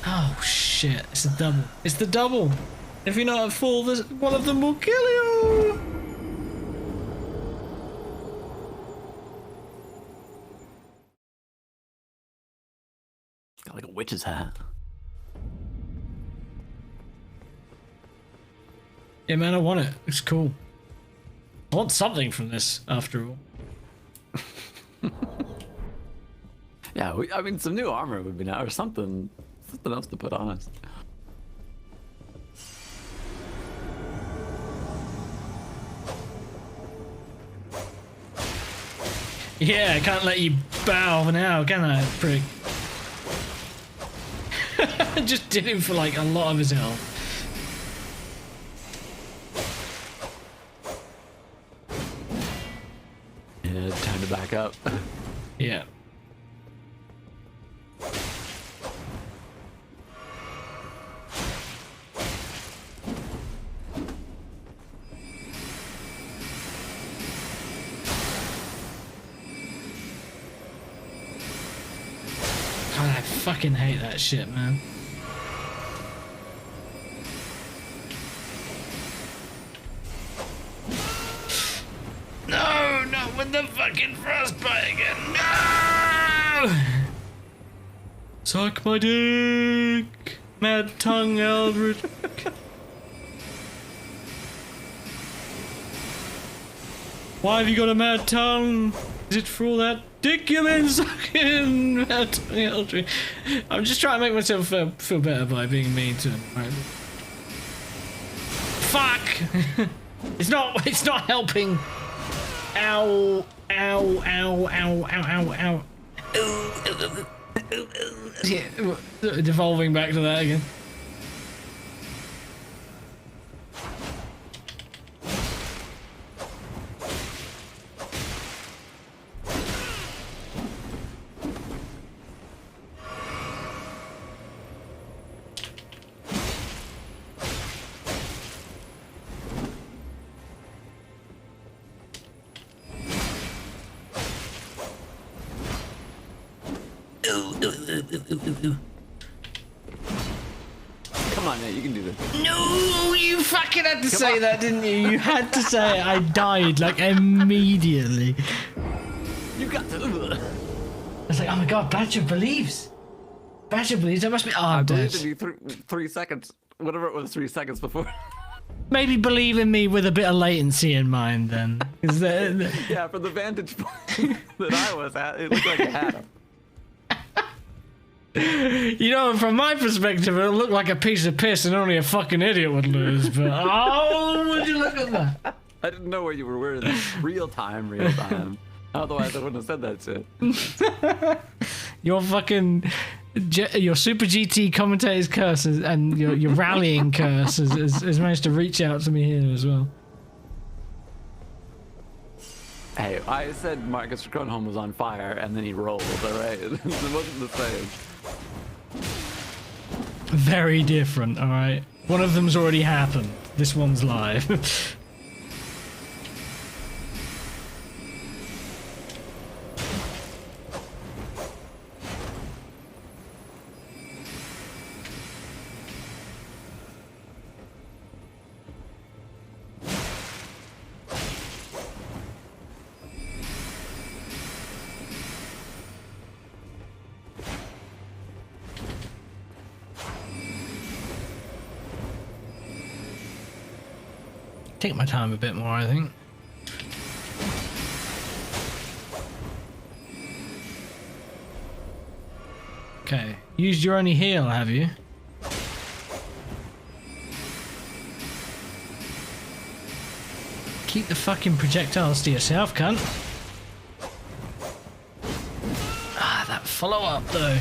Oh shit, it's the double. It's the double! If you're not at full, one of them will kill you! Got like a witch's hat. Yeah man, I want it. It's cool. I want something from this, after all. Yeah, I mean, some new armor would be nice, or something else to put on us. Yeah, I can't let you bow now, can I, prick? Just did him for like a lot of his health. Yeah, time to back up. Yeah. God, I fucking hate that shit, man. No, not with the fucking frostbite again. No! Suck my dick, Mad Tongue Eldritch. Why have you got a mad tongue? Is it for all that dick you've been sucking? Mad Tongue Eldritch. I'm just trying to make myself feel better by being mean to him. Right? Fuck! It's not helping. Ow, ow, ow, ow, ow, ow, ow. Yeah, devolving back to that again. Come on, man, you can do this. No, you fucking had to say that, didn't you? You had to say it. I died like immediately. You got to. I was like, oh my god, Badger believes. Badger believes. That must be. Oh, I I'm believe dead. in you 3 seconds. Whatever it was, 3 seconds before. Maybe believe in me with a bit of latency in mind, then. Is that? Yeah, from the vantage point that I was at, it looked like it had him. You know, from my perspective, it looked like a piece of piss and only a fucking idiot would lose. But oh, would you look at that? I didn't know where you were wearing that. Real time. Otherwise, I wouldn't have said that shit. Your fucking, your Super GT commentator's curse and your rallying curse has managed to reach out to me here as well. Hey, I said Marcus Cronholm was on fire, and then he rolled, alright? It wasn't the same. Very different, alright? One of them's already happened. This one's live. Take my time a bit more, I think. Okay, used your only heal, have you? Keep the fucking projectiles to yourself, cunt. Ah, that follow-up though.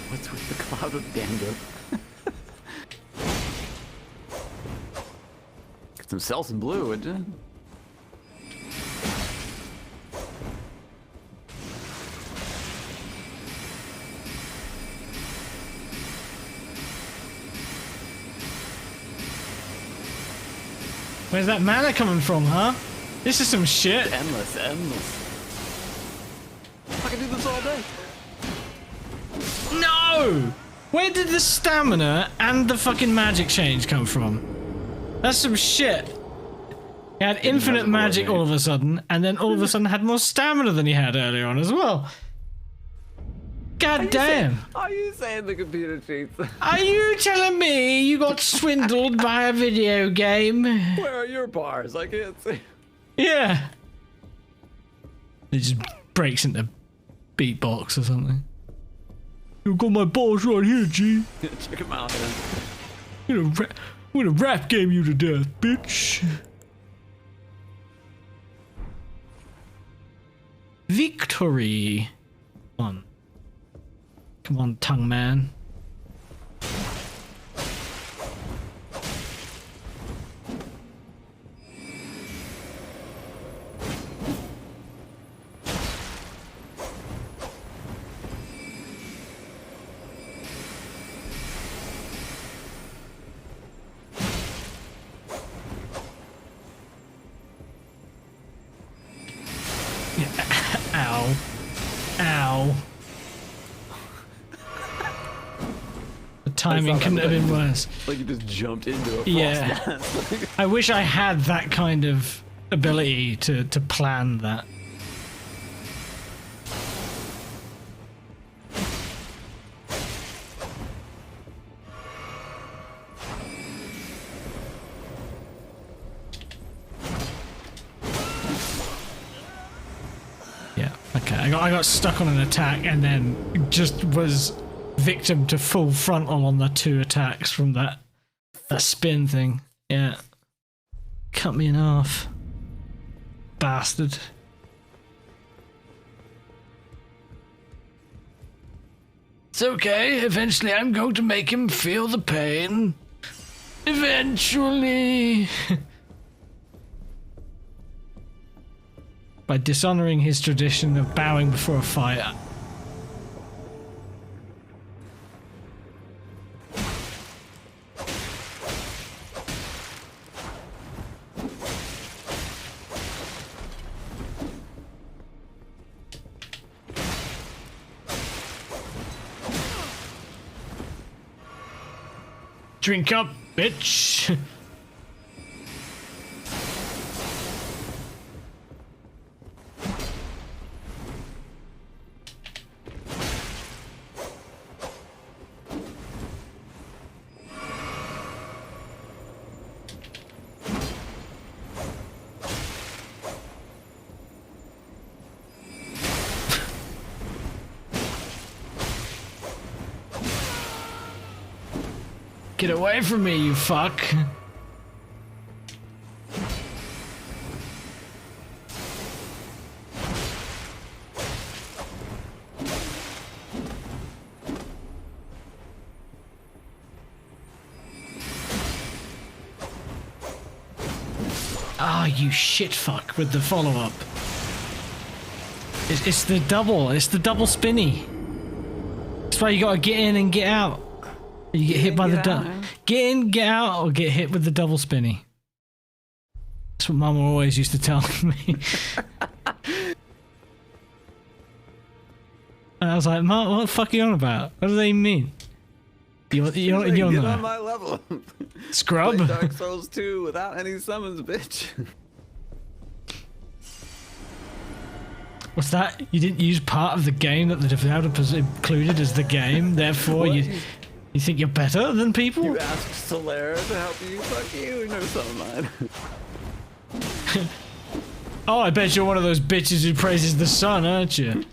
What's with the cloud of dandruff? Get some cells in blue, would you? Where's that mana coming from, huh? This is some shit. Endless. I can do this all day. No! Where did the stamina and the fucking magic change come from? That's some shit. had infinite magic all of a sudden, and then all of a sudden had more stamina than he had earlier on as well. God damn. Are you saying the computer cheats? Are you telling me you got swindled by a video game? Where are your bars? I can't see. Yeah. It just breaks into beatbox or something. You got my balls right here, G. Check him out, man. I'm gonna rap game you to death, bitch. Victory. Come on, tongue man. Ow. Ow. The timing couldn't have been worse. Like you just jumped into a frost Yeah. mask. I wish I had that kind of ability to plan that. Okay, I got stuck on an attack and then just was victim to full frontal on the 2 attacks from that spin thing. Yeah. Cut me in half. Bastard. It's okay, eventually I'm going to make him feel the pain. Eventually. By dishonoring his tradition of bowing before a fight. Drink up, bitch. Get away from me, you fuck. Ah, you shit fuck with the follow-up. It's the double spinny. That's why you gotta get in and get out. You get hit by the get in, get out, or get hit with the double spinny. That's what Mama always used to tell me. And I was like, Mom, what the fuck are you on about? What do they mean? You're Get on my level. Scrub. Play Dark Souls 2 without any summons, bitch. What's that? You didn't use part of the game that the developers included as the game, therefore you think you're better than people? You asked Solera to help you. Fuck you. No summon mine. Oh, I bet you're one of those bitches who praises the sun, aren't you?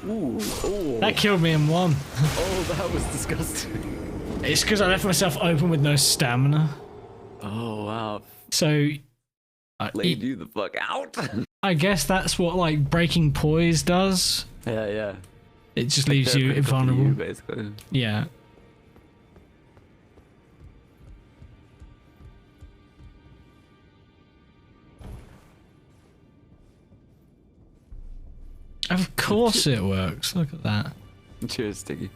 Ooh. That killed me in one. Oh, that was disgusting. It's because I left myself open with no stamina. Oh, wow. So... Laid you the fuck out. I guess that's what, like, breaking poise does. Yeah. It just leaves you invulnerable. Basically. Yeah. Of course it works. Look at that. Cheers, Sticky.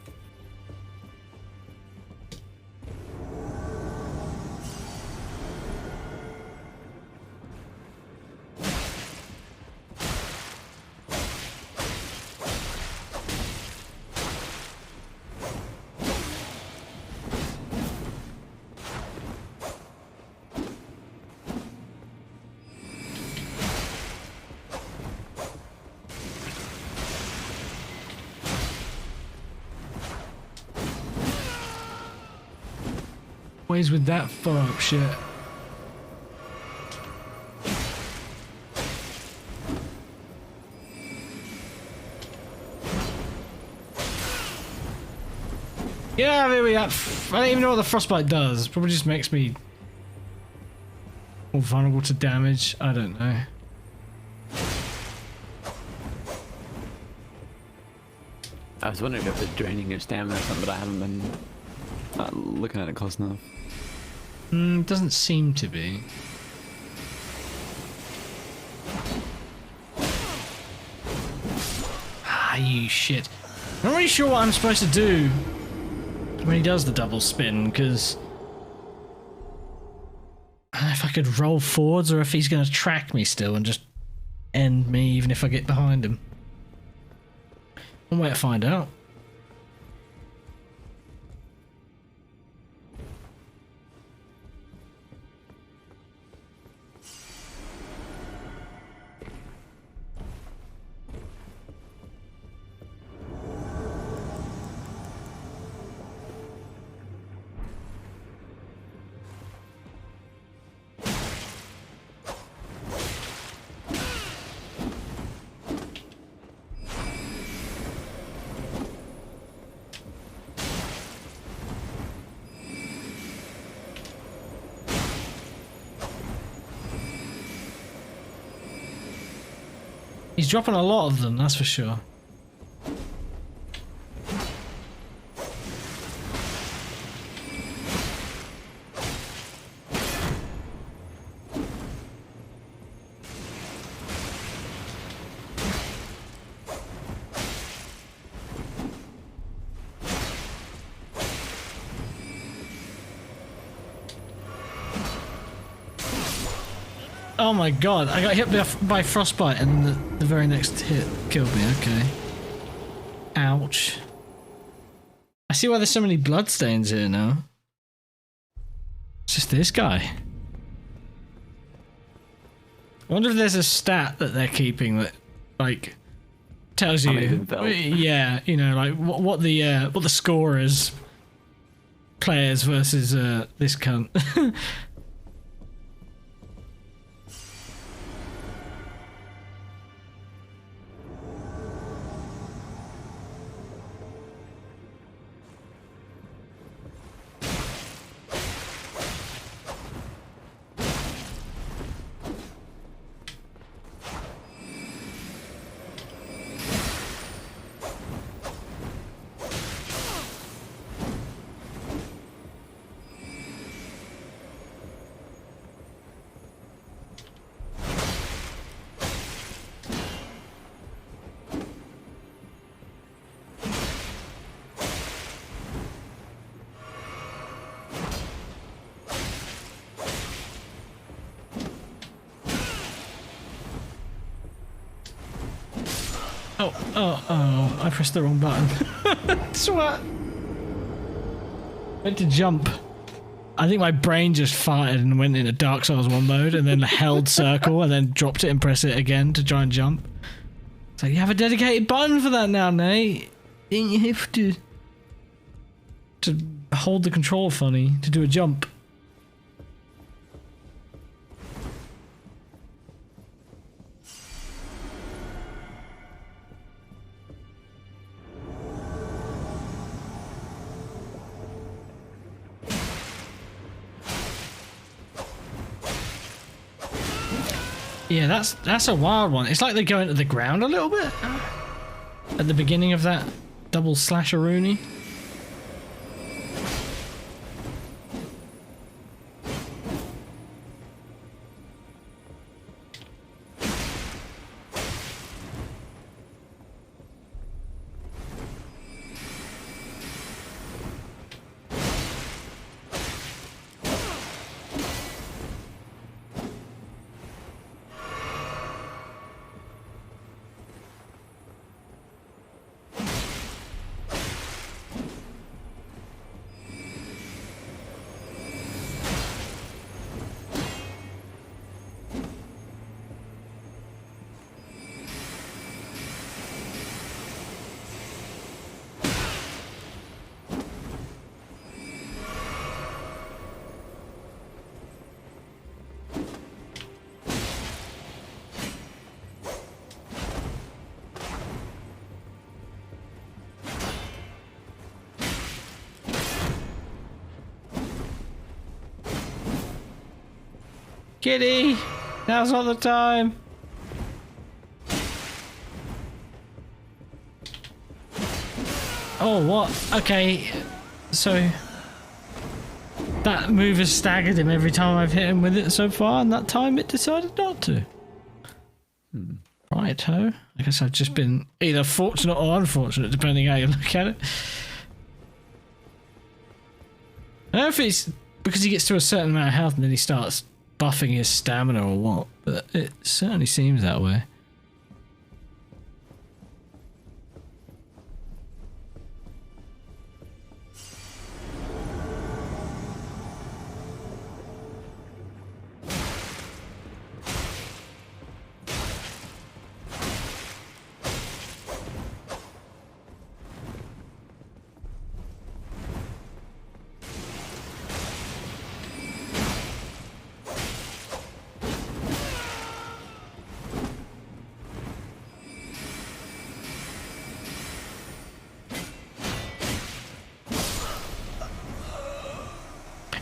Ways with that far up shit. Yeah, there we are. I don't even know what the frostbite does. Probably just makes me more vulnerable to damage. I don't know. I was wondering if it's draining your stamina or something, but I haven't been looking at it close enough. Doesn't seem to be. Ah, you shit. I'm not really sure what I'm supposed to do when he does the double spin, because I don't know if I could roll forwards or if he's going to track me still and just end me even if I get behind him. One way to find out. He's dropping a lot of them, that's for sure. Oh my god, I got hit by frostbite and the very next hit killed me, okay. Ouch. I see why there's so many bloodstains here now. It's just this guy. I wonder if there's a stat that they're keeping that, like, tells you, yeah, you know, like what the score is, players versus this cunt. Oh, I pressed the wrong button. Swat! Went to jump. I think my brain just farted and went into Dark Souls 1 mode and then held circle and then dropped it and pressed it again to try and jump. So you have a dedicated button for that now, Nate. Then you have to hold the control funny to do a jump. Yeah, that's a wild one. It's like they go into the ground a little bit at the beginning of that double slasher-rooney. Kitty! Now's not the time! Oh, what? Okay, so that move has staggered him every time I've hit him with it so far, and that time it decided not to. Right-ho. I guess I've just been either fortunate or unfortunate, depending how you look at it. I don't know if it's because he gets to a certain amount of health and then he starts buffing his stamina or what, but it certainly seems that way.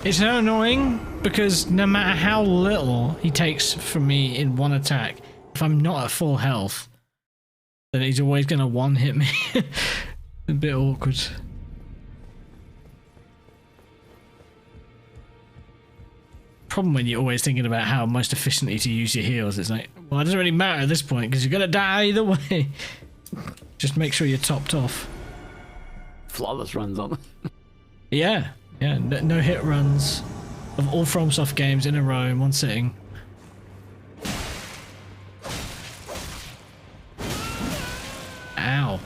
It's so annoying because no matter how little he takes from me in one attack, if I'm not at full health, then he's always going to one-hit me. A bit awkward. Problem when you're always thinking about how most efficiently to use your heals. It's like, well, it doesn't really matter at this point because you're going to die either way. Just make sure you're topped off. Flawless runs on. Yeah. Yeah, no hit runs of all FromSoft games in a row in one sitting. Ow.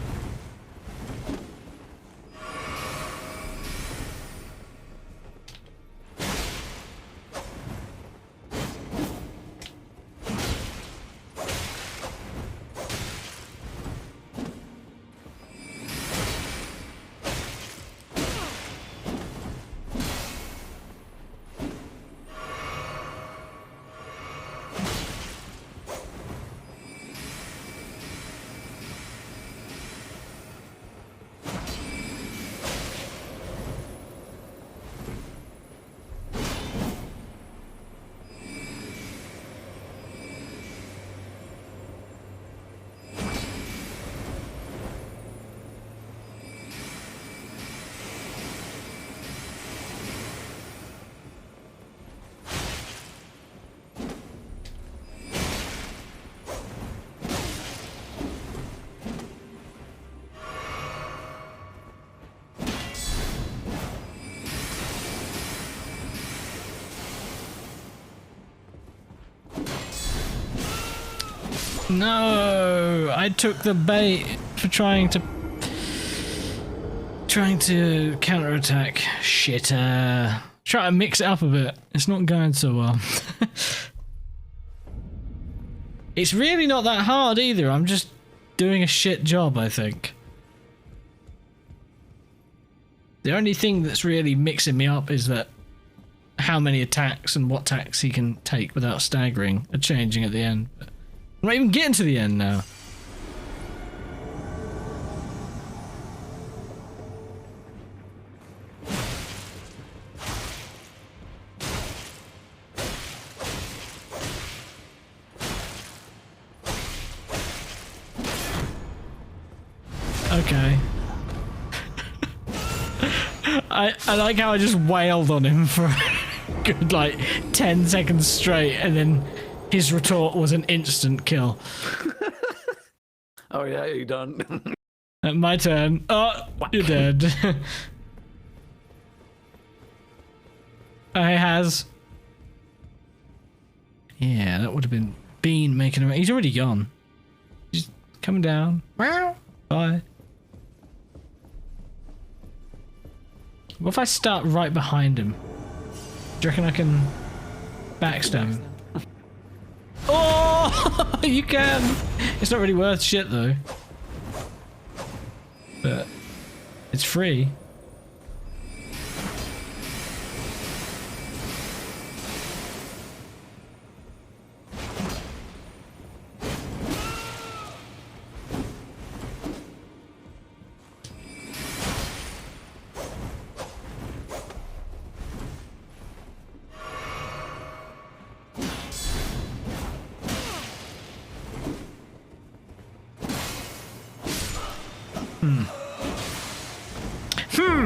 No, I took the bait for trying to counterattack. Shit. Try to mix it up a bit. It's not going so well. It's really not that hard either. I'm just doing a shit job, I think. The only thing that's really mixing me up is that how many attacks and what attacks he can take without staggering are changing at the end. But I'm not even getting to the end now. Okay. I like how I just wailed on him for a good like 10 seconds straight and then his retort was an instant kill. Oh yeah, you done? My turn. Oh, you're dead. I has. Yeah, that would have been Bean making a... He's already gone. He's coming down. Bye. What if I start right behind him? Do you reckon I can backstab him? Oh, you can! It's not really worth shit though. But it's free.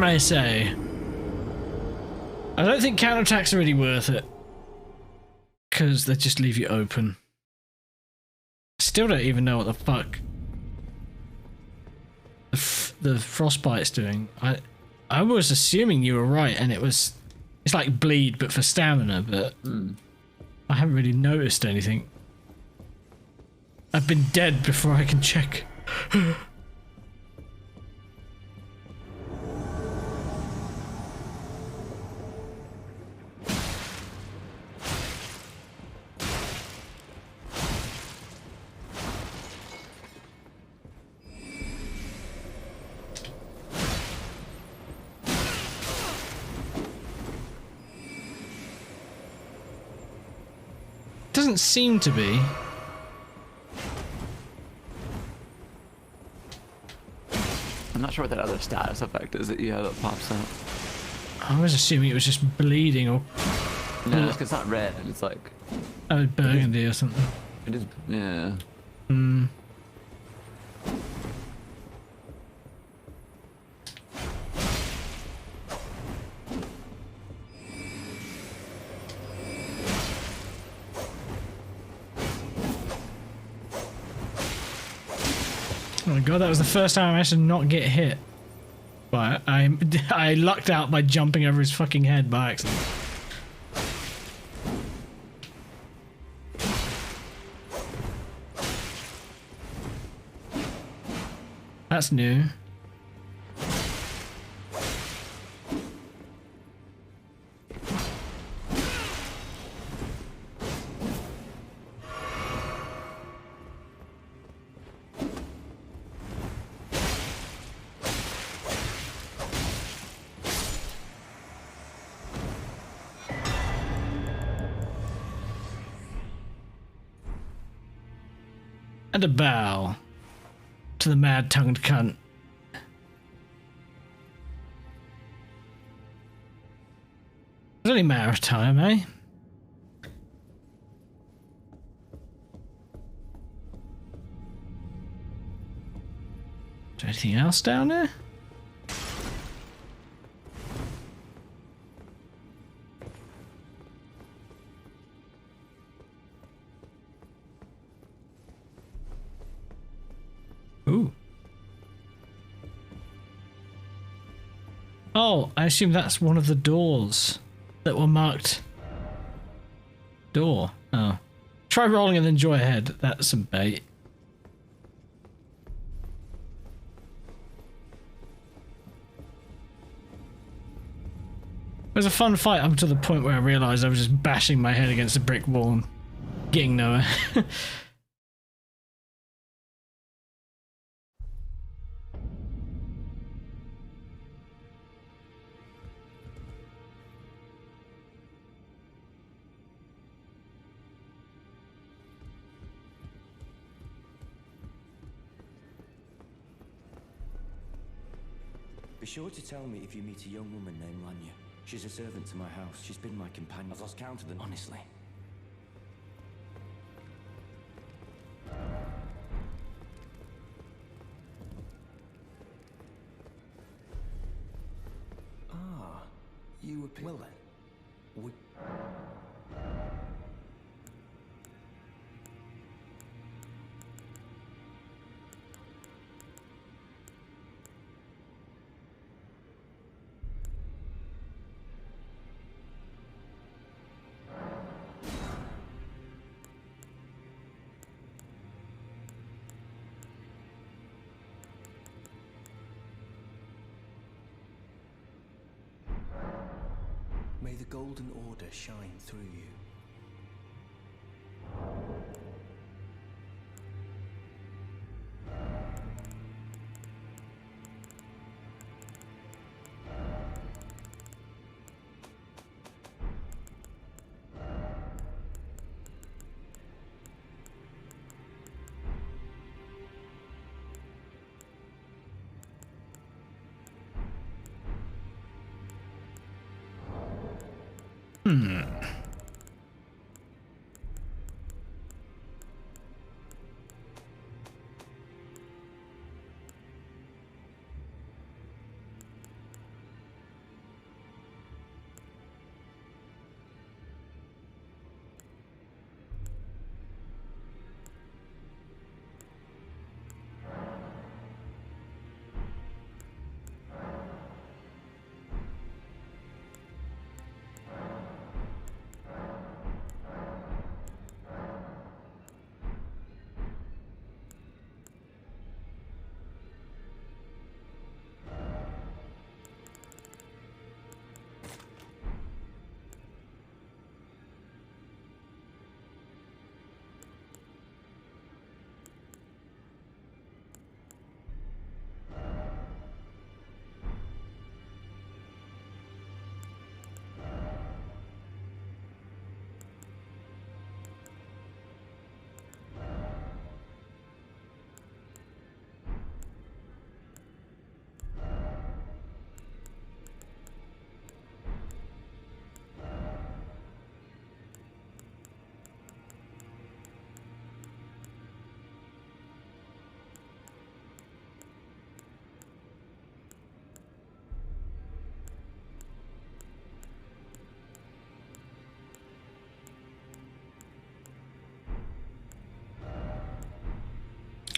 I say. I don't think counterattacks are really worth it. Because they just leave you open. Still don't even know what the fuck the frostbite's doing. I was assuming you were right, and it's like bleed but for stamina, but I haven't really noticed anything. I've been dead before I can check. Doesn't seem to be. I'm not sure what that other status effect is that you have that pops up. I was assuming it was just bleeding or No, it's not red. It's like burgundy or something. it is. Yeah. Oh my god, that was the first time I managed to not get hit. But I lucked out by jumping over his fucking head by accident. That's new. And a bow to the mad-tongued cunt. It's only a matter of time, eh? Is there anything else down there? Ooh. Oh, I assume that's one of the doors that were marked door. Oh. Try rolling and then joy ahead. That's some bait. It was a fun fight up to the point where I realised I was just bashing my head against a brick wall and getting nowhere. Be sure to tell me if you meet a young woman named Lanya. She's a servant to my house. She's been my companion. I've lost count of them, honestly. Ah, you appear... Well then, we... May the Golden Order shine through you.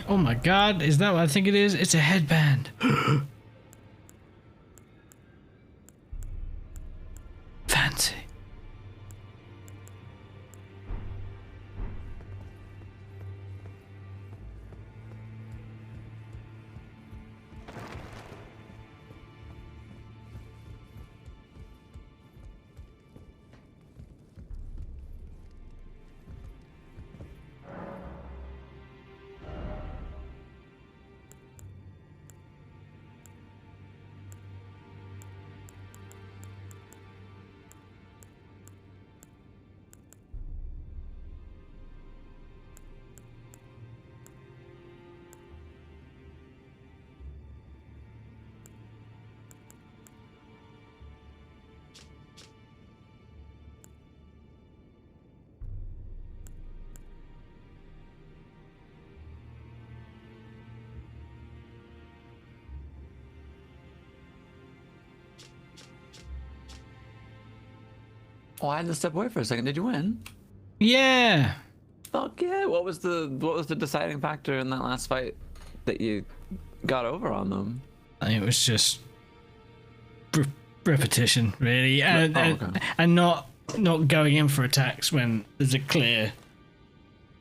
Oh my god, is that what I think it is? It's a headband. Fancy. Oh, I had to step away for a second. Did you win? Yeah. Fuck yeah! What was the deciding factor in that last fight that you got over on them? It was just repetition, really, and, okay. and not going in for attacks when there's a clear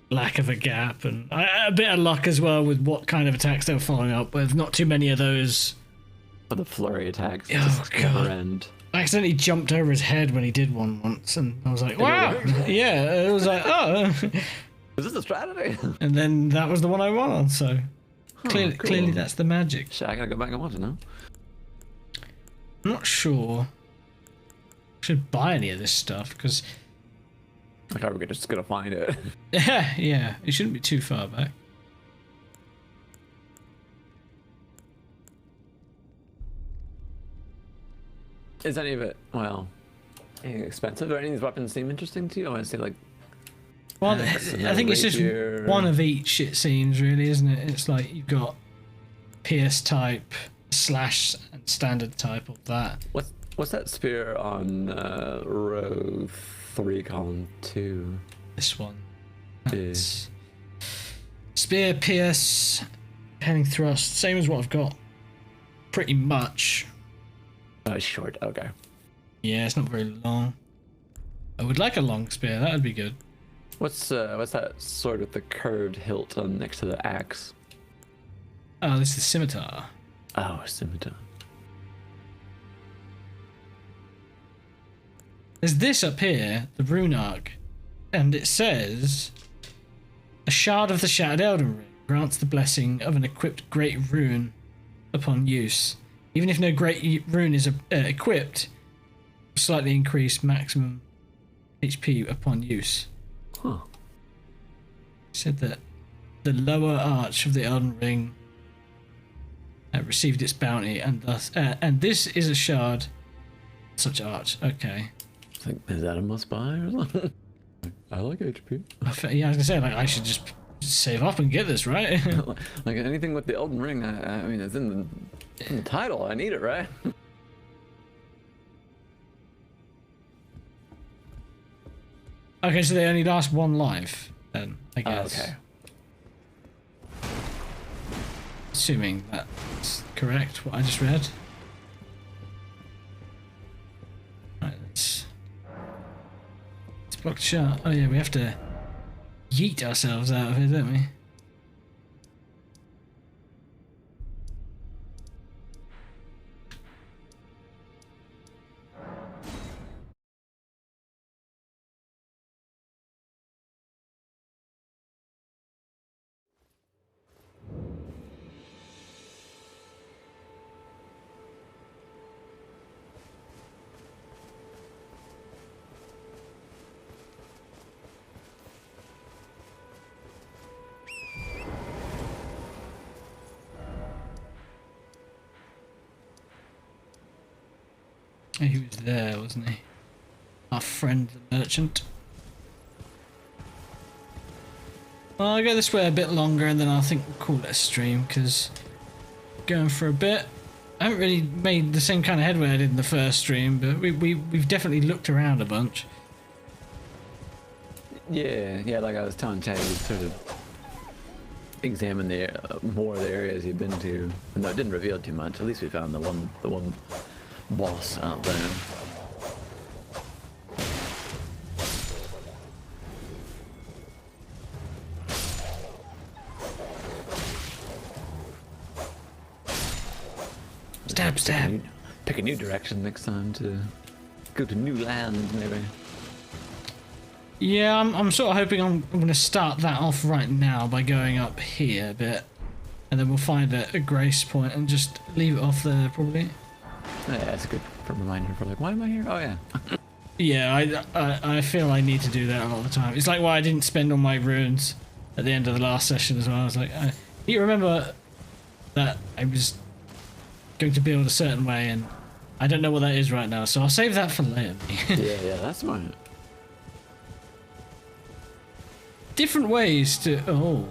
lack of a gap, and a bit of luck as well with what kind of attacks they were following up with. Not too many of those. For the flurry attacks. Oh just god! never end. I accidentally jumped over his head when he did one once, and I was like, wow! Yeah, it was like, oh. Is this a strategy? And then that was the one I won on, so Cool. clearly that's the magic. Shit, I gotta go back and watch it now. I'm not sure I should buy any of this stuff, because I thought we were just gonna find it. yeah, it shouldn't be too far back. Is any of it, well, expensive? Do any of these weapons seem interesting to you? I want to say, like, Well, I axe and a think it's just rapier. one of each, it seems, really, isn't it? It's like you've got pierce type, slash, and standard type of that. What's that spear on row 3, column 2? This one. Yeah. That's spear, pierce, penning thrust, same as what I've got. Pretty much. Short, okay. Yeah, it's not very long. I would like a long spear, that would be good. What's that sword with the curved hilt on next to the axe? Oh, this is scimitar. Oh, scimitar. There's this up here, the rune arc, and it says, a shard of the Shattered Elden Ring grants the blessing of an equipped great rune upon use. Even if no great rune is equipped, slightly increased maximum HP upon use. Huh. It said that the lower arch of the Elden Ring received its bounty, and thus, and this is a shard, such arch. Okay. I think, is that a must buy or something? I like HP. Yeah, I was gonna say, like, I should just save up and get this, right? Like anything with the Elden Ring, I mean, it's in the title. I need it, right? Okay, so they only last one life, then, I guess. Okay. Assuming that's correct, what I just read. Right, let's block the shot. Oh yeah, we have to yeet ourselves out of here, don't we? He was there, wasn't he? Our friend the merchant. Well, I'll go this way a bit longer and then I think we'll call it a stream, because going for a bit. I haven't really made the same kind of headway I did in the first stream, but we've definitely looked around a bunch. Yeah, like I was telling Chad, we sort of examine the more of the areas you've been to. No, it didn't reveal too much. At least we found the one boss out there. Stab, stab. Pick a new direction next time to go to new lands, maybe. Yeah, I'm sort of hoping I'm going to start that off right now by going up here a bit. And then we'll find a grace point and just leave it off there, probably. Yeah, that's a good reminder for like, why am I here? Oh, yeah. Yeah, I feel I need to do that a lot of the time. It's like why I didn't spend all my runes at the end of the last session as well. I was like, you remember that I was going to build a certain way and I don't know what that is right now, so I'll save that for later. yeah, that's smart. Different ways to... Oh.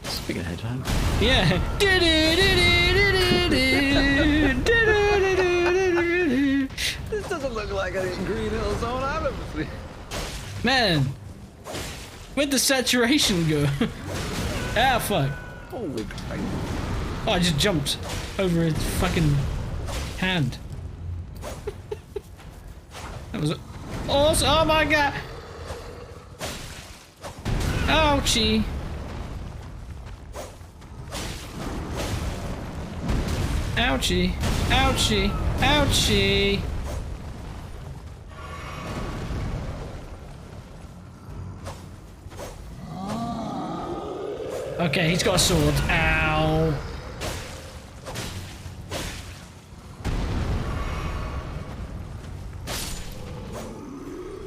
Speaking of hedgehog. Yeah. This doesn't look like a Green Hill Zone I've ever seen. Man, where'd the saturation go? Ah, fuck. Holy Christ. Oh, I just jumped over his fucking hand. That was awesome. Oh my god. Ouchie. Ouchie. Ouchie. Ouchie. Okay, he's got a sword. Ow.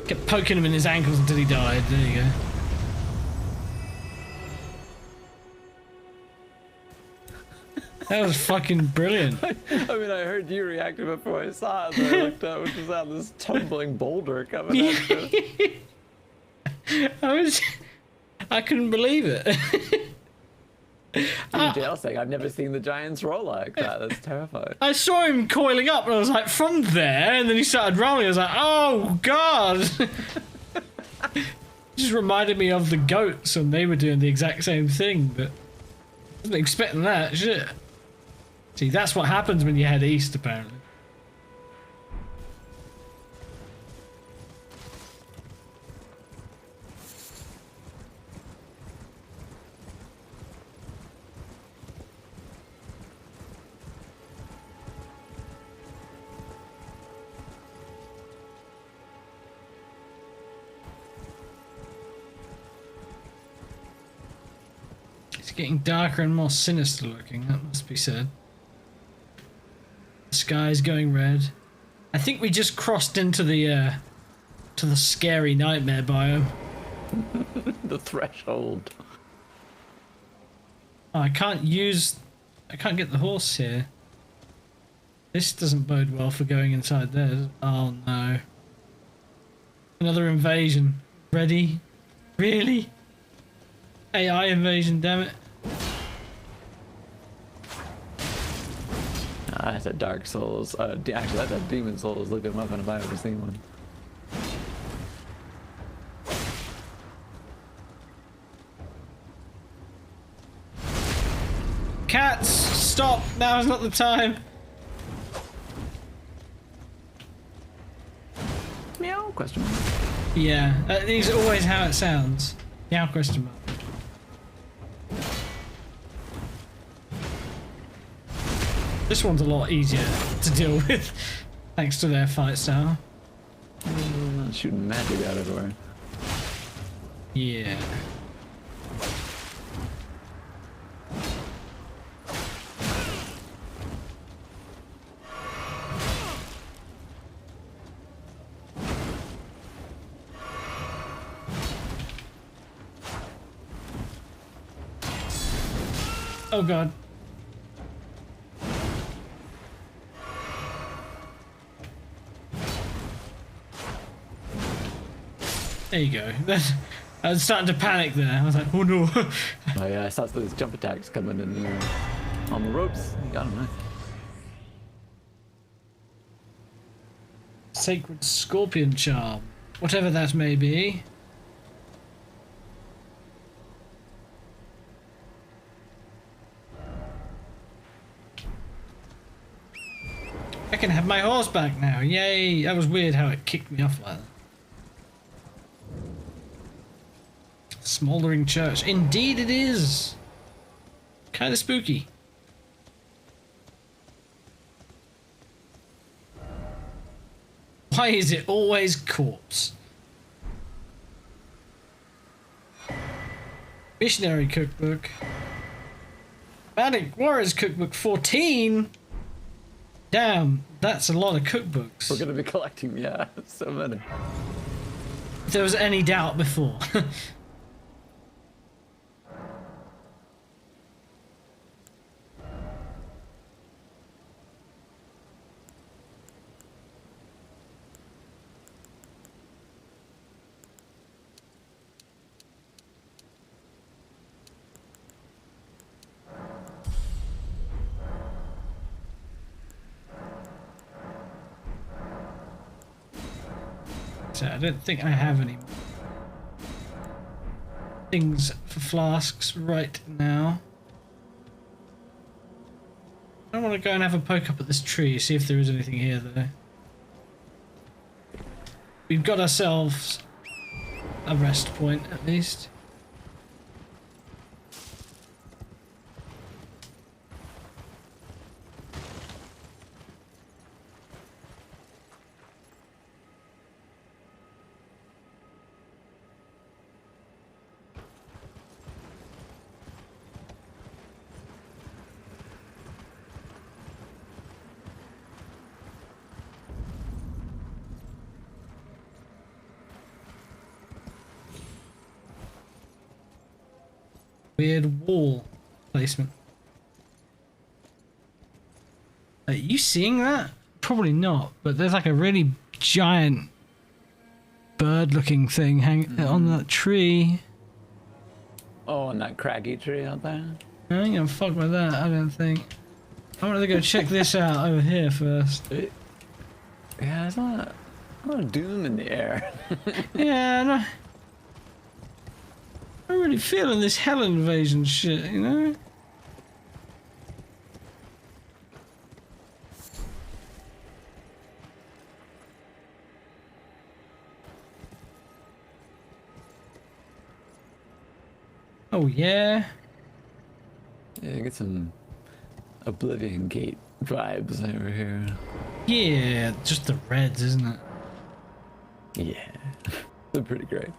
Kept poking him in his ankles until he died. There you go. That was fucking brilliant. I mean, I heard you reacted before I saw it, and I looked up, which was out this tumbling boulder coming at us. I couldn't believe it. jail saying, I've never seen the giants roll like that. That's terrifying. I saw him coiling up, and I was like, from there, and then he started rolling. I was like, oh god. Just reminded me of the goats, and they were doing the exact same thing, but I wasn't expecting that shit. See, that's what happens when you head east, apparently. It's getting darker and more sinister looking, that must be said. The sky's going red. I think we just crossed into the scary nightmare biome. The threshold. Oh, I can't get the horse here. This doesn't bode well for going inside there. Oh no. Another invasion. Ready? Really? AI invasion, damn it. That's a Dark Souls. Actually, that's a Demon Souls. Look them up and if I've ever seen one. Cats, stop! Now is not the time. Meow? Question mark. Yeah, that is always how it sounds. Meow question mark. This one's a lot easier to deal with, thanks to their fight style. Shooting magic out everywhere. Yeah. Oh god. There you go. I was starting to panic there. I was like, oh no. Oh yeah, I saw those jump attacks coming in on the ropes. You got them nice. Sacred Scorpion Charm. Whatever that may be. I can have my horse back now. Yay! That was weird how it kicked me off like that. Smouldering church. Indeed it is. Kind of spooky. Why is it always corpse? Missionary cookbook. Manic Warriors cookbook 14. Damn, that's a lot of cookbooks. We're gonna be collecting, yeah, so many. If there was any doubt before. So I don't think I have any things for flasks right now. I don't want to go and have a poke up at this tree, see if there is anything here though. We've got ourselves a rest point at least. Weird wall placement. Are you seeing that? Probably not, but there's like a really giant bird-looking thing hanging on that tree. Oh, and that craggy tree out there? I ain't gonna fuck with that, I don't think. I want to go check this out over here first. Yeah, there's a lot of doom in the air. Yeah, no. I'm really feeling this hell invasion shit, you know? Oh yeah? Yeah, get some Oblivion Gate vibes over here. Yeah, just the reds, isn't it? Yeah, they're pretty great.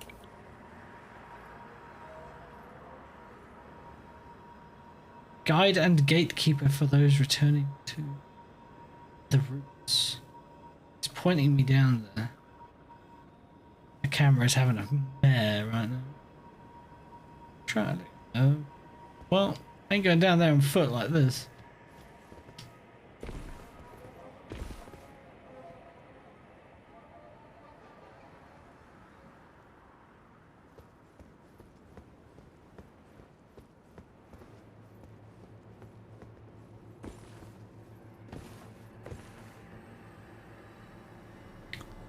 Guide and gatekeeper for those returning to the roots. It's pointing me down there. The camera is having a mare right now. Try to go. Well, I ain't going down there on foot like this.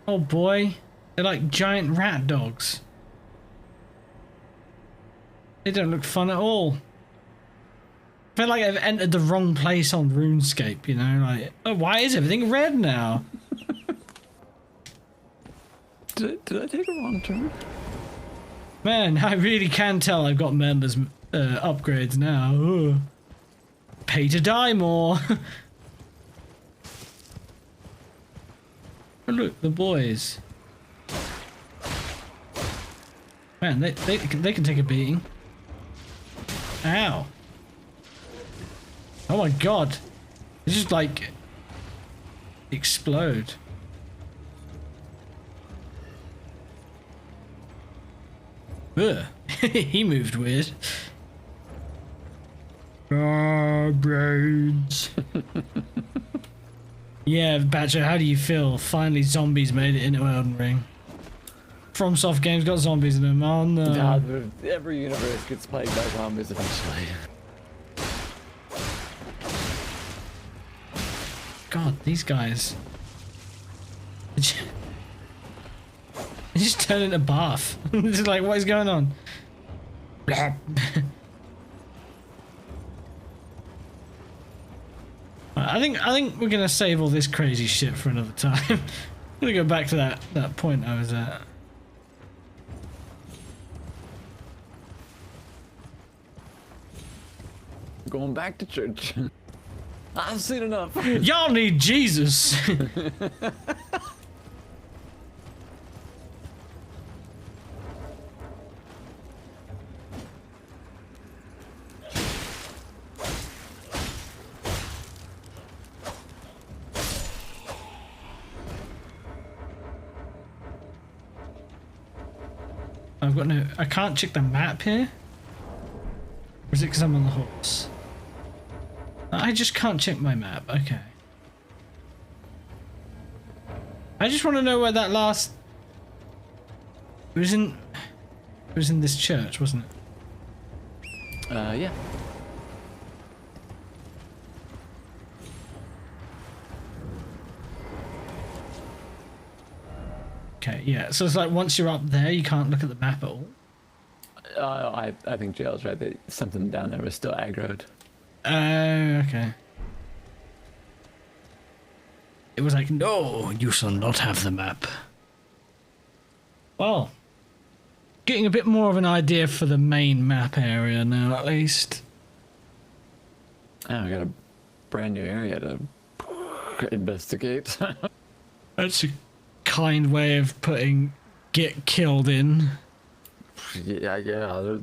Oh boy, they're like giant rat dogs. They don't look fun at all. I feel like I've entered the wrong place on RuneScape, you know, like, oh, why is everything red now? Did I take a wrong turn? Man, I really can tell I've got members upgrades now. Ugh. Pay to die more. Oh, look, the boys. Man, they can take a beating. Ow. Oh my god. They just like explode. Ugh. He moved weird. Brains. Yeah, Bacho, how do you feel? Finally zombies made it into Elden Ring. FromSoft games got zombies in them. Oh no. Nah, every universe gets plagued by zombies eventually. God, these guys. They just turn into bath. It's like, what is going on? I think we're gonna save all this crazy shit for another time. I'm gonna go back to that point I was at. Going back to church. I've seen enough. Y'all need Jesus. I've got no. I can't check the map here. Or is it because I'm on the horse? I just can't check my map. Okay. I just want to know where that last. It was in this church, wasn't it? Yeah. Okay, yeah. So it's like once you're up there, you can't look at the map at all. I think Jail's right that something down there was still aggroed. Oh, okay. It was like, no, you shall not have the map. Well, getting a bit more of an idea for the main map area now, at least. Oh, we got a brand new area to investigate. That's a kind way of putting get killed in. yeah.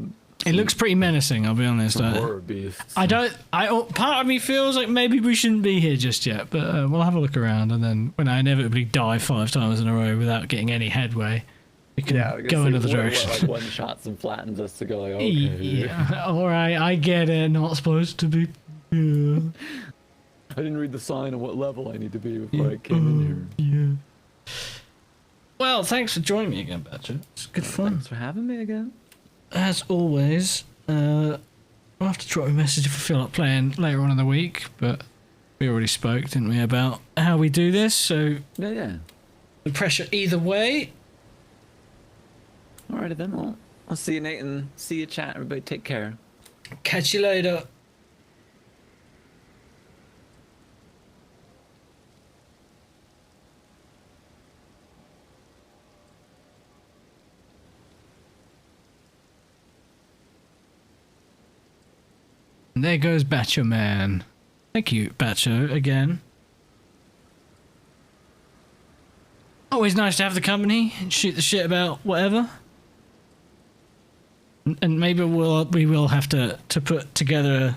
It looks pretty menacing, I'll be honest. Horror beasts. Part of me feels like maybe we shouldn't be here just yet, but we'll have a look around, and then when I inevitably die 5 times in a row without getting any headway, we can go another direction. Like one shots and flattens us to go like, okay. Yeah, alright, I get it, not supposed to be. Yeah. I didn't read the sign on what level I need to be before I came in here. Yeah. Well, thanks for joining me again, Badger. It's good fun. Thanks for having me again. As always, I'll have to drop a message if I feel like playing later on in the week, but we already spoke, didn't we, about how we do this, so Yeah. the pressure either way. Alrighty then, well, I'll see you, Nate, and see you, chat. Everybody take care. Catch you later. And there goes Bacho Man. Thank you, Bacho, again. Always nice to have the company and shoot the shit about whatever. And maybe we will have to put together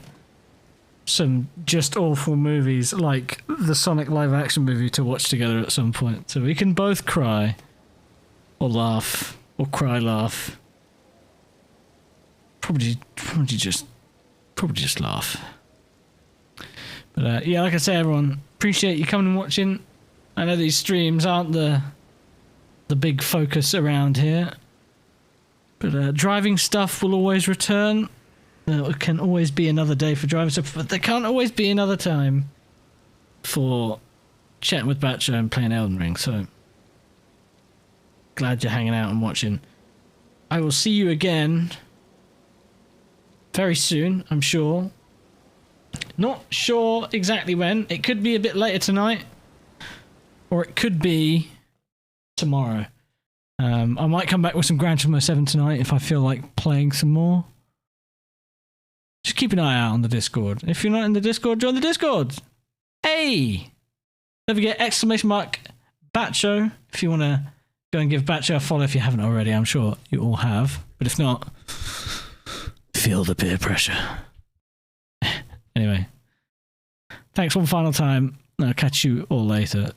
some just awful movies like the Sonic live action movie to watch together at some point, so we can both cry or laugh or cry laugh. Probably just laugh. But yeah, like I say, everyone, appreciate you coming and watching. I know these streams aren't the big focus around here, but driving stuff will always return. It can always be another day for driving stuff, but there can't always be another time for chatting with Bacho and playing Elden Ring. So glad you're hanging out and watching. I will see you again very soon, I'm sure. Not sure exactly when. It could be a bit later tonight, or it could be tomorrow. I might come back with some Gran Turismo 7 tonight if I feel like playing some more. Just keep an eye out on the Discord. If you're not in the Discord, join the Discord. Hey! Don't forget !Bacho if you want to go and give Bacho a follow if you haven't already. I'm sure you all have. But if not, feel the peer pressure. Anyway, thanks one final time. I'll catch you all later.